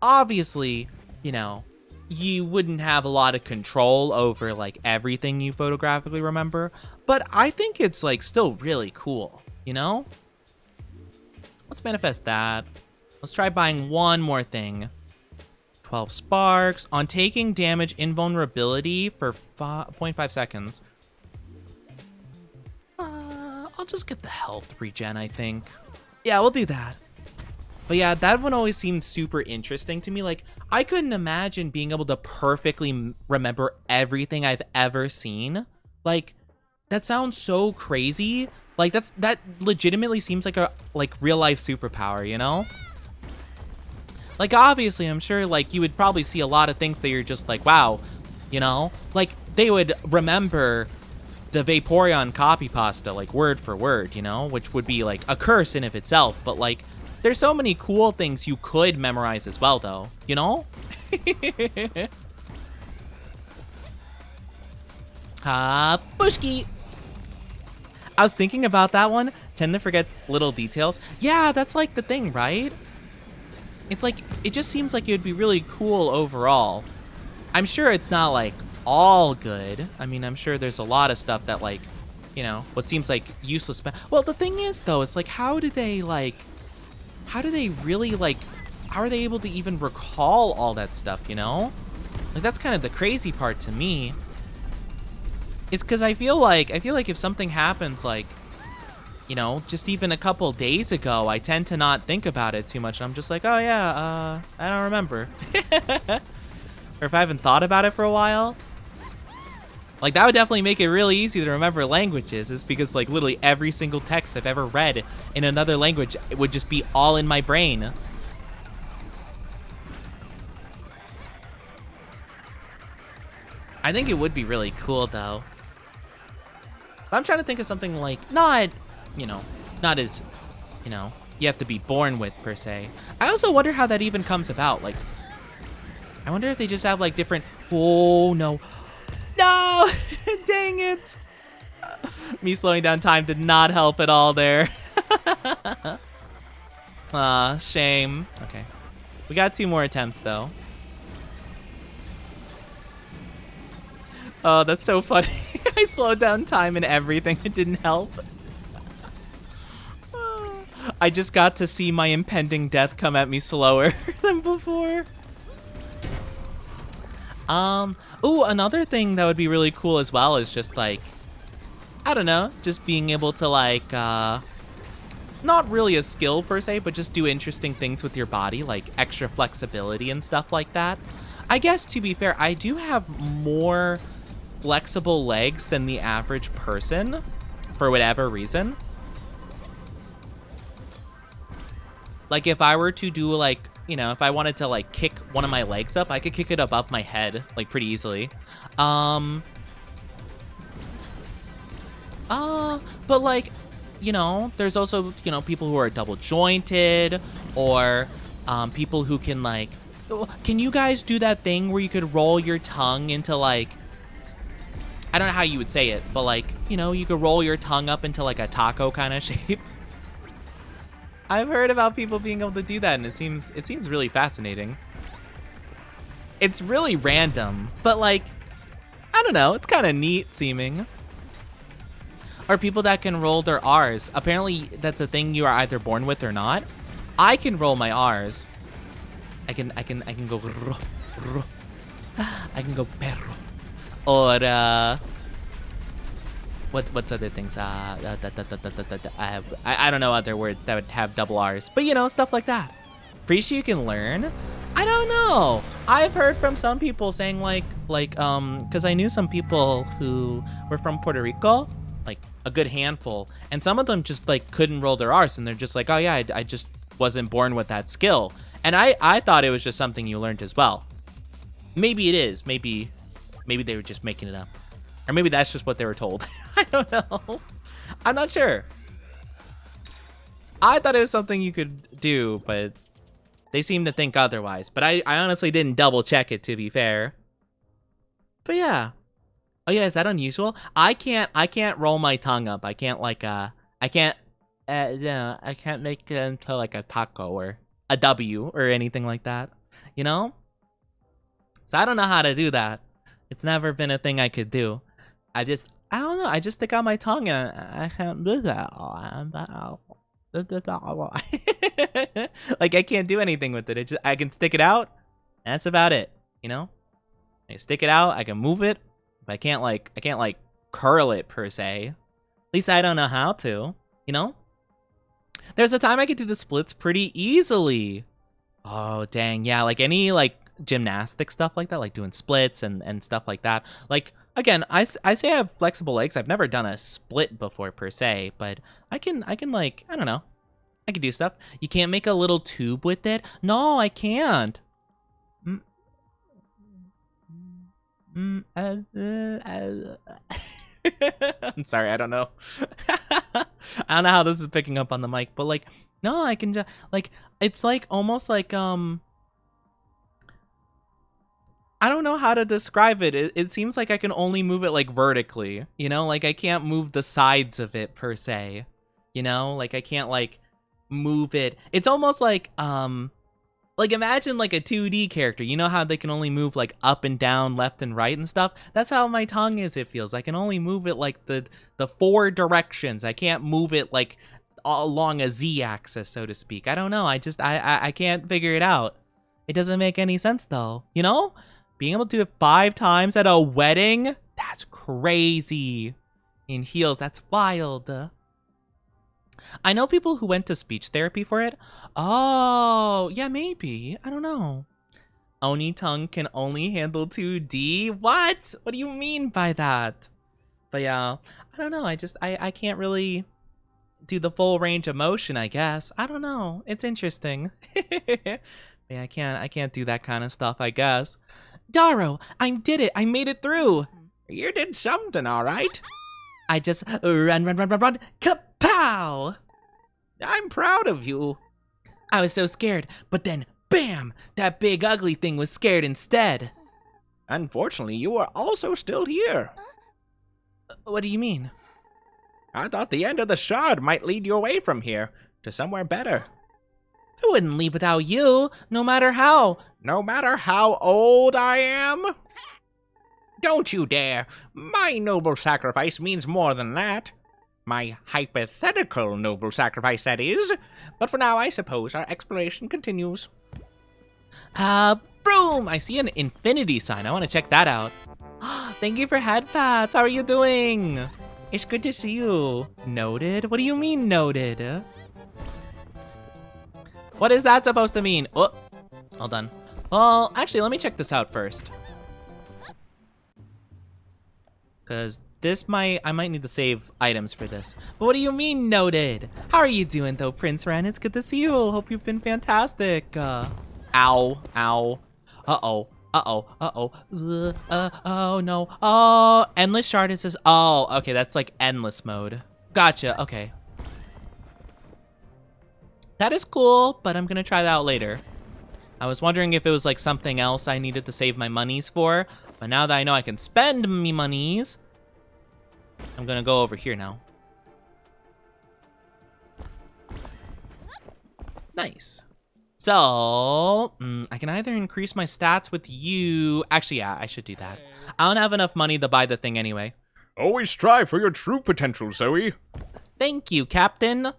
obviously, you know, you wouldn't have a lot of control over like everything you photographically remember, but I think it's like still really cool, you know? Let's manifest that. Let's try buying one more thing. 12 sparks. On taking damage, invulnerability for 0.5 seconds. I'll just get the health regen, I think. Yeah, we'll do that. But yeah, that one always seemed super interesting to me. Like, I couldn't imagine being able to perfectly remember everything I've ever seen. Like, that sounds so crazy. Like, that legitimately seems like a real life superpower, you know? Like, obviously, I'm sure, like, you would probably see a lot of things that you're just like, wow, you know? Like, they would remember the Vaporeon copy pasta, like, word for word, you know? Which would be, like, a curse in of itself. But, like, there's so many cool things you could memorize as well, though, you know? Bushki! I was thinking about that one. Tend to forget little details. Yeah, that's, like, the thing, right? It's like, it just seems like it would be really cool overall. I'm sure it's not, like, all good. I mean, I'm sure there's a lot of stuff that, like, you know, what seems like useless. Well, the thing is, though, it's like, how do they really, like, how are they able to even recall all that stuff, you know? Like, that's kind of the crazy part to me. It's because I feel like if something happens, like, you know, just even a couple days ago, I tend to not think about it too much. I'm just like, oh yeah, I don't remember. Or if I haven't thought about it for a while. Like, that would definitely make it really easy to remember languages, is because, like, literally every single text I've ever read in another language, it would just be all in my brain. I think it would be really cool, though. I'm trying to think of something like, not, you know, not as, you know, you have to be born with, per se. I also wonder how that even comes about. Like, I wonder if they just have, like, different... Oh, no. No! Dang it! Me slowing down time did not help at all there. Aw, shame. Okay. We got 2 more attempts, though. Oh, that's so funny. I slowed down time and everything. It didn't help. I just got to see my impending death come at me slower than before. Ooh, another thing that would be really cool as well is just, like, I don't know, just being able to, like, not really a skill per se, but just do interesting things with your body, like extra flexibility and stuff like that. I guess, to be fair, I do have more flexible legs than the average person, for whatever reason. Like, if I were to do, like, you know, if I wanted to, like, kick one of my legs up, I could kick it above my head, like, pretty easily. But, like, you know, there's also, you know, people who are double jointed, or, people who can, like, can you guys do that thing where you could roll your tongue into, like, I don't know how you would say it, but, like, you know, you could roll your tongue up into, like, a taco kind of shape. I've heard about people being able to do that, and it seems really fascinating. It's really random, but, like, I don't know, it's kind of neat seeming. Or people that can roll their R's. Apparently, that's a thing you are either born with or not. I can roll my R's. I can go I can go perro. Or what's other things? I don't know other words that would have double R's, but you know, stuff like that. Pretty sure you can learn. I don't know. I've heard from some people saying like because I knew some people who were from Puerto Rico, like a good handful, and some of them just like couldn't roll their R's, and they're just like, oh yeah, I just wasn't born with that skill. And I thought it was just something you learned as well. Maybe it is. Maybe they were just making it up. Or maybe that's just what they were told. I don't know. I'm not sure. I thought it was something you could do, but they seem to think otherwise. But I honestly didn't double check it, to be fair. But yeah. Oh yeah, is that unusual? I can't roll my tongue up. I can't like I can't make it into like a taco or a W or anything like that. You know? So I don't know how to do that. It's never been a thing I could do. I don't know. I just stick out my tongue and I can't do that. Like I can't do anything with it. I can stick it out. And that's about it. You know? I stick it out. I can move it. But I can't like curl it per se. At least I don't know how to. You know? There's a time I could do the splits pretty easily. Oh dang, yeah. Like any like gymnastic stuff like that, like doing splits and stuff like that. Like again, I say I have flexible legs. I've never done a split before per se, but I can like, I don't know. I can do stuff. You can't make a little tube with it? No, I can't. I'm sorry, I don't know. I don't know how this is picking up on the mic, but like, no, I can just like, it's like almost like I don't know how to describe it. It seems like I can only move it like vertically, you know? Like I can't move the sides of it per se, you know? Like I can't like move it. It's almost like imagine like a 2D character. You know how they can only move like up and down, left and right and stuff? That's how my tongue is, it feels. I can only move it like the 4 directions. I can't move it like along a Z axis, so to speak. I don't know. I can't figure it out. It doesn't make any sense though, you know? Being able to do it 5 times at a wedding? That's crazy. In heels, that's wild. I know people who went to speech therapy for it. Oh, yeah, maybe. I don't know. Oni tongue can only handle 2D? What? What do you mean by that? But yeah, I don't know. I can't really do the full range of motion, I guess. I don't know. It's interesting. Yeah, I can't do that kind of stuff, I guess. Daro, I did it. I made it through. You did something, all right. I just run. Kapow! I'm proud of you. I was so scared, but then, bam! That big ugly thing was scared instead. Unfortunately, you are also still here. What do you mean? I thought the end of the shard might lead you away from here to somewhere better. I wouldn't leave without you, no matter how. No matter how old I am? Don't you dare. My noble sacrifice means more than that. My hypothetical noble sacrifice, that is. But for now, I suppose our exploration continues. Broom! I see an infinity sign. I want to check that out. Thank you for head pats. How are you doing? It's good to see you. Noted? What do you mean, noted? What is that supposed to mean? Oh, hold on. Well, actually, let me check this out first. Because I might need to save items for this. But what do you mean, noted? How are you doing, though, Prince Ren? It's good to see you. Hope you've been fantastic. Ow. Uh-oh. Oh, no. Oh, endless shard, it says. Oh, okay, that's like endless mode. Gotcha, okay. That is cool, but I'm gonna try that out later. I was wondering if it was like something else I needed to save my monies for, but now that I know I can spend me monies, I'm gonna go over here now. Nice. So, I can either increase my stats with you. Actually, yeah, I should do that. I don't have enough money to buy the thing anyway. Always strive for your true potential, Zoe. Thank you, Captain.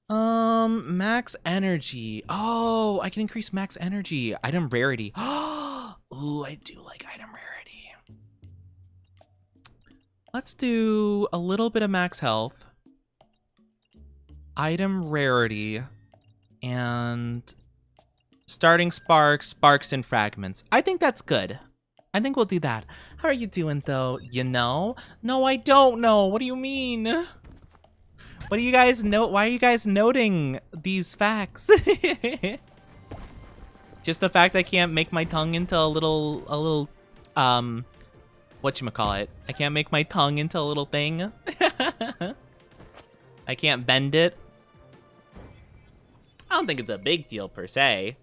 Max energy. Oh, I can increase max energy. Item rarity. Ooh, I do like item rarity. Let's do a little bit of max health. Item rarity. And starting sparks and fragments. I think that's good. I think we'll do that. How are you doing, though? You know? No, I don't know. What do you mean? What do you guys know? Why are you guys noting these facts? Just the fact I can't make my tongue into a little, whatchamacallit. I can't make my tongue into a little thing. I can't bend it. I don't think it's a big deal per se.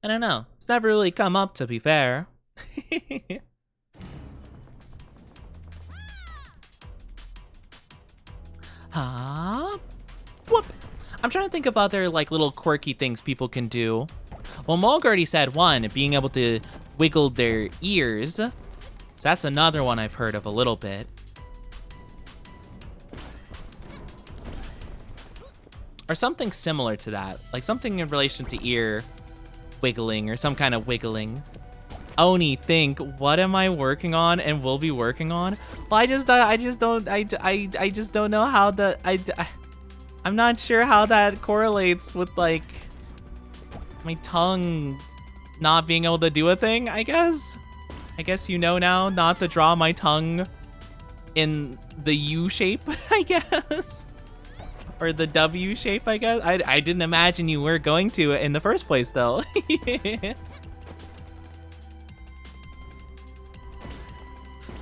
I don't know. It's never really come up, to be fair. Huh? Whoop. I'm trying to think of other like little quirky things people can do. Well, Mulg already said one, being able to wiggle their ears. So that's another one I've heard of a little bit. Or something similar to that. Like something in relation to ear wiggling or some kind of wiggling. Oni, think, what am I working on and will be working on? Well, I just don't know how I'm not sure how that correlates with like my tongue not being able to do a thing, I guess. I guess you know now not to draw my tongue in the U shape, I guess. Or the W shape, I guess. I didn't imagine you were going to in the first place, though.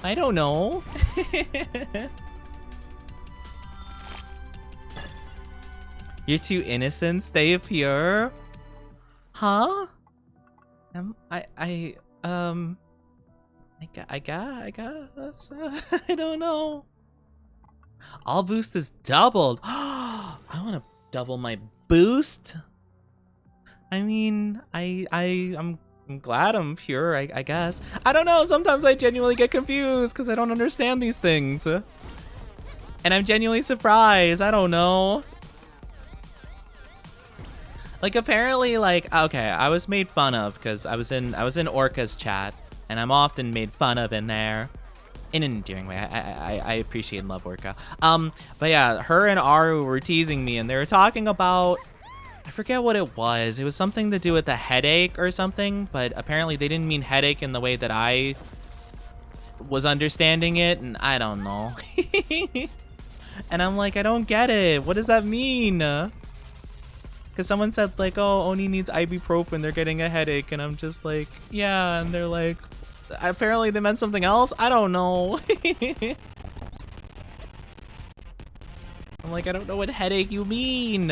I don't know. You're too innocent. Stay pure. Huh? I guess. I don't know. All boost is doubled. I want to double my boost. I mean, I'm glad I'm pure, I guess. I don't know, sometimes I genuinely get confused because I don't understand these things. And I'm genuinely surprised, I don't know. Like apparently like, okay, I was made fun of because I was in Orca's chat and I'm often made fun of in there. In an endearing way. I appreciate and love Orca. But yeah, her and Aru were teasing me and they were talking about, I forget what it was. It was something to do with a headache or something, but apparently they didn't mean headache in the way that I was understanding it, and I don't know. And I'm like, I don't get it. What does that mean? Because someone said like, oh, Oni needs ibuprofen, they're getting a headache, and I'm just like, yeah, and they're like, apparently they meant something else? I don't know. I'm like, I don't know what headache you mean.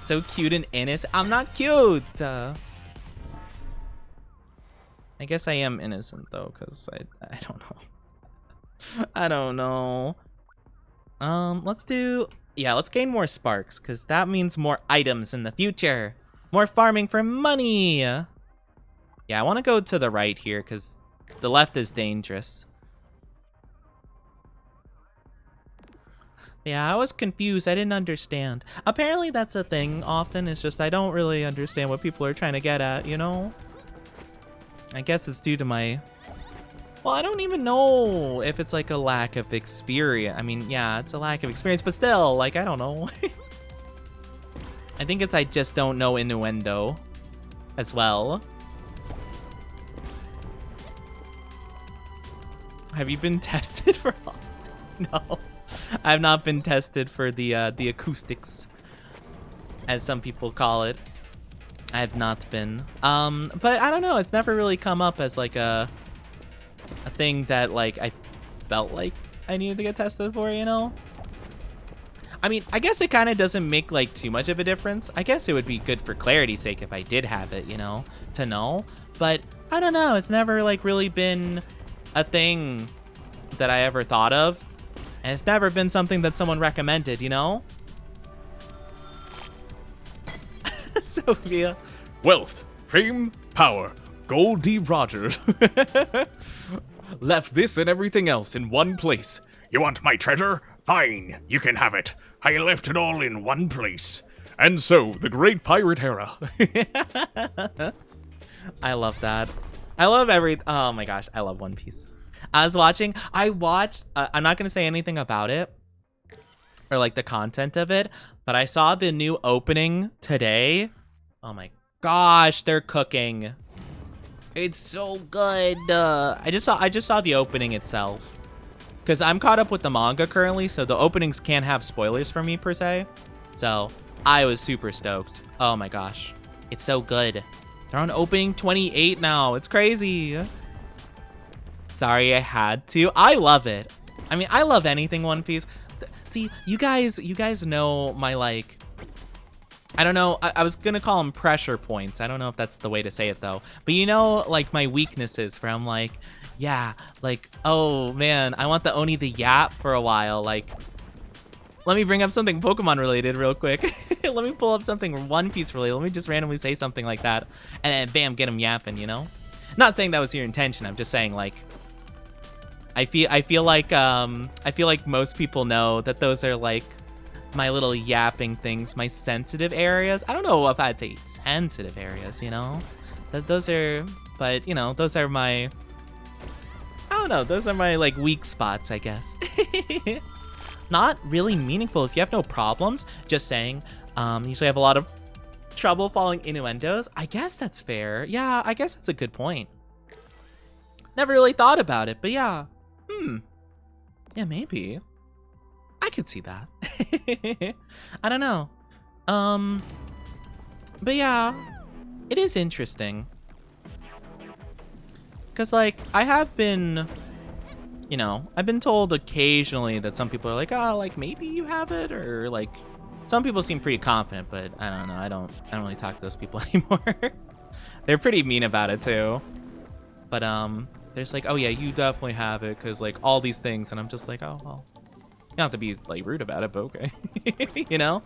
So cute and innocent. I'm not cute. I guess I am innocent though, because I don't know. I don't know. Let's gain more sparks, because that means more items in the future. More farming for money. Yeah, I want to go to the right here because the left is dangerous. Yeah, I was confused. I didn't understand. Apparently that's a thing often. It's just I don't really understand what people are trying to get at, you know? I guess it's due to my... Well, I don't even know if it's like a lack of experience. I mean, yeah, it's a lack of experience, but still, like, I don't know. I think it's I just don't know innuendo as well. Have you been tested for? No, I've not been tested for the acoustics, as some people call it. I have not been. But I don't know. It's never really come up as like a thing that like I felt like I needed to get tested for. You know. I mean, I guess it kind of doesn't make like too much of a difference. I guess it would be good for clarity's sake if I did have it, you know, to know. But I don't know. It's never like really been a thing that I ever thought of, and it's never been something that someone recommended, you know? Sophia. Wealth, fame, power, Goldie Rogers. Left this and everything else in one place. You want my treasure? Fine, you can have it. I left it all in one place. And so, the great pirate era. I love that. I love oh my gosh, I love One Piece. I watched, I'm not going to say anything about it or like the content of it, but I saw the new opening today. Oh my gosh, they're cooking. It's so good. I just saw the opening itself because I'm caught up with the manga currently, so the openings can't have spoilers for me per se. So I was super stoked. Oh my gosh. It's so good. They're on opening 28 now. It's crazy. Sorry I had to. I love it. I mean, I love anything One Piece. See, you guys know my, like, I don't know, I was gonna call them pressure points. I don't know if that's the way to say it though. But you know, like, my weaknesses where I'm like, yeah, like, oh man, I want the Oni the Yap for a while. Like, let me bring up something Pokemon related real quick. Let me pull up something One Piece related. Let me just randomly say something like that. And then bam, get them yapping, you know? Not saying that was your intention. I'm just saying, like, I feel like most people know that those are like my little yapping things, my sensitive areas. I don't know if I'd say sensitive areas, you know? Those are, but you know, those are my, I don't know, those are my like weak spots, I guess. Not really meaningful if you have no problems, just saying. Usually have a lot of trouble following innuendos. I guess that's fair. Yeah, I guess that's a good point. Never really thought about it, but yeah. Yeah, maybe. I could see that. I don't know. But yeah, it is interesting. Because, like, I have been, you know, I've been told occasionally that some people are like, oh, like, maybe you have it, or, like, some people seem pretty confident, but I don't know. I don't really talk to those people anymore. They're pretty mean about it, too. But, there's like, oh, yeah, you definitely have it, because, like, all these things, and I'm just like, oh, well. You don't have to be like rude about it, but okay. You know?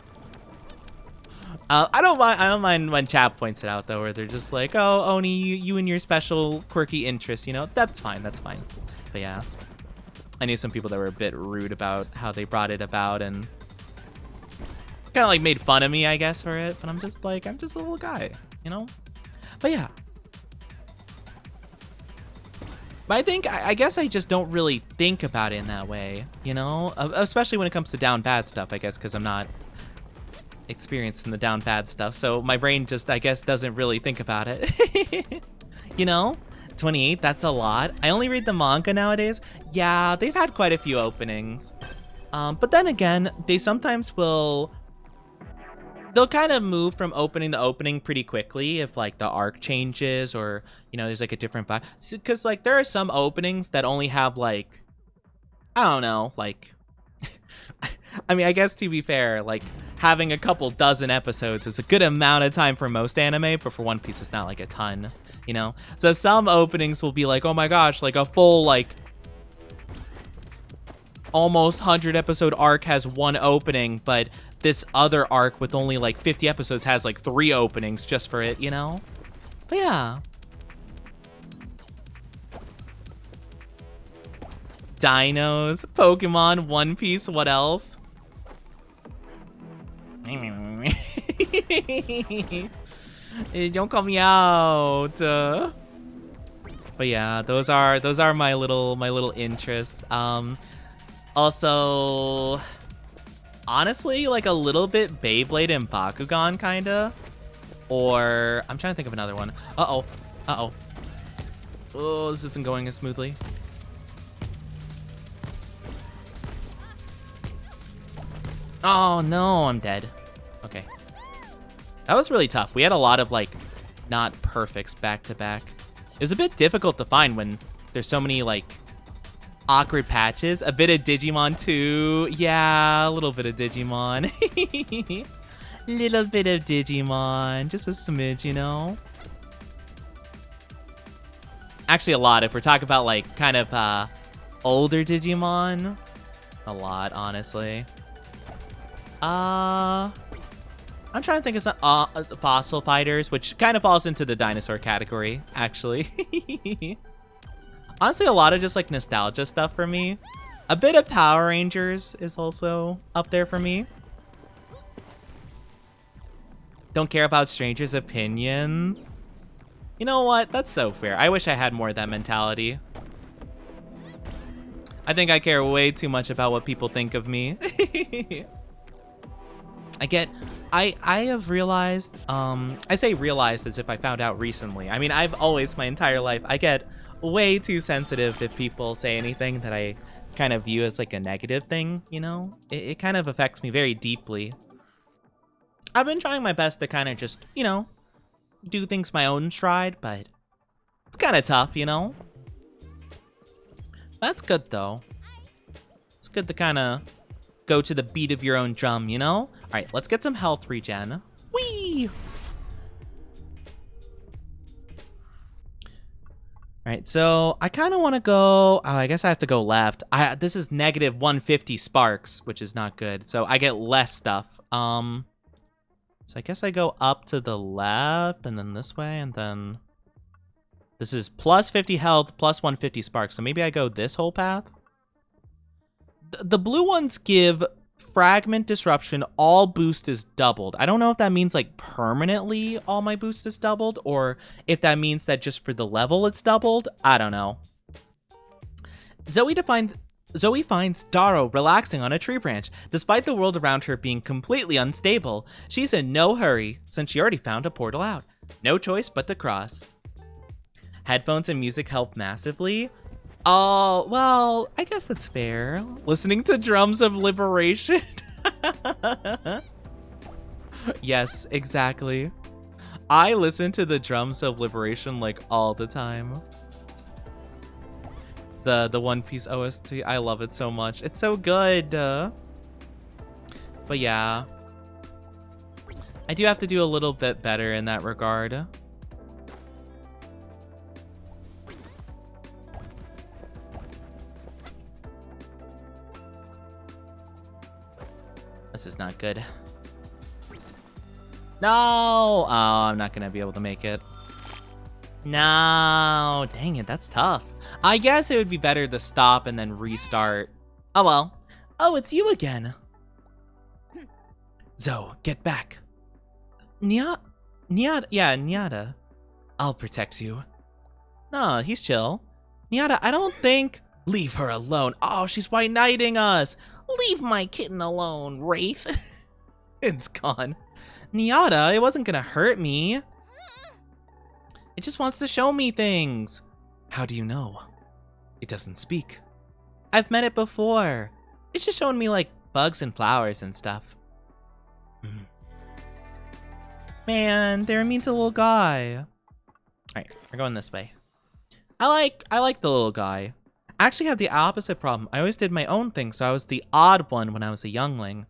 I don't mind when chat points it out though, where they're just like, oh, Oni, you and your special quirky interests, you know? That's fine, that's fine. But yeah. I knew some people that were a bit rude about how they brought it about and kind of like made fun of me, I guess, for it. But I'm just a little guy, you know? But yeah. But I guess I just don't really think about it in that way, you know? Especially when it comes to down bad stuff, I guess, because I'm not experienced in the down bad stuff. So my brain just, I guess, doesn't really think about it. You know? 28, that's a lot. I only read the manga nowadays. Yeah, they've had quite a few openings. But then again, they sometimes will... They'll kind of move from opening to opening pretty quickly if, like, the arc changes or, you know, there's, like, a different vibe. Because, like, there are some openings that only have, like, I don't know, like... I mean, I guess to be fair, like, having a couple dozen episodes is a good amount of time for most anime, but for One Piece, it's not, like, a ton, you know? So some openings will be like, oh my gosh, like, a full, like, almost 100-episode arc has one opening, but... this other arc with only like 50 episodes has like 3 openings just for it, you know? But yeah. Dinos, Pokemon, One Piece, what else? Don't call me out. But yeah, those are my little interests. Also, honestly, like a little bit Beyblade and Bakugan, kinda. Or, I'm trying to think of another one. Uh-oh. Uh-oh. Oh, this isn't going as smoothly. Oh, no, I'm dead. Okay. That was really tough. We had a lot of, like, not perfects back-to-back. It was a bit difficult to find when there's so many, like, awkward patches. A bit of Digimon too. Yeah, a little bit of Digimon. Little bit of Digimon. Just a smidge, you know? Actually, a lot. If we're talking about, like, kind of older Digimon. A lot, honestly. I'm trying to think of some Fossil Fighters, which kind of falls into the dinosaur category, actually. Honestly, a lot of just, like, nostalgia stuff for me. A bit of Power Rangers is also up there for me. Don't care about strangers' opinions. You know what? That's so fair. I wish I had more of that mentality. I think I care way too much about what people think of me. I have realized, I say realized as if I found out recently. I mean, I've always, my entire life, I get way too sensitive if people say anything that I kind of view as like a negative thing, you know? It kind of affects me very deeply. I've been trying my best to kind of just, you know, do things my own stride, but it's kind of tough, you know? That's good, though. It's good to kind of go to the beat of your own drum, you know? All right, let's get some health regen. Whee! All right, so I kind of want to go... Oh, I guess I have to go left. This is negative 150 sparks, which is not good. So I get less stuff. So I guess I go up to the left, and then this way, and then... This is plus 50 health, plus 150 sparks. So maybe I go this whole path? The blue ones give fragment disruption, all boost is doubled. I don't know if that means like permanently all my boost is doubled, or if that means that just for the level it's doubled. I don't know. Zoe finds Darrow relaxing on a tree branch. Despite the world around her being completely unstable, she's in no hurry since she already found a portal out. No choice but to cross. Headphones and music help massively. Oh, well, I guess that's fair. Listening to Drums of Liberation. Yes, exactly. I listen to the Drums of Liberation like all the time. The One Piece OST, I love it so much. It's so good. But yeah. I do have to do a little bit better in that regard. This is not good. No! Oh, I'm not gonna be able to make it. No! Dang it, that's tough. I guess it would be better to stop and then restart. Oh well. Oh, it's you again. Zoe, get back. Nyada. I'll protect you. No, he's chill. Nyada, I don't think... Leave her alone. Oh, she's white knighting us. Leave my kitten alone, Wraith. It's gone. Nyada, it wasn't gonna hurt me. It just wants to show me things. How do you know? It doesn't speak. I've met it before. It's just showing me like bugs and flowers and stuff. Man, they're mean to the little guy. Alright, we're going this way. I like the little guy. I actually have the opposite problem. I always did my own thing, so I was the odd one when I was a youngling.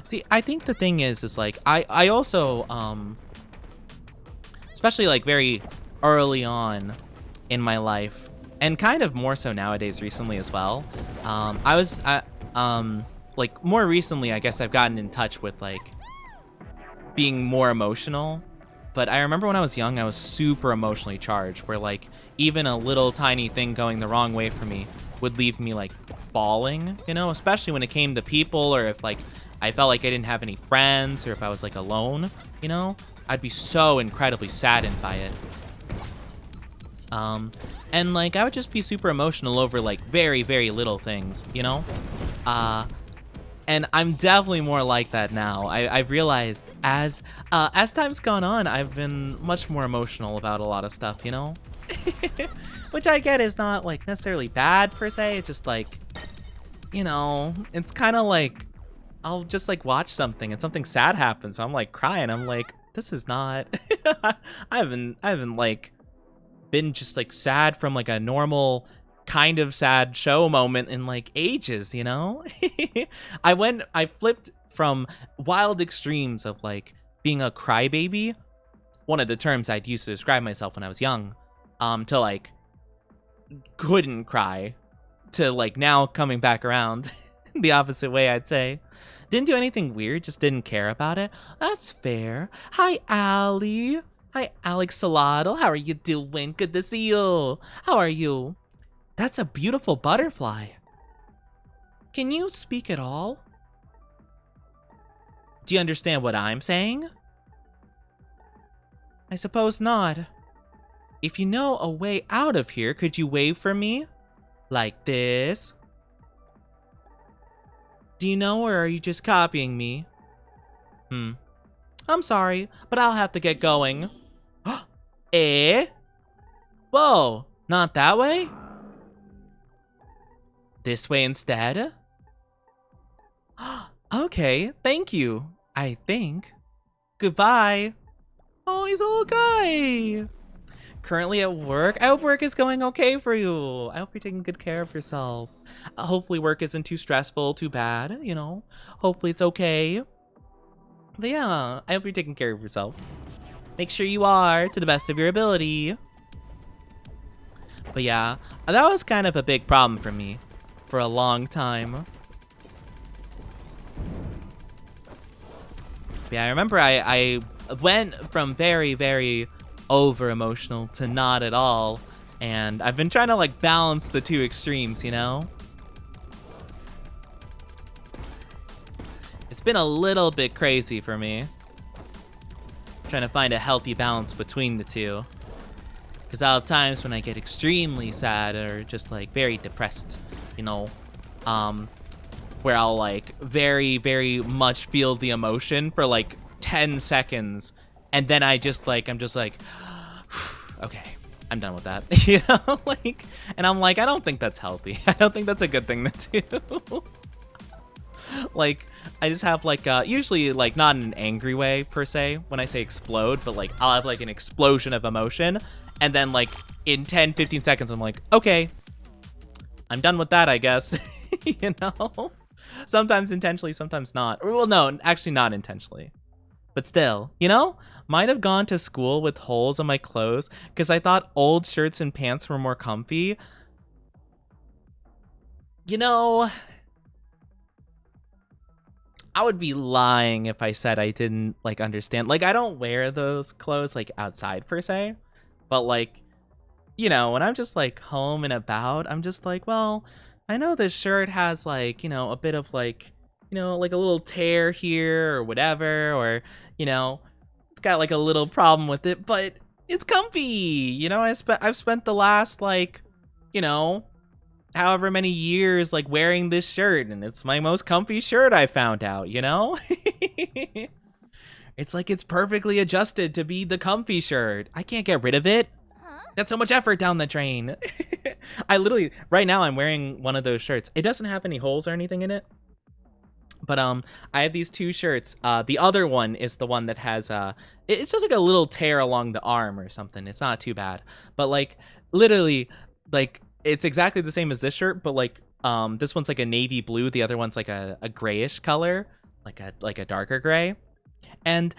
See, I think the thing is like, I also, especially like very early on in my life, and kind of more so nowadays recently as well, like more recently, I guess I've gotten in touch with like being more emotional. But I remember when I was young, I was super emotionally charged, where like even a little tiny thing going the wrong way for me would leave me like bawling, you know, especially when it came to people, or if like I felt like I didn't have any friends, or if I was like alone, you know, I'd be so incredibly saddened by it. And like I would just be super emotional over like very, very little things, you know? And I'm definitely more like that now. I've realized as time's gone on, I've been much more emotional about a lot of stuff, you know? Which I get is not like necessarily bad per se. It's just like, you know, it's kind of like I'll just like watch something and something sad happens. So I'm like crying. I'm like, this is not. I haven't like been just like sad from like a normal kind of sad show moment in like ages, you know? I flipped from wild extremes of like being a crybaby, one of the terms I'd used to describe myself when I was young, to like couldn't cry, to like now coming back around the opposite way, I'd say. Didn't do anything weird, just didn't care about it. That's fair. Hi, Allie. Hi, Alex Saladel. How are you doing? Good to see you. How are you? That's a beautiful butterfly. Can you speak at all? Do you understand what I'm saying? I suppose not. If you know a way out of here, could you wave for me? Like this? Do you know, or are you just copying me? I'm sorry, but I'll have to get going. Eh? Whoa, not that way? This way instead? Okay, thank you. I think. Goodbye. Oh, he's a little guy. Currently at work. I hope work is going okay for you. I hope you're taking good care of yourself. Hopefully work isn't too stressful, too bad, you know. Hopefully it's okay. But yeah, I hope you're taking care of yourself. Make sure you are to the best of your ability. But yeah, that was kind of a big problem for me for a long time. Yeah, I remember I went from very, very over emotional to not at all, and I've been trying to like balance the two extremes, you know? It's been a little bit crazy for me. Trying to find a healthy balance between the two. Because I'll have times when I get extremely sad or just like very depressed, you know, where I'll like very, very much feel the emotion for like 10 seconds. And then I'm just like, okay, I'm done with that, you know, like, and I'm like, I don't think that's healthy. I don't think that's a good thing to do. Like, I just have like, usually like not in an angry way per se when I say explode, but like I'll have like an explosion of emotion. And then like in 10, 15 seconds, I'm like, okay, I'm done with that, I guess, you know, sometimes intentionally, sometimes not. Well, no, actually not intentionally, but still, you know, might have gone to school with holes in my clothes because I thought old shirts and pants were more comfy. You know, I would be lying if I said I didn't like understand. Like, I don't wear those clothes like outside per se, but like, you know, when I'm just like home and about, I'm just like, well, I know this shirt has like, you know, a bit of like, you know, like a little tear here or whatever, or, you know, it's got like a little problem with it, but it's comfy. You know, I've spent the last like, you know, however many years like wearing this shirt, and it's my most comfy shirt, I found out, you know? It's like it's perfectly adjusted to be the comfy shirt. I can't get rid of it. That's so much effort down the drain. I literally, right now I'm wearing one of those shirts. It doesn't have any holes or anything in it. But I have these two shirts. The other one is the one that has it's just like a little tear along the arm or something. It's not too bad. But like literally like it's exactly the same as this shirt, but like this one's like a navy blue, the other one's like a grayish color, like a darker gray. And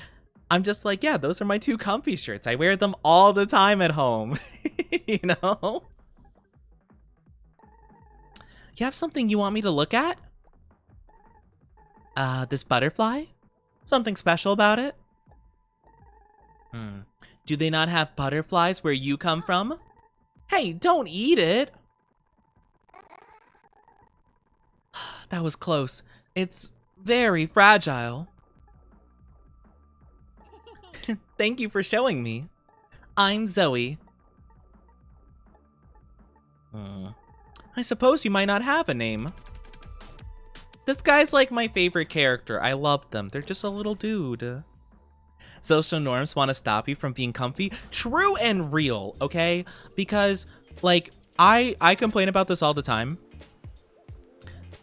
I'm just like, yeah, those are my two comfy shirts. I wear them all the time at home. You know? You have something you want me to look at? This butterfly? Something special about it? Do they not have butterflies where you come from? Hey, don't eat it! That was close. It's very fragile. Thank you for showing me. I'm Zoe. I suppose you might not have a name. This guy's like my favorite character. I love them. They're just a little dude. Social norms want to stop you from being comfy. True and real, okay? Because, like, I complain about this all the time.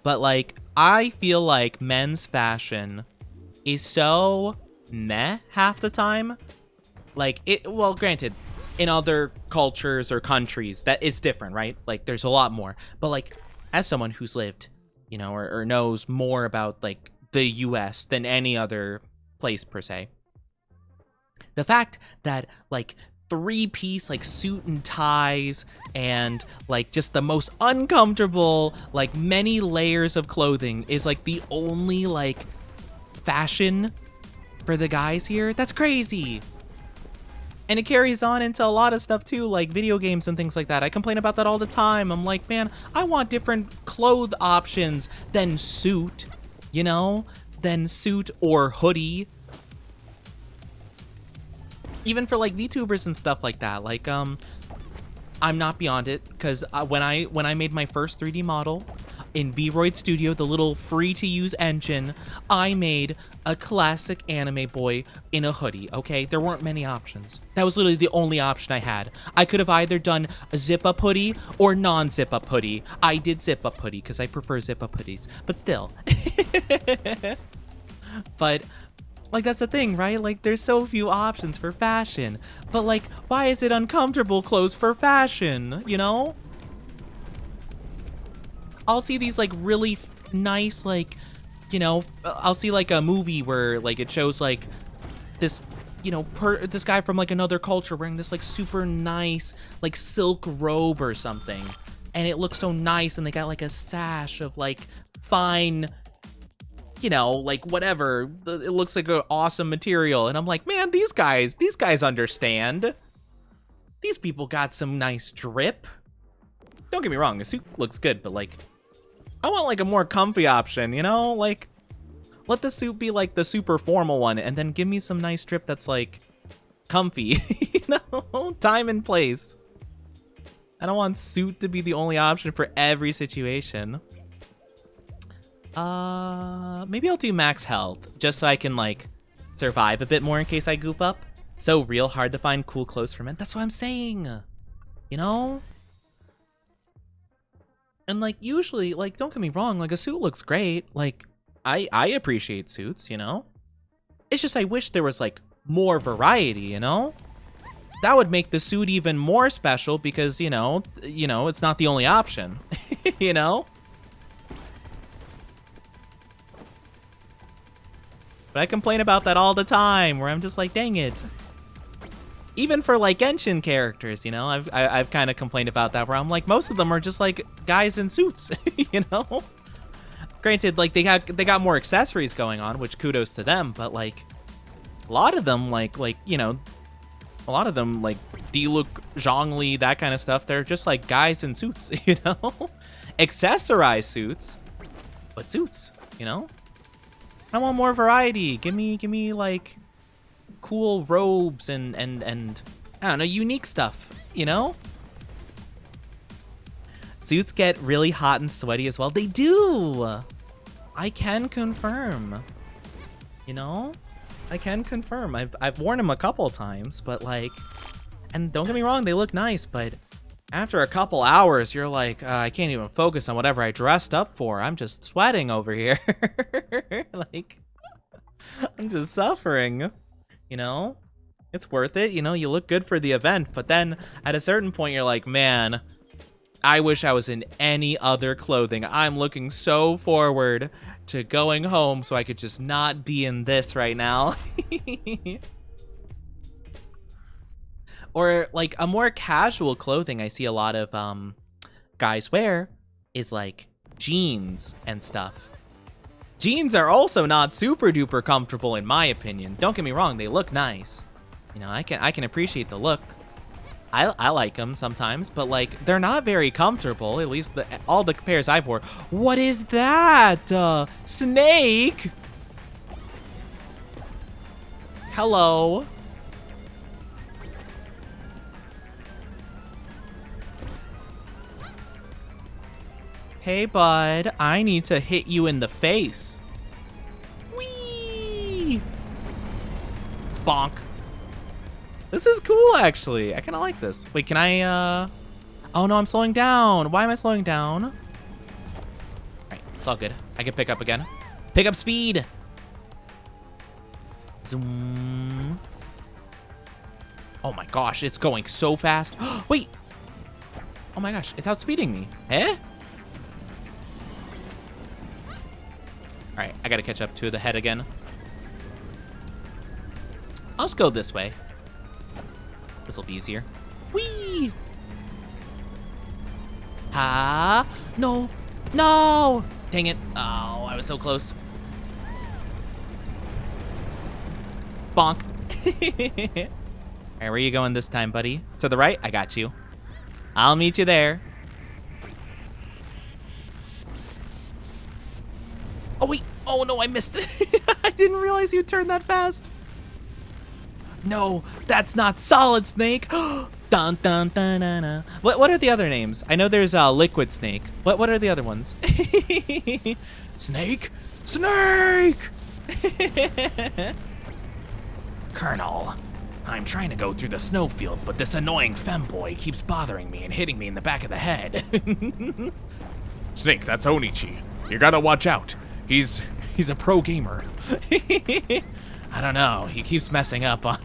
But, like, I feel like men's fashion is so meh half the time. Like, well, granted, in other cultures or countries, that it's different, right? Like, there's a lot more. But, like, as someone who's lived, you know, or knows more about, like, the US than any other place, per se. The fact that, like, three-piece, like, suit and ties and, like, just the most uncomfortable, like, many layers of clothing is, like, the only, like, fashion for the guys here, that's crazy. And it carries on into a lot of stuff too, like video games and things like that. I complain about that all the time. I'm like, man, I want different clothes options than suit, you know? Than suit or hoodie. Even for like VTubers and stuff like that. Like, I'm not beyond it, because when I made my first 3D model in Vroid Studio, the little free-to-use engine, I made a classic anime boy in a hoodie, okay? There weren't many options. That was literally the only option I had. I could have either done a zip-up hoodie or non-zip-up hoodie. I did zip-up hoodie because I prefer zip-up hoodies, but still. But Like, that's the thing, right? Like, there's so few options for fashion. But, like, why is it uncomfortable clothes for fashion, you know? I'll see these, like, really nice, like, you know, I'll see, like, a movie where, like, it shows, like, this, you know, this guy from, like, another culture wearing this, like, super nice, like, silk robe or something. And it looks so nice, and they got, like, a sash of, like, fine, you know, like, whatever. It looks like an awesome material. And I'm like, man, these guys understand. These people got some nice drip. Don't get me wrong, the suit looks good, but, like, I want, like, a more comfy option, you know? Like, let the suit be, like, the super formal one, and then give me some nice drip that's, like, comfy, you know? Time and place. I don't want suit to be the only option for every situation. Maybe I'll do max health, just so I can, like, survive a bit more in case I goof up. So real hard to find cool clothes for men. That's what I'm saying, you know? And, like, usually, like, don't get me wrong, like, a suit looks great. Like, I appreciate suits, you know? It's just I wish there was, like, more variety, you know? That would make the suit even more special because, you know, it's not the only option, you know? But I complain about that all the time, where I'm just like, dang it. Even for, like, Genshin characters, you know, I've kind of complained about that, where I'm like, most of them are just, like, guys in suits, you know? Granted, like, they got more accessories going on, which kudos to them, but, like, a lot of them, like, you know, a lot of them, like, Diluc, Zhongli, that kind of stuff, they're just, like, guys in suits, you know? Accessorized suits, but suits, you know? I want more variety. Give me, like, cool robes and I don't know, unique stuff, you know? Suits get really hot and sweaty as well. They do! I can confirm. You know? I can confirm. I've worn them a couple times, but, like, and don't get me wrong, they look nice, but after a couple hours, you're like, I can't even focus on whatever I dressed up for. I'm just sweating over here. Like, I'm just suffering. You know? It's worth it. You know, you look good for the event, but then at a certain point, you're like, man, I wish I was in any other clothing. I'm looking so forward to going home so I could just not be in this right now. Or, like, a more casual clothing I see a lot of guys wear is, like, jeans and stuff. Jeans are also not super duper comfortable in my opinion. Don't get me wrong, they look nice. You know, I can appreciate the look. I like them sometimes, but, like, they're not very comfortable, at least all the pairs I've worn. What is that? Snake? Hello? Hey, bud, I need to hit you in the face. Whee! Bonk. This is cool, actually. I kind of like this. Wait, can I, Oh, no, I'm slowing down. Why am I slowing down? All right, it's all good. I can pick up again. Pick up speed. Zoom. Oh, my gosh, it's going so fast. Wait. Oh, my gosh, it's outspeeding me. Eh? All right, I got to catch up to the head again. I'll just go this way. This will be easier. Whee! Ha! No! No! Dang it. Oh, I was so close. Bonk. All right, where are you going this time, buddy? To the right? I got you. I'll meet you there. Oh, wait. Oh, no, I missed it. I didn't realize you turned that fast. No, that's not Solid Snake. Dun, dun, dun, dun, dun. What are the other names? I know there's Liquid Snake. What are the other ones? Snake? Snake! Colonel, I'm trying to go through the snowfield, but this annoying femboy keeps bothering me and hitting me in the back of the head. Snake, that's Onichi. You gotta watch out. He's a pro gamer. I don't know. He keeps messing up on.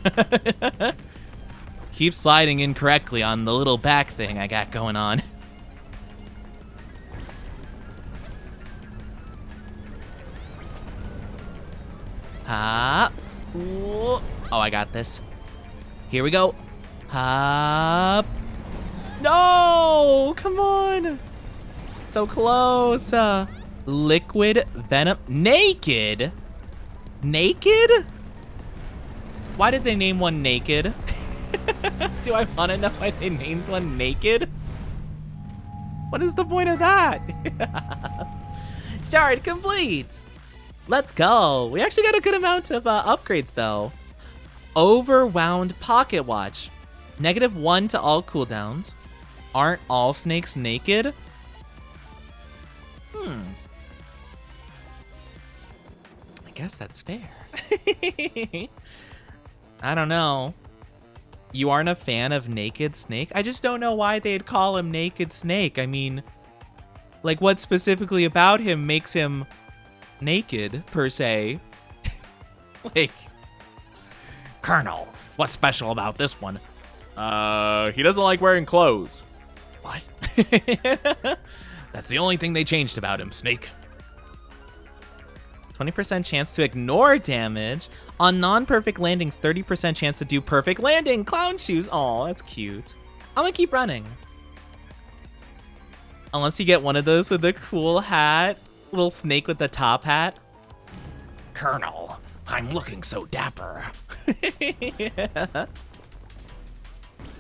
Keeps sliding incorrectly on the little back thing I got going on. Hop. Ooh. Oh, I got this. Here we go. Hop. No! Come on! So close. Liquid venom. Naked? Naked? Why did they name one naked? Do I want to know why they named one naked? What is the point of that? Shard complete! Let's go. We actually got a good amount of upgrades, though. Overwound pocket watch. -1 to all cooldowns. Aren't all snakes naked? I guess that's fair. I don't know. You aren't a fan of Naked Snake? I just don't know why they'd call him Naked Snake. I mean, like, what specifically about him makes him naked, per se? Like, Colonel, what's special about this one? He doesn't like wearing clothes. What? That's the only thing they changed about him, Snake. 20% chance to ignore damage. On non-perfect landings, 30% chance to do perfect landing. Clown shoes. Aw, that's cute. I'm gonna keep running. Unless you get one of those with the cool hat. Little snake with the top hat. Colonel, I'm looking so dapper. Yeah.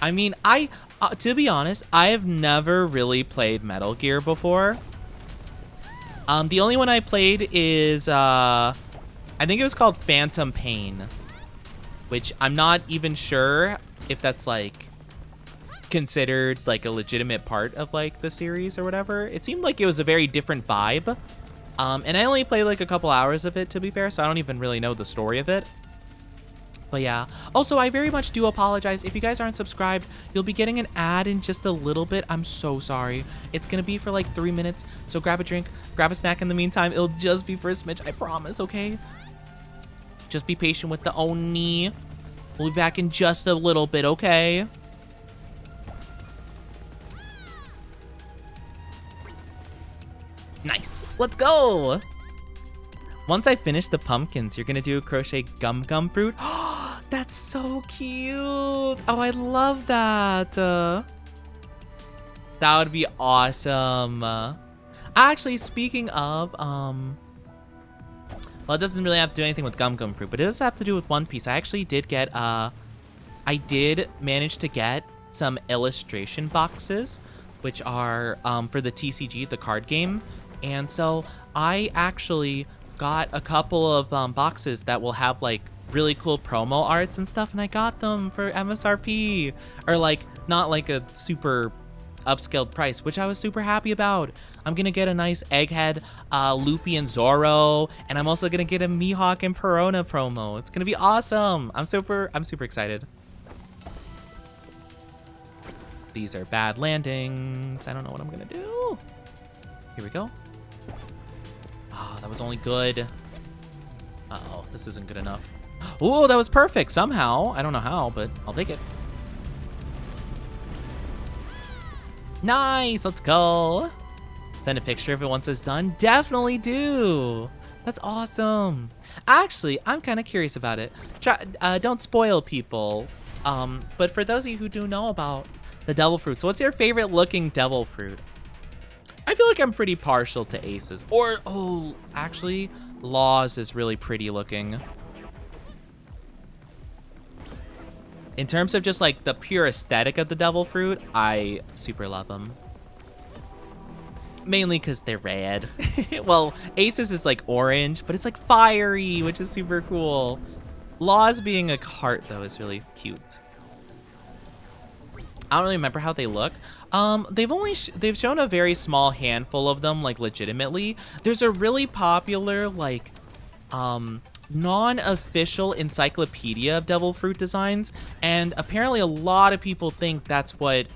I mean, to be honest, I have never really played Metal Gear before. The only one I played is, I think it was called Phantom Pain, which I'm not even sure if that's, like, considered, like, a legitimate part of, like, the series or whatever. It seemed like it was a very different vibe. And I only played, like, a couple hours of it, to be fair, so I don't even really know the story of it. But yeah. Also, I very much do apologize. If you guys aren't subscribed, you'll be getting an ad in just a little bit. I'm so sorry. It's going to be for like 3 minutes. So grab a drink, grab a snack in the meantime. It'll just be for a smidge. I promise, okay? Just be patient with the Oni. We'll be back in just a little bit, okay? Nice. Let's go. Once I finish the pumpkins, you're going to do a crochet gum fruit. That's so cute. Oh, I love that. That would be awesome. Actually, speaking of, well, it doesn't really have to do anything with gum fruit, but it does have to do with One Piece. I actually did get, I did manage to get some illustration boxes, which are for the TCG, the card game. And so I actually got a couple of boxes that will have like really cool promo arts and stuff, and I got them for MSRP, or like not like a super upscaled price, which I was super happy about. I'm gonna get a nice Egghead, Luffy and Zoro, and I'm also gonna get a Mihawk and Perona promo. It's gonna be awesome. I'm super excited. These are bad landings. I don't know what I'm gonna do. Here we go. Oh, that was only good. Uh-oh, this isn't good enough. Oh, that was perfect somehow. I don't know how, but I'll take it. Nice, let's go. Send a picture of it once it's done. Definitely do. That's awesome. Actually, I'm kind of curious about it. Don't spoil people. But for those of you who do know about the devil fruits, what's your favorite looking devil fruit? I feel like I'm pretty partial to Aces. Or, oh, actually, Laws is really pretty looking. In terms of just like the pure aesthetic of the devil fruit, I super love them. Mainly because they're red. Well, Aces is like orange, but it's like fiery, which is super cool. Laws being a heart, though, is really cute. I don't really remember how they look. They've shown a very small handful of them, like, legitimately. There's a really popular, like, non-official encyclopedia of devil fruit designs, and apparently a lot of people think that's what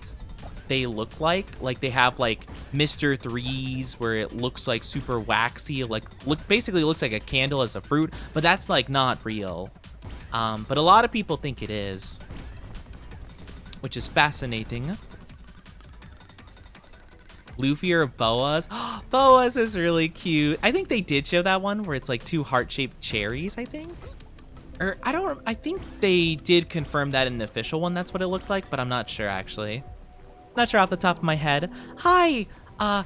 they look like. Like, they have, like, Mr. Threes, where it looks, like, super waxy, like, basically looks like a candle as a fruit, but that's, like, not real. But a lot of people think it is, which is fascinating. Luffy or Boas? Boas is really cute. I think they did show that one where it's like 2 heart-shaped cherries, I think. Or I think they did confirm that in the official one that's what it looked like, but I'm not sure actually. Not sure off the top of my head. Hi, how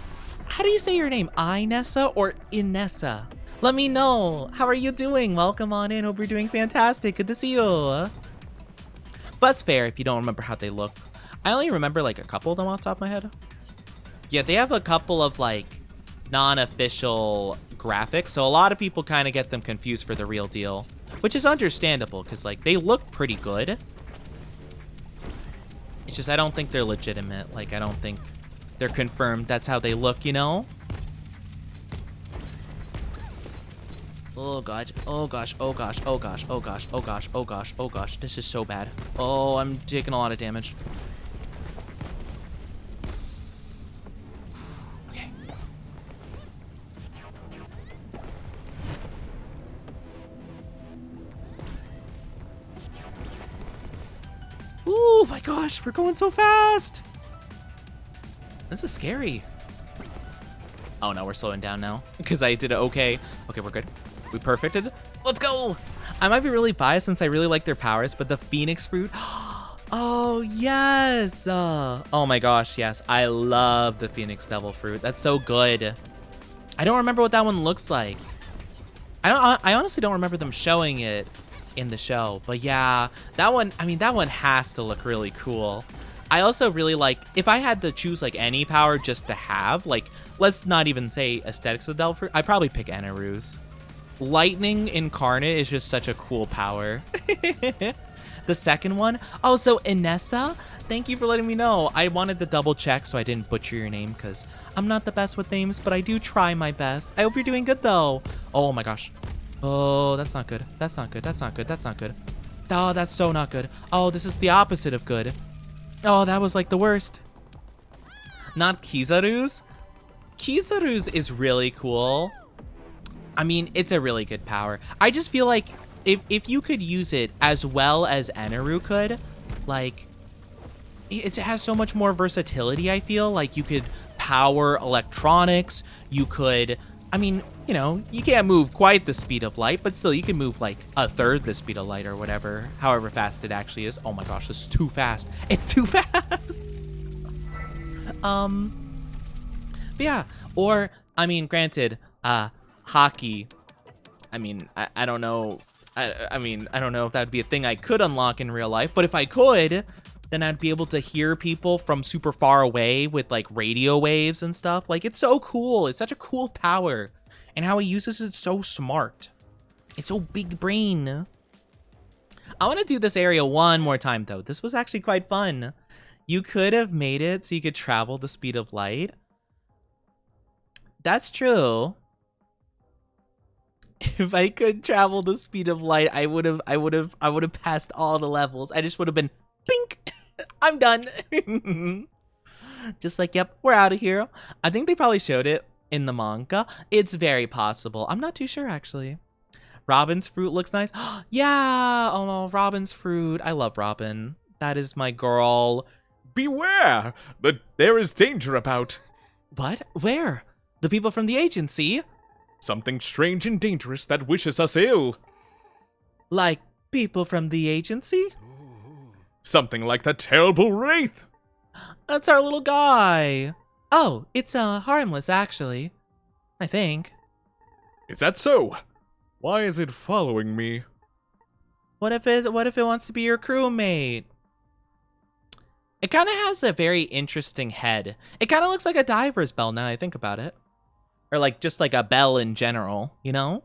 do you say your name? Inessa or Inessa? Let me know. How are you doing? Welcome on in. Hope you're doing fantastic. Good to see you. But that's fair if you don't remember how they look. I only remember like a couple of them off the top of my head. Yeah, they have a couple of like non-official graphics, so a lot of people kind of get them confused for the real deal, which is understandable because like they look pretty good. It's just I don't think they're legitimate. Like I don't think they're confirmed that's how they look, you know? Oh god. Oh gosh. Oh gosh. Oh gosh. Oh gosh. Oh gosh. Oh gosh. Oh gosh. This is so bad. Oh, I'm taking a lot of damage. Okay. Ooh, my gosh, we're going so fast. This is scary. Oh no, we're slowing down now because I did it okay. Okay, we're good. We perfected. Let's go. I might be really biased since I really like their powers, but the Phoenix fruit. Oh yes. Oh my gosh, yes. I love the Phoenix Devil fruit. That's so good. I don't remember what that one looks like. I honestly don't remember them showing it in the show, but yeah, that one, I mean, that one has to look really cool. I also really like, if I had to choose like any power just to have, like, let's not even say aesthetics of the Devil fruit, I'd probably pick Eneru's. Lightning Incarnate is just such a cool power. The second one, oh, so Inessa, thank you for letting me know. I wanted to double check so I didn't butcher your name because I'm not the best with names, but I do try my best. I hope you're doing good though. Oh my gosh. Oh, that's not good. That's not good. That's not good. That's not good. Oh, that's so not good. Oh, this is the opposite of good. Oh, that was like the worst. Not Kizaru's. Kizaru's is really cool. I mean, it's a really good power. I just feel like if you could use it as well as Eneru could, like, it has so much more versatility, I feel. Like, you could power electronics. You could, I mean, you know, you can't move quite the speed of light, but still you can move like a third the speed of light or whatever, however fast it actually is. Oh my gosh, this is too fast. It's too fast. But yeah, or, I mean, granted, hockey, I mean, I don't know. I mean, I don't know if that would be a thing I could unlock in real life, but if I could, then I'd be able to hear people from super far away with like radio waves and stuff. Like, it's so cool. It's such a cool power. And how he uses it so smart. It's so big brain. I want to do this area one more time, though. This was actually quite fun. You could have made it so you could travel the speed of light. That's true. If I could travel the speed of light, I would have passed all the levels. I just would have been pink. I'm done. Just like, yep, we're out of here. I think they probably showed it in the manga. It's very possible. I'm not too sure, actually. Robin's fruit looks nice. Yeah. Oh, no, Robin's fruit. I love Robin. That is my girl. Beware! There is danger about. What? Where? The people from the agency? Something strange and dangerous that wishes us ill. Like people from the agency? Something like that terrible wraith. That's our little guy. Oh, it's harmless actually. I think. Is that so? Why is it following me? What if it wants to be your crewmate? It kind of has a very interesting head. It kind of looks like a diver's bell now I think about it. Or like just like a bell in general, you know?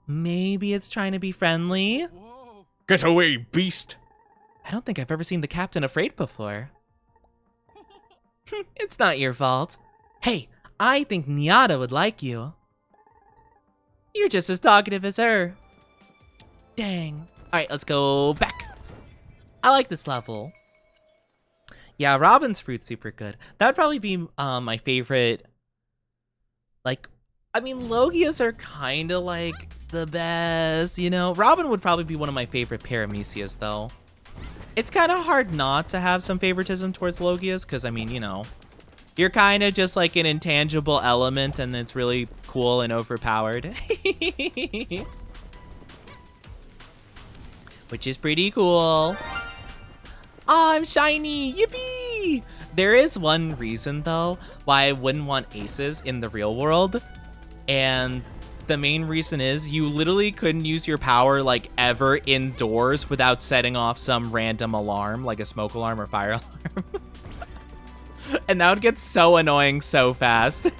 Maybe it's trying to be friendly. Whoa. Get away, beast. I don't think I've ever seen the captain afraid before. It's not your fault. Hey, I think Nyada would like you. You're just as talkative as her. Dang. Alright, let's go back. I like this level. Yeah, Robin's fruit's super good. That would probably be my favorite, like, I mean, Logias are kind of like the best, you know? Robin would probably be one of my favorite Paramecias, though. It's kind of hard not to have some favoritism towards Logias, because, I mean, you know, you're kind of just like an intangible element, and it's really cool and overpowered. Which is pretty cool. Oh, I'm shiny! Yippee! There is one reason, though, why I wouldn't want aces in the real world. And the main reason is you literally couldn't use your power, like, ever indoors without setting off some random alarm, like a smoke alarm or fire alarm. And that would get so annoying so fast.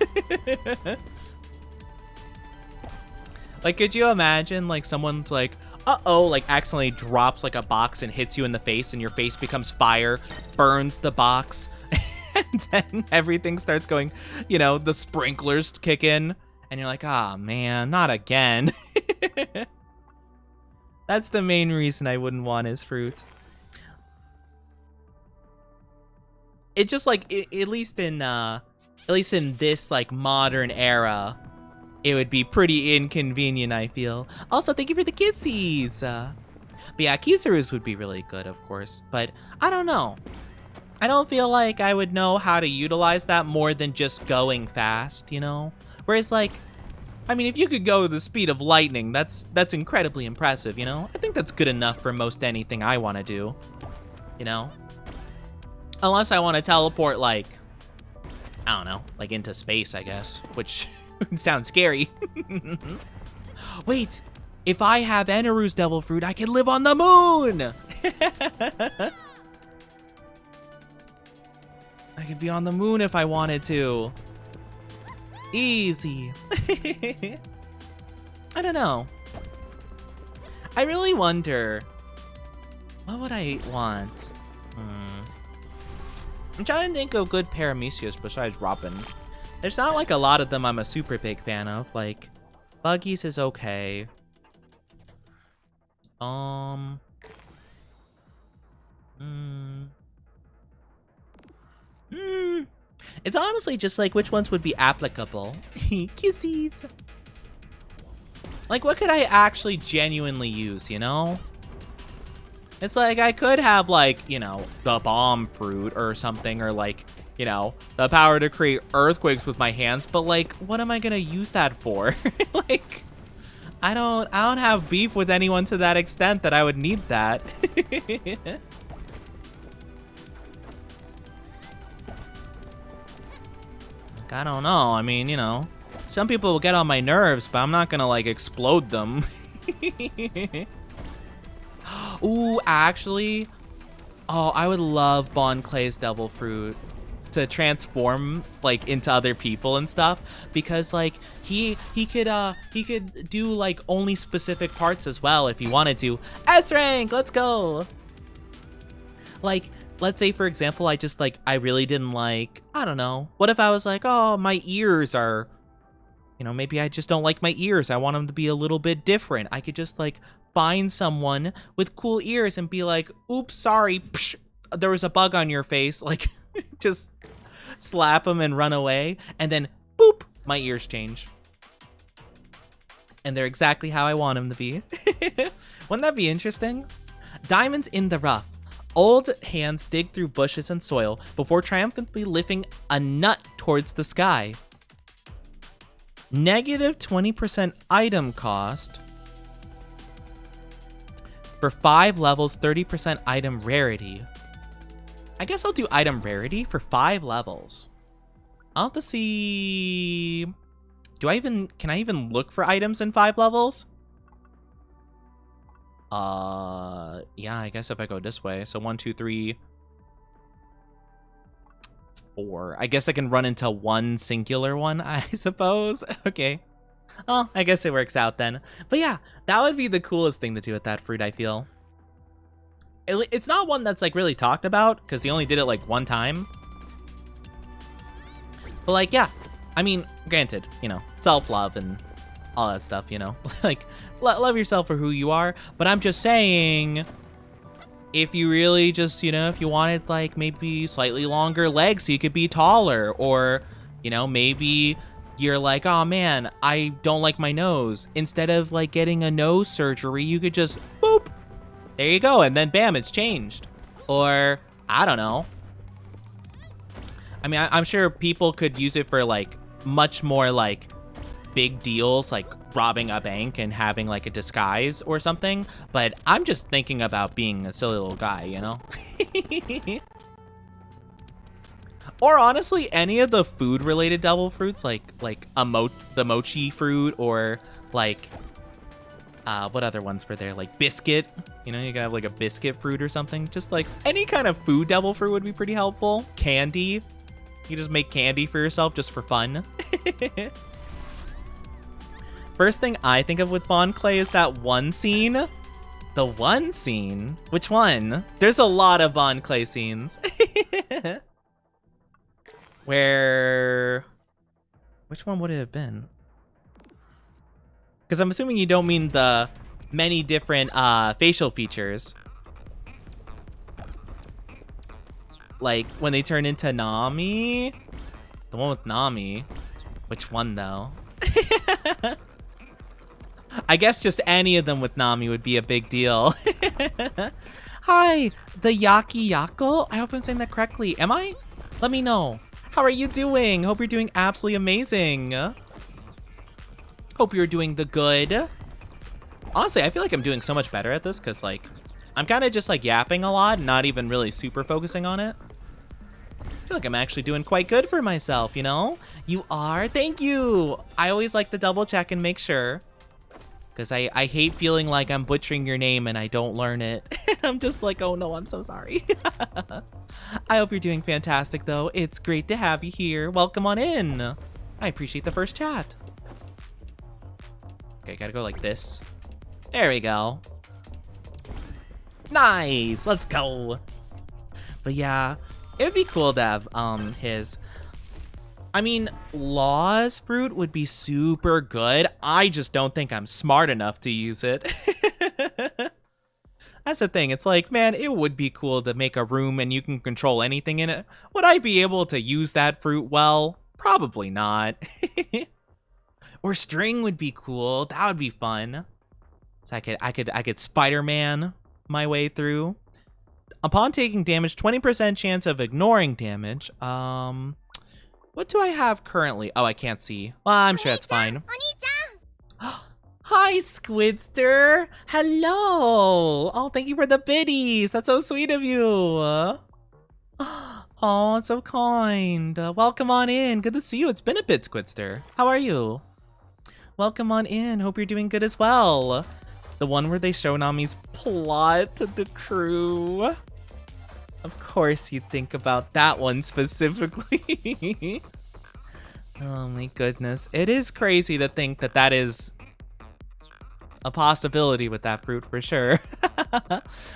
Like, could you imagine, like, someone's like, uh-oh, like, accidentally drops, like, a box and hits you in the face, and your face becomes fire, burns the box, and then everything starts going, you know, the sprinklers kick in, and you're like, ah, man, not again. That's the main reason I wouldn't want his fruit. It just, like, at least in this, like, modern era, it would be pretty inconvenient, I feel. Also, thank you for the kissies. But yeah, Kizaru's would be really good, of course. But I don't know. I don't feel like I would know how to utilize that more than just going fast, you know? Whereas, like, I mean, if you could go the speed of lightning, that's incredibly impressive, you know? I think that's good enough for most anything I want to do, you know? Unless I want to teleport, like, I don't know, like into space, I guess, which sounds scary. Wait, if I have Eneru's Devil Fruit, I can live on the moon! I could be on the moon if I wanted to. Easy. I don't know. I really wonder, what would I want? I'm trying to think of good Paramecias besides Robin. There's not like a lot of them I'm a super big fan of. Like, Buggies is okay. It's honestly just like which ones would be applicable. Kissies. Like, what could I actually genuinely use, you know? It's like I could have, like, you know, the bomb fruit or something, or like, you know, the power to create earthquakes with my hands, but like, what am I gonna use that for? Like, I don't have beef with anyone to that extent that I would need that. Like, I don't know. I mean, you know, some people will get on my nerves, but I'm not gonna like explode them. Ooh, actually, oh, I would love Bon Clay's Devil Fruit to transform like into other people and stuff, because like he could do like only specific parts as well if he wanted to. S rank, let's go. Like, let's say for example, I really didn't like, I don't know, what if I was like, oh, my ears are, you know, maybe I just don't like my ears, I want them to be a little bit different. I could just like find someone with cool ears and be like, oops, sorry, psh, there was a bug on your face, like just slap them and run away, and then boop, my ears change and they're exactly how I want them to be. Wouldn't that be interesting? Diamonds in the rough. Old hands dig through bushes and soil before triumphantly lifting a nut towards the sky. Negative 20% item cost. For 5 levels, 30% item rarity. I guess I'll do item rarity for 5 levels. I'll have to see... can I even look for items in 5 levels? Yeah, I guess if I go this way. So 1, 2, 3, 4. I guess I can run into one singular one, I suppose. Okay. Oh, I guess it works out then. But yeah, that would be the coolest thing to do with that fruit, I feel. It's not one that's like really talked about, because he only did it like one time. But like, yeah, I mean, granted, you know, self-love and all that stuff, you know. Like, love yourself for who you are. But I'm just saying, if you really just, you know, if you wanted like maybe slightly longer legs so you could be taller, or, you know, maybe you're like, oh man, I don't like my nose. Instead of like getting a nose surgery, you could just boop. There you go. And then bam, it's changed. Or I don't know. I mean, I'm sure people could use it for like much more like big deals, like robbing a bank and having like a disguise or something. But I'm just thinking about being a silly little guy, you know? Or honestly, any of the food-related devil fruits, like the mochi fruit, or like what other ones were there? Like biscuit. You know, you can have like a biscuit fruit or something. Just like any kind of food devil fruit would be pretty helpful. Candy. You just make candy for yourself just for fun. First thing I think of with Bon Clay is that one scene. The one scene? Which one? There's a lot of Bon Clay scenes. Where... Which one would it have been? Because I'm assuming you don't mean the many different facial features. Like, when they turn into Nami? The one with Nami. Which one, though? I guess just any of them with Nami would be a big deal. Hi, the Yaki Yako? I hope I'm saying that correctly. Am I? Let me know. How are you doing? Hope you're doing absolutely amazing. Hope you're doing the good. Honestly, I feel like I'm doing so much better at this because, like, I'm kind of just, like, yapping a lot and not even really super focusing on it. I feel like I'm actually doing quite good for myself, you know? You are? Thank you! I always like to double check and make sure. Because I hate feeling like I'm butchering your name and I don't learn it. I'm just like, oh no, I'm so sorry. I hope you're doing fantastic, though. It's great to have you here. Welcome on in. I appreciate the first chat. Okay, gotta go like this. There we go. Nice, let's go. But yeah, it would be cool to have his... I mean, Law's fruit would be super good. I just don't think I'm smart enough to use it. That's the thing. It's like, man, it would be cool to make a room and you can control anything in it. Would I be able to use that fruit well? Probably not. Or string would be cool. That would be fun. So I could Spider-Man my way through. Upon taking damage, 20% chance of ignoring damage. What do I have currently? Oh, I can't see. Well, I'm sure that's fine. Hi, Squidster. Hello. Oh, thank you for the biddies. That's so sweet of you. Oh, it's so kind. Welcome on in. Good to see you. It's been a bit, Squidster. How are you? Welcome on in. Hope you're doing good as well. The one where they show Nami's plot to the crew. Of course you think about that one specifically. Oh my goodness. It is crazy to think that that is a possibility with that fruit for sure.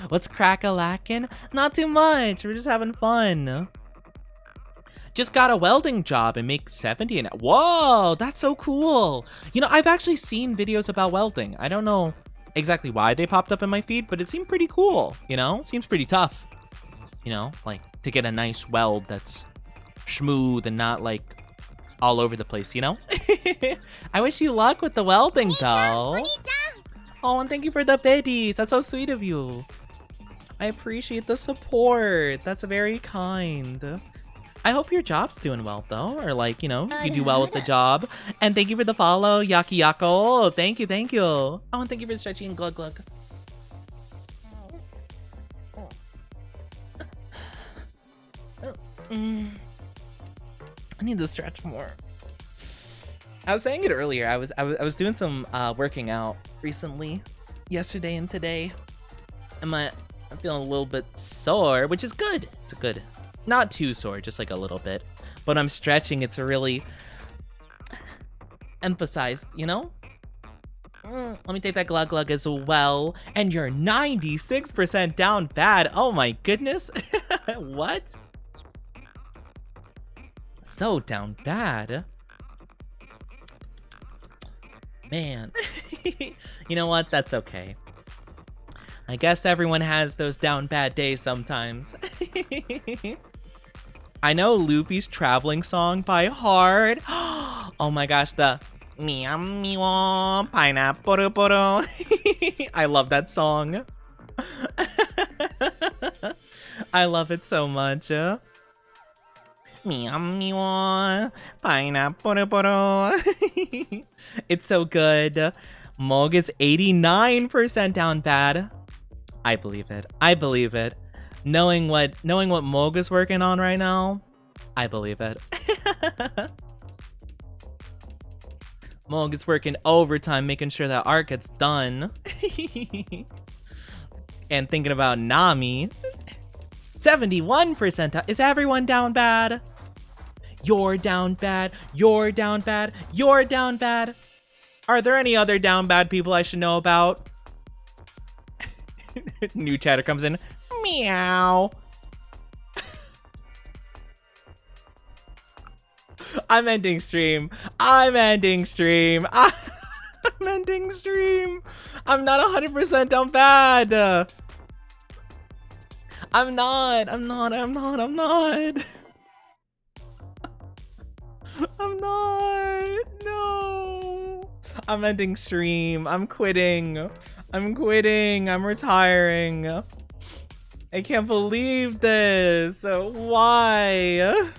What's crack-a-lackin'? Not too much. We're just having fun. Just got a welding job and make 70 an hour. Whoa, that's so cool. You know, I've actually seen videos about welding. I don't know exactly why they popped up in my feed, but it seemed pretty cool, you know? Seems pretty tough. You know, like to get a nice weld that's smooth and not like all over the place, you know? I wish you luck with the welding though. Oh, and thank you for the biddies. That's so sweet of you. I appreciate the support. That's very kind. I hope your job's doing well though, or like, you know, you do well with the job. And thank you for the follow, Yaki Yako. Thank you, thank you. Oh, and thank you for the stretchy and glug glug. I need to stretch more. I was saying it earlier. I was doing some working out recently, yesterday and today. And I'm feeling a little bit sore, which is good. It's good. Not too sore, just like a little bit. But I'm stretching it to really emphasize, you know? Let me take that glug glug as well. And you're 96% down bad. Oh my goodness. What? So down bad. Man. You know what? That's okay. I guess everyone has those down bad days sometimes. I know Luffy's traveling song by heart. Oh my gosh, the meow meow pineapple. I love that song. I love it so much. Meow meow pineapple. It's so good. Moog is 89% down bad. I believe it. I believe it. Knowing what Moog is working on right now, I believe it. Moog is working overtime making sure that art gets done. And thinking about Nami. 71% down. Is everyone down bad? You're down bad. You're down bad. You're down bad. Are there any other down bad people I should know about? New chatter comes in. Meow. I'm ending stream. I'm ending stream. I'm ending stream. I'm not 100% down bad. I'm not. I'm not. No. I'm ending stream. I'm quitting. I'm retiring. I can't believe this. Why?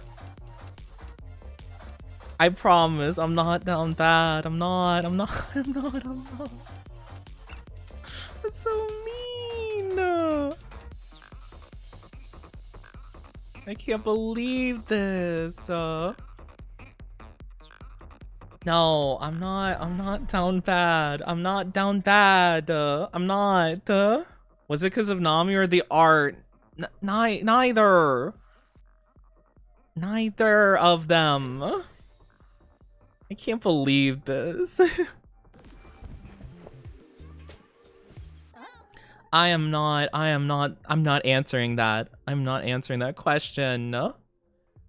I promise I'm not down bad. I'm not. That's so mean. I can't believe this. No, I'm not down bad. I'm not down bad. I'm not. Was it because of Nami or the art? Neither. Neither of them. I can't believe this. I'm not answering that. I'm not answering that question.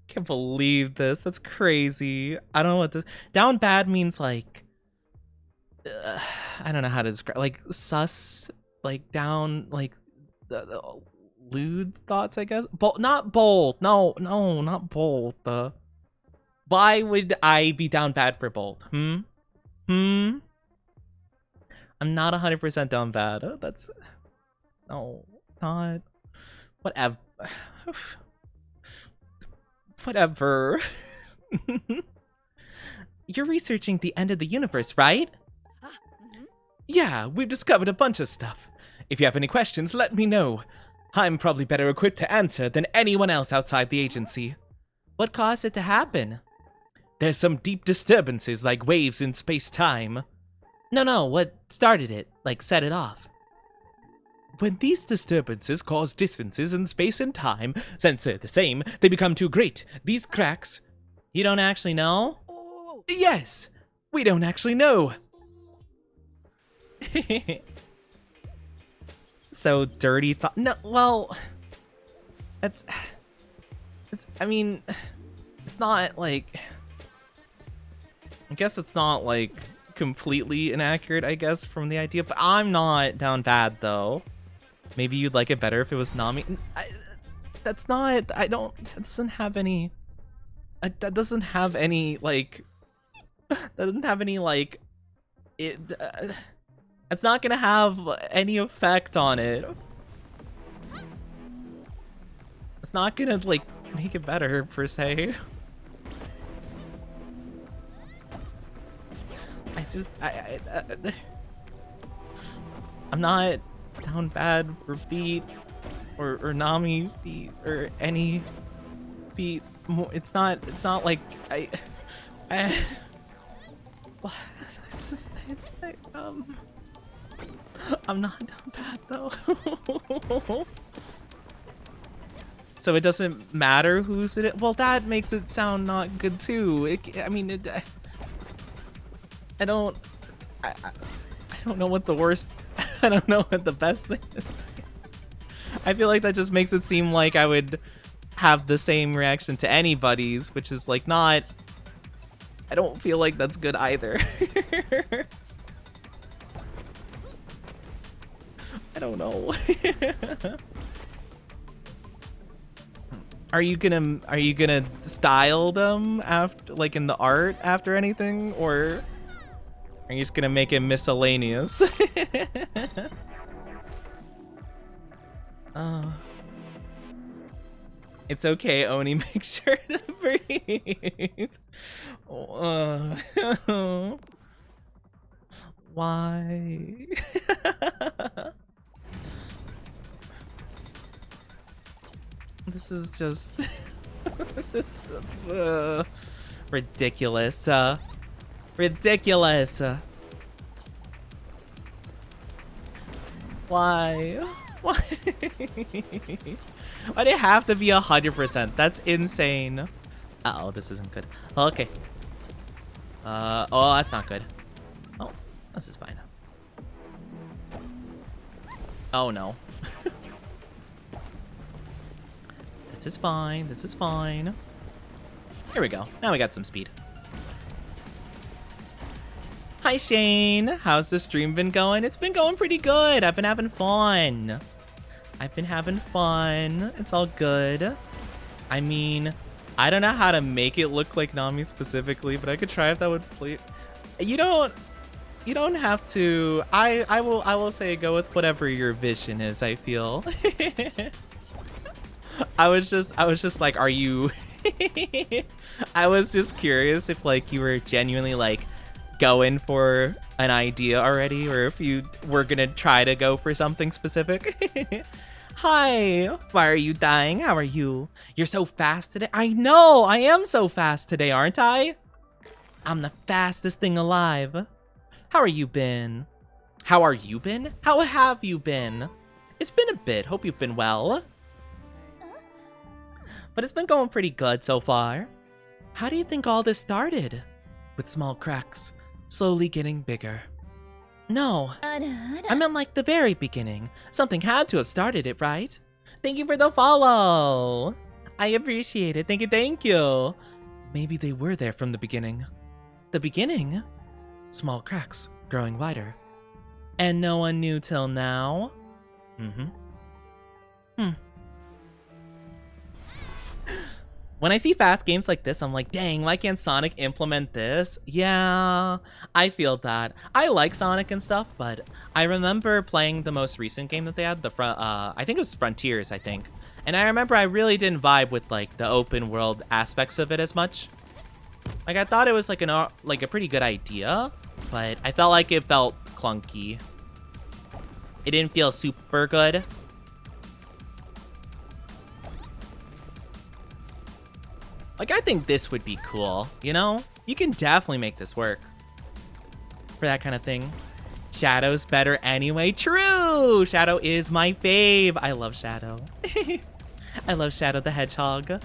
Can't believe this. That's crazy. I don't know what this down bad means. Like I don't know how to describe, like sus, like down, like the lewd thoughts, I guess. Not bold. No, not bold. Why would I be down bad for bold? I'm not 100% down bad. That's no, not whatever. Whatever. You're researching the end of the universe, right? Yeah, we've discovered a bunch of stuff. If you have any questions, let me know. I'm probably better equipped to answer than anyone else outside the agency. What caused it to happen? There's some deep disturbances like waves in space-time. No, what started it? Like set it off? When these disturbances cause distances in space and time, since they're the same, they become too great. These cracks... You don't actually know? Yes! We don't actually know. So dirty thought. No, well... I mean... It's not like... I guess it's not like completely inaccurate, I guess, from the idea, but I'm not down bad, though. Maybe you'd like it better if it was Nami. That doesn't have any, it's not gonna have any effect on it. It's not gonna, like, make it better, per se. I'm not down bad for beat or Nami beat or any beat. It's not like I'm not down bad though. So it doesn't matter who's in it. Well, that makes it sound not good too. I don't know what the worst. I don't know what the best thing is. I feel like that just makes it seem like I would have the same reaction to anybody's, which is like not. I don't feel like that's good either. I don't know. Are you gonna style them after, like in the art after anything, or are you just gonna make it miscellaneous? It's okay, Oni. Make sure to breathe. Why? This is just this is ridiculous. Ridiculous. Why? Why? Why'd it have to be 100%? That's insane. Uh-oh, this isn't good. Okay. Oh, that's not good. Oh, this is fine. Oh, no. This is fine. This is fine. Here we go. Now we got some speed. Hi, Shane. How's the stream been going? It's been going pretty good. I've been having fun. It's all good. I mean, I don't know how to make it look like Nami specifically, but I could try if that would play. You don't have to. I will say go with whatever your vision is, I feel. I was just like, are you I was just curious if like you were genuinely like going for an idea already, or if you were gonna try to go for something specific. Hi, why are you dying? How are you? You're so fast today. I know, I am so fast today, aren't I? I'm the fastest thing alive. How are you been? How are you been? How have you been? It's been a bit. Hope you've been well. But it's been going pretty good so far. How do you think all this started? With small cracks, slowly getting bigger. No, I meant like the very beginning. Something had to have started it, right? Thank you for the follow. I appreciate it. Thank you. Maybe they were there from the beginning. The beginning? Small cracks, growing wider. And no one knew till now? When I see fast games like this, I'm like, dang, why can't Sonic implement this? Yeah, I feel that. I like Sonic and stuff, but I remember playing the most recent game that they had, I think it was Frontiers, I think. And I remember I really didn't vibe with like the open world aspects of it as much. Like I thought it was like a pretty good idea, but I felt like it felt clunky. It didn't feel super good. Like, I think this would be cool, you know? You can definitely make this work for that kind of thing. Shadow's better anyway. True! Shadow is my fave. I love Shadow. I love Shadow the Hedgehog.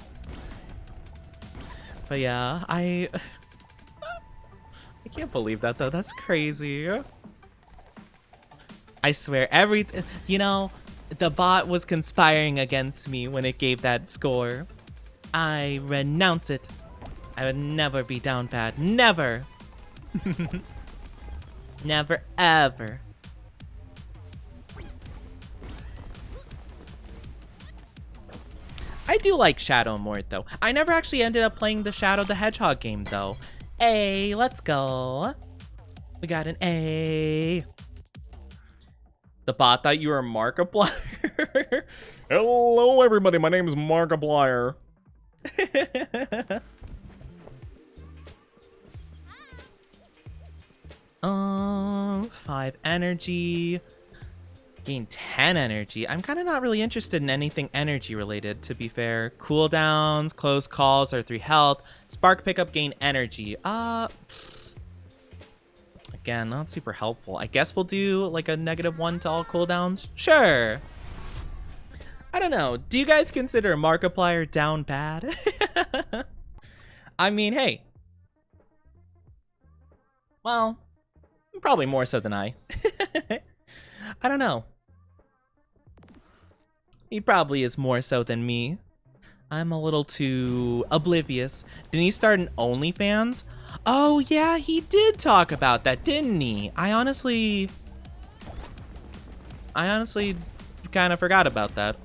But yeah, I can't believe that, though. That's crazy. I swear, you know, the bot was conspiring against me when it gave that score. I renounce it. I would never be down bad. Never. Never, ever. I do like Shadow more, though. I never actually ended up playing the Shadow the Hedgehog game, though. A, let's go. We got an A. The bot thought you were Markiplier. Hello, everybody. My name is Markiplier. 5 energy. Gain 10 energy. I'm kind of not really interested in anything energy related, to be fair. Cooldowns, close calls are 3 health. Spark pickup, gain energy. Again, not super helpful. I guess we'll do like a -1 to all cooldowns. Sure. I don't know. Do you guys consider Markiplier down bad? I mean, hey. Well, probably more so than I. I don't know. He probably is more so than me. I'm a little too oblivious. Didn't he start an OnlyFans? Oh yeah, he did talk about that, didn't he? I honestly kind of forgot about that.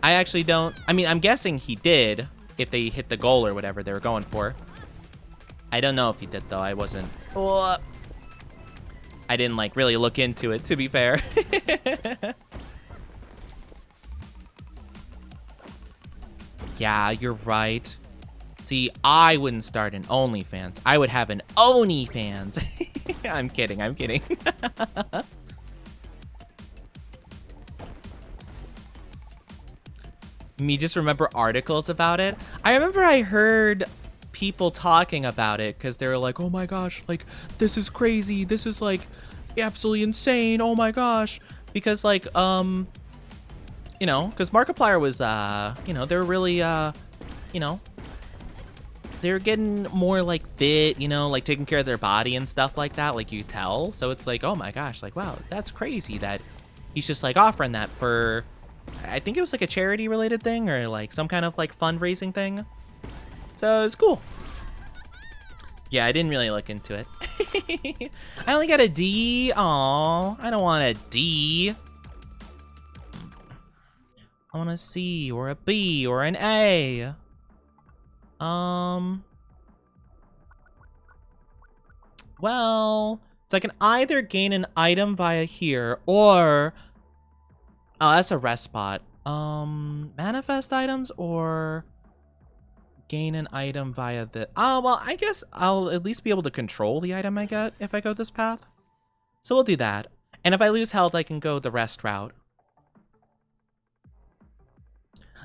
I actually don't. I mean, I'm guessing he did if they hit the goal or whatever they were going for. I don't know if he did, though. I wasn't. Oh, I didn't, like, really look into it, to be fair. Yeah, you're right. See, I wouldn't start an OnlyFans. I would have an OnlyFans. I'm kidding. I'm kidding. Me just remember articles about it. I remember I heard people talking about it because they were like, oh my gosh, like, this is crazy. This is, like, absolutely insane. Oh my gosh. Because, like, you know, because Markiplier was, you know, they're really, you know, they're getting more, like, fit, you know, like, taking care of their body and stuff like that, like, you tell. So it's like, oh my gosh, like, wow, that's crazy that he's just, like, offering that for, I think it was, like, a charity-related thing or, like, some kind of, like, fundraising thing. So it's cool. Yeah, I didn't really look into it. I only got a D. Aw, I don't want a D. I want a C or a B or an A. Well, so I can either gain an item via here or, oh, that's a rest spot. Manifest items or gain an item via the, oh, well, I guess I'll at least be able to control the item I get if I go this path. So we'll do that. And if I lose health, I can go the rest route.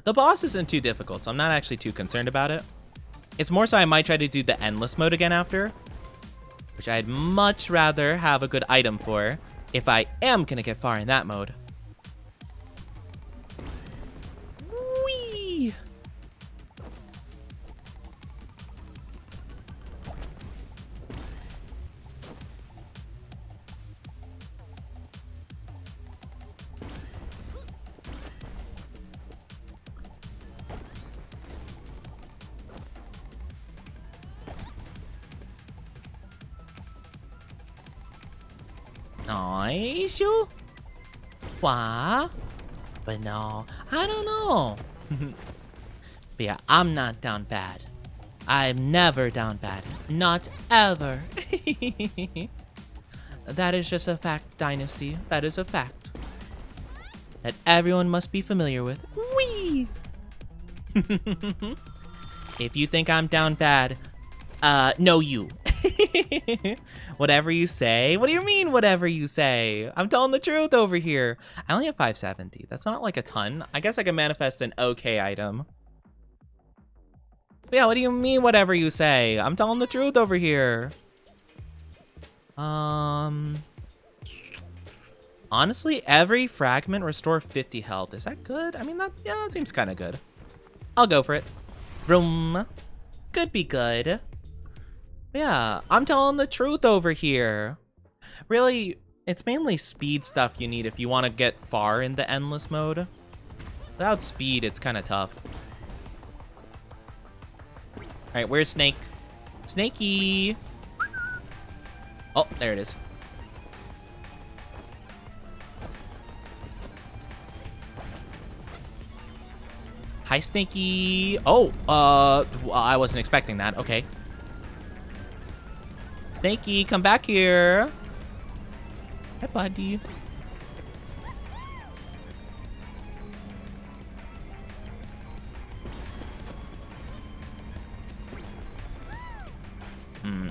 The boss isn't too difficult, so I'm not actually too concerned about it. It's more so I might try to do the endless mode again after, which I'd much rather have a good item for if I am gonna get far in that mode. Whee! Nice, you? What? But no, I don't know. But yeah, I'm not down bad. I'm never down bad. Not ever. That is just a fact, Dynasty. That is a fact. That everyone must be familiar with. Whee! If you think I'm down bad, no you. Whatever you say. What do you mean, whatever you say? I'm telling the truth over here. I only have 570. That's not like a ton. I guess I can manifest an okay item. But yeah, what do you mean, whatever you say? I'm telling the truth over here. Honestly, every fragment restore 50 health. Is that good? I mean, yeah, that seems kind of good. I'll go for it. Vroom. Could be good. Yeah, I'm telling the truth over here. Really, it's mainly speed stuff you need if you want to get far in the endless mode. Without speed, it's kind of tough. All right, where's Snake? Snakey! Oh, there it is. Hi, Snakey. Oh, I wasn't expecting that. Okay. Snakey, come back here. Hi, buddy.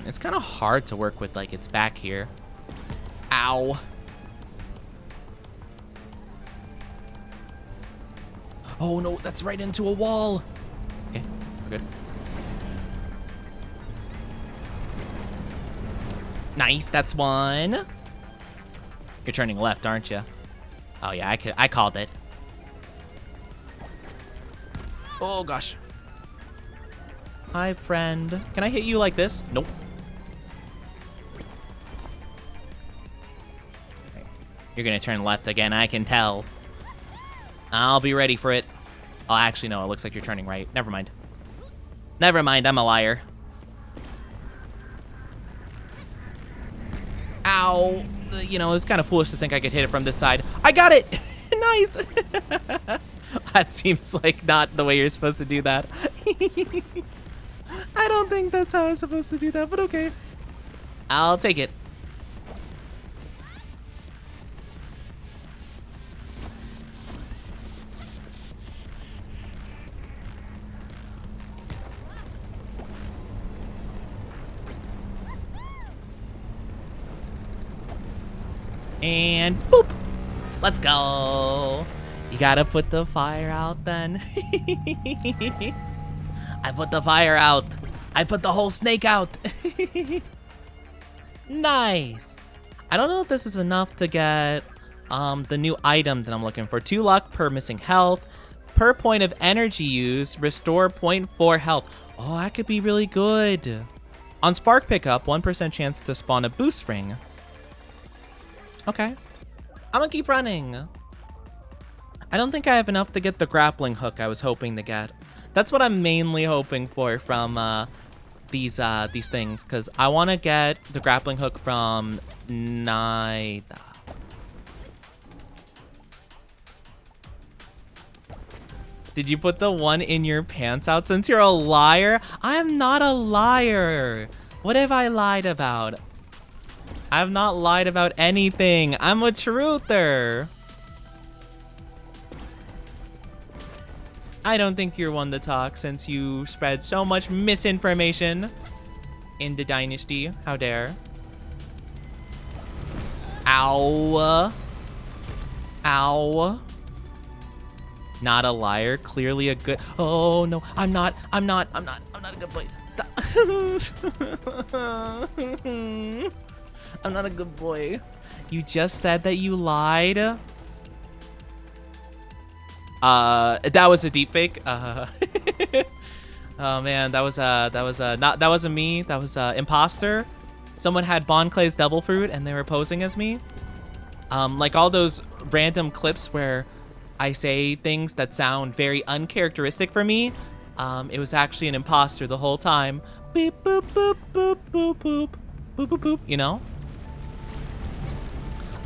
It's kind of hard to work with, like, it's back here. Ow. Oh, no, that's right into a wall. Okay, we're good. Nice, that's one. You're turning left, aren't you? Oh, yeah, I called it. Oh, gosh. Hi, friend. Can I hit you like this? Nope. You're gonna turn left again, I can tell. I'll be ready for it. Oh, actually, no, it looks like you're turning right. Never mind. Never mind, I'm a liar. Ow. You know, it's kind of foolish to think I could hit it from this side. I got it! Nice! That seems like not the way you're supposed to do that. I don't think that's how I'm supposed to do that, but okay. I'll take it. And boop. Let's go. You gotta put the fire out then. I put the fire out. I put the whole snake out. Nice. I don't know if this is enough to get the new item that I'm looking for. 2 luck per missing health. Per point of energy used, restore 0.4 health. Oh, that could be really good. On spark pickup, 1% chance to spawn a boost ring. Okay. I'm gonna keep running. I don't think I have enough to get the grappling hook I was hoping to get. That's what I'm mainly hoping for from these things, because I want to get the grappling hook from Naida. Did you put the one in your pants out since you're a liar? I am not a liar. What have I lied about? I have not lied about anything. I'm a truther. I don't think you're one to talk since you spread so much misinformation in the dynasty. How dare. Ow. Ow. Not a liar. Clearly a good. Oh no, I'm not a good boy. Stop. I'm not a good boy. You just said that you lied. That was a deep fake. Oh man, that wasn't me. That was imposter. Someone had Bon Clay's Devil Fruit and they were posing as me. Like all those random clips where I say things that sound very uncharacteristic for me. It was actually an imposter the whole time. Beep boop boop boop boop boop boop boop boop. You know.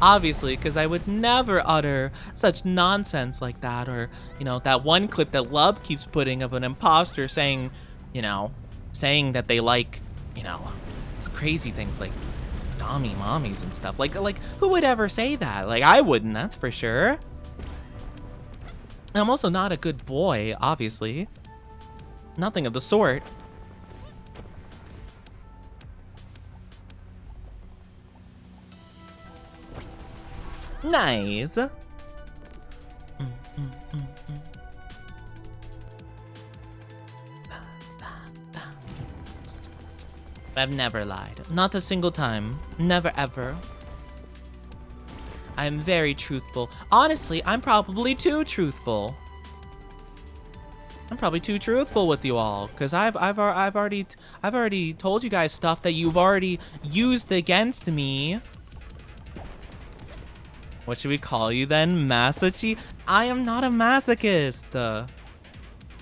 Obviously, because I would never utter such nonsense like that, or, you know, that one clip that Lub keeps putting of an imposter saying, you know, saying that they like, you know, some crazy things like dommy mommies and stuff. Like, who would ever say that? Like, I wouldn't, that's for sure. And I'm also not a good boy, obviously. Nothing of the sort. Nice. I've never lied. Not a single time. Never ever. I'm very truthful. Honestly, I'm probably too truthful. I'm probably too truthful with you all, because I've already told you guys stuff that you've already used against me. What should we call you then? Masochi? I am not a masochist.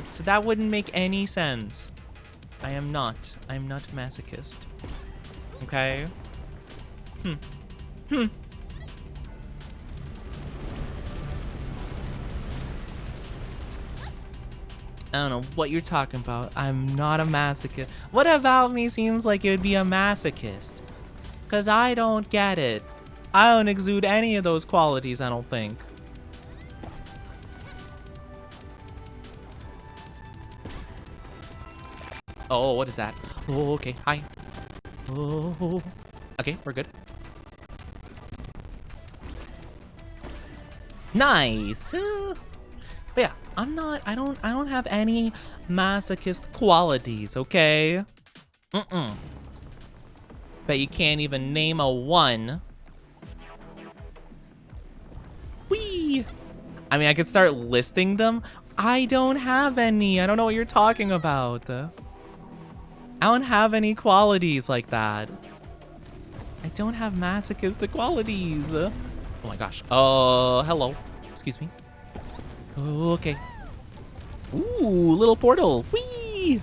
So that wouldn't make any sense. I'm not masochist. Okay? I don't know what you're talking about. I'm not a masochist. What about me seems like it would be a masochist? Because I don't get it. I don't exude any of those qualities, I don't think. Oh, what is that? Oh, okay. Hi. Oh, okay, we're good. Nice. But yeah, I don't have any masochist qualities, okay? Bet you can't even name a one. Whee! I mean, I could start listing them. I don't have any. I don't know what you're talking about. I don't have any qualities like that. I don't have masochistic qualities. Oh my gosh. Hello. Excuse me. Oh, okay. Ooh, little portal. Whee!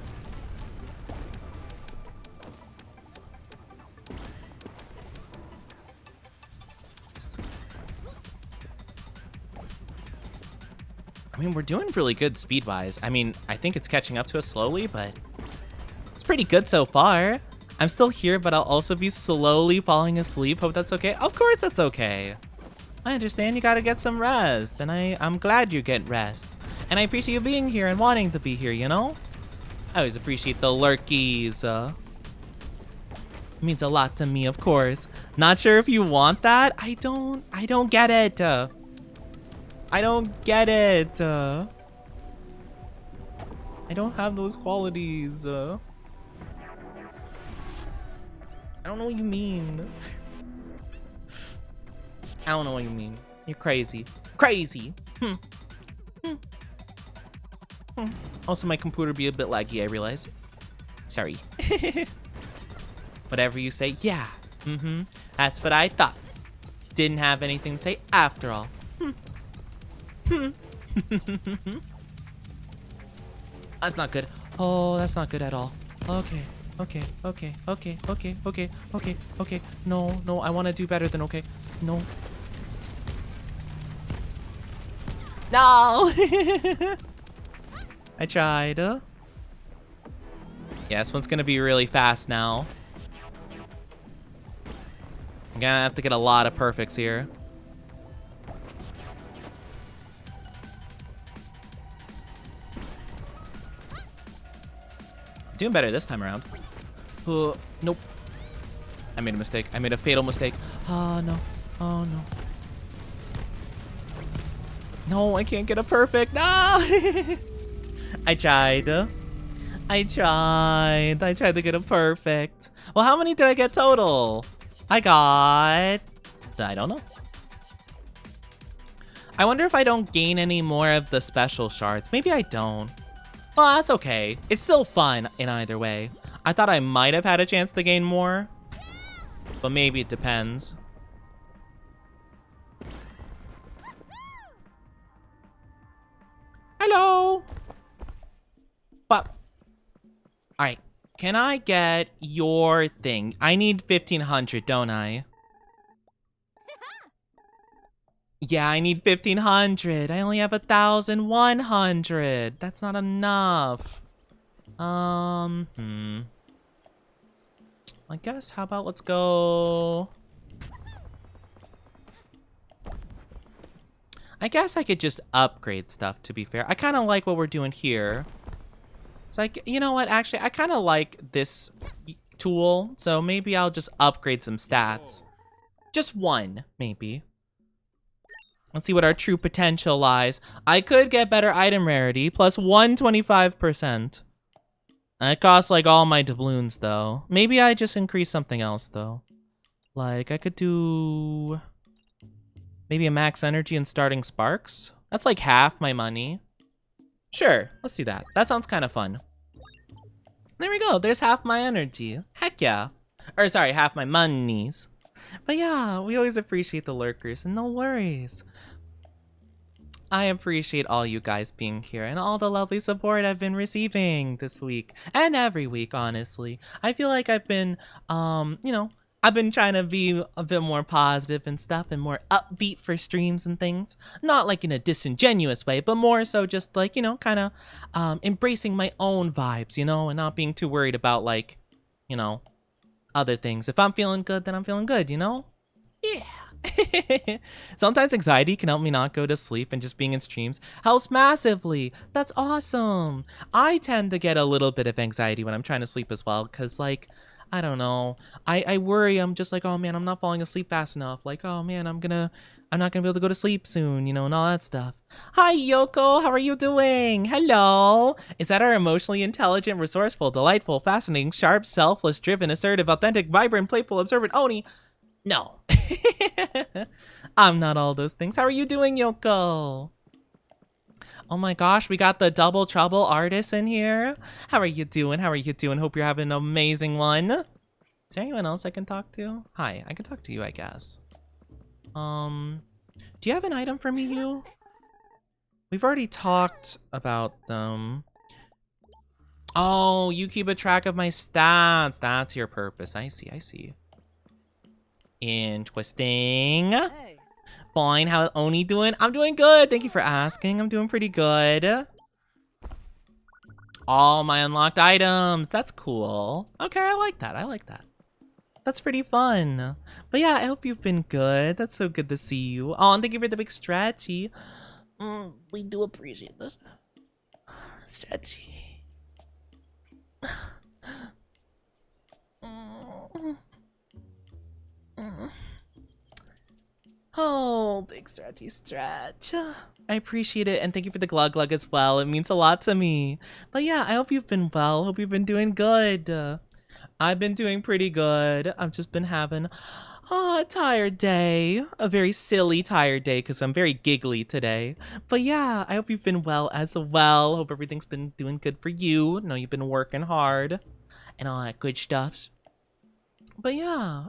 I mean, we're doing really good speed-wise. I mean, I think it's catching up to us slowly, but it's pretty good so far. I'm still here, but I'll also be slowly falling asleep. Hope that's okay. Of course that's okay. I understand you gotta get some rest, and I'm glad you get rest. And I appreciate you being here and wanting to be here, you know? I always appreciate the lurkies. It means a lot to me, of course. Not sure if you want that. I don't get it. I don't get it. I don't have those qualities. I don't know what you mean. I don't know what you mean. You're crazy. Crazy. Also, my computer be a bit laggy, I realize. Sorry. Whatever you say, yeah. That's what I thought. Didn't have anything to say after all. That's not good. Oh, that's not good at all. Okay. Okay. No, I want to do better than okay. No. No! I tried. Yeah, this one's gonna be really fast now. I'm gonna have to get a lot of perfects here. Doing better this time around. Nope. I made a mistake. I made a fatal mistake. Oh, no. Oh, no. No, I can't get a perfect. No! I tried. I tried to get a perfect. Well, how many did I get total? I don't know. I wonder if I don't gain any more of the special shards. Maybe I don't. Well, that's okay. It's still fun in either way. I thought I might have had a chance to gain more, but maybe it depends. Hello. But, all right. Can I get your thing? I need 1,500, don't I? Yeah, I need 1,500. I only have 1,100. That's not enough. I guess, how about let's go... I guess I could just upgrade stuff, to be fair. I kind of like what we're doing here. It's like, you know what? Actually, I kind of like this tool. So maybe I'll just upgrade some stats. Just one, maybe. Let's see what our true potential lies. I could get better item rarity, plus 125%. It costs like all my doubloons, though. Maybe I just increase something else, though. Like, I could do... maybe a max energy and starting sparks? That's like half my money. Sure, let's do that. That sounds kind of fun. There we go, there's half my energy. Heck yeah. Or sorry, half my monies. But yeah, we always appreciate the lurkers, and no worries. I appreciate all you guys being here and all the lovely support I've been receiving this week. And every week, honestly. I feel like I've been, you know, I've been trying to be a bit more positive and stuff and more upbeat for streams and things. Not like in a disingenuous way, but more so just like, you know, kind of embracing my own vibes, you know, and not being too worried about like, you know, other things. If I'm feeling good, then I'm feeling good, you know? Yeah. Sometimes anxiety can help me not go to sleep, and just being in streams helps massively. That's awesome. I tend to get a little bit of anxiety when I'm trying to sleep as well, because like, I don't know. I worry. I'm just like, oh man, I'm not falling asleep fast enough. Like, oh man, I'm not gonna be able to go to sleep soon, you know, and all that stuff. Hi, Yoko. How are you doing? Hello. Is that our emotionally intelligent, resourceful, delightful, fascinating, sharp, selfless, driven, assertive, authentic, vibrant, playful, observant Oni? No. I'm not all those things. How are you doing, Yoko? Oh my gosh, we got the Double Trouble artist in here. How are you doing? How are you doing? Hope you're having an amazing one. Is there anyone else I can talk to? Hi, I can talk to you, I guess. Do you have an item for me, you? We've already talked about them. Oh, you keep a track of my stats. That's your purpose. I see. Interesting. Hey. Fine. How Oni doing? I'm doing good. Thank you for asking. I'm doing pretty good. All my unlocked items. That's cool. Okay, I like that. I like that. That's pretty fun. But yeah, I hope you've been good. That's so good to see you. Oh, and thank you for the big stretchy. We do appreciate this. Stretchy. Oh, big stretchy stretch. I appreciate it, and thank you for the glug glug as well. It means a lot to me. But yeah, I hope you've been well. Hope you've been doing good. I've been doing pretty good. I've just been having a tired day. A very silly tired day because I'm very giggly today. But yeah, I hope you've been well as well. Hope everything's been doing good for you. I know you've been working hard and all that good stuff. But yeah.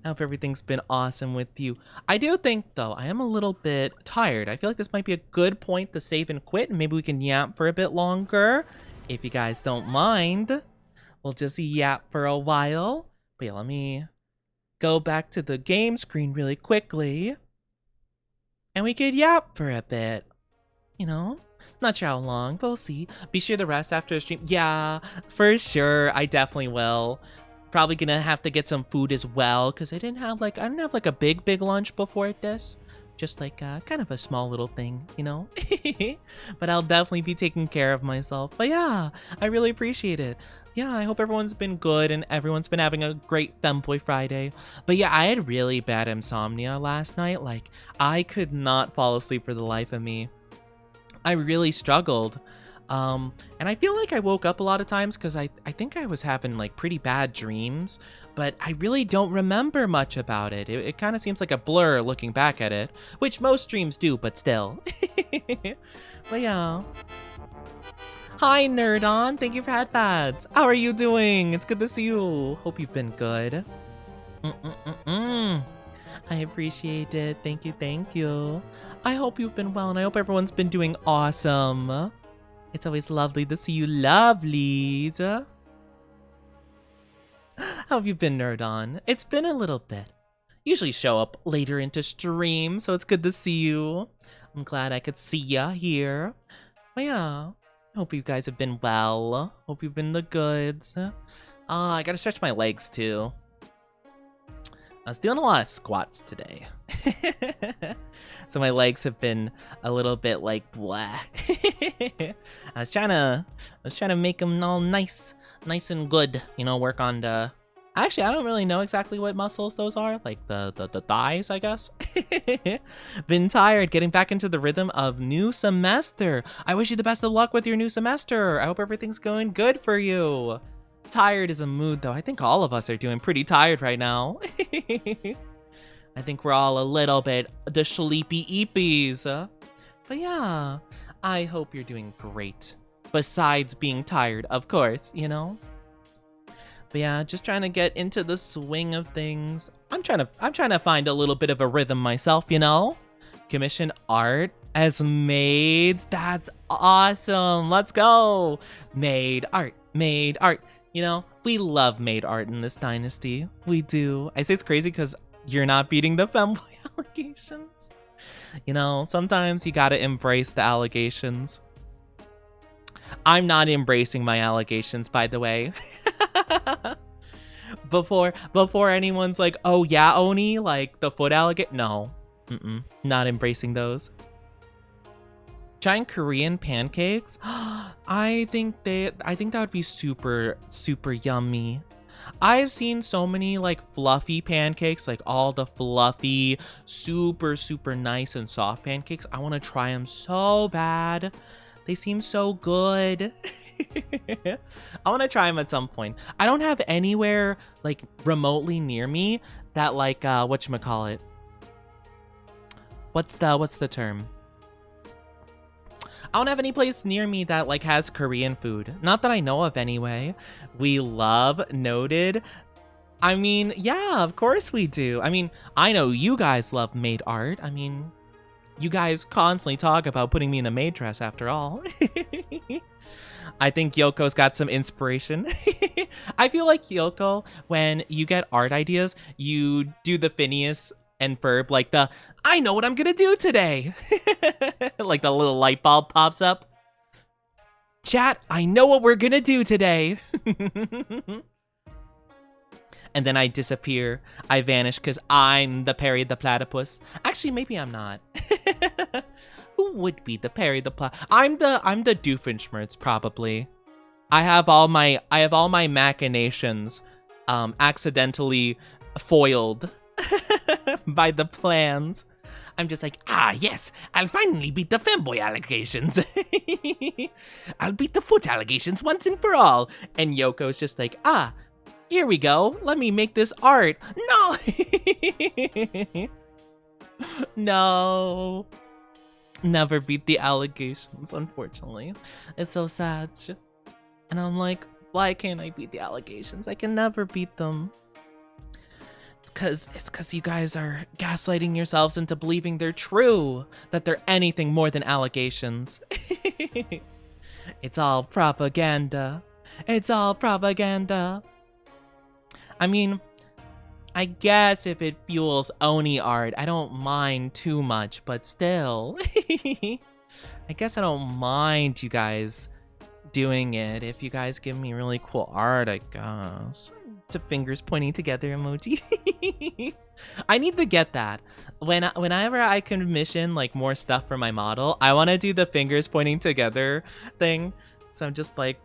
I hope everything's been awesome with you. I do think, though, I am a little bit tired. I feel like this might be a good point to save and quit, and maybe we can yap for a bit longer. If you guys don't mind, we'll just yap for a while. But yeah, let me go back to the game screen really quickly. And we could yap for a bit. You know? Not sure how long, but we'll see. Be sure to rest after the stream. Yeah, for sure. I definitely will. Probably gonna have to get some food as well because I didn't have like a big lunch before this, just like kind of a small little thing, you know. But I'll definitely be taking care of myself. But yeah, I really appreciate it. Yeah, I hope everyone's been good and everyone's been having a great Femboy Friday. But yeah, I had really bad insomnia last night. Like I could not fall asleep for the life of me. I really struggled. And I feel like I woke up a lot of times because I think I was having like pretty bad dreams, but I really don't remember much about it. It kind of seems like a blur looking back at it, which most dreams do, but still. But yeah. Hi, Nerdon. Thank you for headpads. How are you doing? It's good to see you. Hope you've been good. I appreciate it. Thank you, thank you. I hope you've been well, and I hope everyone's been doing awesome. It's always lovely to see you lovelies. How have you been, Nerdon? It's been a little bit. Usually show up later into stream, so it's good to see you. I'm glad I could see ya here. But yeah, hope you guys have been well. Hope you've been the goods. I gotta stretch my legs too. I was doing a lot of squats today. So my legs have been a little bit like blah. I was trying to make them all nice and good, you know, work on the actually I don't really know exactly what muscles those are, like the thighs, I guess. Been tired, getting back into the rhythm of new semester. I wish you the best of luck with your new semester. I hope everything's going good for you. Tired is a mood, though. I think all of us are doing pretty tired right now. I think we're all a little bit the sleepy eepies. But yeah, I hope you're doing great. Besides being tired, of course, you know? But yeah, just trying to get into the swing of things. I'm trying to find a little bit of a rhythm myself, you know? Commission art as maids. That's awesome. Let's go. Maid art. You know, we love maid art in this dynasty. We do. I say it's crazy because you're not beating the femboy allegations. You know, sometimes you gotta embrace the allegations. I'm not embracing my allegations, by the way. Before anyone's like, oh yeah, Oni, like the foot allegation. No, not embracing those. Giant Korean pancakes. I think that would be super yummy. I've seen so many like fluffy pancakes, like all the fluffy, super nice and soft pancakes. I want to try them so bad. They seem so good. I want to try them at some point. I don't have anywhere like remotely near me that like whatchamacallit. What's the term? I don't have any place near me that like has Korean food. Not that I know of anyway. We love noted. I mean, yeah, of course we do. I mean, I know you guys love maid art. I mean, you guys constantly talk about putting me in a maid dress after all. I think Yoko's got some inspiration. I feel like Yoko, when you get art ideas, you do the Phineas And Ferb, like I know what I'm gonna do today. Like the little light bulb pops up. Chat, I know what we're gonna do today. And then I disappear. I vanish because I'm the Perry the Platypus. Actually, maybe I'm not. Who would be the Perry the Platypus? I'm the Doofenshmirtz, probably. I have all my machinations accidentally foiled by the plans. I'm just like, yes, I'll finally beat the femboy allegations. I'll beat the foot allegations once and for all. And Yoko's just like, here we go. Let me make this art. No! No. Never beat the allegations, unfortunately. It's so sad. And I'm like, why can't I beat the allegations? I can never beat them. It's cause you guys are gaslighting yourselves into believing they're true, that they're anything more than allegations. It's all propaganda. It's all propaganda. I mean, I guess if it fuels Oni art, I don't mind too much, but still. I guess I don't mind you guys doing it if you guys give me really cool art, I guess. To fingers pointing together emoji. I need to get that. Whenever I commission like more stuff for my model, I want to do the fingers pointing together thing. So I'm just like,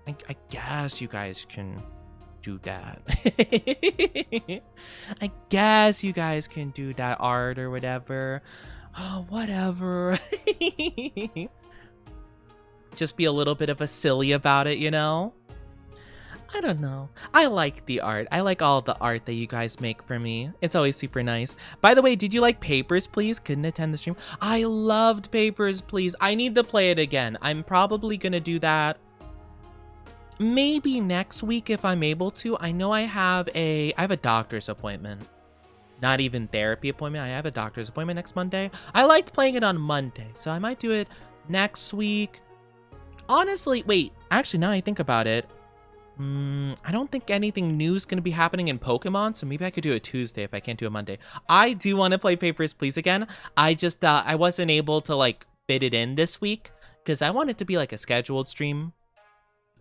I guess you guys can do that. I guess you guys can do that art or whatever. Oh, whatever. Just be a little bit of a silly about it, you know? I don't know. I like the art. I like all the art that you guys make for me. It's always super nice. By the way, did you like Papers, Please? Couldn't attend the stream. I loved Papers, Please. I need to play it again. I'm probably gonna do that maybe next week if I'm able to. I know I have a doctor's appointment. Not even therapy appointment. I have a doctor's appointment next Monday. I liked playing it on Monday, so I might do it next week. Honestly, wait. Actually, now I think about it, I don't think anything new is going to be happening in Pokemon, so maybe I could do it Tuesday if I can't do it Monday. I do want to play Papers, Please again. I just, I wasn't able to, like, fit it in this week because I want it to be, like, a scheduled stream.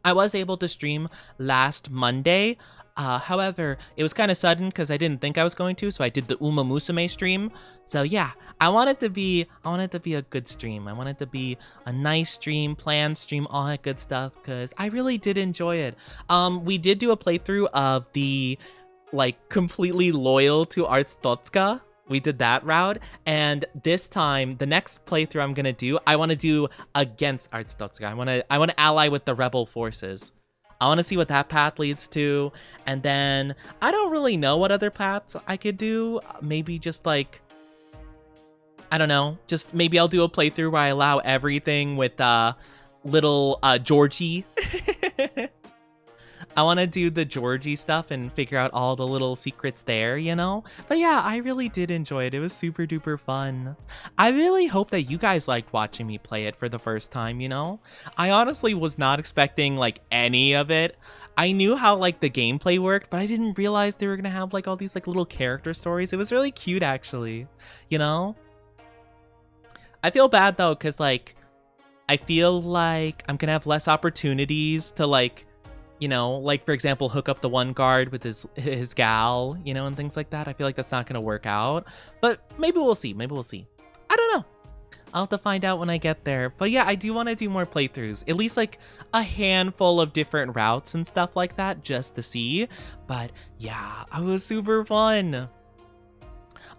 I was able to stream last Monday. However, it was kind of sudden because I didn't think I was going to, so I did the Uma Musume stream. So yeah, I want it to be a good stream. I want it to be a nice stream, planned stream, all that good stuff, because I really did enjoy it. We did do a playthrough of the, like, completely loyal to Arstotzka. We did that route, and this time, the next playthrough I'm gonna do, I want to do against Arstotzka. I want to ally with the rebel forces. I want to see what that path leads to, and then I don't really know what other paths I could do. Maybe just like, I don't know, just maybe I'll do a playthrough where I allow everything with little Georgie. I want to do the Georgie stuff and figure out all the little secrets there, you know? But yeah, I really did enjoy it. It was super duper fun. I really hope that you guys liked watching me play it for the first time, you know? I honestly was not expecting, like, any of it. I knew how, like, the gameplay worked, but I didn't realize they were gonna have, like, all these, like, little character stories. It was really cute, actually, you know? I feel bad, though, because, like, I feel like I'm gonna have less opportunities to, like, you know, like, for example, hook up the one guard with his gal, you know, and things like that. I feel like that's not going to work out. But maybe we'll see. Maybe we'll see. I don't know. I'll have to find out when I get there. But yeah, I do want to do more playthroughs. At least, like, a handful of different routes and stuff like that just to see. But yeah, it was super fun.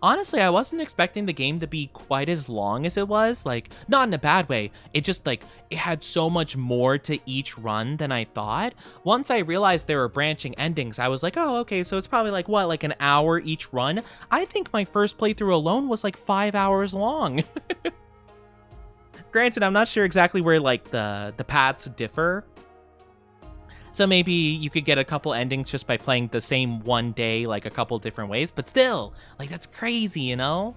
Honestly, I wasn't expecting the game to be quite as long as it was. Like, not in a bad way. It just, like, it had so much more to each run than I thought. Once I realized there were branching endings, I was like, oh, okay, so it's probably like, what, like an hour each run? I think my first playthrough alone was like 5 hours long. Granted, I'm not sure exactly where, like, the paths differ. So maybe you could get a couple endings just by playing the same one day, like, a couple different ways. But still, like, that's crazy, you know?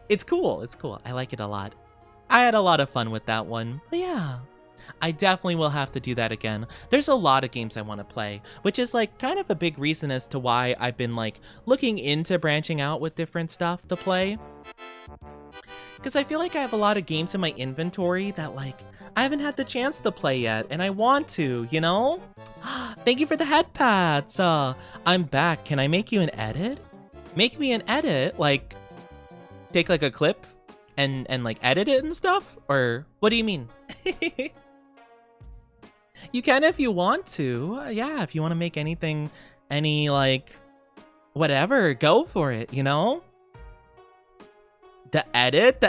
It's cool. It's cool. I like it a lot. I had a lot of fun with that one. But yeah, I definitely will have to do that again. There's a lot of games I want to play, which is like kind of a big reason as to why I've been like looking into branching out with different stuff to play. Because I feel like I have a lot of games in my inventory that like I haven't had the chance to play yet, and I want to, you know? Thank you for the head pats. I'm back. Can I make you an edit? Make me an edit, like take like a clip and like edit it and stuff? Or what do you mean? You can if you want to. Yeah, if you want to make anything, any like whatever, go for it, you know? The edit?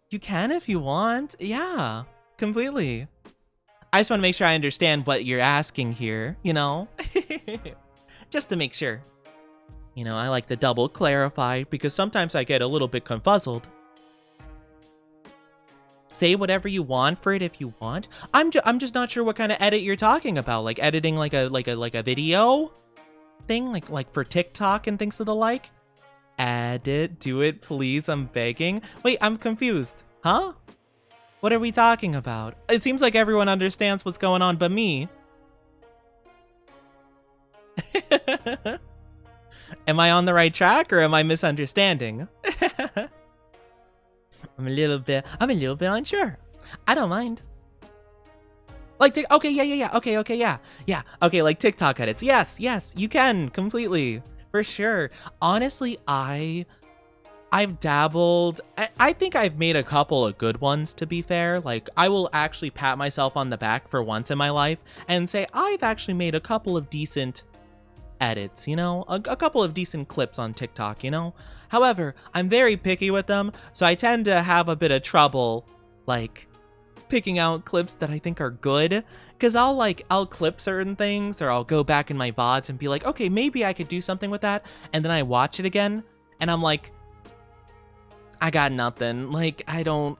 You can if you want. Yeah, completely. I just want to make sure I understand what you're asking here, you know? Just to make sure. You know, I like to double clarify because sometimes I get a little bit confuzzled. Say whatever you want for it if you want. I'm just not sure what kind of edit you're talking about. Like editing like a video thing, like for TikTok and things of the like. Edit, do it, please. I'm begging. Wait, I'm confused. Huh? What are we talking about? It seems like everyone understands what's going on but me. Am I on the right track or am I misunderstanding? I'm a little bit unsure. I don't mind. Like, okay, yeah. Okay, yeah. Okay, like TikTok edits. Yes, you can completely, for sure. Honestly, I've dabbled. I think I've made a couple of good ones, to be fair. Like, I will actually pat myself on the back for once in my life and say I've actually made a couple of decent edits, you know, a couple of decent clips on TikTok, you know. However, I'm very picky with them, so I tend to have a bit of trouble, like, picking out clips that I think are good, because I'll clip certain things, or I'll go back in my VODs and be like, okay, maybe I could do something with that, and then I watch it again, and I'm like, I got nothing. Like, I don't,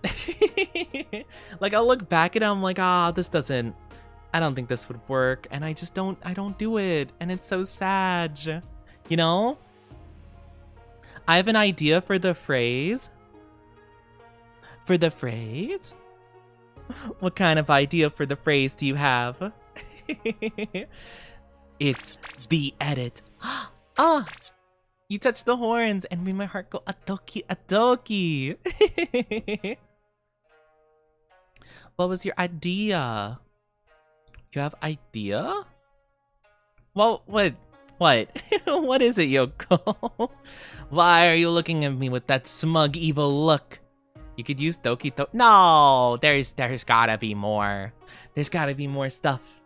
like, I'll look back at it, I'm like, this doesn't, I don't think this would work, and I don't do it, and it's so sad, you know? I have an idea for the phrase. For the phrase? What kind of idea for the phrase do you have? It's the edit. You touch the horns and made my heart go adoki adoki. What was your idea? You have idea? Well, what? What is it, Yoko? Why are you looking at me with that smug, evil look? You could use Doki To. No, there's gotta be more. There's gotta be more stuff.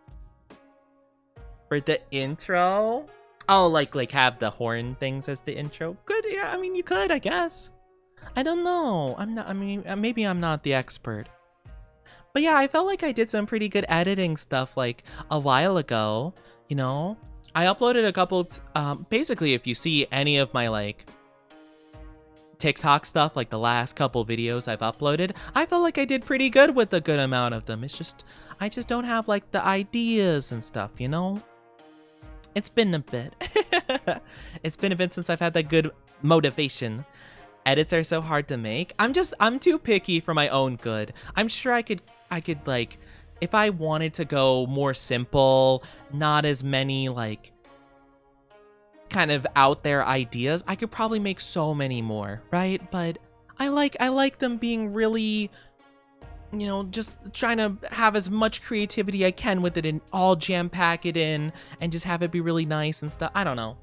For the intro? Oh, like have the horn things as the intro? Good, yeah, I mean, you could, I guess. I don't know. Maybe I'm not the expert. But yeah, I felt like I did some pretty good editing stuff like a while ago, you know? I uploaded a couple, basically if you see any of my like TikTok stuff, like the last couple videos I've uploaded, I felt like I did pretty good with a good amount of them. It's just, I just don't have like the ideas and stuff, you know? It's been a bit. It's been a bit since I've had that good motivation. Edits are so hard to make. I'm too picky for my own good. I'm sure I could like, if I wanted to go more simple, not as many like kind of out there ideas, I could probably make so many more, right? But I like them being really, you know, just trying to have as much creativity I can with it and all jam-pack it in and just have it be really nice and stuff. I don't know.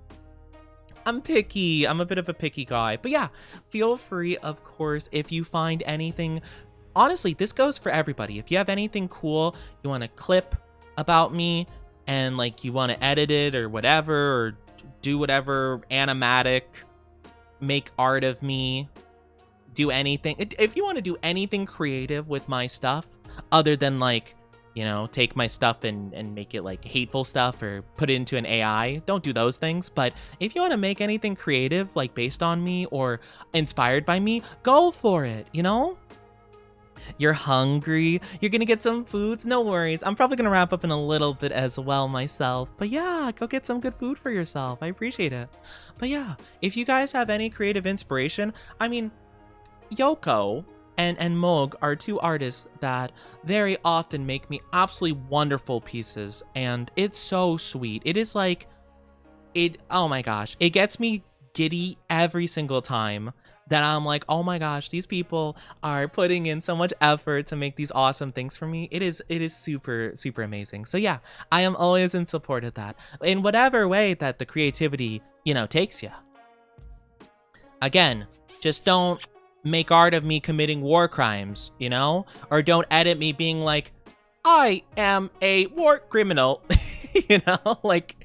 I'm picky. I'm a bit of a picky guy. But yeah, feel free, of course, if you find anything. Honestly, this goes for everybody. If you have anything cool, you want to clip about me and like you want to edit it or whatever, or do whatever animatic, make art of me, do anything. If you want to do anything creative with my stuff, other than like, you know, take my stuff and make it like hateful stuff or put it into an AI, don't do those things. But if you want to make anything creative, like based on me or inspired by me, go for it, you know? You're hungry, you're gonna get some foods, no worries. I'm probably gonna wrap up in a little bit as well myself, but yeah, go get some good food for yourself. I appreciate it. But yeah, if you guys have any creative inspiration, I mean, Yoko, and Moog are two artists that very often make me absolutely wonderful pieces, and it's so sweet. It is like, oh my gosh, it gets me giddy every single time that I'm like, oh my gosh, these people are putting in so much effort to make these awesome things for me. It is super, super amazing. So yeah, I am always in support of that. In whatever way that the creativity, takes you. Again, just don't make art of me committing war crimes, or don't edit me being like, I am a war criminal, like,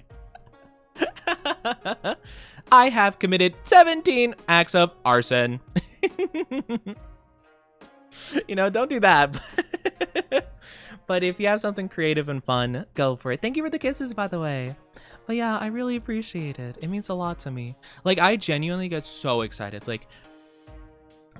I have committed 17 acts of arson. Don't do that. But if you have something creative and fun, go for it. Thank you for the kisses, by the way. But yeah, I really appreciate it. It means a lot to me. Like, I genuinely get so excited. Like,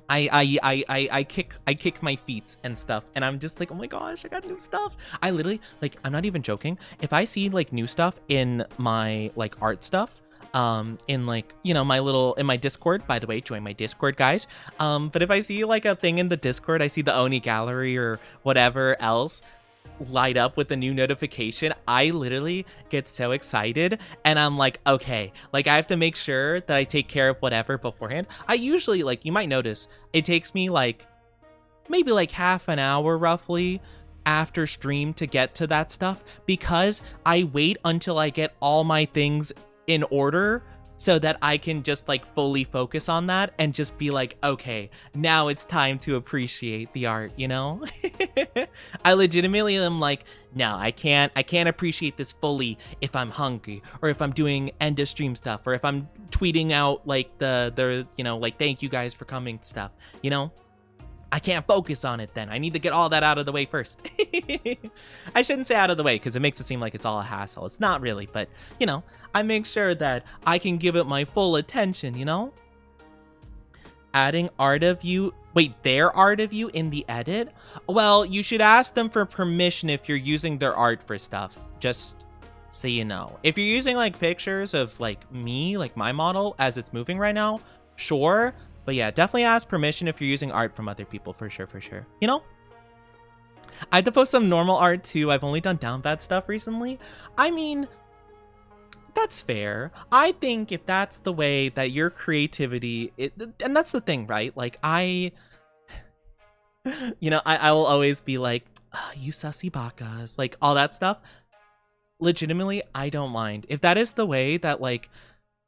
I kick my feet and stuff, and I'm just like, oh my gosh, I got new stuff. I literally, like, I'm not even joking. If I see like new stuff in my like art stuff, in like, in my Discord, by the way, join my Discord, guys. But if I see like a thing in the Discord, I see the Oni gallery or whatever else light up with a new notification, I literally get so excited, and I'm like, okay, like I have to make sure that I take care of whatever beforehand. I usually, like, you might notice, it takes me like maybe like half an hour roughly after stream to get to that stuff, because I wait until I get all my things in order so that I can just like fully focus on that and just be like, okay, now it's time to appreciate the art, I legitimately am like, no, I can't appreciate this fully if I'm hungry, or if I'm doing end of stream stuff, or if I'm tweeting out like the like, thank you guys for coming stuff, I can't focus on it then. I need to get all that out of the way first. I shouldn't say out of the way, because it makes it seem like it's all a hassle. It's not really, but, I make sure that I can give it my full attention, Adding art of you... Wait, their art of you in the edit? Well, you should ask them for permission if you're using their art for stuff. Just so you know. If you're using, like, pictures of, like, me, like, my model, as it's moving right now, sure. But yeah, definitely ask permission if you're using art from other people, for sure, I have to post some normal art too. I've only done down bad stuff recently. I mean, that's fair. I think if that's the way that your creativity, and that's the thing, right? Like, I will always be like, oh, you sussy bakas, like all that stuff. Legitimately, I don't mind. If that is the way that, like,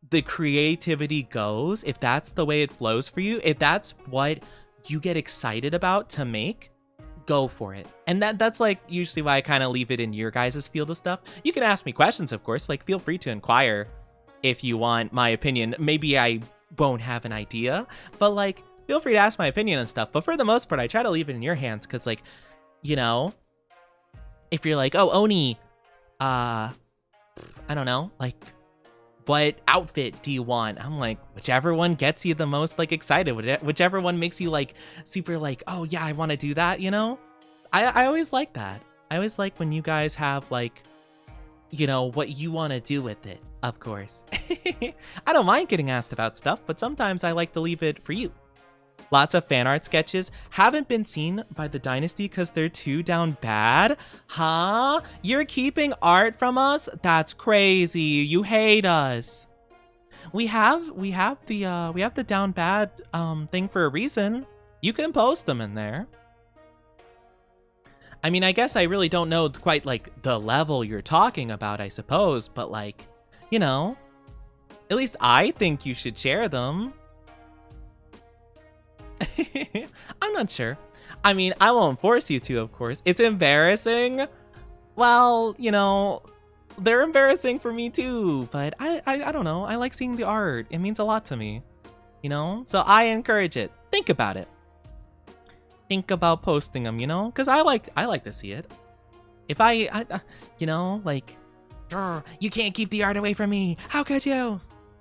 the creativity goes, if that's the way it flows for you, if that's what you get excited about to make, go for it. And that's like usually why I kind of leave it in your guys' field of stuff. You can ask me questions, of course, like feel free to inquire if you want my opinion. Maybe I won't have an idea, but like feel free to ask my opinion and stuff. But for the most part, I try to leave it in your hands, because like, if you're like, oh, Oni, I don't know, like, what outfit do you want? I'm like, whichever one gets you the most like excited, whichever one makes you like super like, oh yeah, I want to do that, I always like that. I always like when you guys have like, what you want to do with it, of course. I don't mind getting asked about stuff, but sometimes I like to leave it for you. Lots of fan art sketches haven't been seen by the Dynasty because they're too down bad. Huh? You're keeping art from us? That's crazy. You hate us. We have the down bad thing for a reason. You can post them in there. I mean, I guess I really don't know quite like the level you're talking about, I suppose, but like, at least I think you should share them. I'm not sure. I mean, I won't force you to, of course. It's embarrassing. Well, they're embarrassing for me too, but I don't know. I like seeing the art. It means a lot to me, So I encourage it. Think about it. Think about posting them, because I like to see it. If I like, you can't keep the art away from me. How could you?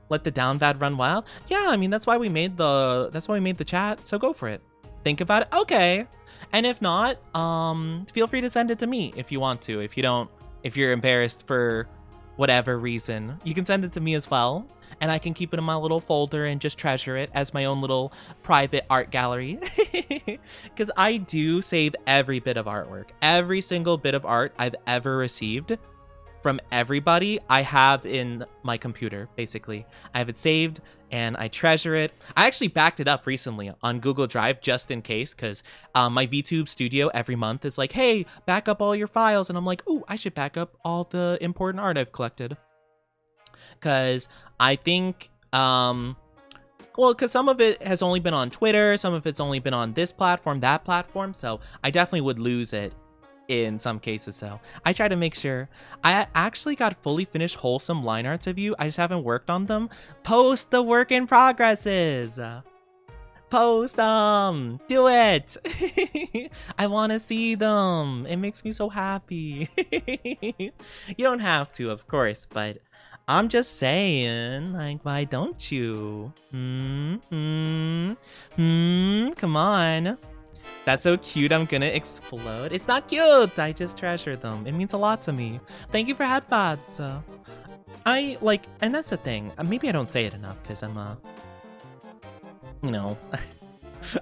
Let the down bad run wild? Yeah, I mean, that's why we made the chat, so go for it. Think about it. Okay. And if not, feel free to send it to me if you want to. If you're embarrassed for whatever reason, you can send it to me as well. and I can keep it in my little folder and just treasure it as my own little private art gallery. Because I do save every bit of artwork. Every single bit of art I've ever received from everybody, I have in my computer, basically. I have it saved and I treasure it. I actually backed it up recently on Google Drive just in case, because my VTube studio every month is like, hey, back up all your files. And I'm like, ooh, I should back up all the important art I've collected. Because I think, well, because some of it has only been on Twitter, some of it's only been on this platform, that platform, so I definitely would lose it in some cases. So I try to make sure. I actually got fully finished wholesome line arts of you. I just haven't worked on them. Post the work in progresses. Post them. Do it. I want to see them. It makes me so happy. You don't have to, of course, but I'm just saying, like, why don't you? Come on. That's so cute, I'm gonna explode. It's not cute, I just treasure them. It means a lot to me. Thank you for headpads. I, like, and that's the thing. Maybe I don't say it enough, because I'm, you know,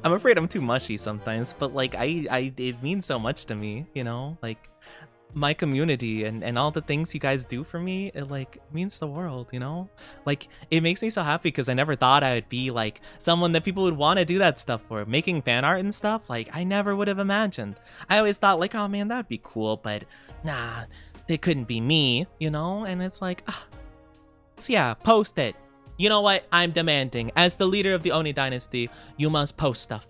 I'm afraid I'm too mushy sometimes, but, like, it means so much to me, you know? Like, my community and all the things you guys do for me, it like means the world, you know? Like, it makes me so happy because I never thought I would be like someone that people would want to do that stuff for. Making fan art and stuff, like, I never would have imagined. I always thought like, oh man, that'd be cool, but nah, it couldn't be me, you know? And it's like, so yeah, post it. You know what? I'm demanding, as the leader of the Oni dynasty, you must post stuff.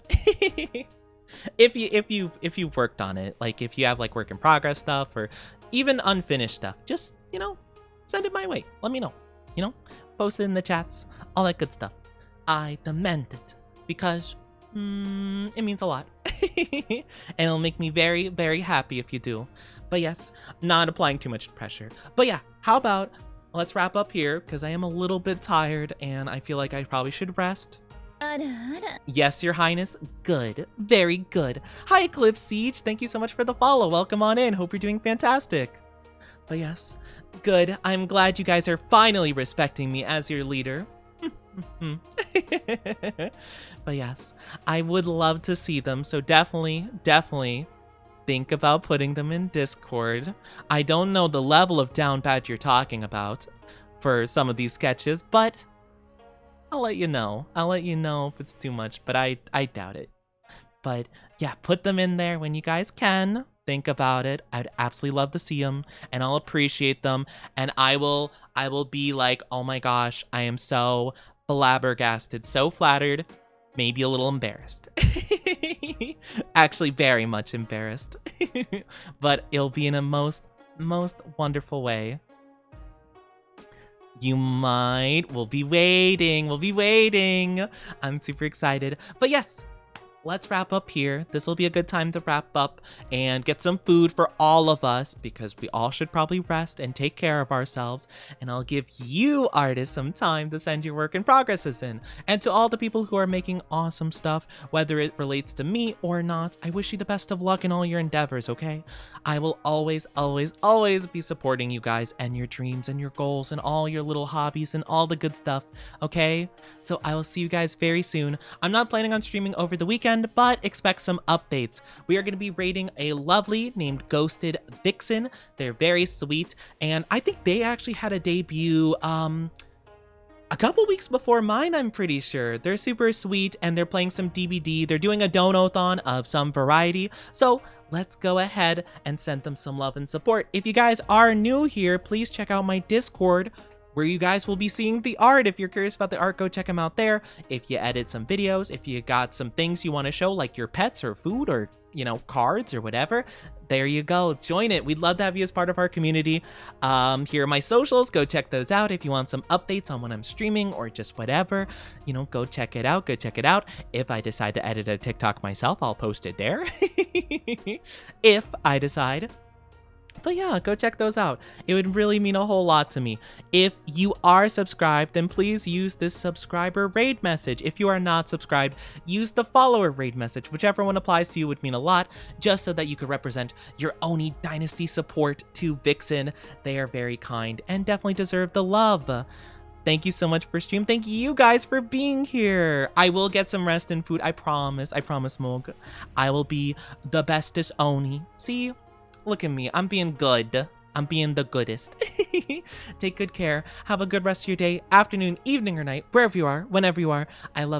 If you've worked on it, like if you have like work in progress stuff or even unfinished stuff, just, you know, send it my way. Let me know, you know, post it in the chats, all that good stuff. I demand it because it means a lot. And it'll make me very, very happy if you do. But yes, not applying too much pressure. But yeah, how about let's wrap up here because I am a little bit tired and I feel like I probably should rest. Yes, Your Highness. Good. Very good. Hi, Eclipse Siege. Thank you so much for the follow. Welcome on in. Hope you're doing fantastic. But yes, good. I'm glad you guys are finally respecting me as your leader. But yes, I would love to see them. So definitely think about putting them in Discord. I don't know the level of down bad you're talking about for some of these sketches, but I'll let you know. I'll let you know if it's too much, but I doubt it. But yeah, put them in there when you guys can. Think about it. I'd absolutely love to see them, and I'll appreciate them. And I will be like, oh my gosh, I am so flabbergasted, so flattered, maybe a little embarrassed. Actually, very much embarrassed. But it'll be in a most wonderful way. You might. We'll be waiting. I'm super excited. But yes, let's wrap up here. This will be a good time to wrap up and get some food for all of us because we all should probably rest and take care of ourselves. And I'll give you, artists, some time to send your work in progresses in. And to all the people who are making awesome stuff, whether it relates to me or not, I wish you the best of luck in all your endeavors, okay? I will always be supporting you guys and your dreams and your goals and all your little hobbies and all the good stuff, okay? So I will see you guys very soon. I'm not planning on streaming over the weekend, but expect some updates. We are going to be raiding a lovely named Ghosted Vixen. They're very sweet, and I think they actually had a debut a couple weeks before mine, I'm pretty sure. They're super sweet, and they're playing some DBD. They're doing a donathon of some variety, so let's go ahead and send them some love and support. If you guys are new here, please check out my Discord, where you guys will be seeing the art. If you're curious about the art, go check them out there. If you edit some videos, if you got some things you want to show, like your pets or food or, you know, cards or whatever, there you go. Join it. We'd love to have you as part of our community. Here are my socials. Go check those out. If you want some updates on when I'm streaming or just whatever, you know, go check it out. If I decide to edit a TikTok myself, I'll post it there. If I decide. But yeah, go check those out. It would really mean a whole lot to me. If you are subscribed, then please use this subscriber raid message. If you are not subscribed, use the follower raid message. Whichever one applies to you would mean a lot, just so that you could represent your Oni Dynasty support to Vixen. They are very kind and definitely deserve the love. Thank you so much for stream. Thank you guys for being here. I will get some rest and food. I promise. I promise, Moog. I will be the bestest Oni. See? Look at me. I'm being good. I'm being the goodest. Take good care. Have a good rest of your day, afternoon, evening, or night, wherever you are, whenever you are. I love